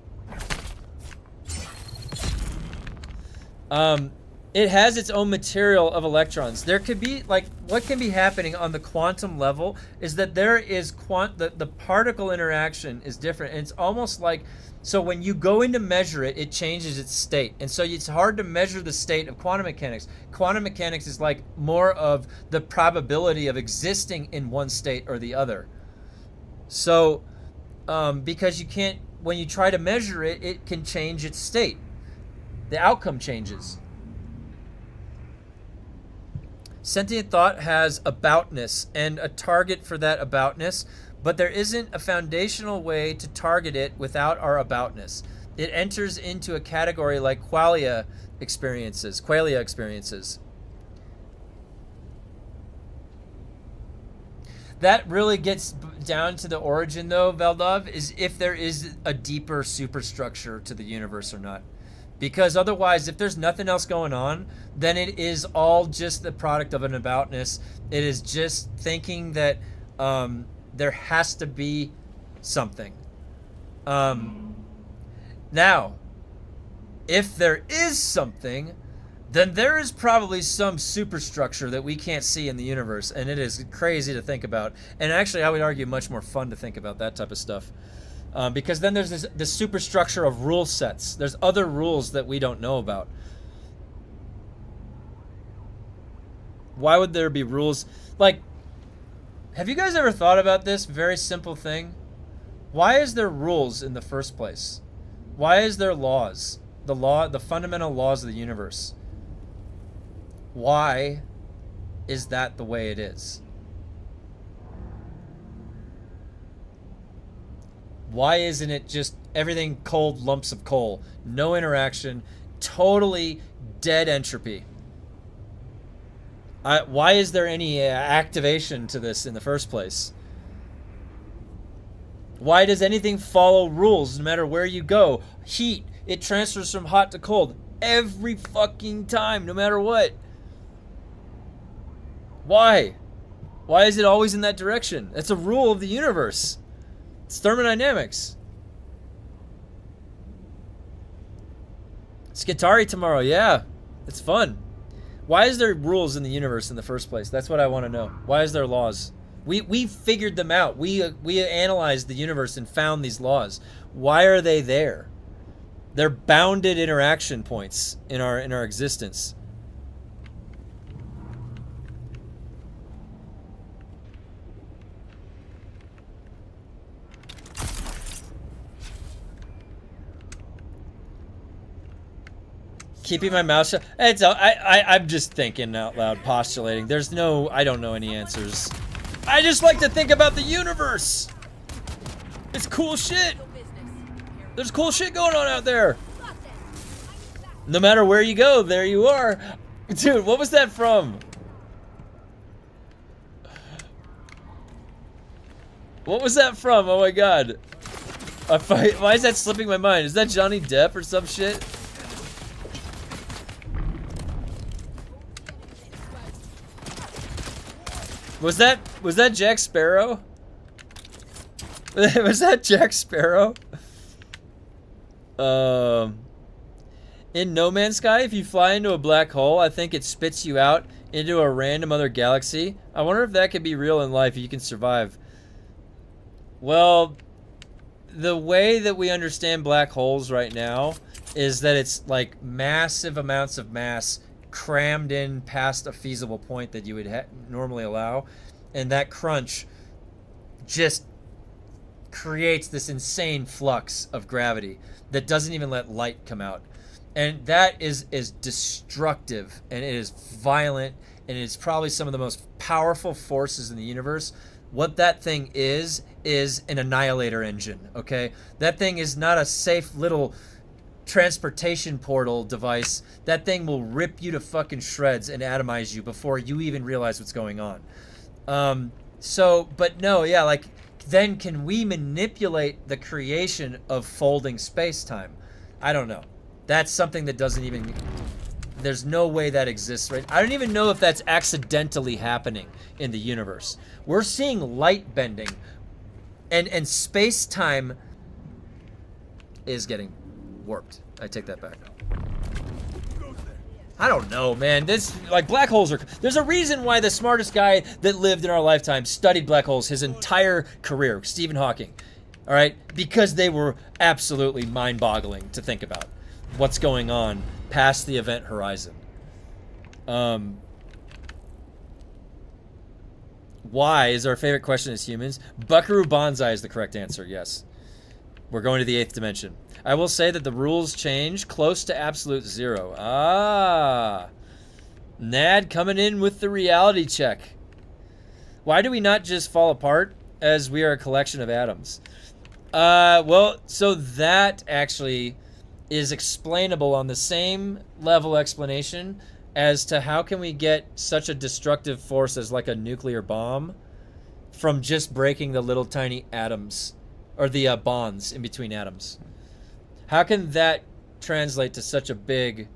S1: It has its own material of electrons. There could be, like, what can be happening on the quantum level is that there is the particle interaction is different. And it's almost like, so when you go in to measure it, it changes its state. And so it's hard to measure the state of quantum mechanics. Quantum mechanics is like more of the probability of existing in one state or the other. So, because you can't, when you try to measure it, it can change its state. The outcome changes. Sentient thought has aboutness and a target for that aboutness, but there isn't a foundational way to target it without our aboutness. It enters into a category like qualia experiences. That really gets down to the origin, though, Veldov, is if there is a deeper superstructure to the universe or not. Because otherwise, if there's nothing else going on, then it is all just the product of an aboutness. It is just thinking that there has to be something. Now, if there is something, then there is probably some superstructure that we can't see in the universe, and it is crazy to think about. And actually, I would argue much more fun to think about that type of stuff. Because then there's this superstructure of rule sets. There's other rules that we don't know about. Why would there be rules? Like, have you guys ever thought about this very simple thing? Why is there rules in the first place? Why is there laws? The fundamental laws of the universe. Why is that the way it is? Why isn't it just everything cold lumps of coal? No interaction, totally dead entropy. Why is there any activation to this in the first place? Why does anything follow rules no matter where you go? Heat, it transfers from hot to cold every fucking time, no matter what. Why? Why is it always in that direction? That's a rule of the universe. It's thermodynamics. Skitari tomorrow, yeah. It's fun. Why is there rules in the universe in the first place? That's what I want to know. Why is there laws? We figured them out. We analyzed the universe and found these laws. Why are they there? They're bounded interaction points in our existence. Keeping my mouth shut. I'm just thinking out loud, postulating. I don't know any answers. I just like to think about the universe. It's cool shit. There's cool shit going on out there. No matter where you go, there you are. Dude, what was that from? What was that from? Oh my god. Why is that slipping my mind? Is that Johnny Depp or some shit? Was that Jack Sparrow? Was that Jack Sparrow? In No Man's Sky, if you fly into a black hole, I think it spits you out into a random other galaxy. I wonder if that could be real in life, if you can survive. Well, the way that we understand black holes right now is that it's like massive amounts of mass crammed in past a feasible point that you would normally allow, and that crunch just creates this insane flux of gravity that doesn't even let light come out, and that is destructive, and it is violent, and it's probably some of the most powerful forces in the universe. What that thing is an annihilator engine, okay? That thing is not a safe little transportation portal device. That thing will rip you to fucking shreds and atomize you before you even realize what's going on. But no, yeah, like, then can we manipulate the creation of folding space-time? I don't know. That's something that doesn't even... There's no way that exists, right? I don't even know if that's accidentally happening in the universe. We're seeing light bending, and space-time is getting warped. I take that back. I don't know, man. This, like, black holes are... There's a reason why the smartest guy that lived in our lifetime studied black holes his entire career, Stephen Hawking. All right? Because they were absolutely mind-boggling to think about what's going on past the event horizon. Why is our favorite question as humans? Buckaroo Banzai is the correct answer, yes. We're going to the 8th dimension. I will say that the rules change close to absolute zero. Ah. Nad coming in with the reality check. Why do we not just fall apart as we are a collection of atoms? Well, so that actually is explainable on the same level explanation as to how can we get such a destructive force as like a nuclear bomb from just breaking the little tiny atoms, or the bonds in between atoms. How can that translate to such a big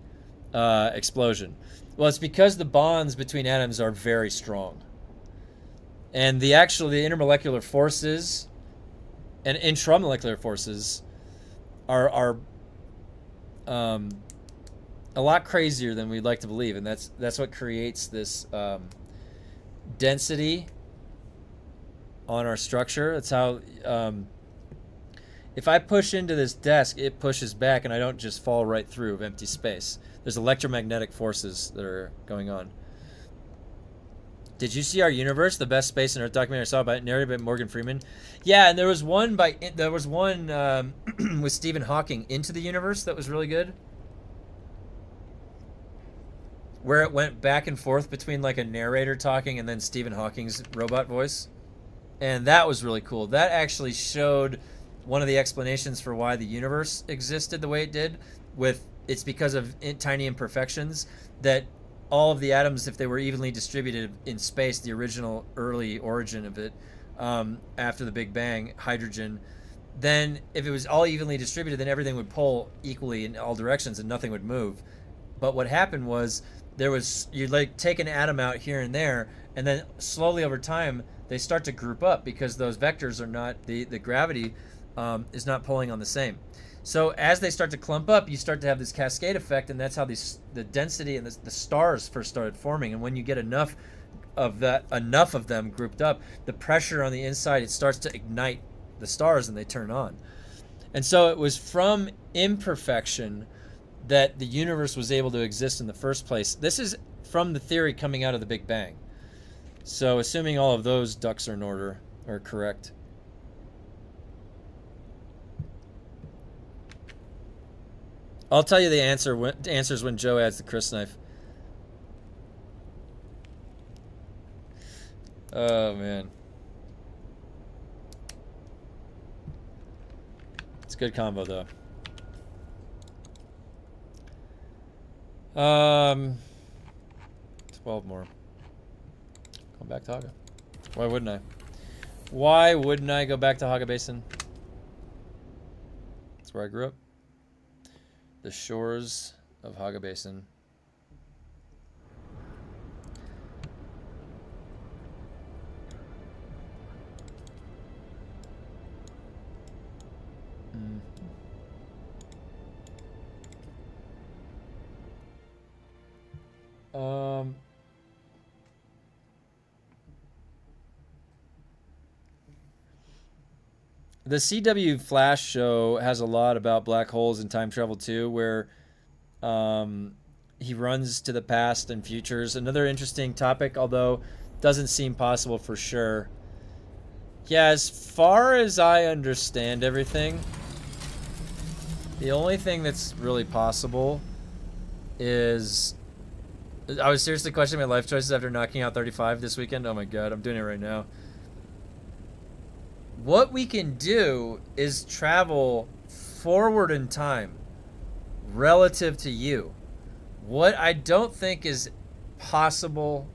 S1: explosion? Well, it's because the bonds between atoms are very strong. And the intermolecular forces and intramolecular forces are a lot crazier than we'd like to believe, and that's what creates this density on our structure. That's how if I push into this desk, it pushes back, and I don't just fall right through of empty space. There's electromagnetic forces that are going on. Did you see Our Universe, the best space and Earth documentary I saw about narrated by Morgan Freeman? Yeah, and there was one with Stephen Hawking, Into the Universe, that was really good, where it went back and forth between like a narrator talking and then Stephen Hawking's robot voice, and that was really cool. That actually showed one of the explanations for why the universe existed the way it did. It's because of tiny imperfections that all of the atoms, if they were evenly distributed in space, the original early origin of it, after the Big Bang, hydrogen, then if it was all evenly distributed, then everything would pull equally in all directions and nothing would move. But what happened was you'd like take an atom out here and there, and then slowly over time they start to group up because those vectors are not, the gravity is not pulling on the same. So as they start to clump up, you start to have this cascade effect, and that's how the density and the stars first started forming. And when you get enough of them grouped up, the pressure on the inside, it starts to ignite the stars and they turn on. And so it was from imperfection that the universe was able to exist in the first place. This is from the theory coming out of the Big Bang. So assuming all of those ducks are in order, or correct. I'll tell you the answers when Joe adds the Chris knife. Oh, man. It's a good combo, though. 12 more. Come back, Taga. Why wouldn't I? Why wouldn't I go back to Haga Basin? That's where I grew up. The shores of Haga Basin. The CW Flash show has a lot about black holes and time travel too, where he runs to the past and futures. Another interesting topic, although doesn't seem possible for sure. Yeah, as far as I understand everything, the only thing that's really possible is... I was seriously questioning my life choices after knocking out 35 this weekend. Oh my god, I'm doing it right now. What we can do is travel forward in time relative to you. What I don't think is possible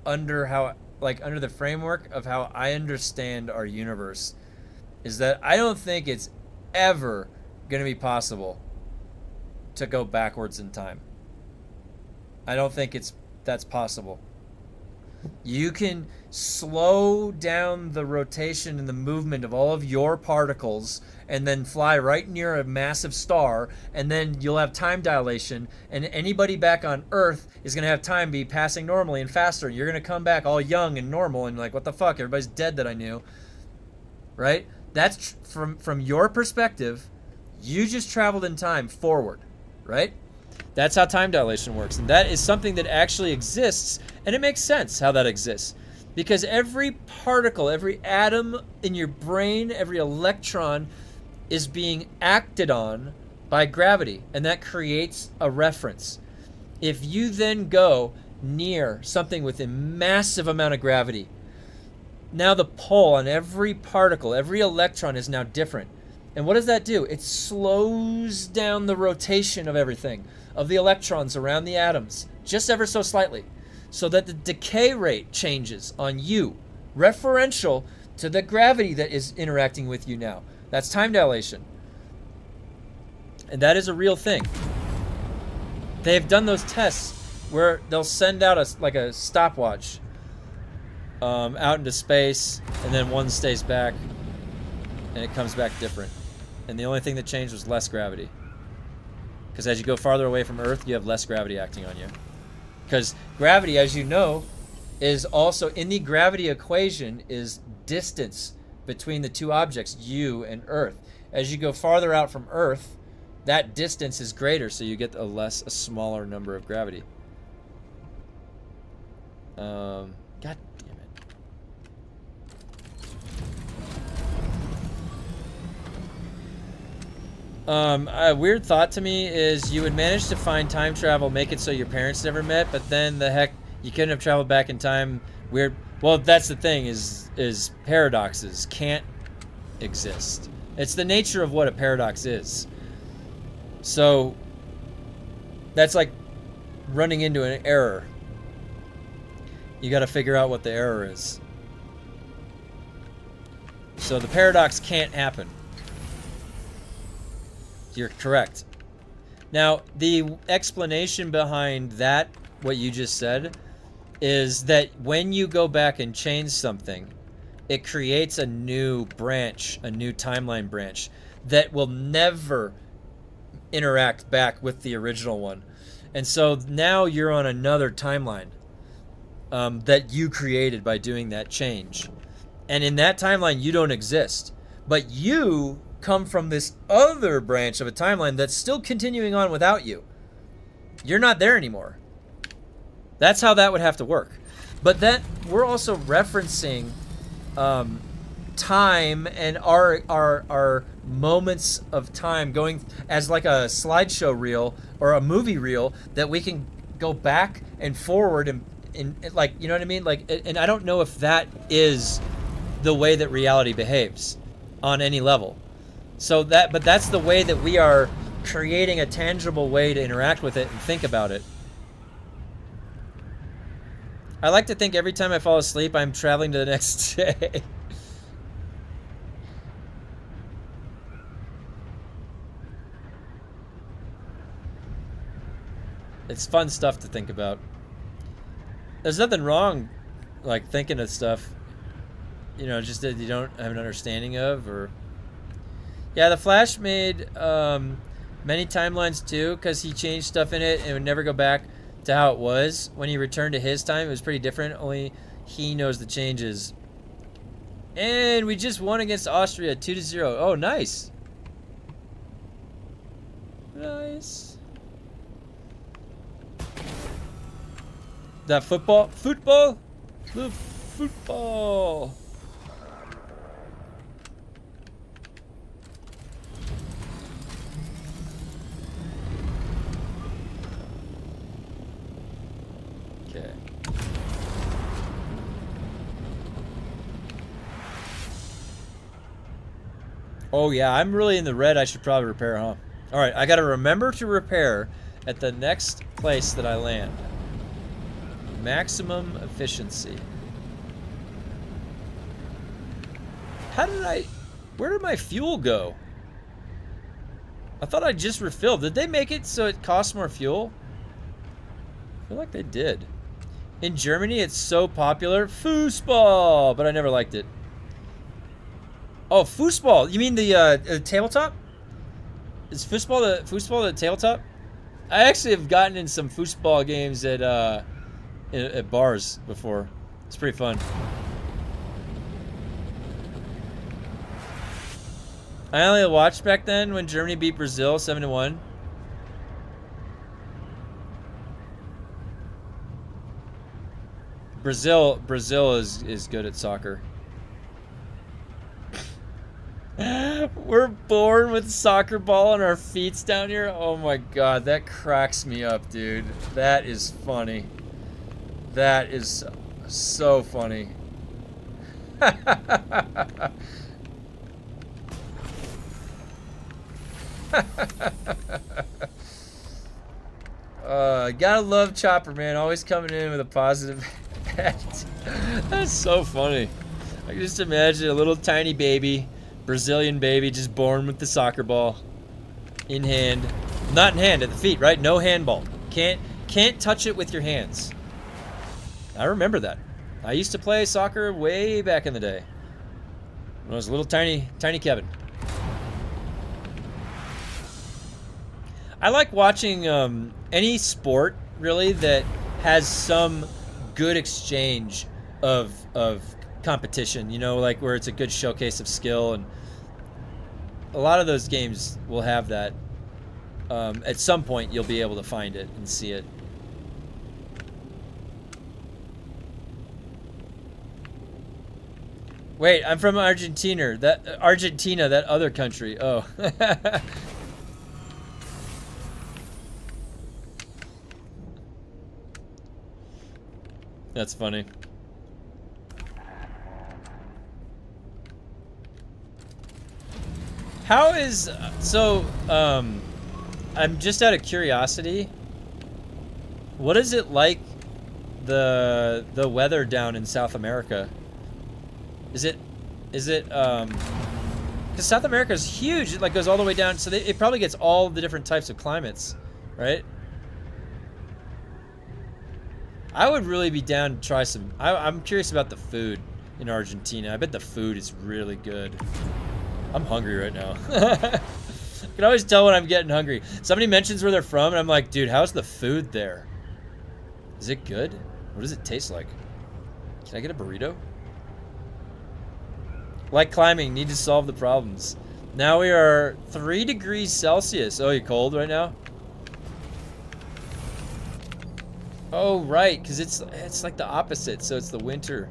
S1: under the framework of how I understand our universe is that I don't think it's ever going to be possible to go backwards in time. I don't think that's possible. You can slow down the rotation and the movement of all of your particles and then fly right near a massive star, and then you'll have time dilation, and anybody back on Earth is going to have time be passing normally and faster. You're going to come back all young and normal and like, what the fuck? Everybody's dead that I knew. Right? That's from your perspective. You just traveled in time forward, right? That's how time dilation works. And that is something that actually exists, and it makes sense how that exists. Because every particle, every atom in your brain, every electron is being acted on by gravity, and that creates a reference. If you then go near something with a massive amount of gravity, now the pull on every particle, every electron is now different. And what does that do? It slows down the rotation of everything, of the electrons around the atoms, just ever so slightly, so that the decay rate changes on you, referential to the gravity that is interacting with you now. That's time dilation. And that is a real thing. They have done those tests where they'll send out a stopwatch out into space, and then one stays back, and it comes back different. And the only thing that changed was less gravity. Because as you go farther away from Earth, you have less gravity acting on you. Because gravity, as you know, is also, in the gravity equation, is distance between the two objects, you and Earth. As you go farther out from Earth, that distance is greater, so you get a smaller number of gravity. God damn it. A weird thought to me is you would manage to find time travel, make it so your parents never met, but then the heck, you couldn't have traveled back in time. Weird. Well, that's the thing, is paradoxes can't exist. It's the nature of what a paradox is. So that's like running into an error. You got to figure out what the error is. So the paradox can't happen. You're correct. Now, the explanation behind that, what you just said, is that when you go back and change something, it creates a new branch, a new timeline branch, that will never interact back with the original one. And so now you're on another timeline that you created by doing that change. And in that timeline, you don't exist. But you come from this other branch of a timeline that's still continuing on without you. You're not there anymore. That's how that would have to work. But that we're also referencing time and our moments of time going as like a slideshow reel or a movie reel that we can go back and forward and like, you know what I mean? Like, and I don't know if that is the way that reality behaves on any level. So but that's the way that we are creating a tangible way to interact with it and think about it. I like to think every time I fall asleep, I'm traveling to the next day. It's fun stuff to think about. There's nothing wrong, like, thinking of stuff, you know, just that you don't have an understanding of, or... Yeah, the Flash made many timelines too, because he changed stuff in it and would never go back to how it was. When he returned to his time, it was pretty different. Only he knows the changes. And we just won against Austria, 2-0. Oh, nice. Nice. That football? Football? The football. Okay. Oh yeah, I'm really in the red. I should probably repair, huh? All right, I gotta remember to repair at the next place that I land. Maximum efficiency. Where did my fuel go? I thought I just refilled. Did they make it so it costs more fuel? I feel like they did. In Germany, it's so popular. Fußball, but I never liked it. Oh, Fußball. You mean the tabletop? Is Fußball the tabletop? I actually have gotten in some Fußball games at bars before. It's pretty fun. I only watched back then when Germany beat Brazil 7-1. Brazil is good at soccer. We're born with soccer ball on our feet down here. Oh my god, that cracks me up, dude. That is funny. That is so funny. Gotta love Chopper, man. Always coming in with a positive attitude. That's so funny. I can just imagine a little tiny baby, Brazilian baby, just born with the soccer ball in hand. Not in hand, at the feet, right? No handball. Can't touch it with your hands. I remember that. I used to play soccer way back in the day. When I was a little tiny Kevin. I like watching any sport, really, that has some good exchange of competition, you know, like where it's a good showcase of skill, and a lot of those games will have that. At some point, you'll be able to find it and see it. Wait, I'm from Argentina. Argentina, that other country. Oh. That's funny. How is I'm just out of curiosity. What is it like the weather down in South America? Is it because South America is huge, it like goes all the way down, so it probably gets all the different types of climates, right? I would really be down to try some. I'm curious about the food in Argentina. I bet the food is really good. I'm hungry right now. I can always tell when I'm getting hungry. Somebody mentions where they're from, and I'm like, dude, how's the food there? Is it good? What does it taste like? Can I get a burrito? Like climbing, need to solve the problems. Now we are 3 degrees Celsius. Oh, you cold right now? Oh, right, because it's like the opposite, so it's the winter.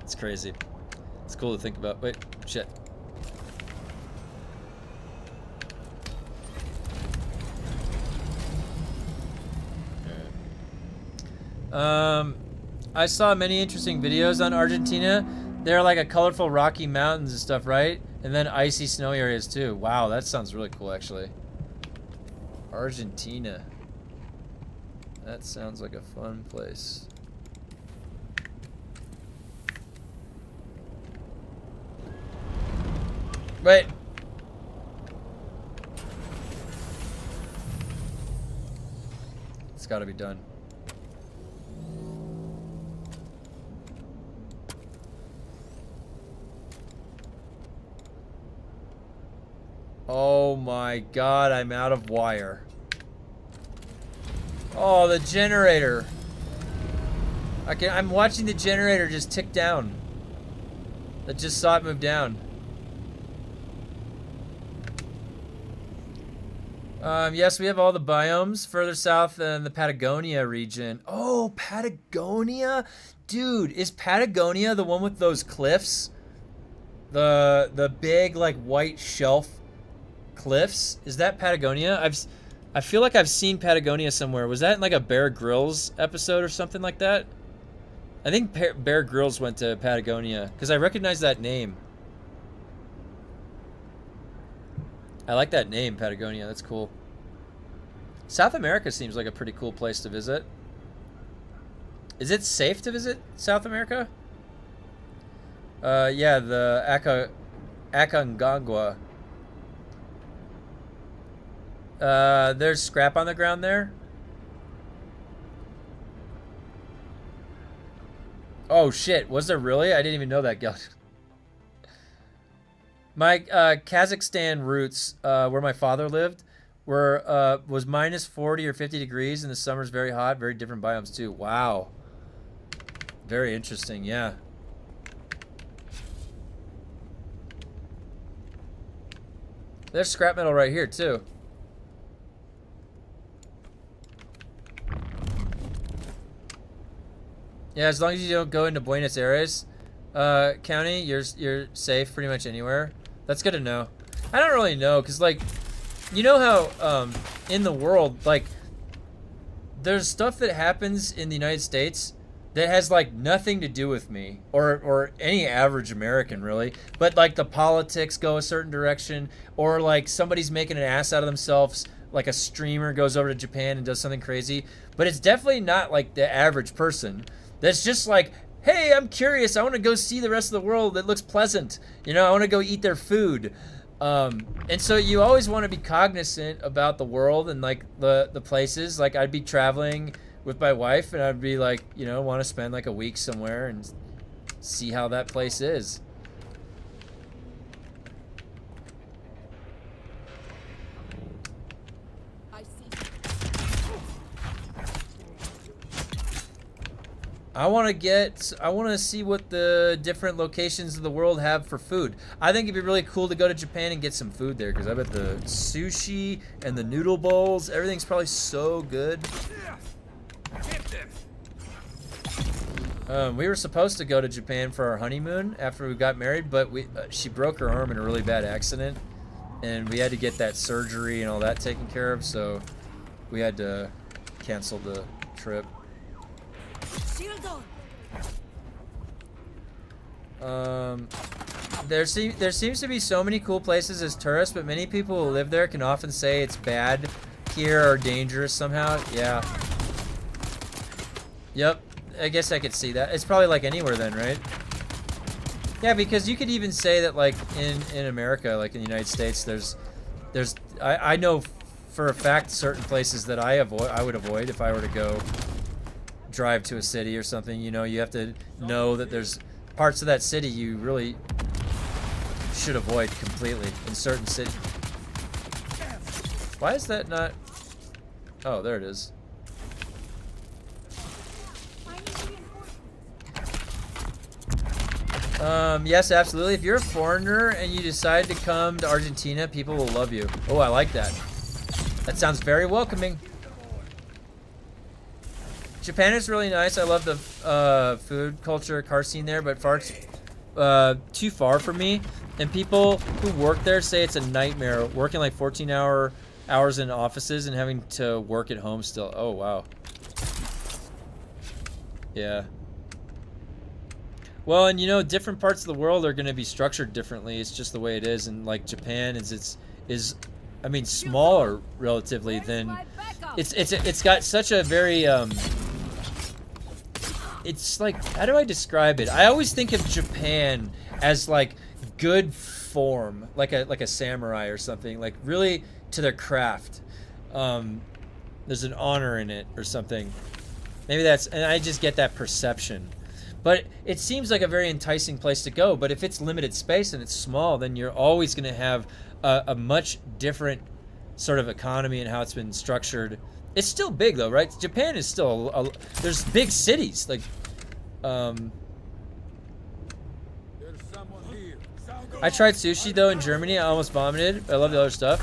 S1: It's crazy. It's cool to think about. Wait, shit. I saw many interesting videos on Argentina. They're like a colorful rocky mountains and stuff, right? And then icy snowy areas too. Wow, that sounds really cool, actually. Argentina. That sounds like a fun place. Wait. It's got to be done. Oh my god, I'm out of wire. Oh, the generator. I'm watching the generator just tick down. I just saw it move down. Yes, we have all the biomes further south in the Patagonia region. Oh, Patagonia? Dude, is Patagonia the one with those cliffs? The big, like, white shelf cliffs? Is that Patagonia? I feel like I've seen Patagonia somewhere. Was that in, like, a Bear Grylls episode or something like that? I think Bear Grylls went to Patagonia, because I recognize that name. I like that name, Patagonia. That's cool. South America seems like a pretty cool place to visit. Is it safe to visit South America? Yeah, the Aconcagua. There's scrap on the ground there. Oh shit, was there really? I didn't even know that, guys. My Kazakhstan roots, where my father lived, was minus 40 or 50 degrees, and the summer's very hot. Very different biomes too. Wow. Very interesting, yeah. There's scrap metal right here too. Yeah, as long as you don't go into Buenos Aires County, you're safe pretty much anywhere. That's good to know. I don't really know, because, like, you know how in the world, like, there's stuff that happens in the United States that has, like, nothing to do with me or any average American, really. But, like, the politics go a certain direction, or, like, somebody's making an ass out of themselves, like a streamer goes over to Japan and does something crazy. But it's definitely not, like, the average person. That's just like, hey, I'm curious. I want to go see the rest of the world that looks pleasant. You know, I want to go eat their food. And so you always want to be cognizant about the world and, like, the places. Like, I'd be traveling with my wife, and I'd be like, you know, want to spend like a week somewhere and see how that place is. I want to see what the different locations of the world have for food. I think it'd be really cool to go to Japan and get some food there, because I bet the sushi and the noodle bowls, everything's probably so good. We were supposed to go to Japan for our honeymoon after we got married, but she broke her arm in a really bad accident, and we had to get that surgery and all that taken care of, so we had to cancel the trip. There seems to be so many cool places as tourists, but many people who live there can often say it's bad here or dangerous somehow. Yeah. Yep. I guess I could see that. It's probably like anywhere then, right? Yeah, because you could even say that, like, in America, like in the United States, I know for a fact certain places that I would avoid if I were to go drive to a city or something. You know, you have to know that there's parts of that city you really should avoid completely in certain cities. Why is that not? Oh, there it is. Yes, absolutely. If you're a foreigner and you decide to come to Argentina, people will love you. Oh, I like that. That sounds very welcoming. Japan is really nice. I love the food culture, car scene there, but too far for me. And people who work there say it's a nightmare, working like 14-hours in offices and having to work at home still. Oh, wow. Yeah. Well, and you know, different parts of the world are going to be structured differently. It's just the way it is. And like Japan is I mean, smaller relatively than it's got such a very it's like, how do I describe it? I always think of Japan as like good form, like a samurai or something, like really to their craft. There's an honor in it or something. Maybe that's, and I just get that perception. But it seems like a very enticing place to go. But if it's limited space and it's small, then you're always going to have a much different sort of economy and how it's been structured. It's still big though, right? Japan is still there's big cities like. I tried sushi though in Germany. I almost vomited. I love the other stuff.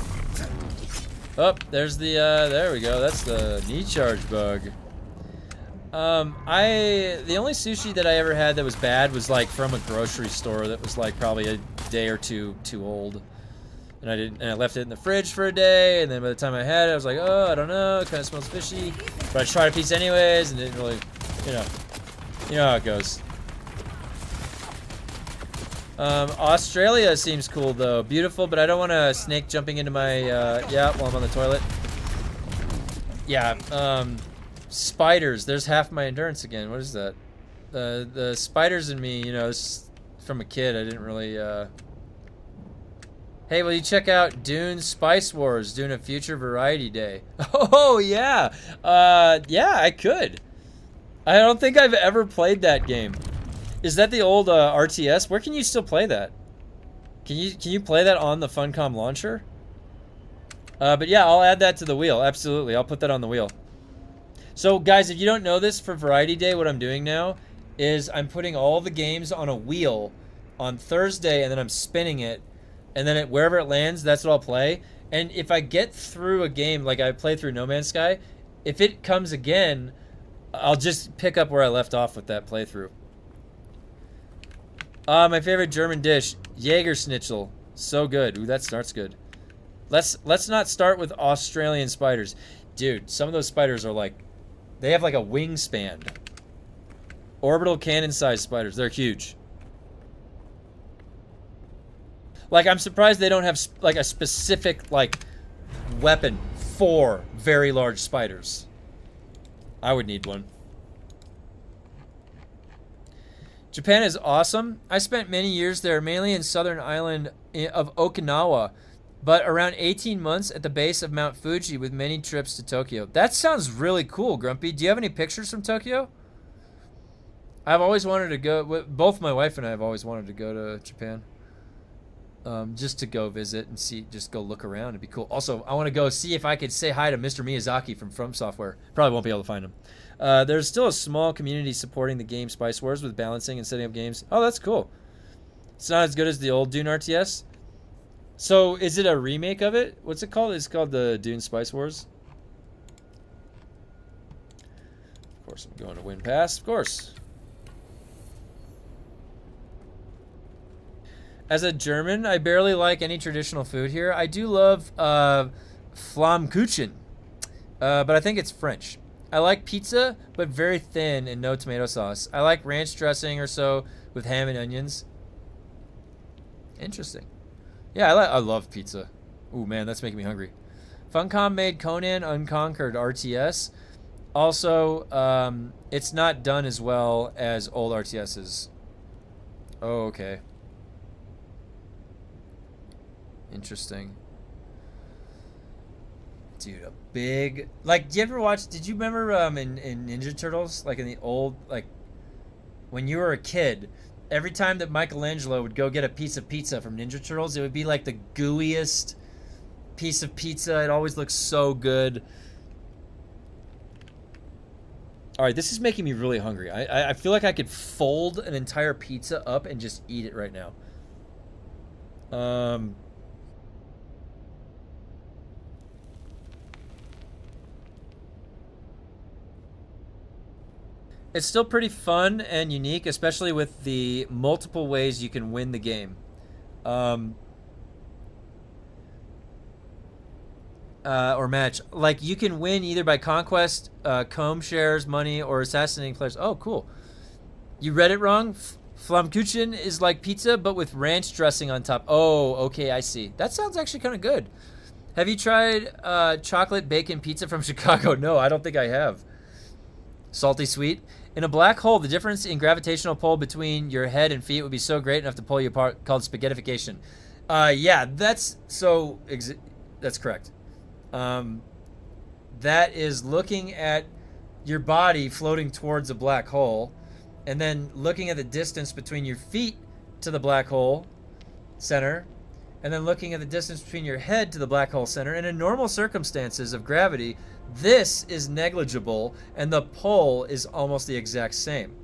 S1: Oh, there's the there we go. That's the knee charge bug. The only sushi that I ever had that was bad was like from a grocery store that was like probably a day or two too old. And I left it in the fridge for a day, and then by the time I had it, I was like, oh, I don't know, it kind of smells fishy. But I tried a piece anyways, and didn't really, you know how it goes. Australia seems cool though, beautiful, but I don't want a snake jumping into my, yeah, while I'm on the toilet. Yeah, spiders, there's half my endurance again, what is that? The spiders in me, you know, from a kid, I didn't really, Hey, will you check out DUNE Spice Wars, doing a future variety day? Oh, yeah. Yeah, I could. I don't think I've ever played that game. Is that the old RTS? Where can you still play that? Can you play that on the Funcom launcher? But yeah, I'll add that to the wheel. Absolutely, I'll put that on the wheel. So guys, if you don't know this, for Variety Day, what I'm doing now is I'm putting all the games on a wheel on Thursday, and then I'm spinning it. And then wherever it lands, that's what I'll play. And if I get through a game, like I played through No Man's Sky, if it comes again, I'll just pick up where I left off with that playthrough. My favorite German dish, Jägerschnitzel. So good. Ooh, that starts good. Let's not start with Australian spiders. Dude, some of those spiders are like, they have like a wingspan. Orbital cannon-sized spiders. They're huge. Like, I'm surprised they don't have, like, a specific, like, weapon for very large spiders. I would need one. Japan is awesome. I spent many years there, mainly in southern island of Okinawa, but around 18 months at the base of Mount Fuji with many trips to Tokyo. That sounds really cool, Grumpy. Do you have any pictures from Tokyo? I've always wanted to go, both my wife and I have always wanted to go to Japan. Just to go visit and see, just go look around. It'd be cool. Also, I want to go see if I could say hi to Mr. Miyazaki from Software. Probably won't be able to find him. There's still a small community supporting the game Spice Wars with balancing and setting up games. Oh, that's cool. It's not as good as the old Dune RTS. So, is it a remake of it? What's it called? It's called the Dune Spice Wars. Of course, I'm going to win pass. Of course. As a German, I barely like any traditional food here. I do love Flammkuchen, but I think it's French. I like pizza, but very thin and no tomato sauce. I like ranch dressing or so with ham and onions. Interesting. Yeah, I love pizza. Ooh, man, that's making me hungry. Funcom made Conan Unconquered RTS. Also, it's not done as well as old RTSs. Oh, okay. Interesting. Dude, a big... Like, did you remember in Ninja Turtles? Like, in the old, like, when you were a kid, every time that Michelangelo would go get a piece of pizza from Ninja Turtles, it would be, like, the gooeyest piece of pizza. It always looks so good. Alright, this is making me really hungry. I feel like I could fold an entire pizza up and just eat it right now. It's still pretty fun and unique, especially with the multiple ways you can win the game. Or match. Like, you can win either by conquest, comb shares, money, or assassinating players. Oh, cool. You read it wrong. Flammkuchen is like pizza, but with ranch dressing on top. Oh, okay, I see. That sounds actually kind of good. Have you tried chocolate bacon pizza from Chicago? No, I don't think I have. Salty sweet. In a black hole, the difference in gravitational pull between your head and feet would be so great enough to pull you apart, called spaghettification. Yeah, that's correct. that is looking at your body floating towards a black hole, and then looking at the distance between your feet to the black hole center, and then looking at the distance between your head to the black hole center. And in normal circumstances of gravity, this is negligible, and the pull is almost the exact same.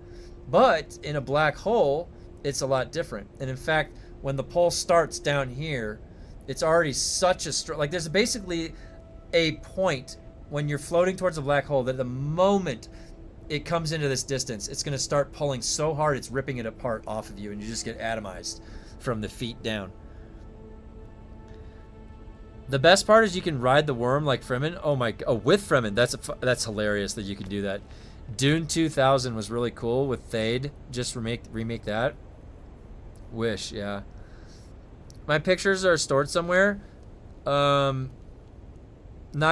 S1: But in a black hole, it's a lot different. And in fact, when the pull starts down here, it's already such a strong, like there's basically a point when you're floating towards a black hole that the moment it comes into this distance, it's going to start pulling so hard it's ripping it apart off of you, and you just get atomized from the feet down. The best part is you can ride the worm like Fremen. With Fremen, that's hilarious that you can do that. Dune 2000 was really cool with Thade. Just remake that. Wish, yeah. My pictures are stored somewhere. Not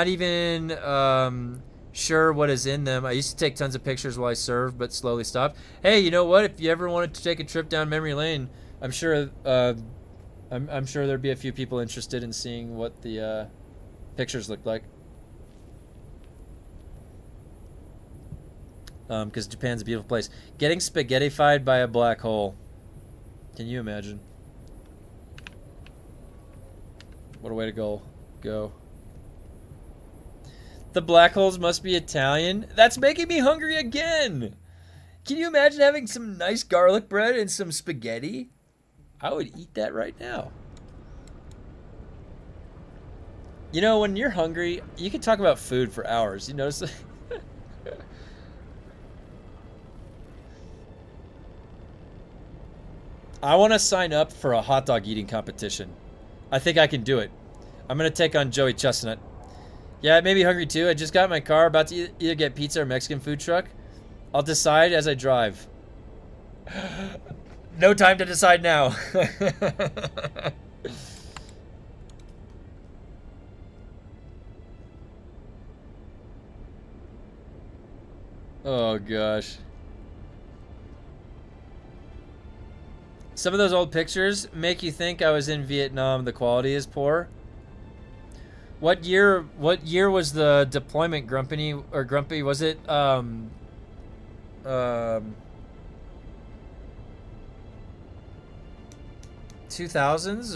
S1: even sure what is in them. I used to take tons of pictures while I served, but slowly stopped. Hey, you know what? If you ever wanted to take a trip down memory lane, I'm sure I'm sure there'd be a few people interested in seeing what the pictures looked like. Because Japan's a beautiful place. Getting spaghettified by a black hole. Can you imagine? What a way to go. The black holes must be Italian. That's making me hungry again. Can you imagine having some nice garlic bread and some spaghetti? I would eat that right now. You know, when you're hungry, you can talk about food for hours. You notice? I want to sign up for a hot dog eating competition. I think I can do it. I'm going to take on Joey Chestnut. Yeah, it made me hungry too. I just got in my car, about to either get pizza or Mexican food truck. I'll decide as I drive. No time to decide now. Oh gosh. Some of those old pictures make you think I was in Vietnam. The quality is poor. What year was the deployment, Grumpy? Was it 2000s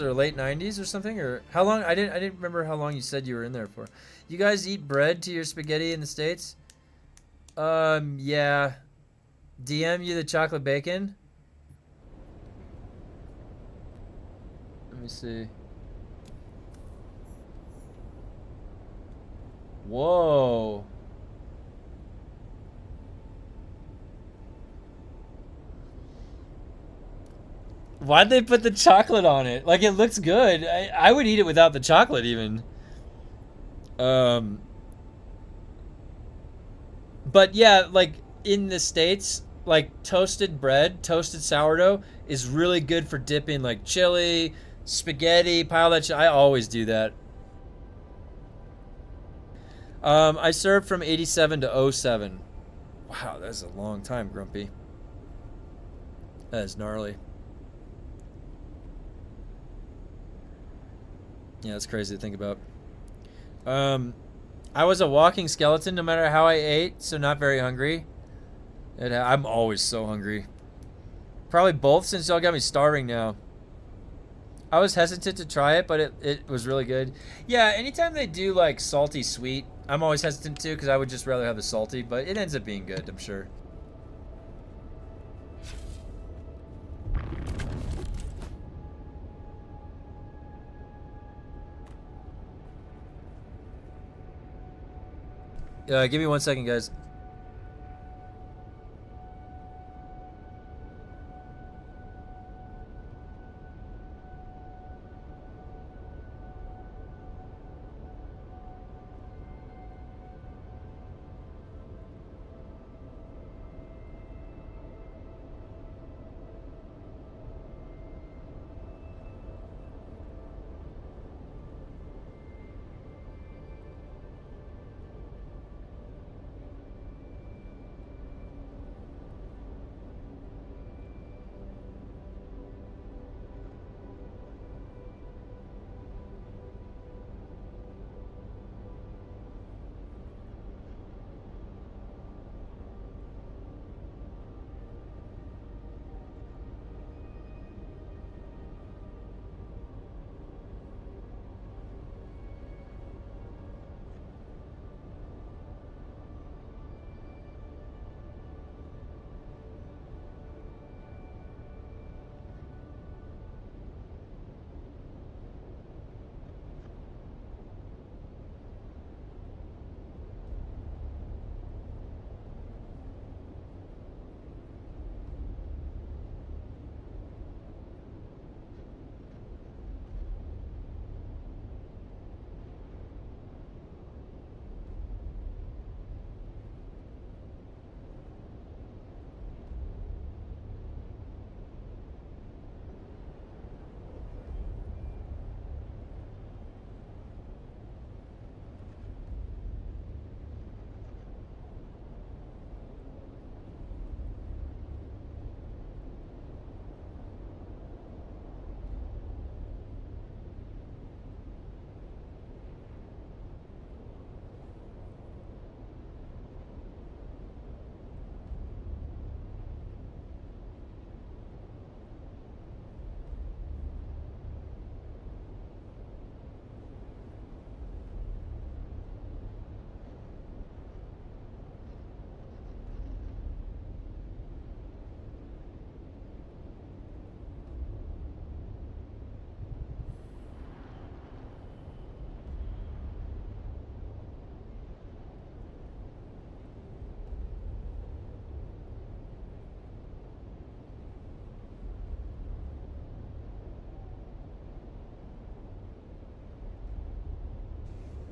S1: or late 90s or something? Or how long? I didn't remember how long you said you were in there for. You guys eat bread to your spaghetti in the States? Yeah. DM you the chocolate bacon? Let me see. Whoa. Why'd they put the chocolate on it? Like, it looks good. I would eat it without the chocolate even. But yeah, like in the States, like toasted bread, toasted sourdough is really good for dipping like chili, spaghetti, pile that shit. I always do that. I served from 87 to 07. Wow, that's a long time, Grumpy. That is gnarly. Yeah, that's crazy to think about. I was a walking skeleton no matter how I ate, so not very hungry. I'm always so hungry. Probably both, since y'all got me starving now. I was hesitant to try it, but it was really good. Yeah, anytime they do like salty sweet, I'm always hesitant to, because I would just rather have the salty, but it ends up being good, I'm sure. Give me 1 second, guys.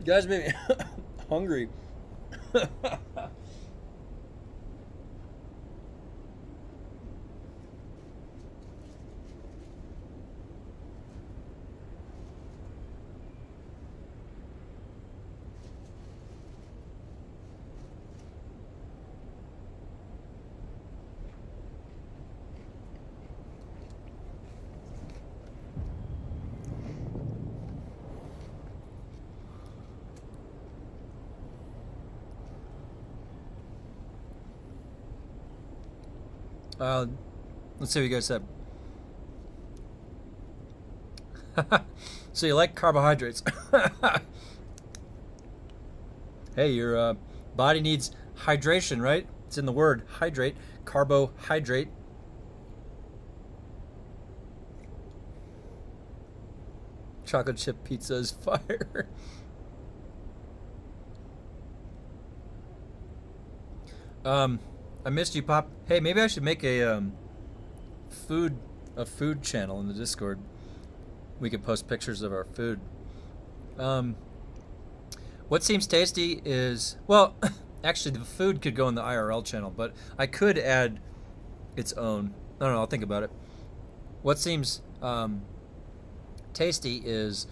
S1: guys made me hungry. Let's see what you guys said. So you like carbohydrates? Hey, your body needs hydration, right? It's in the word hydrate. Carbohydrate. Chocolate chip pizza is fire. I missed you, Pop. Hey, maybe I should make a food channel in the Discord. We could post pictures of our food. What seems tasty is, well, actually the food could go in the IRL channel, but I could add its own. I don't know, I'll think about it. What seems tasty is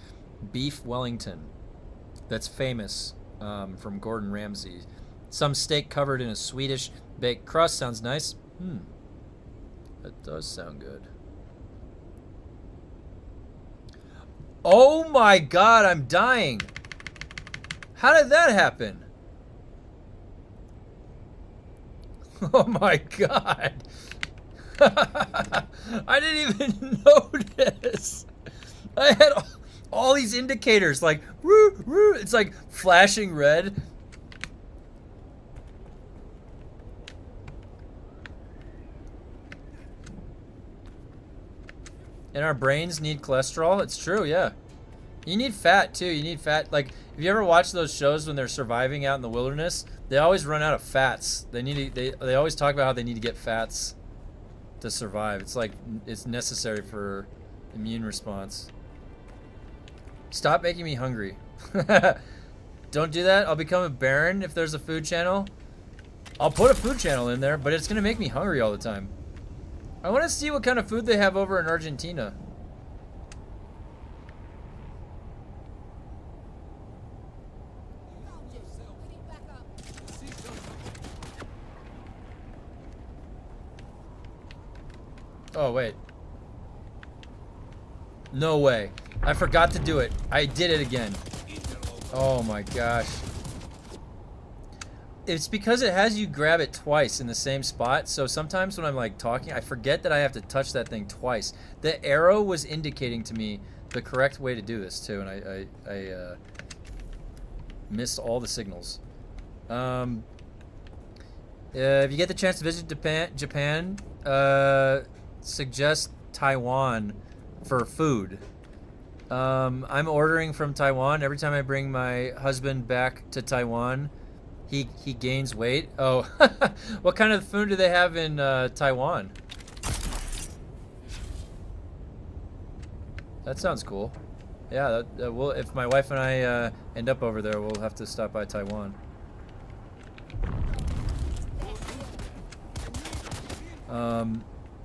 S1: beef Wellington. That's famous from Gordon Ramsay. Some steak covered in a Swedish baked crust sounds nice. That does sound good. Oh my god, I'm dying. How did that happen? Oh my god. I didn't even notice. I had all these indicators like, woo, woo. It's like flashing red. And our brains need cholesterol. It's true, yeah. You need fat too. You need fat. Like, if you ever watch those shows when they're surviving out in the wilderness, they always run out of fats. They need to, they always talk about how they need to get fats to survive. It's like it's necessary for immune response. Stop making me hungry. Don't do that. I'll become a baron if there's a food channel. I'll put a food channel in there, but it's gonna make me hungry all the time. I want to see what kind of food they have over in Argentina. Oh, wait. No way. I forgot to do it. I did it again. Oh my gosh. It's because it has you grab it twice in the same spot. So sometimes when I'm like talking, I forget that I have to touch that thing twice. The arrow was indicating to me the correct way to do this too, and I missed all the signals. If you get the chance to visit Japan, suggest Taiwan for food. I'm ordering from Taiwan. Every time I bring my husband back to Taiwan, he gains weight. Oh, what kind of food do they have in Taiwan? That sounds cool. Yeah, we'll, if my wife and I end up over there, we'll have to stop by Taiwan.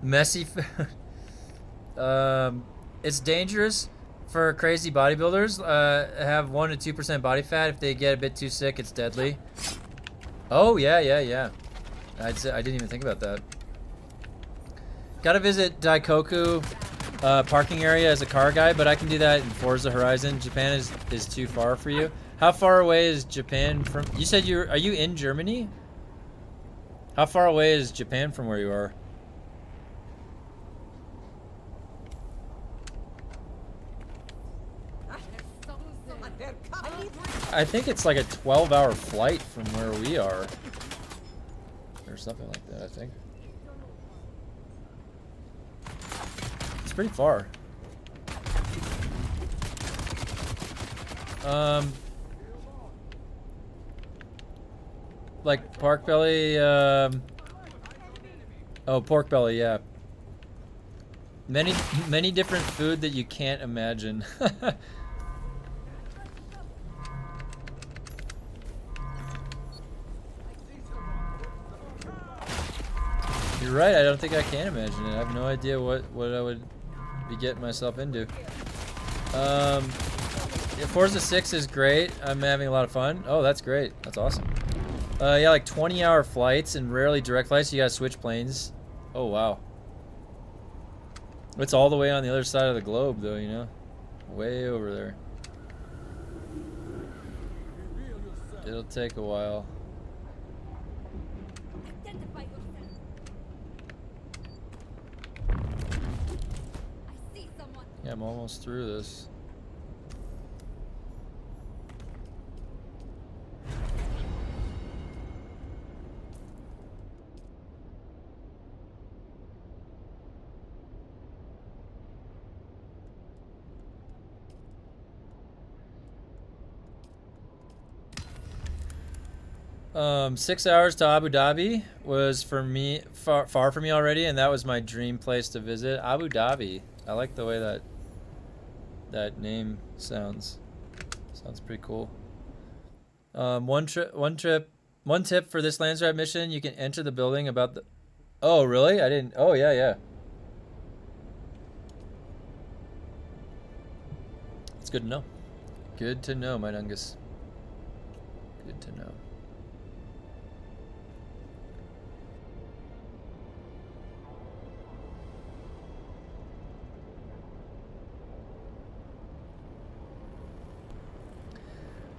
S1: Messy. It's dangerous for crazy bodybuilders. Have 1 to 2% body fat. If they get a bit too sick, it's deadly. Oh yeah. I didn't even think about that. Gotta visit Daikoku parking area as a car guy, but I can do that in Forza Horizon. Japan is too far for you. How far away is Japan from? You said are you in Germany? How far away is Japan from where you are? I think it's like a 12-hour flight from where we are. Or something like that, I think. It's pretty far. Like pork belly, oh, pork belly, yeah. Many different food that you can't imagine. You're right, I don't think I can imagine it. I have no idea what I would be getting myself into. Yeah, Forza 6 is great. I'm having a lot of fun. Oh, that's great. That's awesome. Yeah, like 20-hour flights and rarely direct flights. You gotta switch planes. Oh, wow. It's all the way on the other side of the globe, though, you know? Way over there. It'll take a while.
S2: Identify yourself. I see someone.
S1: Yeah, I'm almost through this. Um, 6 hours to Abu Dhabi was for me far from me already, and that was my dream place to visit. Abu Dhabi. I like the way that name sounds. Sounds pretty cool. One tip for this LANSRAAD mission: you can enter the building about the. Oh, really? I didn't. Oh, yeah. It's good to know. Good to know, my Dungus. Good to know.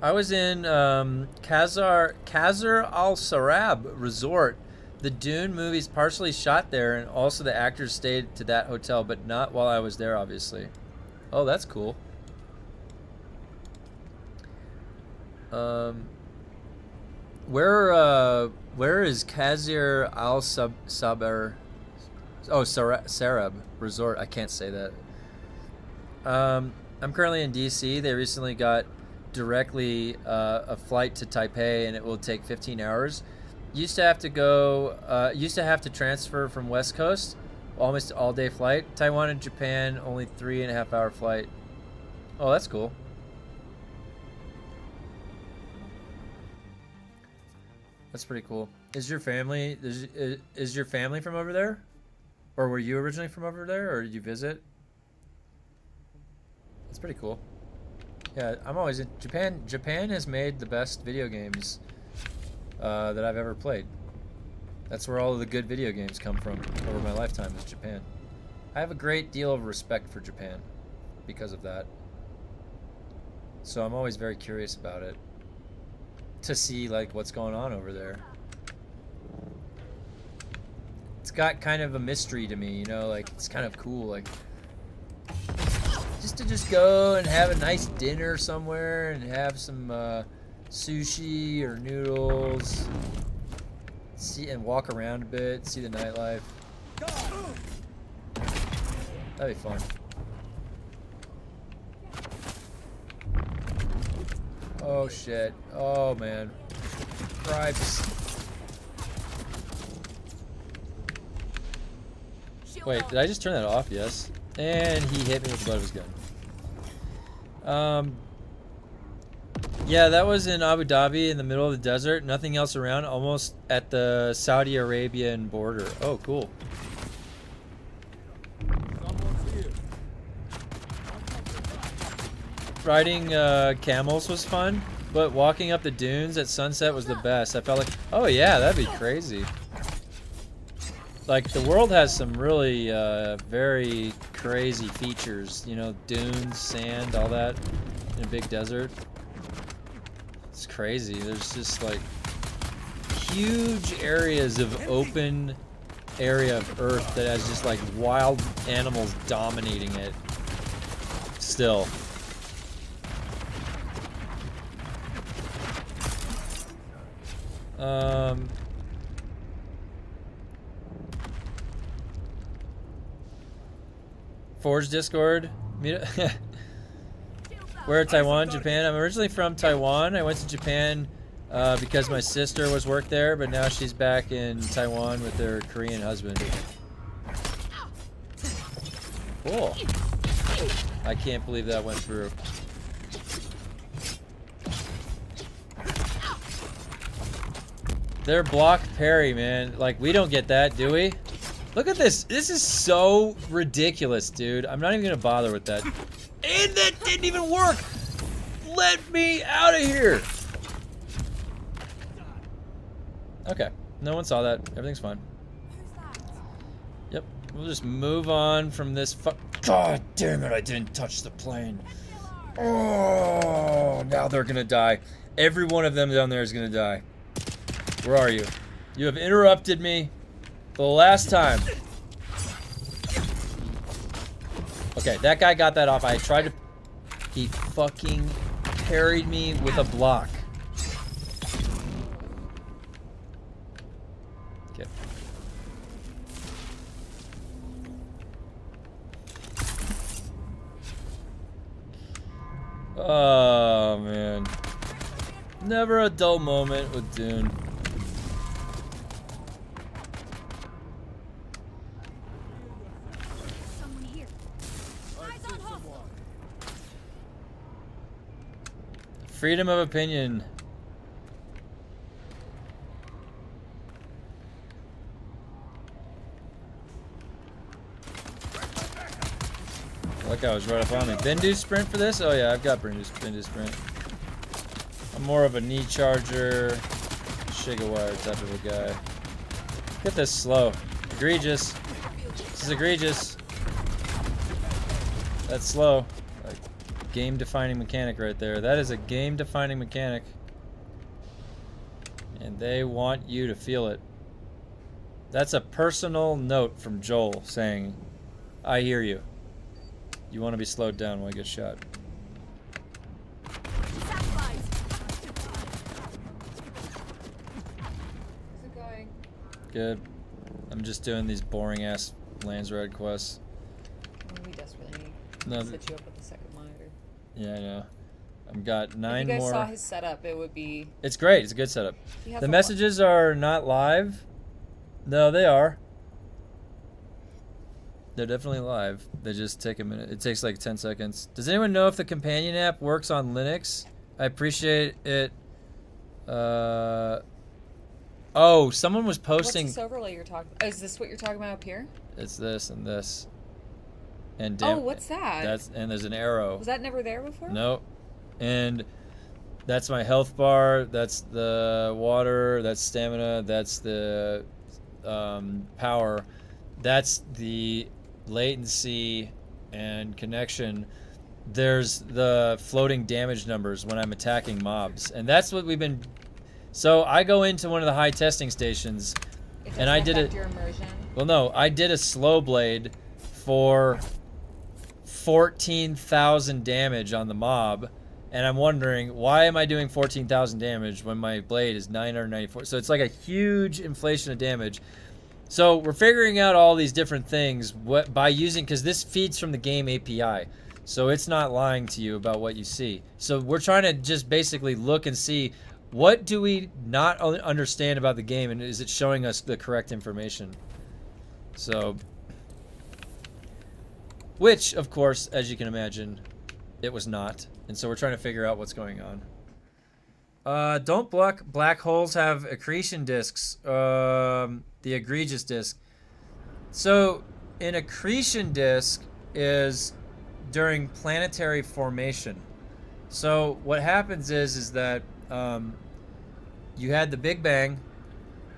S1: I was in Qasr Al Sarab Resort. The Dune movies partially shot there, and also the actors stayed to that hotel, but not while I was there, obviously. Oh, that's cool. Where is Qasr Al Sabr? Oh, Sarab Resort. I can't say that. I'm currently in DC. They recently got directly a flight to Taipei, and it will take 15 hours. Used to have to transfer from West Coast, almost all day flight. Taiwan and Japan, only 3.5 hour flight. Oh, that's cool. That's pretty cool. Is your family from over there, or were you originally from over there, or did you visit? That's pretty cool. Yeah, I'm always in Japan. Japan has made the best video games that I've ever played. That's where all of the good video games come from over my lifetime, is Japan. I have a great deal of respect for Japan because of that. So I'm always very curious about it, to see like what's going on over there. It's got kind of a mystery to me, you know, like it's kind of cool, like just go and have a nice dinner somewhere and have some sushi or noodles, see and walk around a bit, see the nightlife. That'd be fun. Oh shit. Oh man. Cripes. Wait, did I just turn that off? Yes. And he hit me with the butt of his gun. Yeah, that was in Abu Dhabi in the middle of the desert. Nothing else around, almost at the Saudi Arabian border. Oh, cool. Riding camels was fun, but walking up the dunes at sunset was the best. I felt like, oh yeah, that'd be crazy. Like, the world has some really very crazy features, you know, dunes, sand, all that in a big desert. It's crazy. There's just like huge areas of open area of earth that has just like wild animals dominating it still. Forge Discord. Where Taiwan, Japan? I'm originally from Taiwan. I went to Japan because my sister was worked there, but now she's back in Taiwan with her Korean husband. Cool. I can't believe that went through. They're block parry, man. Like, we don't get that, do we? Look at this. This is so ridiculous, dude. I'm not even gonna bother with that. And that didn't even work. Let me out of here. Okay. No one saw that. Everything's fine. Yep. We'll just move on from this God damn it, I didn't touch the plane. Oh, now they're gonna die. Every one of them down there is gonna die. Where are you? You have interrupted me for the last time. Okay, that guy got that off. I tried to... He fucking carried me with a block. Okay. Oh, man. Never a dull moment with Dune.
S2: Someone here. Eyes on hostile.
S1: Freedom of opinion. Like I was right up on me. Bindu sprint for this? Oh yeah, I've got Bindu sprint. I'm more of a knee charger, Shigawire type of a guy. Get this slow. Egregious. This is egregious. That's slow. Like, game-defining mechanic right there. That is a game-defining mechanic. And they want you to feel it. That's a personal note from Joel saying, I hear you. You want to be slowed down when I get shot.
S2: Supplies.
S7: How's it going?
S1: Good. I'm just doing these boring-ass LANSRAAD quests.
S7: We desperately need
S1: No,
S7: to set you up with the second monitor.
S1: yeah, I know. I've got 9
S7: If you guys
S1: more.
S7: saw his setup, it would be...
S1: It's great. It's a good setup.
S7: He has
S1: The
S7: a
S1: messages are not live. No, they are. They're definitely live. They just take a minute. It takes like 10 seconds. Does anyone know if the companion app works on Linux? I appreciate it. Oh, someone was posting.
S7: What's this overlay you're talking about? Is this what you're talking about up here?
S1: It's this and this. And
S7: Oh, what's that?
S1: And there's an arrow.
S7: Was that never there before?
S1: Nope. And that's my health bar. That's the water. That's stamina. That's the power. That's the latency and connection. There's the floating damage numbers when I'm attacking mobs. And that's what we've been... So I go into one of the high testing stations
S7: It
S1: and I
S7: doesn't
S1: did
S7: affect
S1: it...
S7: your immersion.
S1: Well, no, I did a slow blade for 14,000 damage on the mob, and I'm wondering, why am I doing 14,000 damage when my blade is 994? So it's like a huge inflation of damage. So we're figuring out all these different things by using, because this feeds from the game API. So it's not lying to you about what you see. So we're trying to just basically look and see, what do we not understand about the game, and is it showing us the correct information? So, which, of course, as you can imagine, it was not. And so we're trying to figure out what's going on. Don't black holes have accretion disks? The egregious disk. So, an accretion disk is during planetary formation. So, what happens is that you had the Big Bang,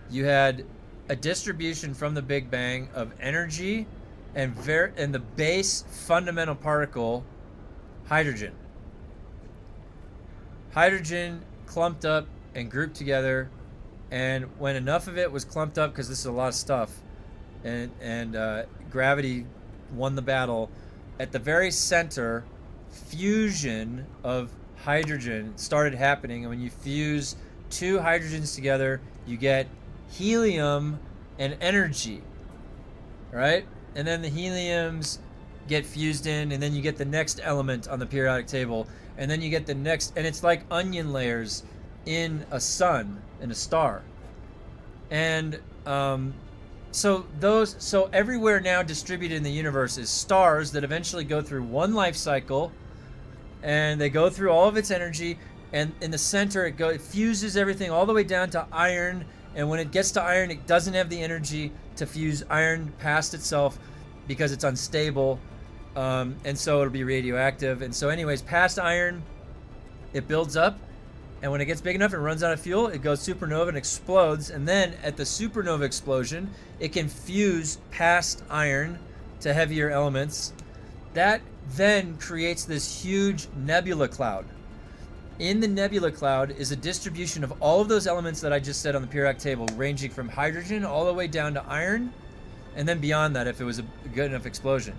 S1: you had a distribution from the Big Bang of energy and the base fundamental particle, hydrogen. Hydrogen clumped up and grouped together, and when enough of it was clumped up, because this is a lot of stuff, and gravity won the battle, at the very center, fusion of hydrogen started happening, and when you fuse two hydrogens together, you get helium and energy, right? And then the heliums get fused in, and then you get the next element on the periodic table, and then you get the next, and it's like onion layers in a sun, in a star. And so everywhere now distributed in the universe is stars that eventually go through one life cycle, and they go through all of its energy, and in the center it fuses everything all the way down to iron And when it gets to iron, it doesn't have the energy to fuse iron past itself because it's unstable. And so it'll be radioactive. And so anyways, past iron, it builds up. And when it gets big enough and runs out of fuel, it goes supernova and explodes. And then at the supernova explosion, it can fuse past iron to heavier elements. That then creates this huge nebula cloud. In the nebula cloud is a distribution of all of those elements that I just said on the periodic table, ranging from hydrogen all the way down to iron, and then beyond that if it was a good enough explosion.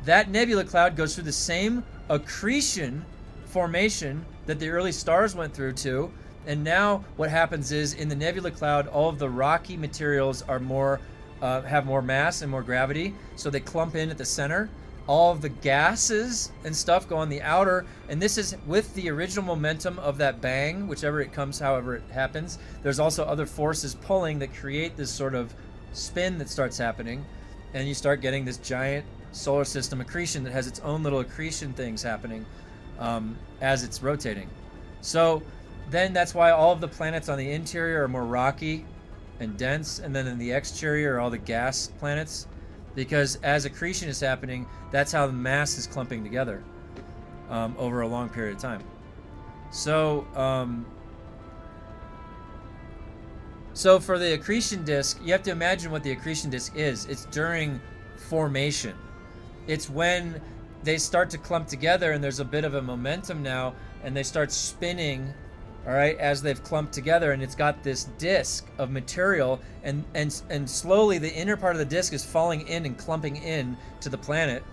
S1: That nebula cloud goes through the same accretion formation that the early stars went through too, and now what happens is in the nebula cloud, all of the rocky materials are more have more mass and more gravity, so they clump in at the center. All of the gases and stuff go on the outer, and this is with the original momentum of that bang, whichever it comes, however it happens. There's also other forces pulling that create this sort of spin that starts happening, and you start getting this giant solar system accretion that has its own little accretion things happening as it's rotating. So then that's why all of the planets on the interior are more rocky and dense, and then in the exterior are all the gas planets, because as accretion is happening, that's how the mass is clumping together over a long period of time. So so for the accretion disk, you have to imagine what the accretion disk is. It's during formation. It's when they start to clump together and there's a bit of a momentum now, and they start spinning, all right, as they've clumped together, and it's got this disk of material, and slowly the inner part of the disk is falling in and clumping in to the planet,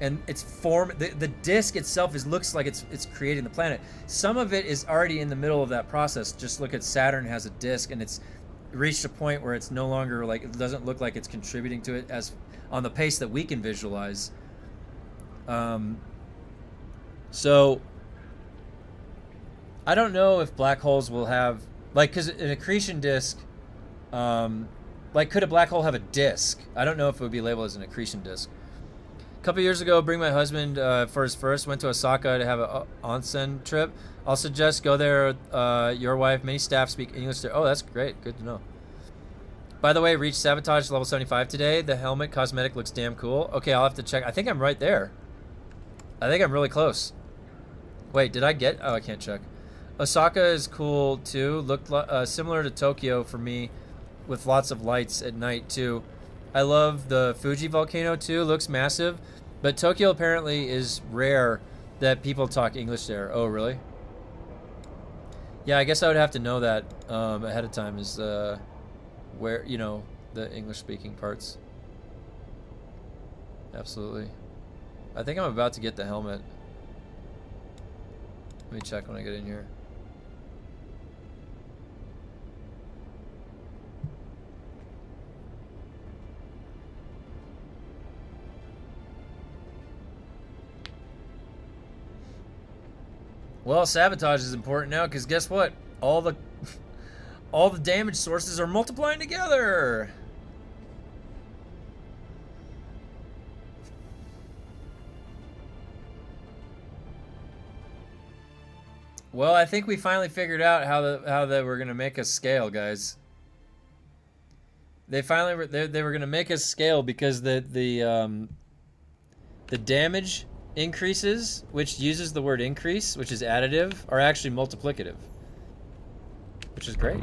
S1: and it's the disk itself looks like it's creating the planet. Some of it is already in the middle of that process. Just look at Saturn has a disk, and it's reached a point where it's no longer like, it doesn't look like it's contributing to it as on the pace that we can visualize. So I don't know if black holes will have, like, because an accretion disk, like, could a black hole have a disk? I don't know if it would be labeled as an accretion disk. A couple years ago, bring my husband for his first, went to Osaka to have an onsen trip. I'll suggest go there, your wife, many staff speak English there. Oh, that's great, good to know. By the way, reached sabotage level 75 today. The helmet cosmetic looks damn cool. Okay, I'll have to check. I think I'm right there. I think I'm really close. Wait, did I get, oh, I can't check. Osaka is cool too. Looked similar to Tokyo for me, with lots of lights at night too. I love the Fuji volcano too. Looks massive, but Tokyo apparently is rare that people talk English there. Oh, really? Yeah, I guess I would have to know that ahead of time. Is where, you know, the English-speaking parts. Absolutely. I think I'm about to get the helmet. Let me check when I get in here. Well, sabotage is important now, because guess what? All the damage sources are multiplying together. Well, I think we finally figured out how they were gonna make us scale, guys. They finally they were gonna make us scale because the damage increases, which uses the word increase, which is additive, are actually multiplicative, which is great.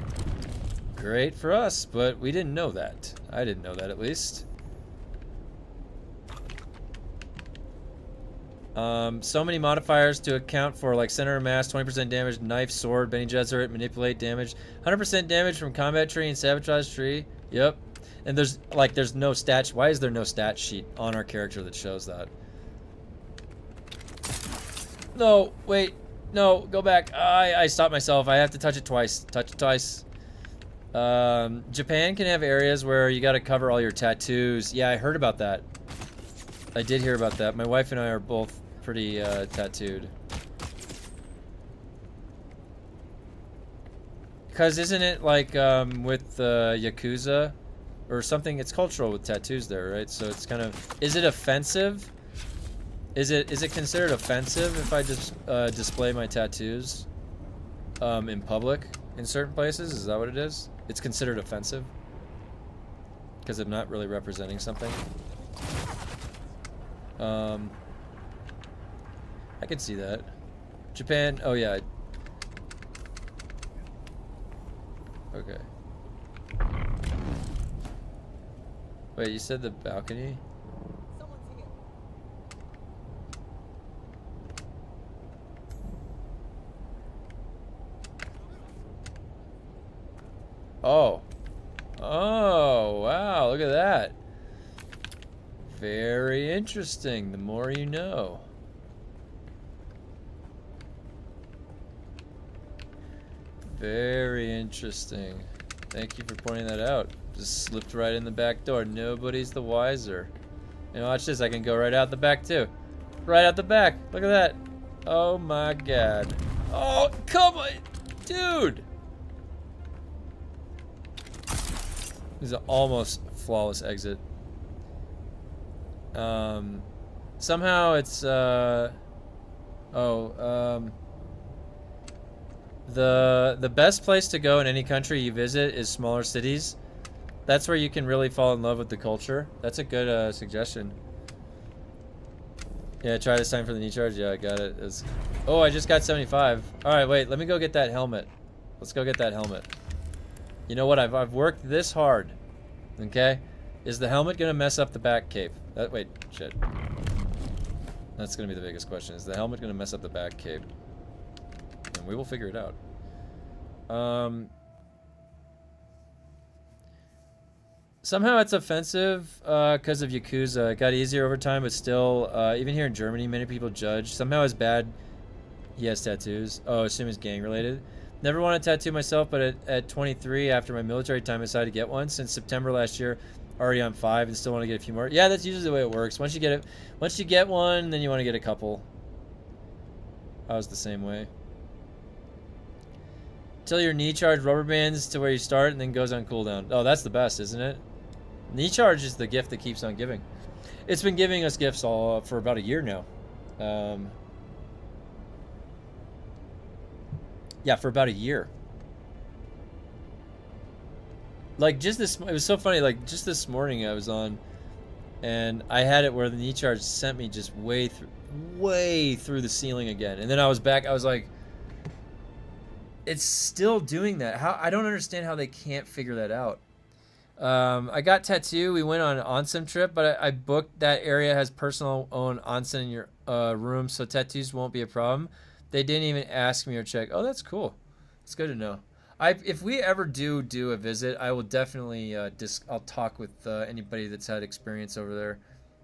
S1: Great for us, but we didn't know that. I didn't know that, at least. So many modifiers to account for, like center of mass, 20% damage, knife, sword, Bene Gesserit, manipulate damage, 100% damage from combat tree and sabotage tree. Yep. And there's no stat. Why is there no stat sheet on our character that shows that? No, wait. No, go back. I stopped myself. I have to touch it twice. Touch it twice. Japan can have areas where you gotta cover all your tattoos. Yeah, I heard about that. I did hear about that. My wife and I are both pretty tattooed. Because isn't it like with Yakuza or something? It's cultural with tattoos there, right? So it's kind of... Is it offensive? Is it considered offensive if I just display my tattoos in public? in certain places. Is that what it is? It's considered offensive because I'm not really representing something. I can see that. Japan. Oh yeah. Okay. Wait, you said the balcony? Oh. Oh, wow, look at that. Very interesting. The more you know. Very interesting. Thank you for pointing that out. Just slipped right in the back door. Nobody's the wiser. And watch this, I can go right out the back too. Right out the back. Look at that. Oh my god. Oh, come on. Dude. This is an almost flawless exit. Somehow it's the best place to go in any country you visit is smaller cities. That's where you can really fall in love with the culture. That's a good suggestion. Yeah, try this time for the knee charge. Yeah, I got it. Oh, I just got 75. All right, wait. Let me go get that helmet. Let's go get that helmet. You know what? I've worked this hard. Okay, is the helmet gonna mess up the back cape? Wait, shit. That's gonna be the biggest question. Is the helmet gonna mess up the back cape? And we will figure it out. Somehow it's offensive because of Yakuza. It got easier over time, but still, even here in Germany, many people judge. Somehow it's bad. He has tattoos. Oh, I assume it's gang related. Never wanted a tattoo myself, but at 23, after my military time, I decided to get one. Since September last year, already on 5, and still want to get a few more. Yeah, that's usually the way it works. Once you get one, then you want to get a couple. I was the same way. Till your knee charge rubber bands to where you start, and then goes on cooldown. Oh, that's the best, isn't it? Knee charge is the gift that keeps on giving. It's been giving us gifts all for about a year now. Yeah, for about a year. Like just this, it was so funny. Like just this morning, I was on, and I had it where the knee charge sent me just way through the ceiling again, and then I was back. I was like, it's still doing that. How? I don't understand how they can't figure that out. I got tattoo. We went on an onsen trip, but I booked that area has personal own onsen in your room, so tattoos won't be a problem. They didn't even ask me or check. Oh, that's cool. It's good to know. If we ever do a visit, I will definitely I'll talk with anybody that's had experience over there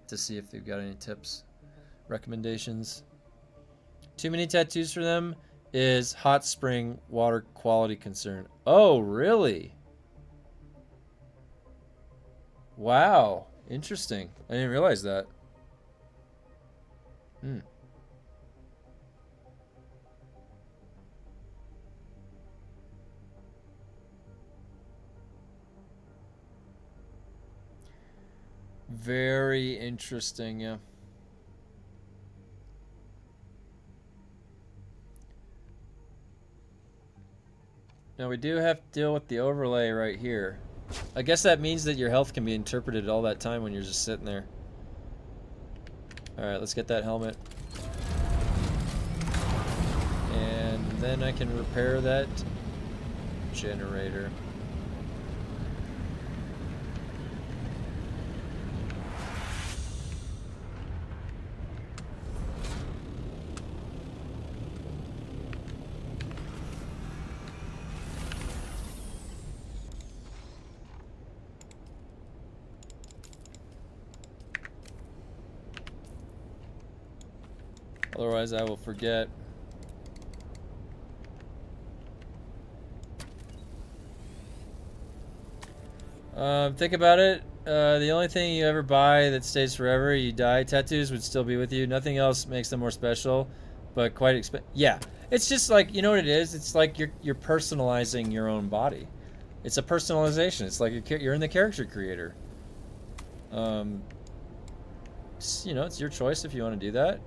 S1: to see if they've got any tips, recommendations. Too many tattoos for them is hot spring water quality concern. Oh, really? Wow, interesting. I didn't realize that. Very interesting, yeah. Now we do have to deal with the overlay right here. I guess that means that your health can be interpreted all that time when you're just sitting there. Alright, let's get that helmet. And then I can repair that generator. Otherwise, I will forget. Think about it. The only thing you ever buy that stays forever, you die. Tattoos would still be with you. Nothing else makes them more special, but quite expensive. Yeah, it's just like, you know what it is? It's like you're personalizing your own body. It's a personalization. It's like you're in the character creator. You know, it's your choice if you want to do that.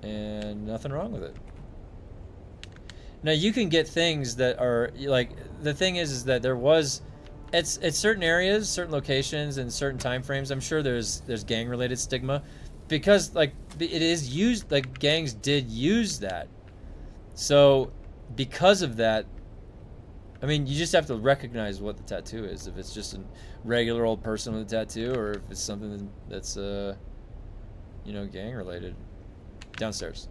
S1: And nothing wrong with it. Now you can get things that are like, the thing is that there was, it's certain areas, certain locations, and certain time frames. I'm sure there's gang related stigma, because like it is used, like gangs did use that. So because of that, I mean, you just have to recognize what the tattoo is. If it's just a regular old person with a tattoo, or if it's something that's you know, gang related. Downstairs.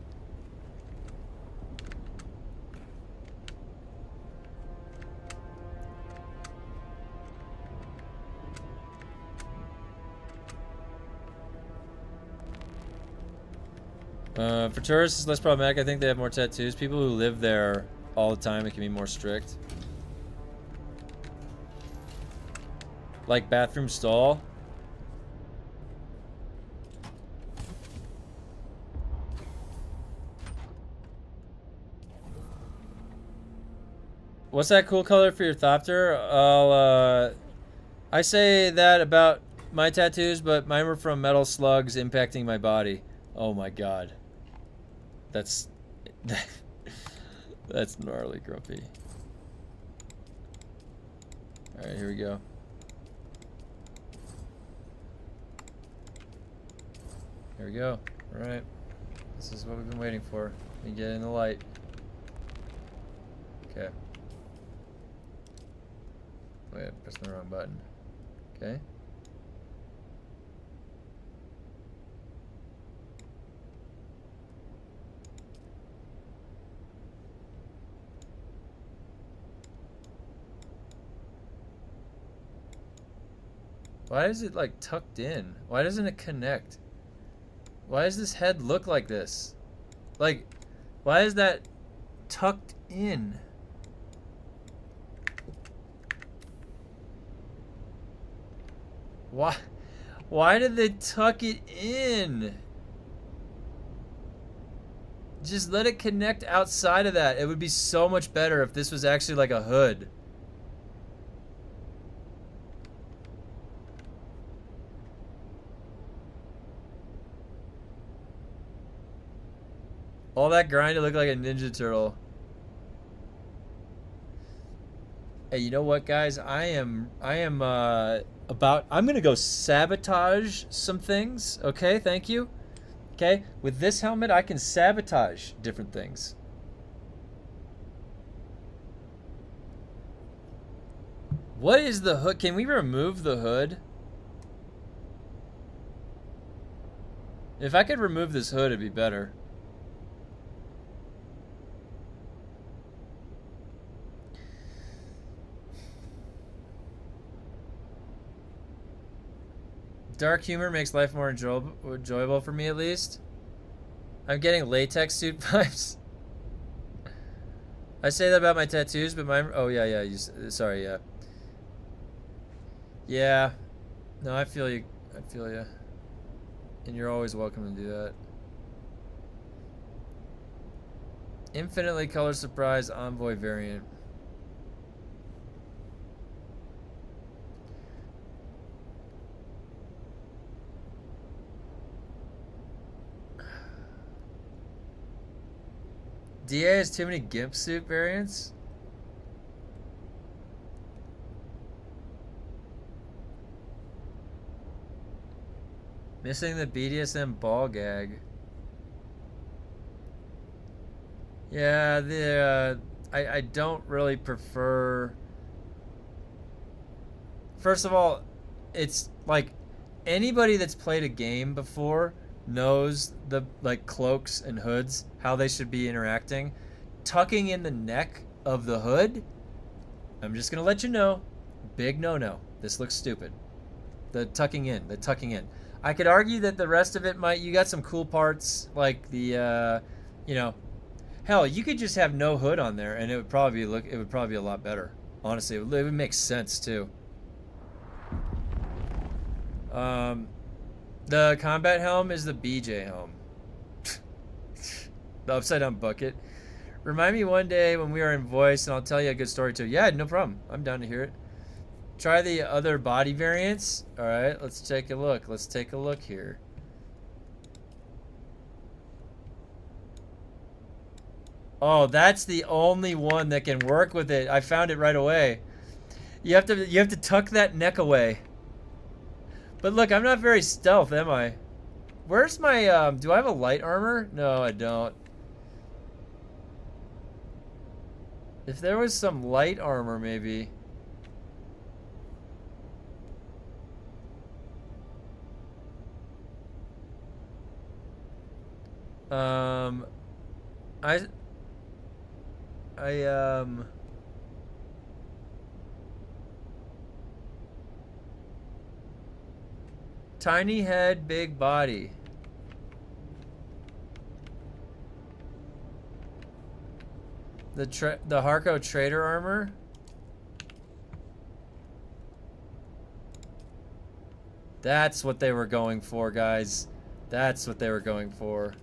S1: For tourists, it's less problematic. I think they have more tattoos. People who live there all the time, it can be more strict. Like bathroom stall. What's that cool color for your thopter? I say that about my tattoos, but mine were from metal slugs impacting my body. Oh my god. That's that's gnarly, Grumpy. Alright, here we go. Here we go. Alright. This is what we've been waiting for. We get in the light. Okay. Wait, I'm pressing the wrong button. Okay. Why is it like tucked in? Why doesn't it connect? Why does this head look like this? Like, why is that tucked in? Why did they tuck it in? Just let it connect outside of that. It would be so much better if this was actually like a hood. All that grind to look like a Ninja Turtle. Hey, you know what, guys? I'm gonna go sabotage some things. Okay, thank you. Okay, with this helmet, I can sabotage different things. What is the hood? Can we remove the hood? If I could remove this hood, it'd be better. Dark humor makes life more enjoyable for me, at least. I'm getting latex suit vibes. I say that about my tattoos, but mine... Oh, yeah. Sorry, yeah. Yeah. No, I feel you. I feel you. And you're always welcome to do that. Infinitely color surprise envoy variant. DA has too many GIMP suit variants? Missing the BDSM ball gag. Yeah, I don't really prefer... First of all, it's like anybody that's played a game before knows the like cloaks and hoods, how they should be interacting. Tucking in the neck of the hood, I'm just gonna let you know, big no. This looks stupid. The tucking in. I could argue that the rest of it might, you got some cool parts like the you know, hell, you could just have no hood on there and it would probably be a lot better. Honestly, it would make sense too. The combat helm is the BJ helm. The upside down bucket. Remind me one day when we are in voice and I'll tell you a good story too. Yeah, no problem. I'm down to hear it. Try the other body variants. Alright, let's take a look. Let's take a look here. Oh, that's the only one that can work with it. I found it right away. You have to tuck that neck away. But look, I'm not very stealth, am I? Where's my do I have a light armor? No, I don't. If there was some light armor, maybe. Tiny head, big body. The Harco trader armor. That's what they were going for, guys. That's what they were going for.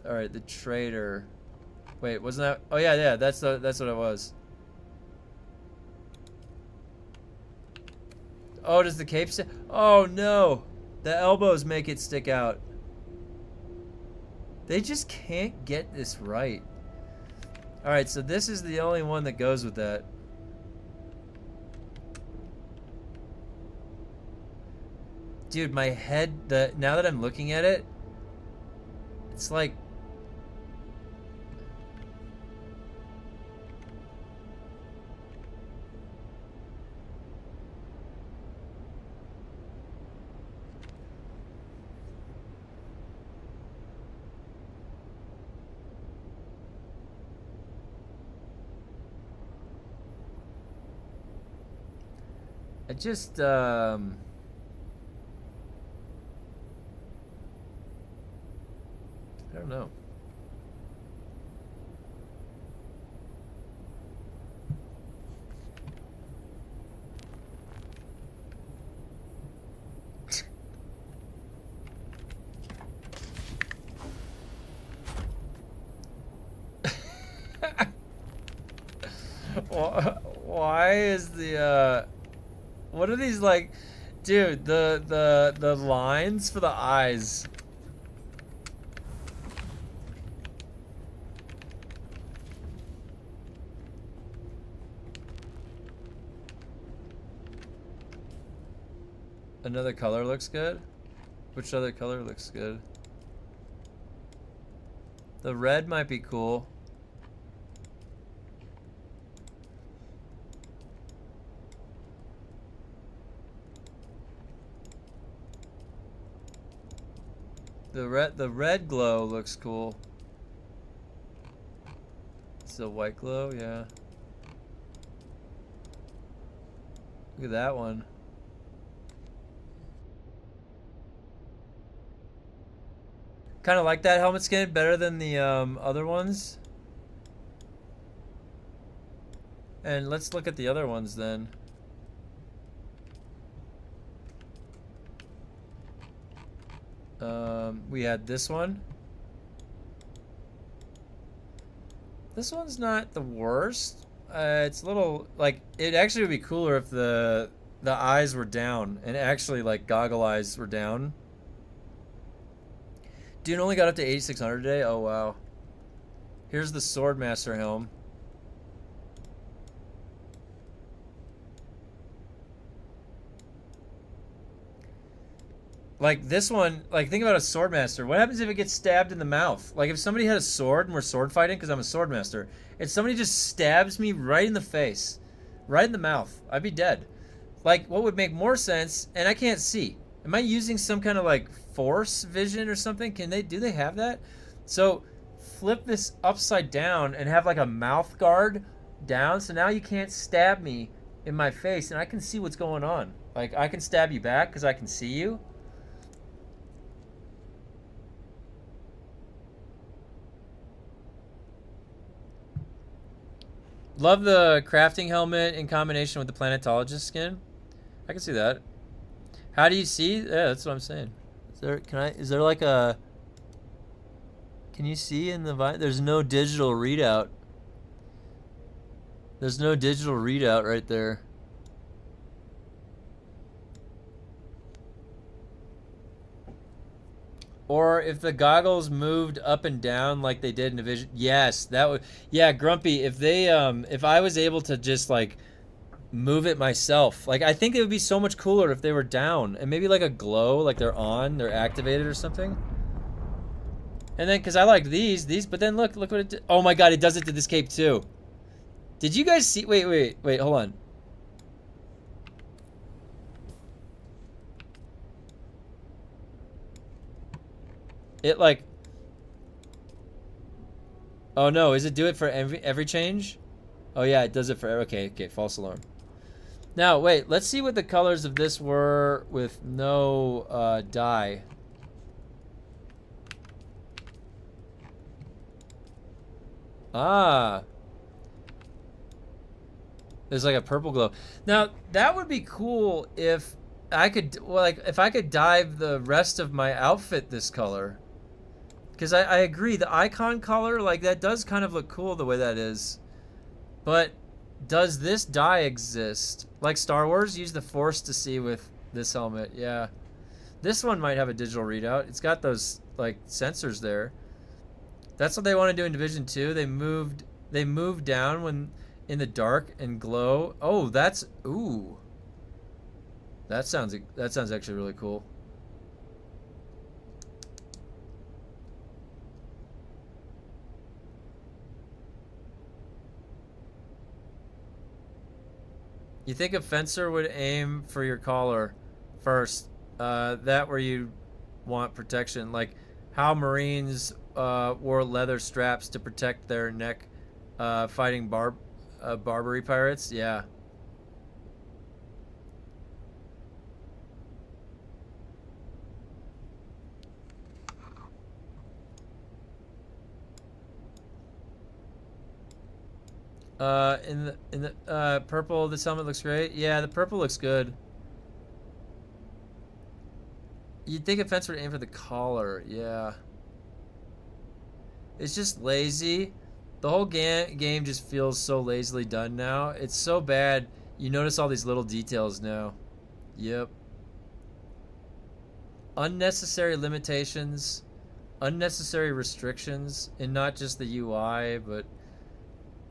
S1: All right, the trader. Wait, wasn't that? Oh yeah, that's what it was. Oh, does the cape stick? Oh no, the elbows make it stick out. They just can't get this right. All right, so this is the only one that goes with that. Dude, my head, now that I'm looking at it, it's like I just I don't know. Why is the what are these like, dude? The lines for the eyes. Another color looks good. Which other color looks good? The red might be cool. The red glow looks cool. It's a white glow, yeah. Look at that one. Kind of like that helmet skin better than the other ones. And let's look at the other ones then. We had this one. This one's not the worst. It's a little like, it actually would be cooler if the eyes were down and actually like goggle eyes were down. Dune only got up to 8,600 today. Oh wow. Here's the Swordmaster helm. Like this one, like think about a Swordmaster. What happens if it gets stabbed in the mouth? Like if somebody had a sword and we're sword fighting, because I'm a Swordmaster, and somebody just stabs me right in the face, right in the mouth, I'd be dead. Like what would make more sense, and I can't see. Am I using some kind of like force vision or something? Do they have that? So flip this upside down and have like a mouth guard down, so now you can't stab me in my face and I can see what's going on. Like I can stab you back because I can see you. Love the crafting helmet in combination with the planetologist skin. I can see that. How do you see? Yeah, that's what I'm saying. Is there like a, can you see in the there's no digital readout. There's no digital readout right there. Or if the goggles moved up and down like they did in Division. Yes, that would. Yeah, Grumpy. If they, if I was able to just like move it myself, like I think it would be so much cooler if they were down and maybe like a glow, like they're on, they're activated or something. And then, cause I like these, but then look what it did. Oh my God, it does it to this cape too. Did you guys see? Wait, hold on. It like, oh no, is it do it for every change? Oh yeah, it does it for, okay, false alarm. Now wait, let's see what the colors of this were with no dye. Ah. There's like a purple glow. Now that would be cool if I could, well, like if I could dye the rest of my outfit this color. Because I agree, the icon color, like that does kind of look cool the way that is. But does this dye exist? Like Star Wars, use the Force to see with this helmet, yeah. This one might have a digital readout. It's got those like sensors there. That's what they want to do in Division 2. They moved down when in the dark and glow. Oh, that's, ooh. That sounds actually really cool. You think a fencer would aim for your collar first? That where you want protection, like how Marines wore leather straps to protect their neck, fighting Barbary pirates. Yeah. In the purple, this helmet looks great. Yeah, the purple looks good. You'd think a fence would aim for the collar. Yeah. It's just lazy. The whole game just feels so lazily done now. It's so bad. You notice all these little details now. Yep. Unnecessary limitations. Unnecessary restrictions. And not just the UI, but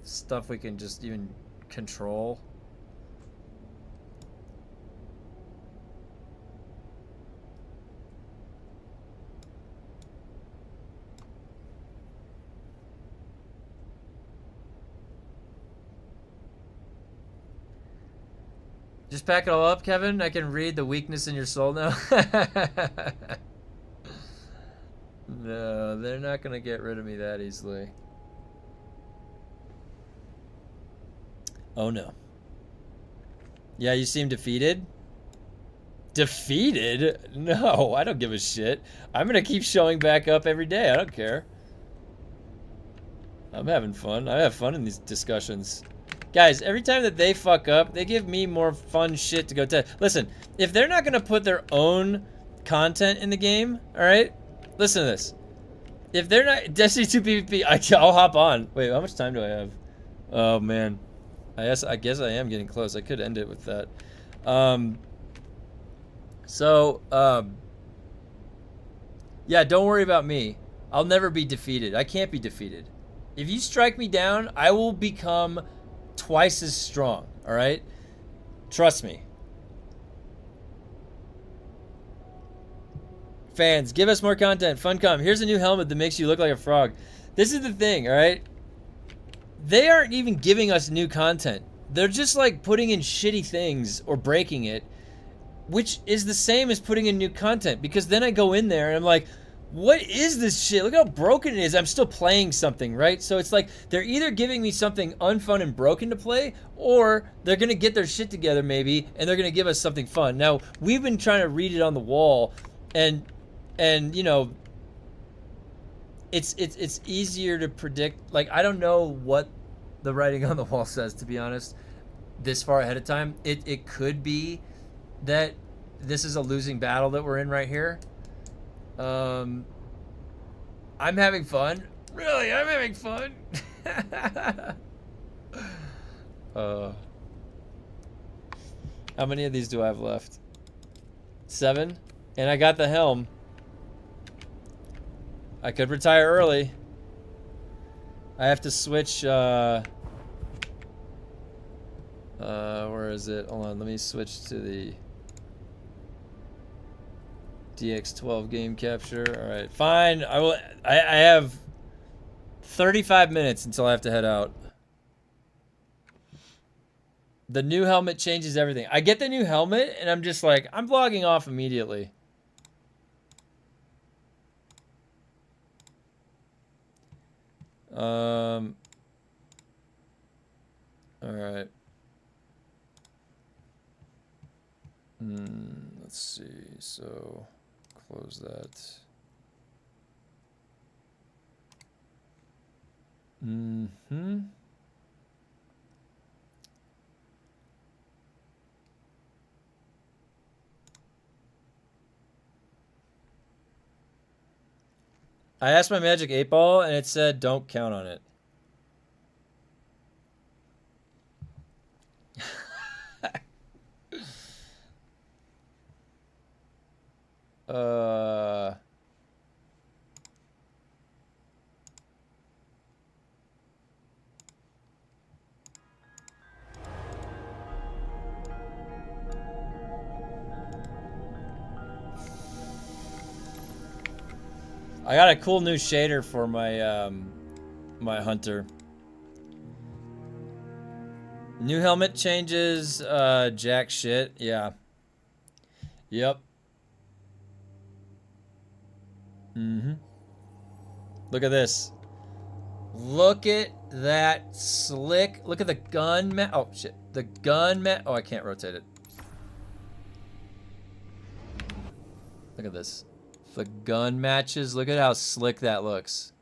S1: stuff we can just even control. Just pack it all up, Kevin. I can read the weakness in your soul now. No, they're not gonna get rid of me that easily. Oh no. Yeah, you seem defeated? Defeated? No, I don't give a shit. I'm gonna keep showing back up every day. I don't care. I'm having fun. I have fun in these discussions. Guys, every time that they fuck up, they give me more fun shit to go test. Listen, if they're not gonna put their own content in the game, alright? Listen to this. If they're not Destiny 2 PvP, I'll hop on. Wait, how much time do I have? Oh man. I guess I am getting close. I could end it with that. Yeah, don't worry about me. I'll never be defeated. I can't be defeated. If you strike me down, I will become twice as strong, all right? Trust me. Fans, give us more content. Funcom, here's a new helmet that makes you look like a frog. This is the thing, all right? They aren't even giving us new content. They're just like putting in shitty things or breaking it, which is the same as putting in new content, because then I go in there and I'm like, what is this shit? Look how broken it is. I'm still playing something, right? So it's like they're either giving me something unfun and broken to play, or they're going to get their shit together maybe and they're going to give us something fun. Now, we've been trying to read it on the wall, and you know, it's easier to predict. Like, I don't know what the writing on the wall says, to be honest, this far ahead of time. It could be that this is a losing battle that we're in right here. I'm having fun. Really, I'm having fun. How many of these do I have left? 7? And I got the helm. I could retire early. I have to switch, where is it? Hold on, let me switch to the DX12 game capture. Alright, fine. I have 35 minutes until I have to head out. The new helmet changes everything. I get the new helmet, and I'm just like, I'm vlogging off immediately. Alright. Let's see. So, close that. I asked my Magic 8 Ball, and it said, don't count on it. I got a cool new shader for my my hunter. New helmet changes jack shit. Yeah. Yep. Look at this. Look at that slick. Look at the gun mat. Oh shit. The gun mat. Oh, I can't rotate it. Look at this. The gun matches. Look at how slick that looks.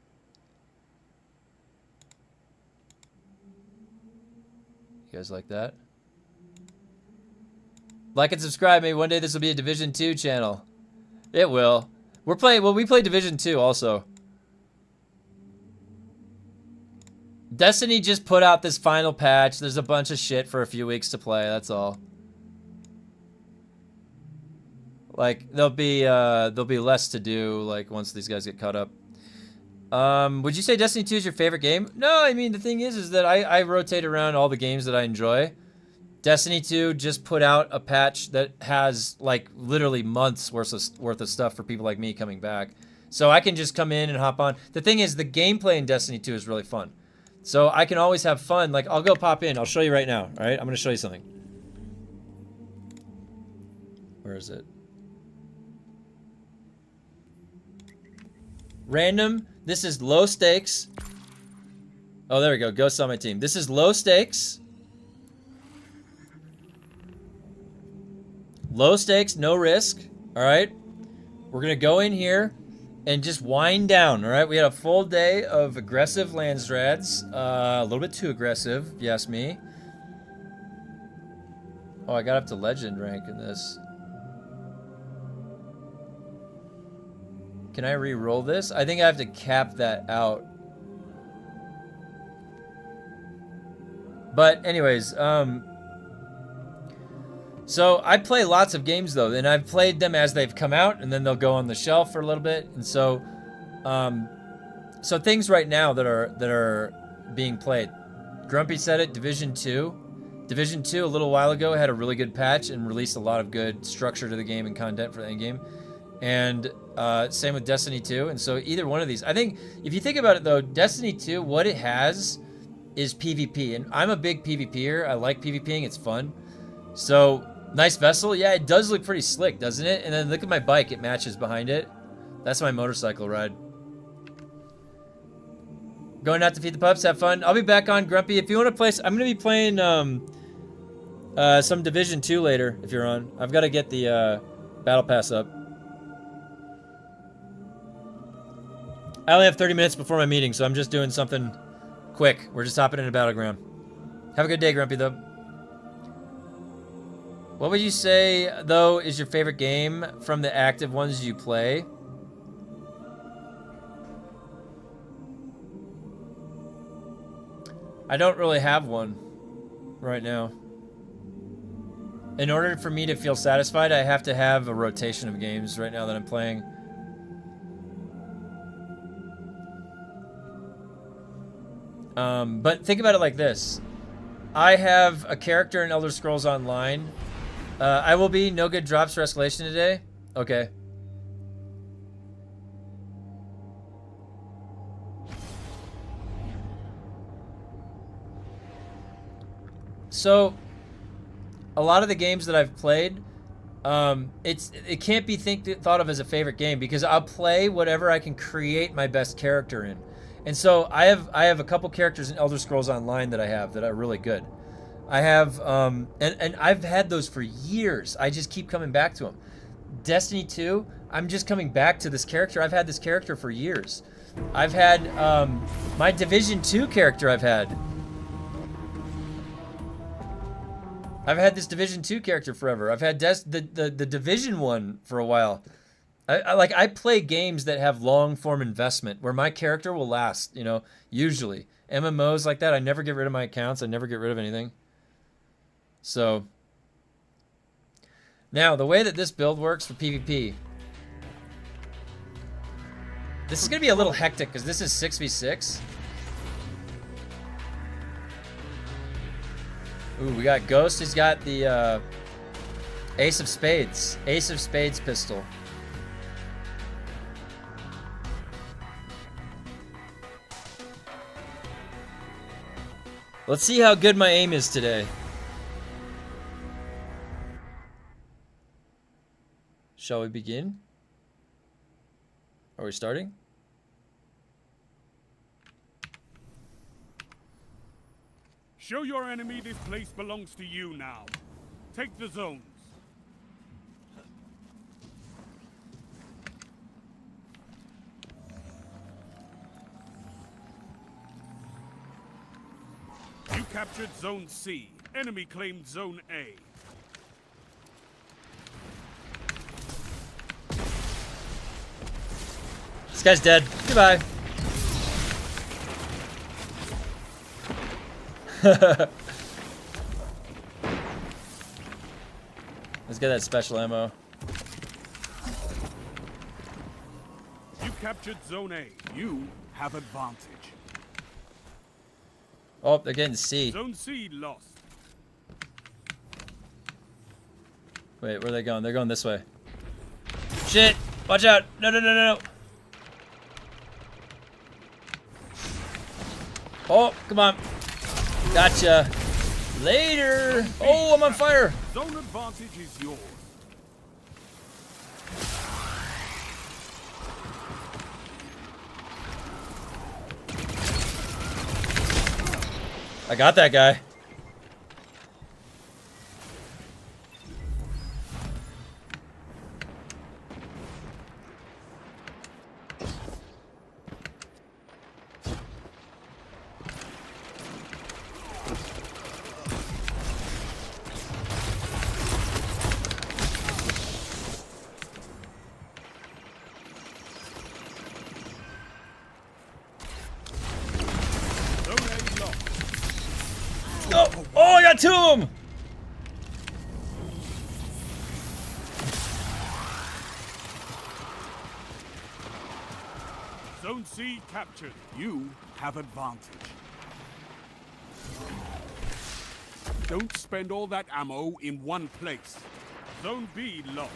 S1: You guys like that? Like and subscribe. Maybe one day this will be a Division 2 channel. It will. We're playing. Well, we play Division 2 also. Destiny just put out this final patch. There's a bunch of shit for a few weeks to play. That's all. Like there'll be less to do like once these guys get caught up. Would you say Destiny 2 is your favorite game? No, I mean the thing is that I rotate around all the games that I enjoy. Destiny 2 just put out a patch that has like literally months worth of stuff for people like me coming back. So I can just come in and hop on. The thing is the gameplay in Destiny 2 is really fun. So I can always have fun. Like I'll go pop in. I'll show you right now. All right, I'm gonna show you something. Where is it? Random. This is low stakes. Oh, there we go. Ghosts on my team. This is low stakes. Low stakes, no risk. All right. We're going to go in here and just wind down. All right. We had a full day of aggressive LANSRAADs. A little bit too aggressive, if you ask me. Oh, I got up to legend rank in this. Can I re-roll this? I think I have to cap that out. But anyways, so I play lots of games though, and I've played them as they've come out, and then they'll go on the shelf for a little bit. And so, so things right now that are being played. Grumpy said it. Division 2. Division 2 a little while ago had a really good patch and released a lot of good structure to the game and content for the end game. And same with Destiny 2. And so either one of these, I think if you think about it though, Destiny 2, what it has is PvP. And I'm a big PvPer. I like PvPing. It's fun. So nice vessel. Yeah, it does look pretty slick, doesn't it? And then look at my bike. It matches behind it. That's my motorcycle ride. Going out to feed the pups. Have fun. I'll be back on Grumpy. If you want to play, I'm going to be playing some Division 2 later if you're on. I've got to get the Battle Pass up. I only have 30 minutes before my meeting, so I'm just doing something quick. We're just hopping in a battleground. Have a good day, Grumpy, though. What would you say, though, is your favorite game from the active ones you play? I don't really have one right now. In order for me to feel satisfied, I have to have a rotation of games right now that I'm playing. But think about it like this. I have a character in Elder Scrolls Online. I will be no good drops for escalation today. Okay. So, a lot of the games that I've played, it can't be thought of as a favorite game because I'll play whatever I can create my best character in. And so I have a couple characters in Elder Scrolls Online that I have that are really good. I have and I've had those for years. I just keep coming back to them. Destiny 2, I'm just coming back to this character. I've had this character for years. I've had my Division 2 character I've had this Division 2 character forever. I've had the Division 1 for a while. I play games that have long form investment where my character will last, you know, usually. MMOs like that, I never get rid of my accounts. I never get rid of anything. So, now the way that this build works for PvP. This is going to be a little hectic because this is 6v6. Ooh, we got Ghost. He's got the Ace of Spades. Ace of Spades pistol. Let's see how good my aim is today. Shall we begin? Are we starting?
S5: Show your enemy this place belongs to you now. Take the zones. You captured Zone C. Enemy claimed Zone A.
S1: This guy's dead. Goodbye. Let's get that special ammo.
S5: You captured Zone A. You have advantage.
S1: Oh, they're getting C.
S5: Zone C lost.
S1: Wait, where are they going? They're going this way. Shit! Watch out! No, no, no, no, no! Oh, come on. Gotcha. Later! Oh, I'm on fire!
S5: Zone advantage is yours.
S1: I got that guy. Oh, I got two of them!
S5: Zone C captured. You have advantage. Don't spend all that ammo in one place. Zone B lost.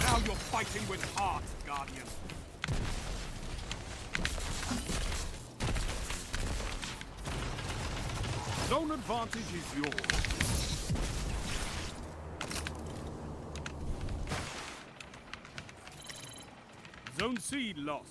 S5: Now you're fighting with heart, Guardian. Zone advantage is yours. Zone C lost.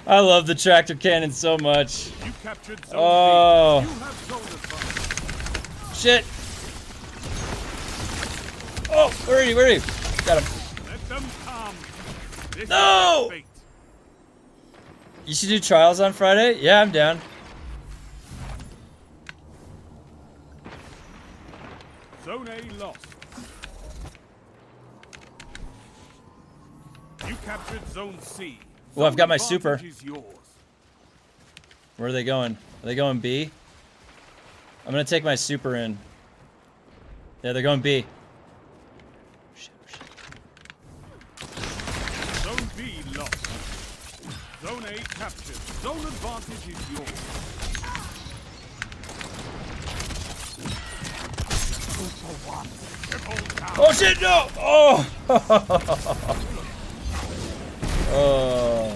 S1: I love the tractor cannon so much.
S5: You captured Zone
S1: Oh.
S5: B. You have zone advantage.
S1: Shit. Oh, where are you? Where are you? Got him.
S5: Let them come. This
S1: No!
S5: is their fate.
S1: You should do trials on Friday? Yeah, I'm down.
S5: Zone A lost. C.
S1: Well, I've got my
S5: Zone
S1: super.
S5: advantage is yours.
S1: Where are they going? Are they going B? I'm gonna take my super in. Yeah, they're going B. Shit, shit.
S5: Zone B lost. Zone A captured. Zone advantage is yours.
S1: Oh shit, no! Oh! Oh.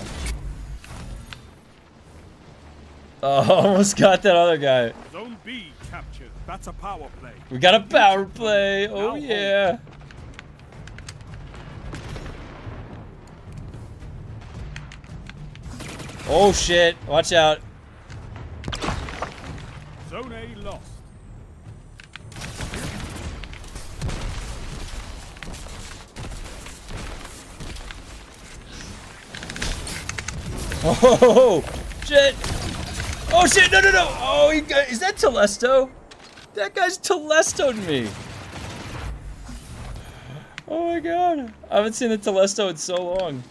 S1: Oh, almost got that other guy.
S5: Zone B captured. That's a power play.
S1: We got a power play. Oh yeah. Oh shit, watch out.
S5: Zone A lost.
S1: Oh shit! Oh shit! No! Oh, is that Telesto? That guy's Telesto'd me. Oh my god! I haven't seen the Telesto in so long.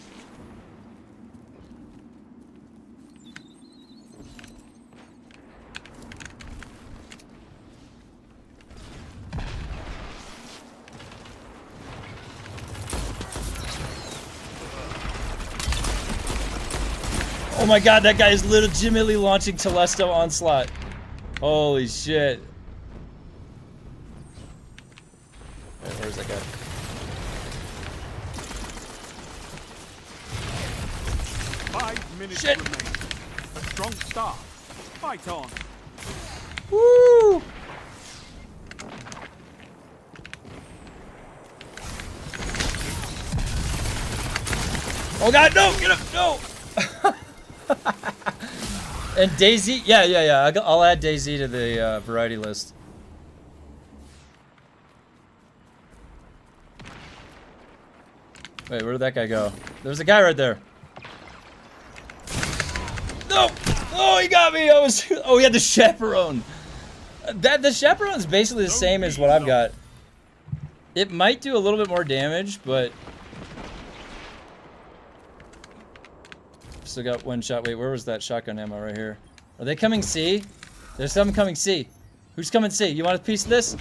S1: Oh my god, that guy is legitimately launching Telesto onslaught. Holy shit. Wait, where's that guy?
S5: Five minutes
S1: Shit.
S5: remain. A strong start. Fight on.
S1: Woo! Oh god, no! Get up! No! And DayZ, yeah. I'll add DayZ to the variety list. Wait, where did that guy go? There's a guy right there. No! Oh, he got me! Oh, he had the chaperone. The chaperone's basically the same as what I've got. It might do a little bit more damage, but still got one shot. Wait, where was that shotgun ammo right here? Are they coming C? There's some coming C. Who's coming C? You want a piece of this?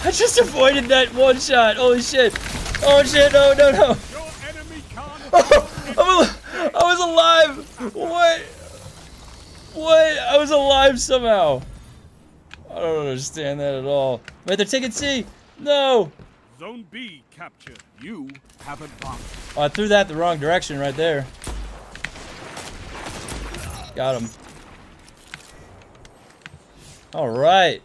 S1: I just avoided that one shot. Holy shit. Oh shit, no.
S5: Your enemy can't.
S1: I was alive. What? I was alive somehow. I don't understand that at all. Wait, they're taking C. No.
S5: Zone B captured. You have advantage.
S1: Oh, I threw that the wrong direction right there. Got him. All right.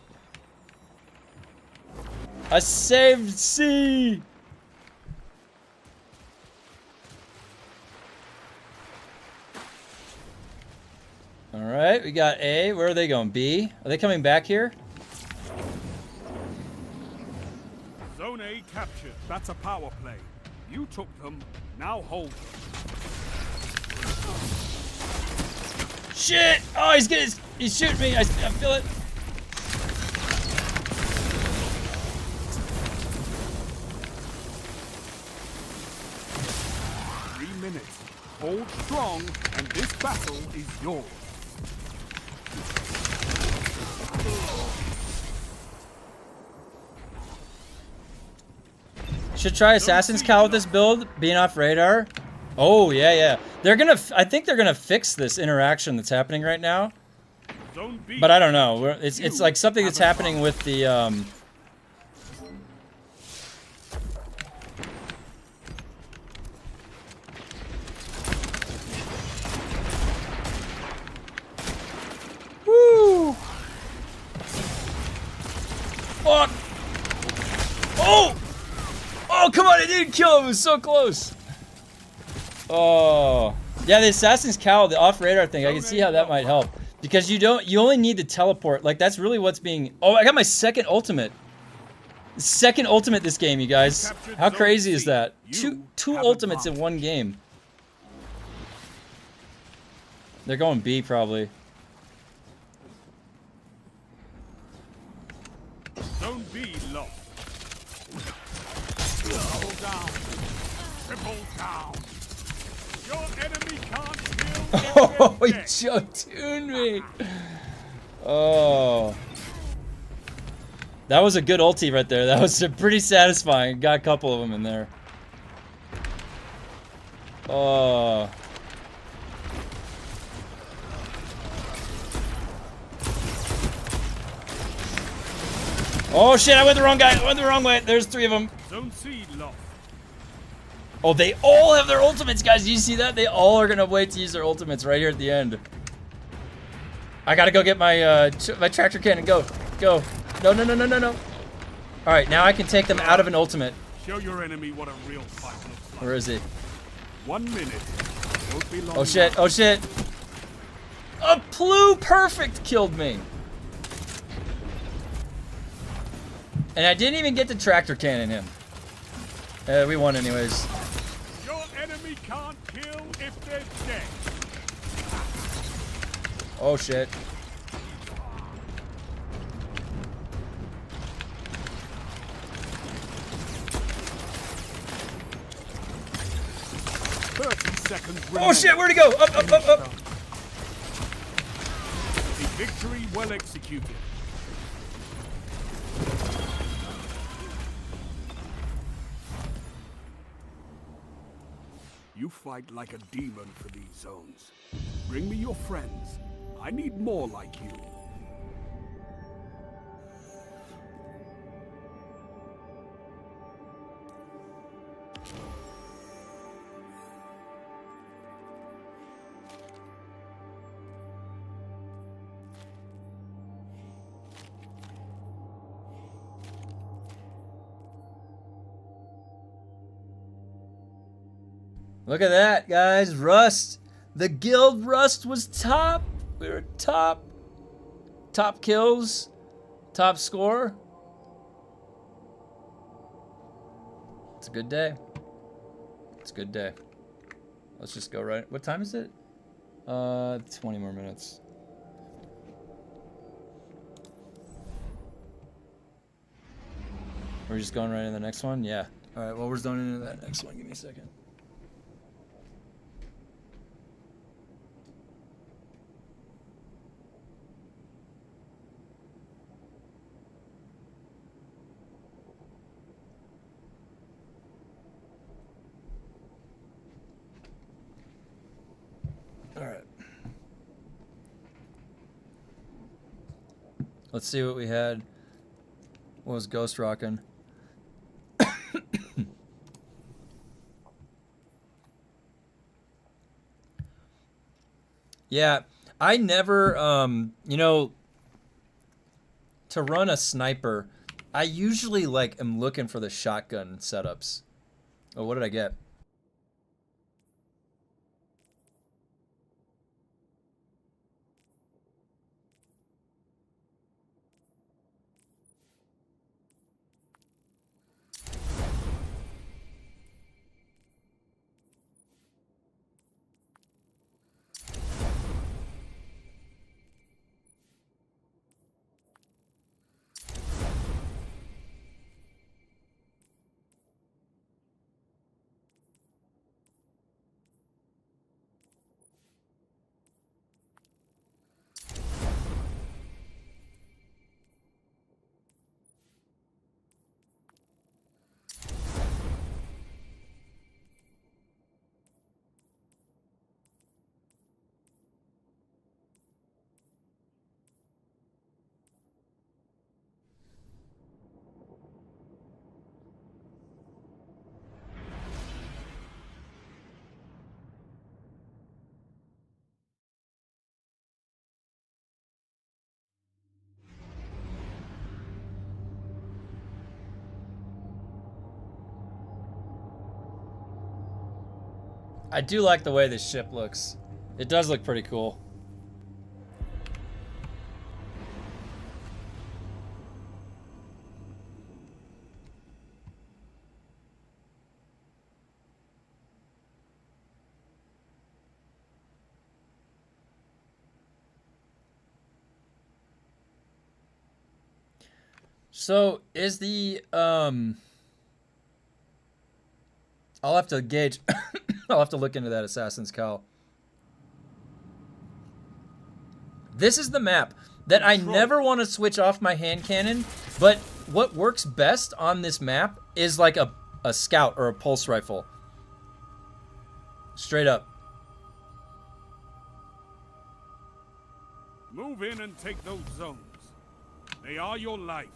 S1: I saved C. All right, we got A. Where are they going? B? Are they coming back here?
S5: Zone A captured. That's a power play. You took them. Now hold them.
S1: Shit! Oh, he's shooting me. I feel it.
S5: Minutes. Hold strong, and this battle is yours.
S1: Should try Assassin's Cowl with this build, being off radar. Oh yeah. I think they're gonna fix this interaction that's happening right now. But I don't know. It's like something that's happening with the Woo! Fuck! Oh, come on! I didn't kill him. It was so close. Oh, yeah. The Assassin's Cowl, the off-radar thing. I can see how that might help because you only need to teleport. Like that's really what's being. Oh, I got my second ultimate. Second ultimate this game, you guys. How crazy is that? Two ultimates in one game. They're going B probably.
S5: Zone B lost. Hold down. Triple down. Your enemy can't kill
S1: Oh,
S5: if
S1: he
S5: they're dead.
S1: Joe-tuned me. Oh. That was a good ulti right there. That was pretty satisfying. Got a couple of them in there. Oh. Oh shit, I went the wrong guy. I went the wrong way. There's 3 of them.
S5: Zone C lost.
S1: Oh, they all have their ultimates, guys. Do you see that? They all are gonna wait to use their ultimates right here at the end. I gotta go get my my tractor cannon. Go. Go. No, no, no, no, no, no. Alright, now I can take them out of an ultimate.
S5: Show your enemy what a real fight looks like.
S1: Where is he?
S5: 1 minute. Won't be long
S1: Oh shit,
S5: now.
S1: oh shit. A Plu Perfect killed me. And I didn't even get the tractor cannon him. We won anyways.
S5: Your enemy can't kill if they're dead.
S1: Oh shit.
S5: Seconds
S1: Oh shit, where'd he go? Up, up, up, up.
S5: A victory well executed. You fight like a demon for these zones. Bring me your friends. I need more like you.
S1: Look at that, guys. Rust. The guild Rust was top. We were top. Top kills. Top score. It's a good day. It's a good day. Let's just go right. What time is it? 20 more minutes. We're just going right into the next one? Yeah. Alright, well, we're going into that next one. Give me a second. Alright. Let's see what we had. What was Ghost rocking? Yeah, I never, you know, to run a sniper, I usually, like, am looking for the shotgun setups. Oh, what did I get? I do like the way this ship looks. It does look pretty cool. So, is the, I'll have to gauge. I'll have to look into that Assassin's Cowl. This is the map that I never want to switch off my hand cannon, but what works best on this map is like a scout or a pulse rifle. Straight up.
S5: Move in and take those zones. They are your life.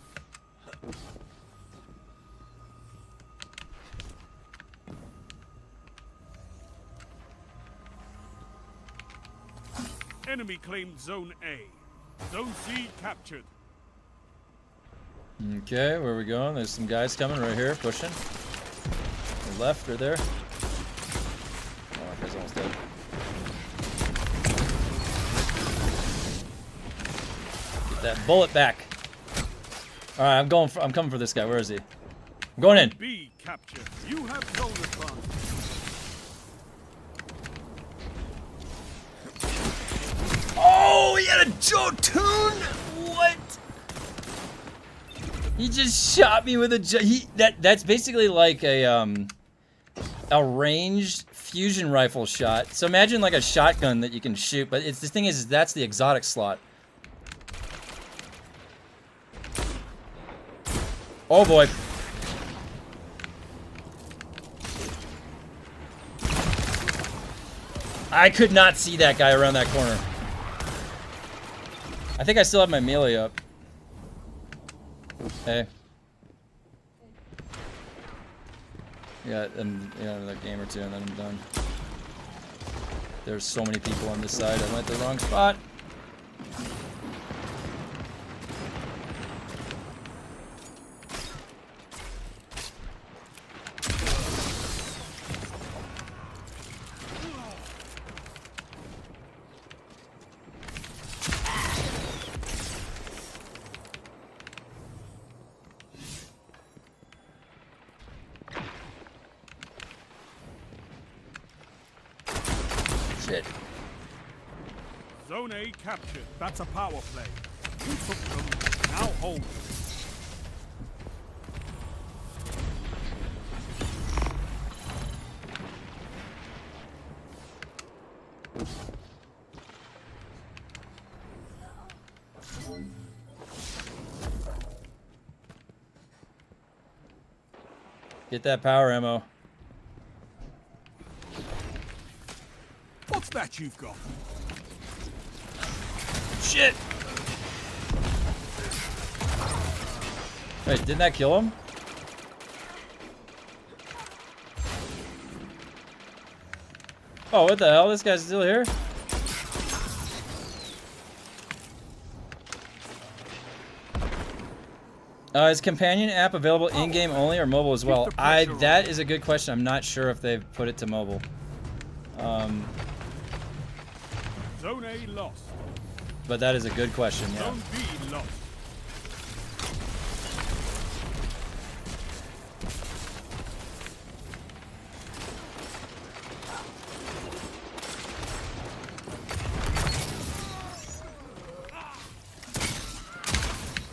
S5: Enemy claimed Zone A. Zone C captured.
S1: Okay, where are we going? There's some guys coming right here, pushing. To the left, right there. Oh, that guy's almost dead. Get that bullet back. All right, I'm coming for this guy. Where is he? I'm going in.
S5: B captured. You have zone advantage.
S1: Oh, he had a Jotun! What? He just shot me with a that's basically like a ranged fusion rifle shot. So imagine like a shotgun that you can shoot, but the thing is that's the exotic slot. Oh boy. I could not see that guy around that corner. I think I still have my melee up. Hey. Yeah, another game or two and then I'm done. There's so many people on this side. I went the wrong spot. Shit.
S5: Zone A captured. That's a power play. You took them. Now hold them.
S1: Get that power ammo.
S5: What's that you've got?
S1: Shit! Wait, didn't that kill him? Oh, what the hell? This guy's still here? Is companion app available in-game only or mobile as well? That is a good question. I'm not sure if they've put it to mobile.
S5: Zone A lost.
S1: But that is a good question, yeah.
S5: Zone B lost.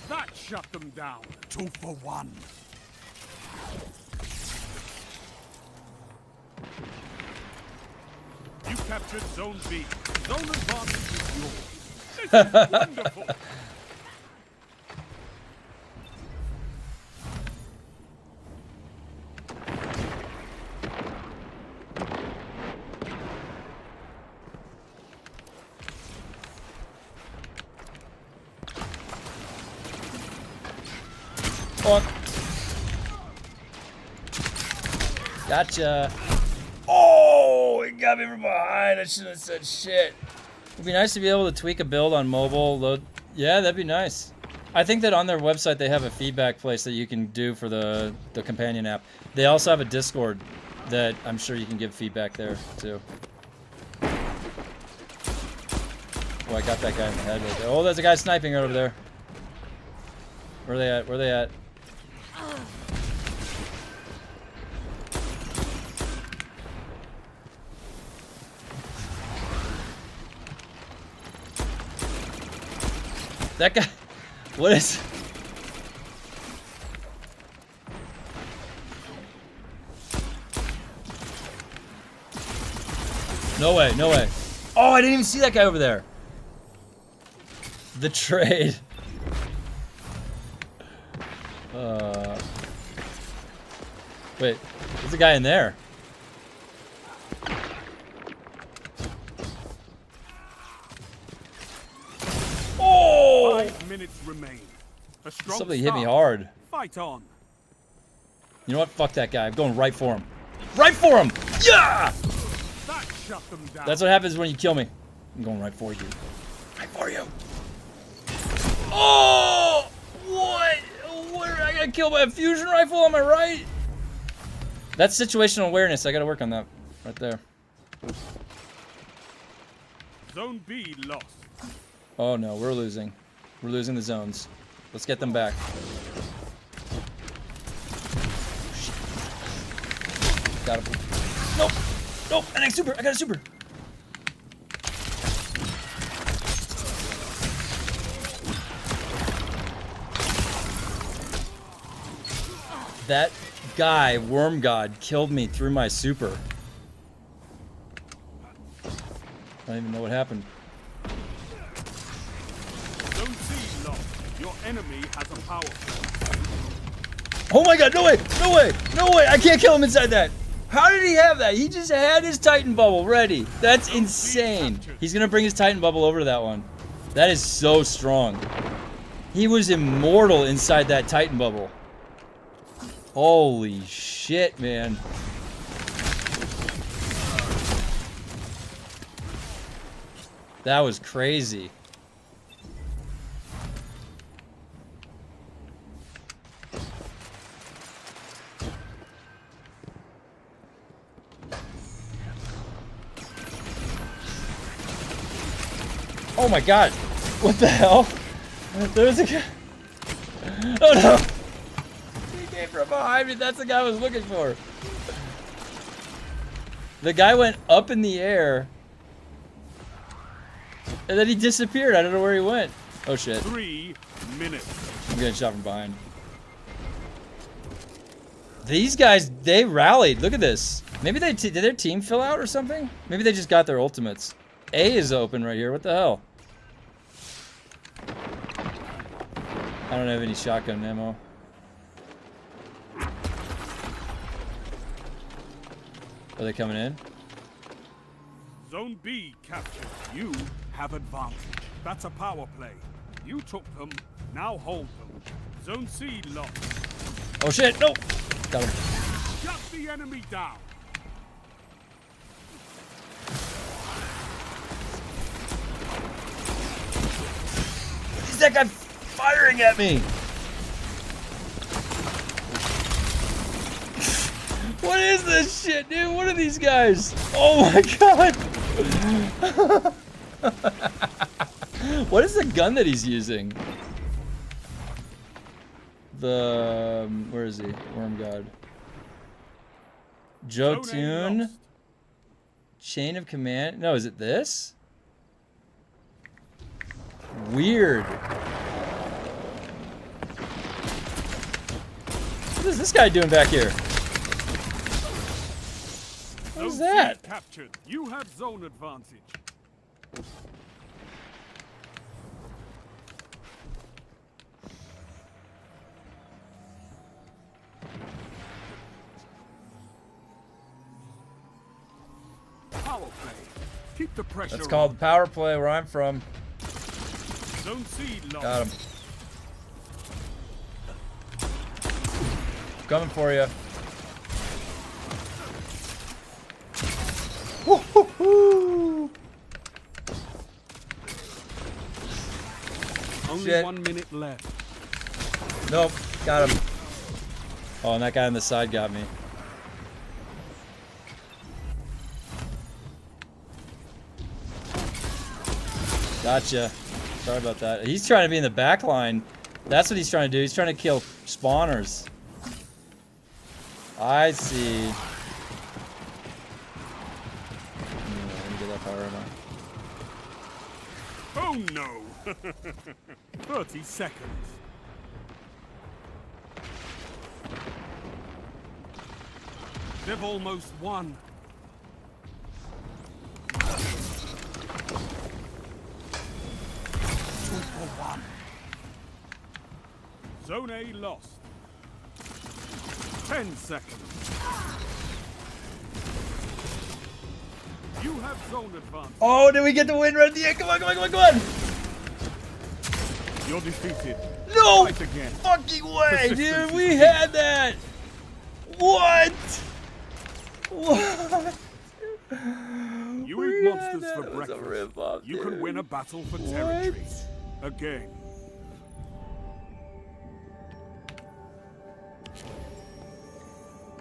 S5: That shut them down. 2 for 1. You captured Zone B. Zone advantage is yours. This is wonderful.
S1: Fuck. Gotcha. Oh, it got me from behind. I shouldn't have said shit. It'd be nice to be able to tweak a build on mobile. Load. Yeah, that'd be nice. I think that on their website they have a feedback place that you can do for the companion app. They also have a Discord that I'm sure you can give feedback there too. Oh, I got that guy in the head right there. Oh, there's a guy sniping right over there. Where are they at? Where are they at? That guy, what is? No way, no way. Oh, I didn't even see that guy over there. The trade. Wait, there's a guy in there. Oh!
S5: 5 minutes remain. A strong
S1: Somebody hit me
S5: start.
S1: hard.
S5: Fight on.
S1: You know what? Fuck that guy. I'm going right for him. Right for him! Yeah!
S5: That shut them down.
S1: That's what happens when you kill me. I'm going right for you. Right for you. Oh! What? What? I got killed by a fusion rifle on my right? That's situational awareness. I gotta work on that. Right there.
S5: Zone B lost.
S1: Oh no, we're losing. We're losing the zones. Let's get them back. Got him. Nope. Nope. NX super. I got a super. That guy, Worm God, killed me through my super. I don't even know what happened.
S5: Zone C lost. Your enemy has a power play.
S1: Oh my god, no way! No way! No way! I can't kill him inside that! How did he have that? He just had his Titan bubble ready. That's insane. He's gonna bring his Titan bubble over to that one. That is so strong. He was immortal inside that Titan bubble. Holy shit, man. That was crazy. Oh my god. What the hell? There's a guy. Oh no. He came from behind me. That's the guy I was looking for. The guy went up in the air. And then he disappeared. I don't know where he went. Oh shit.
S5: 3 minutes.
S1: I'm getting shot from behind. These guys, they rallied. Look at this. Maybe they did their team fill out or something? Maybe they just got their ultimates. A is open right here. What the hell? I don't have any shotgun ammo. Are they coming in?
S5: Zone B captured. You have advantage. That's a power play. You took them. Now hold them. Zone C lost.
S1: Oh shit, no! Got him.
S5: Shut the enemy down.
S1: Is that guy firing at me? What is this shit, dude? What are these guys? Oh my god! What is the gun that he's using? The where is he? Worm God. Joe
S5: Zone A
S1: Tune.
S5: lost.
S1: Chain of command. No, is it this? Weird. What is this guy doing back here? What is
S5: Zone C
S1: that?
S5: captured. You have zone advantage. Power play. Keep the pressure
S1: That's
S5: on.
S1: called power play where I'm from.
S5: Zone C lost.
S1: Got him. Coming for you. Woo-hoo-hoo.
S5: Only
S1: Shit.
S5: 1 minute left.
S1: Nope. Got him. Oh, and that guy on the side got me. Gotcha. Sorry about that. He's trying to be in the back line. That's what he's trying to do. He's trying to kill spawners. I see. Let me get that power ammo.
S5: Oh no! 30 seconds. They've almost won. Zone A lost. 10 seconds. You have zone advantage.
S1: Oh, did we get the win right at the end? Come on, come on, come on, come on!
S5: You're defeated.
S1: No
S5: Fight again.
S1: fucking way, dude!
S5: Persistence
S1: We
S5: is
S1: had that! What? What?
S5: You
S1: We
S5: eat
S1: had
S5: monsters
S1: that.
S5: for
S1: It was a
S5: breakfast.
S1: rip-off,
S5: You can
S1: dude.
S5: win a battle for
S1: What?
S5: territory. Again.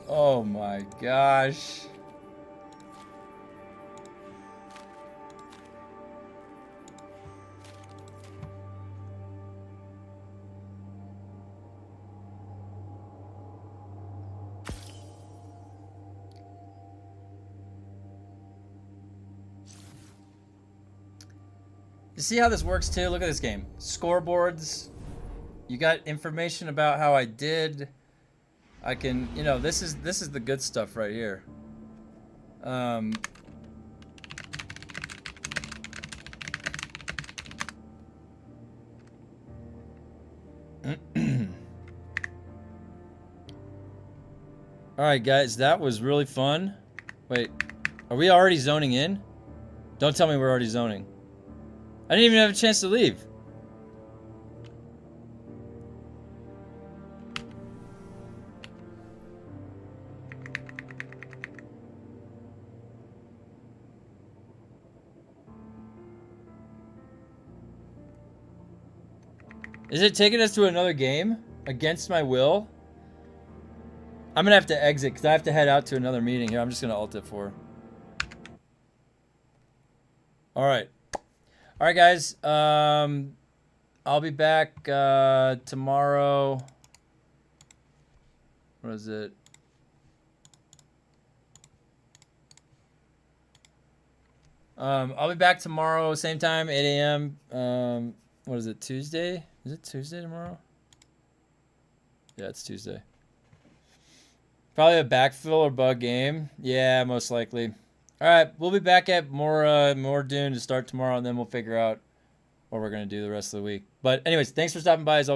S1: Oh my gosh. You see how this works too? Look at this game. Scoreboards. You got information about how I did. I can, you know, this is the good stuff right here. All right, guys, that was really fun. Wait, are we already zoning in? Don't tell me we're already zoning. I didn't even have a chance to leave. Is it taking us to another game? Against my will? I'm gonna have to exit because I have to head out to another meeting here. I'm just gonna alt F4. Alright. Alright, guys. I'll be back tomorrow. What is it? I'll be back tomorrow, same time, 8 a.m. What is it, Tuesday? Is it Tuesday tomorrow? Yeah, it's Tuesday. Probably a backfill or bug game. Yeah, most likely. All right, we'll be back at more Dune to start tomorrow, and then we'll figure out what we're gonna do the rest of the week. But anyways, thanks for stopping by. As always.